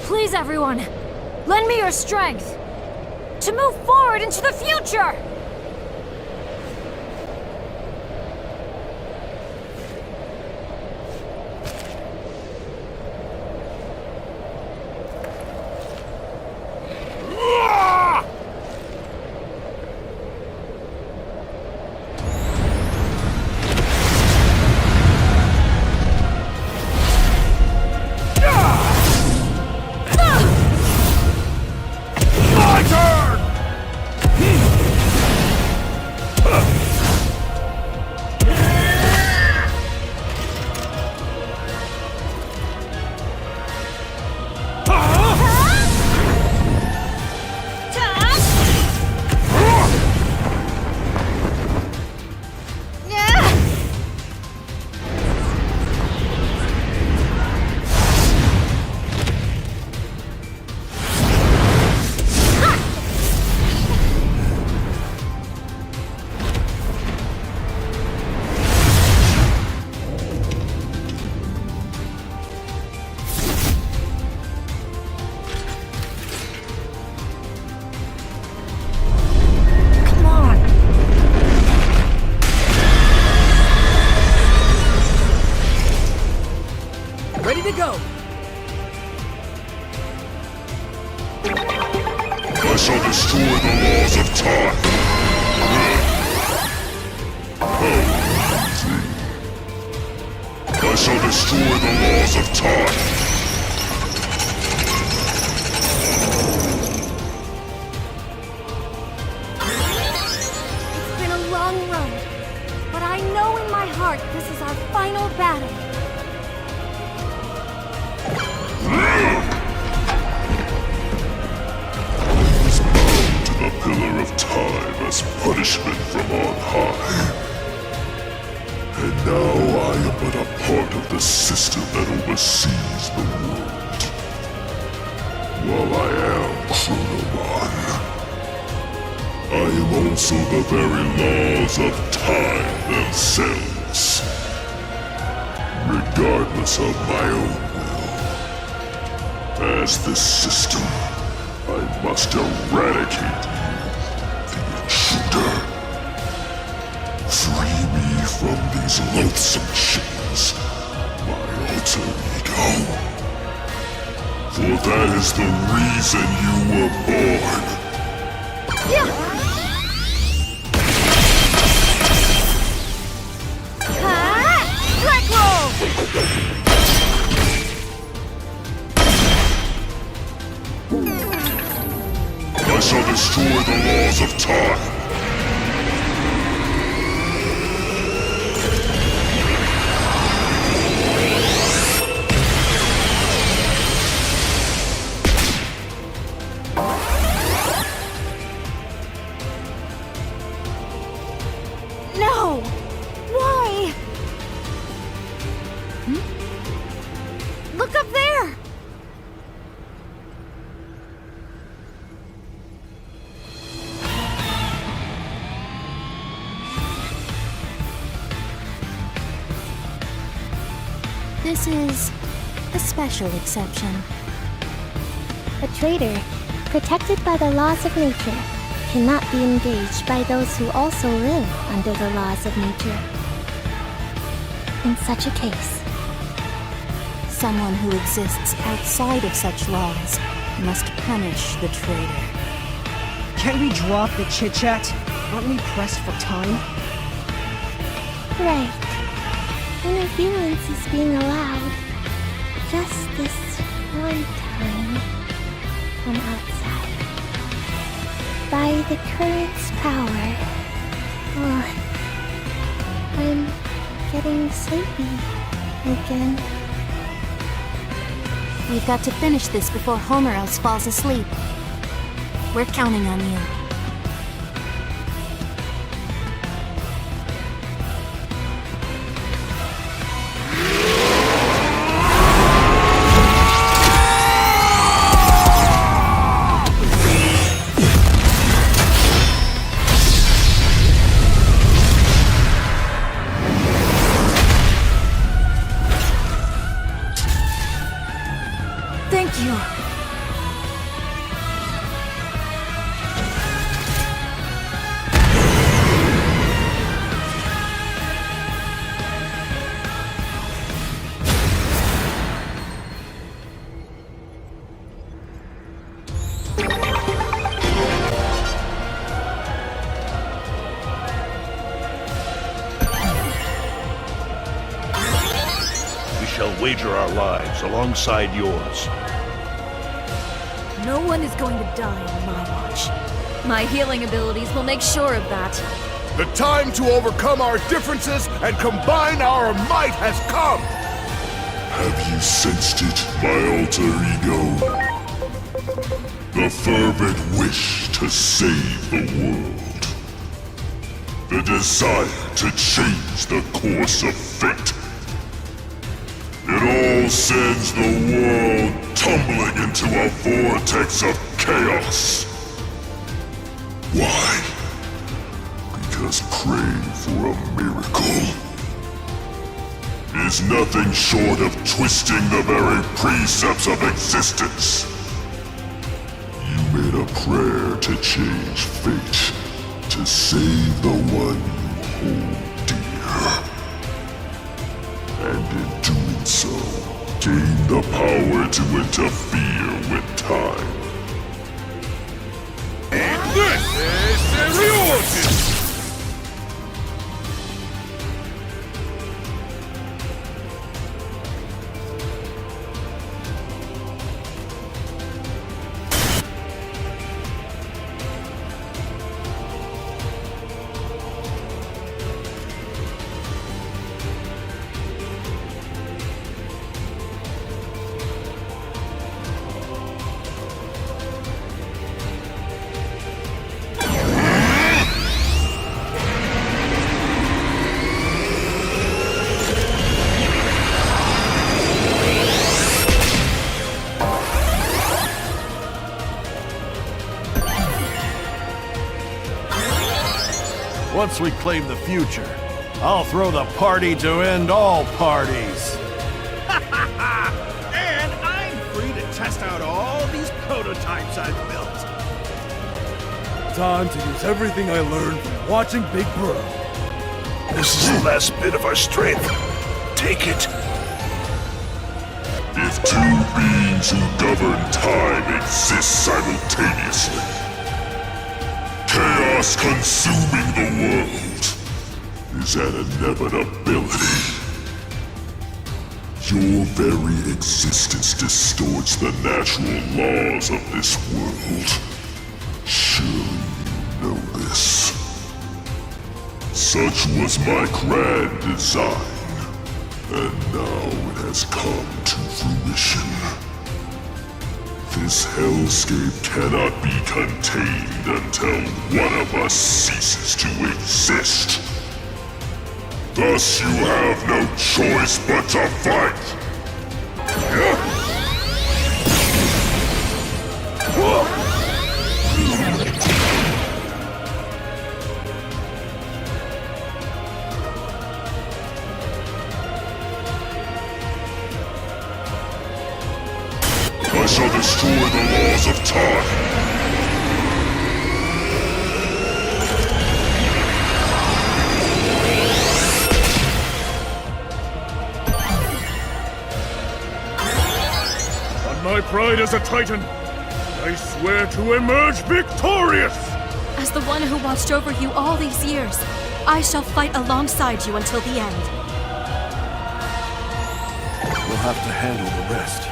Please, everyone, lend me your strength to move forward into the future! My turn! I shall destroy the laws of time. It's been a long road, but I know in my heart this is our final battle. To the pillar of time as punishment from on high. And now I am but a part of the system that oversees the world. While I am Chronomon, I am also the very laws of time themselves. Regardless of my own will. As the system, I must eradicate you, the intruder. Free me from these loathsome chains, my alter ego. For that is the reason you were born. Black roll! I shall destroy the laws of time. No! Why? Look up there! This is a special exception. A traitor, protected by the laws of nature, cannot be engaged by those who also live under the laws of nature. In such a case, Someone who exists outside of such laws must punish the traitor. Can't we drop the chit-chat? Aren't we pressed for time? right. Interference is being allowed. Just this one time. From outside. By the current's power. Oh, I'm getting sleepy again. We've got to finish this before Homer else falls asleep. We're counting on you. Thank you. We shall wager our lives alongside yours. No one is going to die on my watch. My healing abilities will make sure of that. The time to overcome our differences and combine our might has come! Have you sensed it, my alter ego? The fervent wish to save the world. The desire to change the course of fate. It all sends the world tumbling into a vortex of chaos. Why? Because praying for a miracle is nothing short of twisting the very precepts of existence. You made a prayer to change fate, to save the one you hold dear. And in doing so, gain the power to interfere with time. And this is the reorigin! once we claim the future, I'll throw the party to end all parties. And I'm free to test out all these prototypes I've built. Time to use everything I learned from watching Big Bro. This is the last bit of our strength. Take it. If two beings who govern time exist simultaneously, chaos consuming the world is an inevitability. Your very existence distorts the natural laws of this world. Surely you know this. Such was my grand design, and now it has come to fruition. This hellscape cannot be contained until one of us ceases to exist. Thus you have no choice but to fight! I shall destroy the laws of time! My pride as a Titan, I swear to emerge victorious! As the one who watched over you all these years, I shall fight alongside you until the end. We'll have to handle the rest.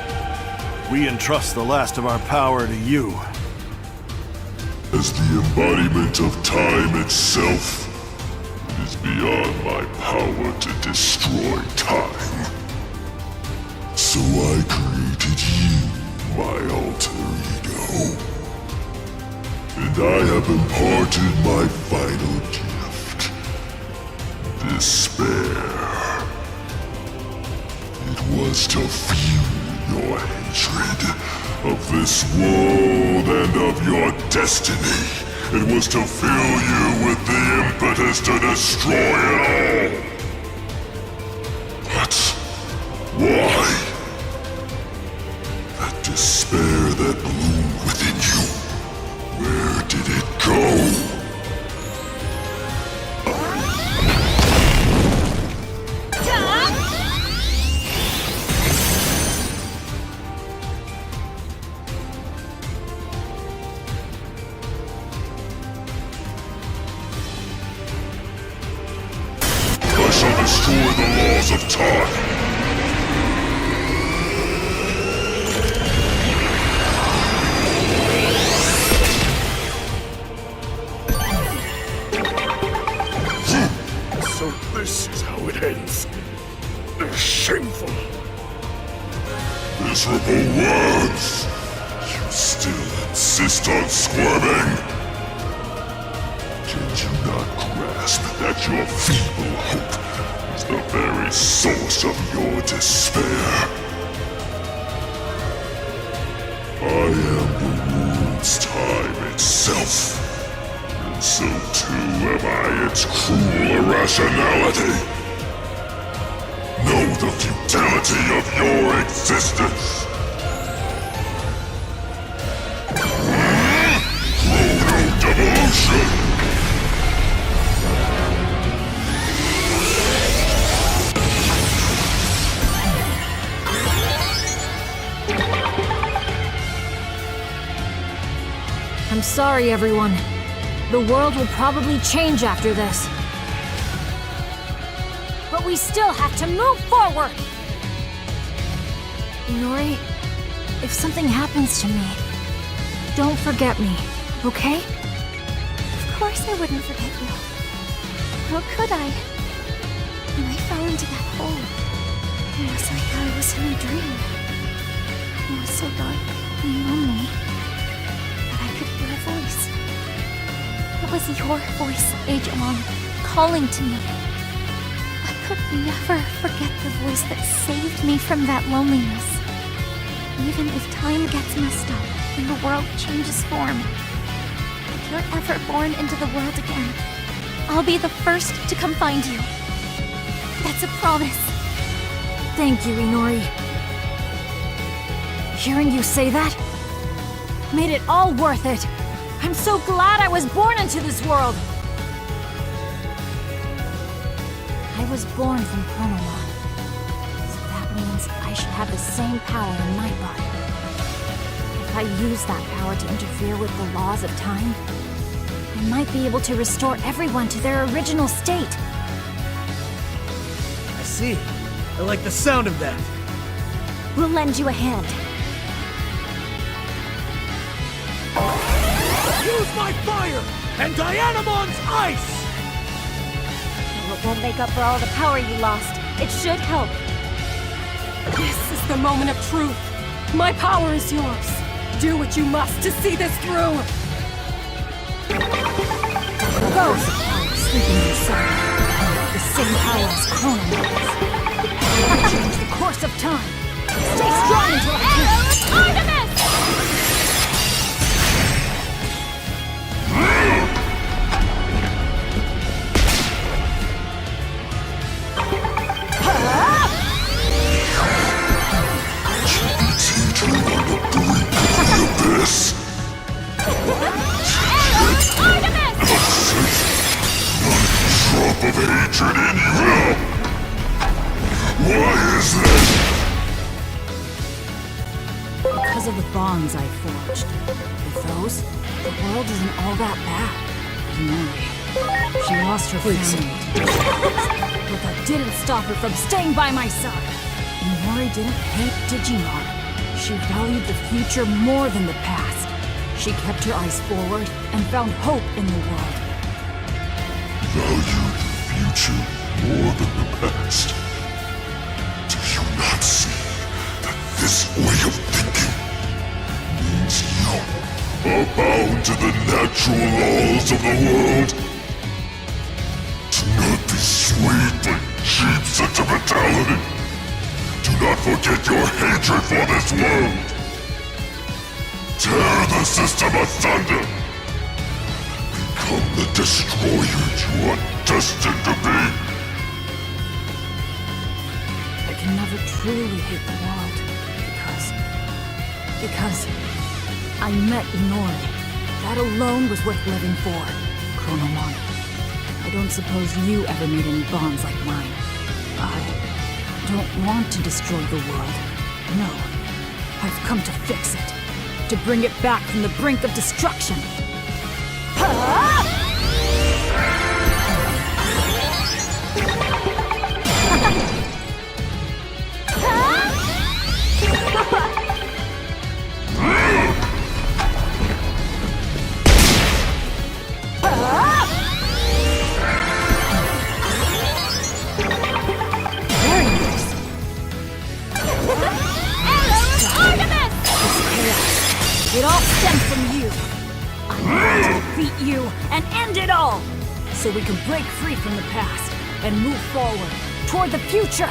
We entrust the last of our power to you. As the embodiment of time itself, it is beyond my power to destroy time. So I created you, my alter ego. And I have imparted my final gift, despair. It was to fuel your hatred of this world and of your destiny. It was to fill you with the impetus to destroy it all. But why? That despair that bloomed within you, where did it go? I shall destroy the laws of time. So this is how it ends. Shameful. Miserable words! You still insist on squirming? Can you not grasp that your feeble hope is the very source of your despair? I am the world's time itself, and so too am I its cruel irrationality. Know the futility of your existence! Chrono-devolution! I'm sorry, everyone. The world will probably change after this. But we still have to move forward! Nori, if something happens to me, don't forget me, okay? Of course I wouldn't forget you. How could I? When I fell into that hole, it was like I was in a dream. It was so dark and lonely, but I could hear a voice. It was your voice, Digimon, calling to me. I could never forget the voice that saved me from that loneliness. Even if time gets messed up and the world changes form, if you're ever born into the world again, I'll be the first to come find you. That's a promise. Thank you, Inori. Hearing you say that made it all worth it. I'm so glad I was born into this world. I was born from Chronomon, so that means I should have the same power in my body. If I use that power to interfere with the laws of time, I might be able to restore everyone to their original state. I see. I like the sound of that. We'll lend you a hand. Use my fire and Dianamon's ice! Well, it won't make up for all the power you lost. It should help. This is the moment of truth. My power is yours. Do what you must to see this through. Those powers sleeping inside the same power as Chronomon's. It will change the course of time. Stay strong until I can. Artemis! This. Drop of hatred in you. Why is this? Because of the bonds I forged. With those, the world isn't all that bad. Inori, she lost her family to Digimon, but that didn't stop her from staying by my side. Inori didn't hate Digimon. She valued the future more than the past. She kept her eyes forward and found hope in the world. Valued the future more than the past. Do you not see that this way of thinking means you are bound to the natural laws of the world? Do not be swayed by cheap sentimentality. Do not forget your hatred for this world. Tear the system asunder. Become the destroyer you are destined to be. I can never truly hate the world because I met Inori. That alone was worth living for. Chronomon, I don't suppose you ever made any bonds like mine. I don't want to destroy the world. No, I've come to fix it. To bring it back from the brink of destruction. It all stems from you. I want to defeat you and end it all, so we can break free from the past and move forward toward the future.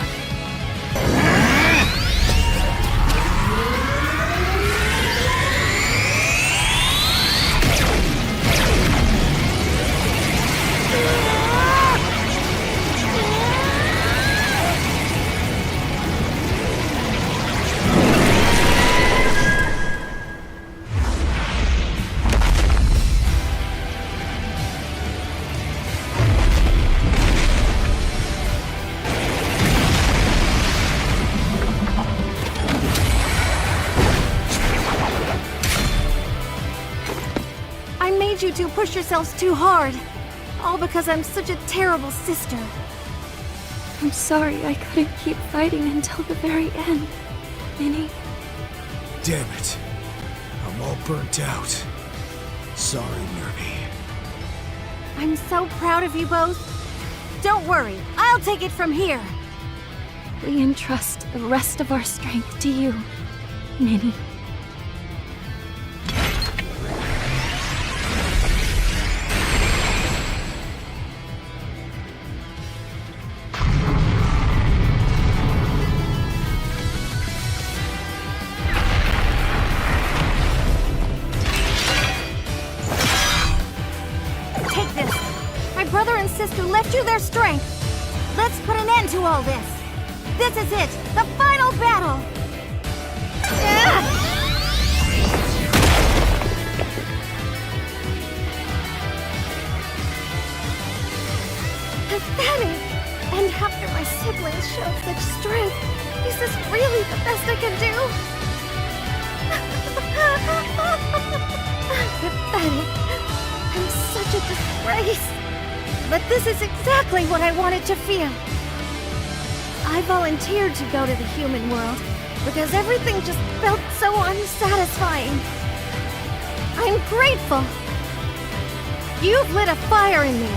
You two push yourselves too hard. All because I'm such a terrible sister. I'm sorry I couldn't keep fighting until the very end, Minnie. Damn it. I'm all burnt out. Sorry, Nervy. I'm so proud of you both. Don't worry, I'll take it from here. We entrust the rest of our strength to you, Minnie. left you their strength. Let's put an end to all this. This is it, the final battle. Pathetic! And after my siblings showed such strength, is this really the best I can do? Pathetic. I'm such a disgrace. But this is exactly what I wanted to feel. I volunteered to go to the human world because everything just felt so unsatisfying. I'm grateful. You've lit a fire in me,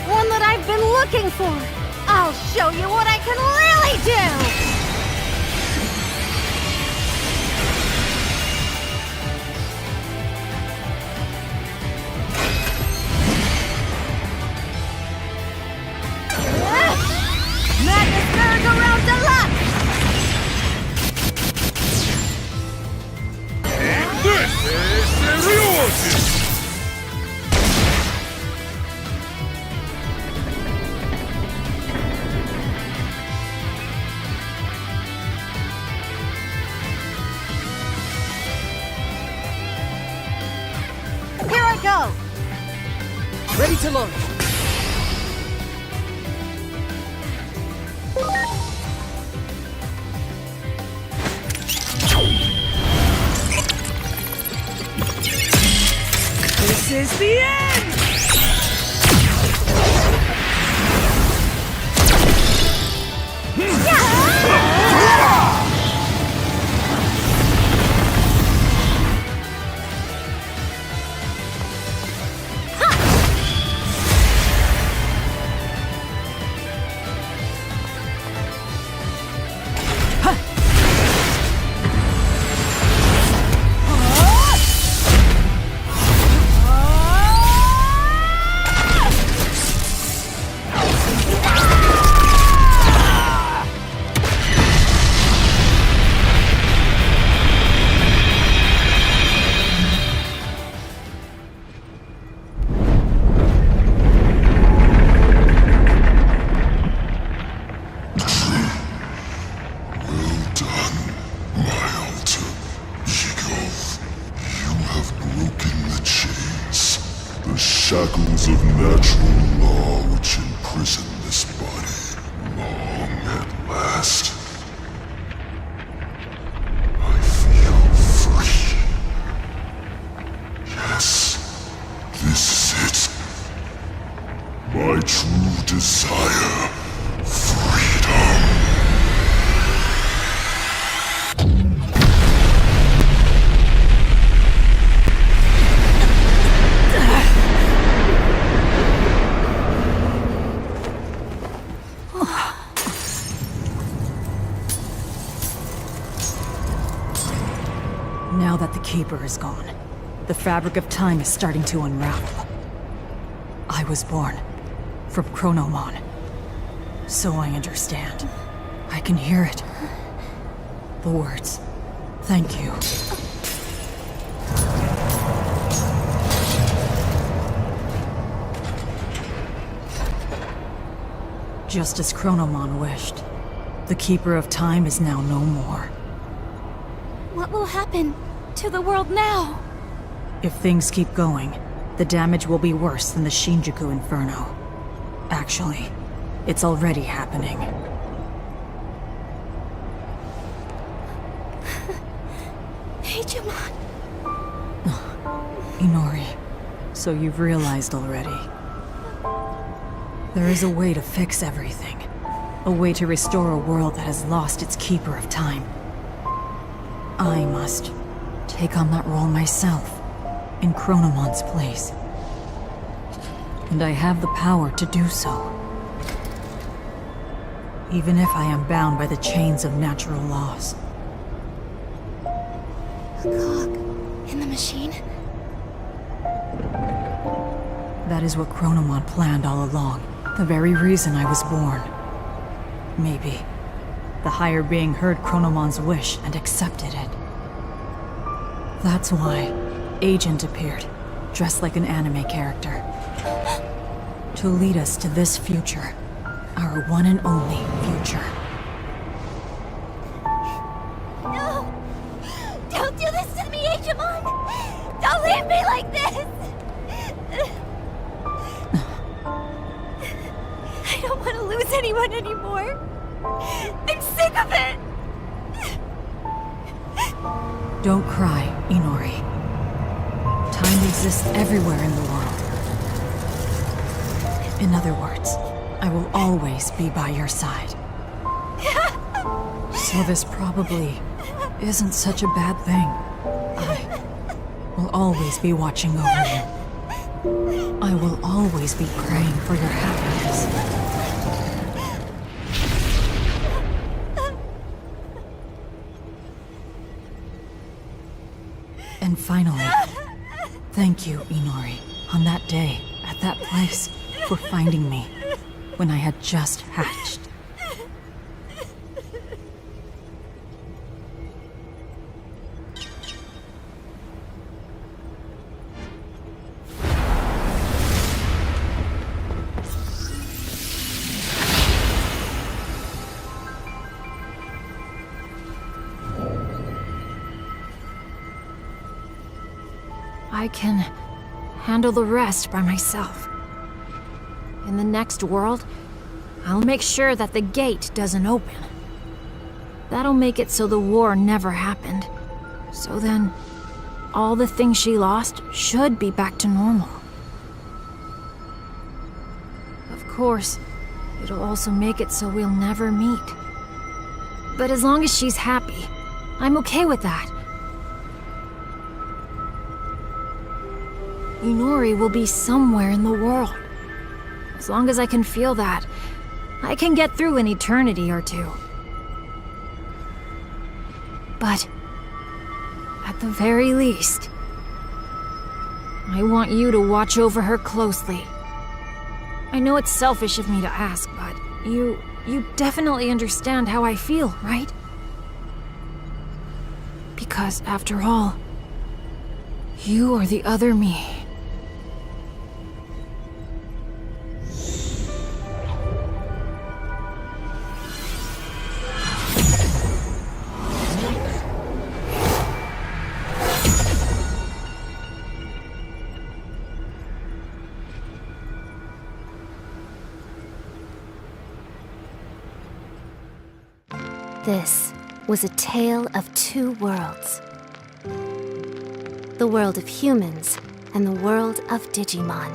one that I've been looking for. I'll show you what I can really do! Here I go! Ready to launch. This is the end! Shackles of natural law which imprison this body long at last. I feel free. Yes, this is it. My true desire, freedom. Now that the Keeper is gone, the fabric of time is starting to unravel. I was born from Chronomon, so I understand. I can hear it. The words, thank you. Just as Chronomon wished, the Keeper of Time is now no more. What will happen to the world now? If things keep going, the damage will be worse than the Shinjuku Inferno. Actually, it's already happening. DIGIMON! Inori, so you've realized already. There is a way to fix everything. A way to restore a world that has lost its Keeper of Time. I must take on that role myself, in Chronomon's place. And I have the power to do so. Even if I am bound by the chains of natural laws. A cog in the machine? That is what Chronomon planned all along. The very reason I was born. Maybe. The higher being heard Chronomon's wish and accepted it. That's why Agent appeared, dressed like an anime character. To lead us to this future. Our one and only future. No! Don't do this to me, Digimon! Don't leave me like this! I don't want to lose anyone anymore. I'm sick of it! Don't cry, Inori. Time exists everywhere in the world. In other words, I will always be by your side. So this probably isn't such a bad thing. I will always be watching over you. I will always be praying for your happiness. And finally, thank you, Inori, on that day, at that place, for finding me when I had just hatched. I can handle the rest by myself. In the next world, I'll make sure that the gate doesn't open. That'll make it so the war never happened. So then, all the things she lost should be back to normal. Of course, it'll also make it so we'll never meet. But as long as she's happy, I'm okay with that. Inori will be somewhere in the world. As long as I can feel that, I can get through an eternity or two. But, at the very least, I want you to watch over her closely. I know it's selfish of me to ask, but you definitely understand how I feel, right? Because after all, you are the other me. This was a tale of two worlds. The world of humans and the world of Digimon.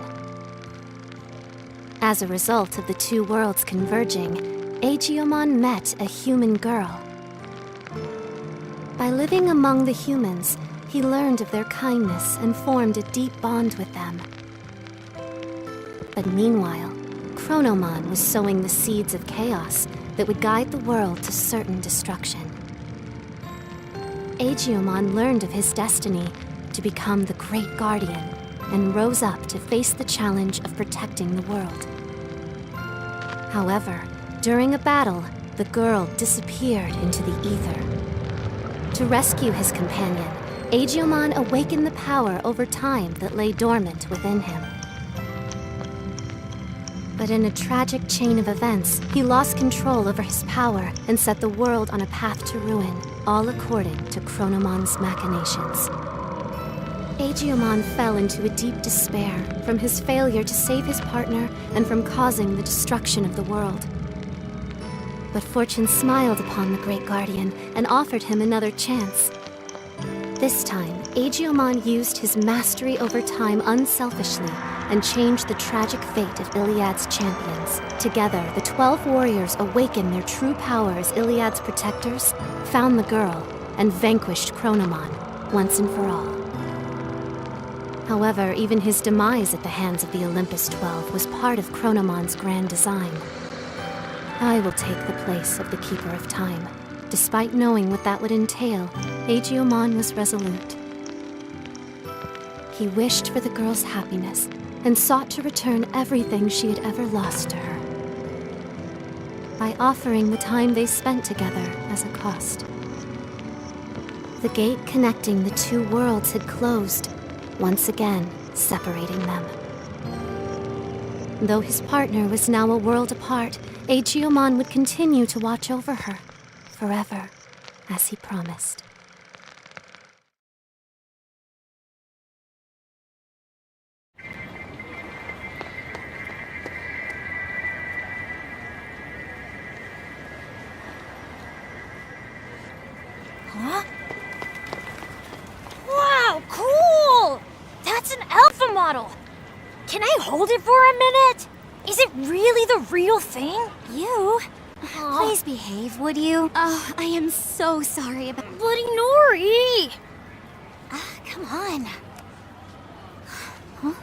As a result of the two worlds converging, Digimon met a human girl. By living among the humans, he learned of their kindness and formed a deep bond with them. But meanwhile, Chronomon was sowing the seeds of chaos that would guide the world to certain destruction. Digimon learned of his destiny to become the Great Guardian and rose up to face the challenge of protecting the world. However, during a battle, the girl disappeared into the ether. To rescue his companion, Digimon awakened the power over time that lay dormant within him. But in a tragic chain of events, he lost control over his power and set the world on a path to ruin, all according to Chronomon's machinations. Digimon fell into a deep despair from his failure to save his partner and from causing the destruction of the world. But fortune smiled upon the Great Guardian and offered him another chance. This time, Digimon used his mastery over time unselfishly and changed the tragic fate of Iliad's champions. Together, the 12 warriors awakened their true power as Iliad's protectors, found the girl, and vanquished Chronomon, once and for all. However, even his demise at the hands of the Olympus 12 was part of Chronomon's grand design. I will take the place of the Keeper of Time. Despite knowing what that would entail, Digimon was resolute. He wished for the girl's happiness and sought to return everything she had ever lost to her, by offering the time they spent together as a cost. The gate connecting the two worlds had closed, once again separating them. Though his partner was now a world apart, DIGIMON would continue to watch over her, forever, as he promised. Huh? Wow, cool! That's an alpha model! Can I hold it for a minute? Is it really the real thing? You? Please behave, would you? Oh, I am so sorry about... Bloody Nori! Come on. Huh?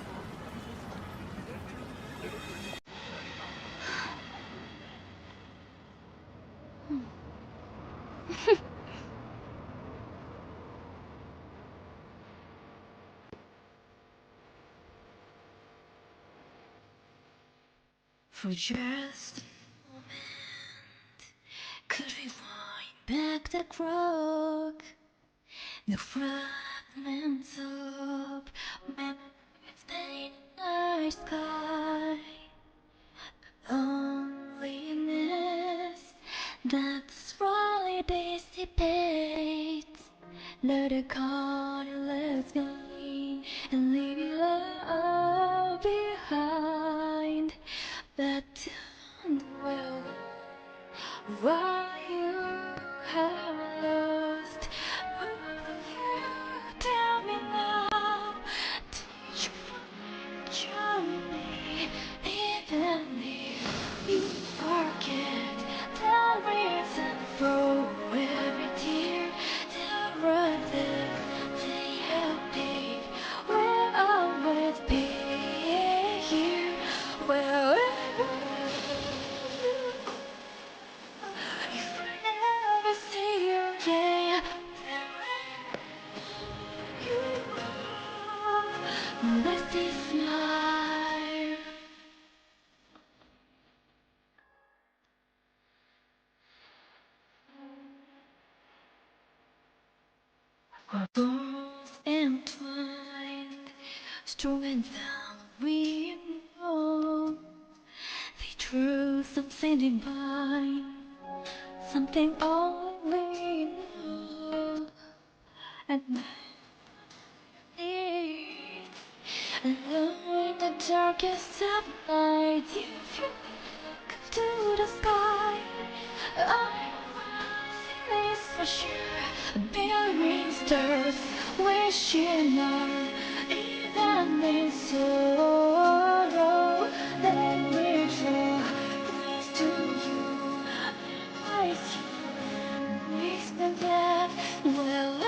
For just a moment, could we wind back the clock? The fragments of memories paint in our sky. Loneliness that slowly dissipates. Let it come and let's be and leave it all behind. But well, what you have lost, you tell me now. Did you find me, even if you forget the reason for every tear, the road that they have paved will always be here. Well, if I never see you again, you are less this smile. Our bones entwined, stronger than we know. The truth of something divine, something only know. And alone in the darkest of night, you feel up to the sky. I see this for sure. A billion stars wishing on, even in sorrow, they will draw close to you. I see, makes them that well.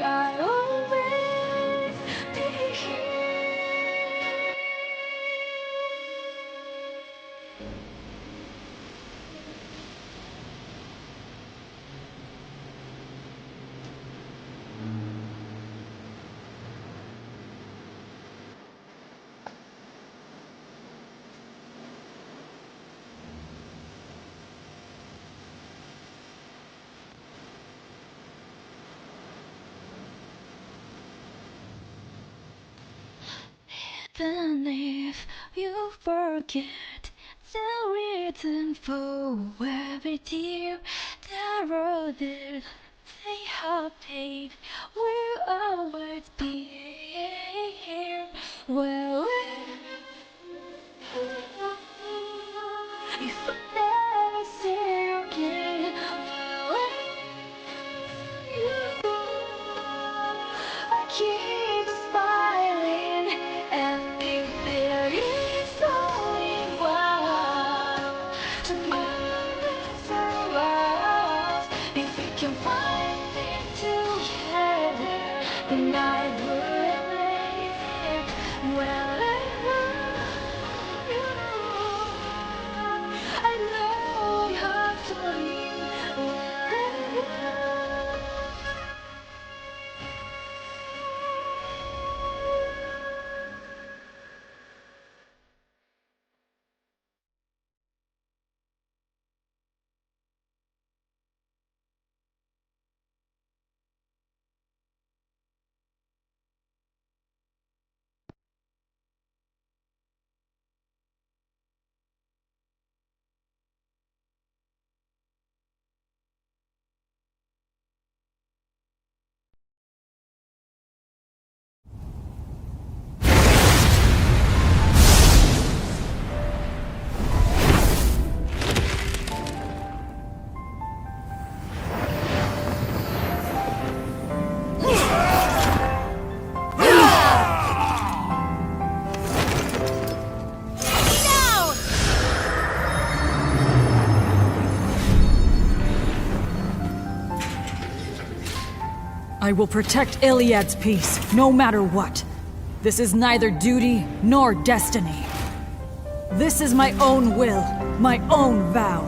I always be here. Even if you forget the reason for every tear, the road that they have paved will always be here. Well, if I never see you again, I keep smiling and think there is only one tomorrow's us. If we can find it together, then I would live wherever you are. I know you have to leave wherever. I will protect Iliad's peace, no matter what. This is neither duty nor destiny. This is my own will, my own vow.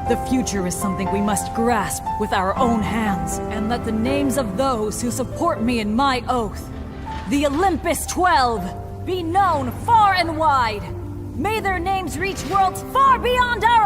The future is something we must grasp with our own hands, and let the names of those who support me in my oath, the Olympus 12, be known far and wide. May their names reach worlds far beyond our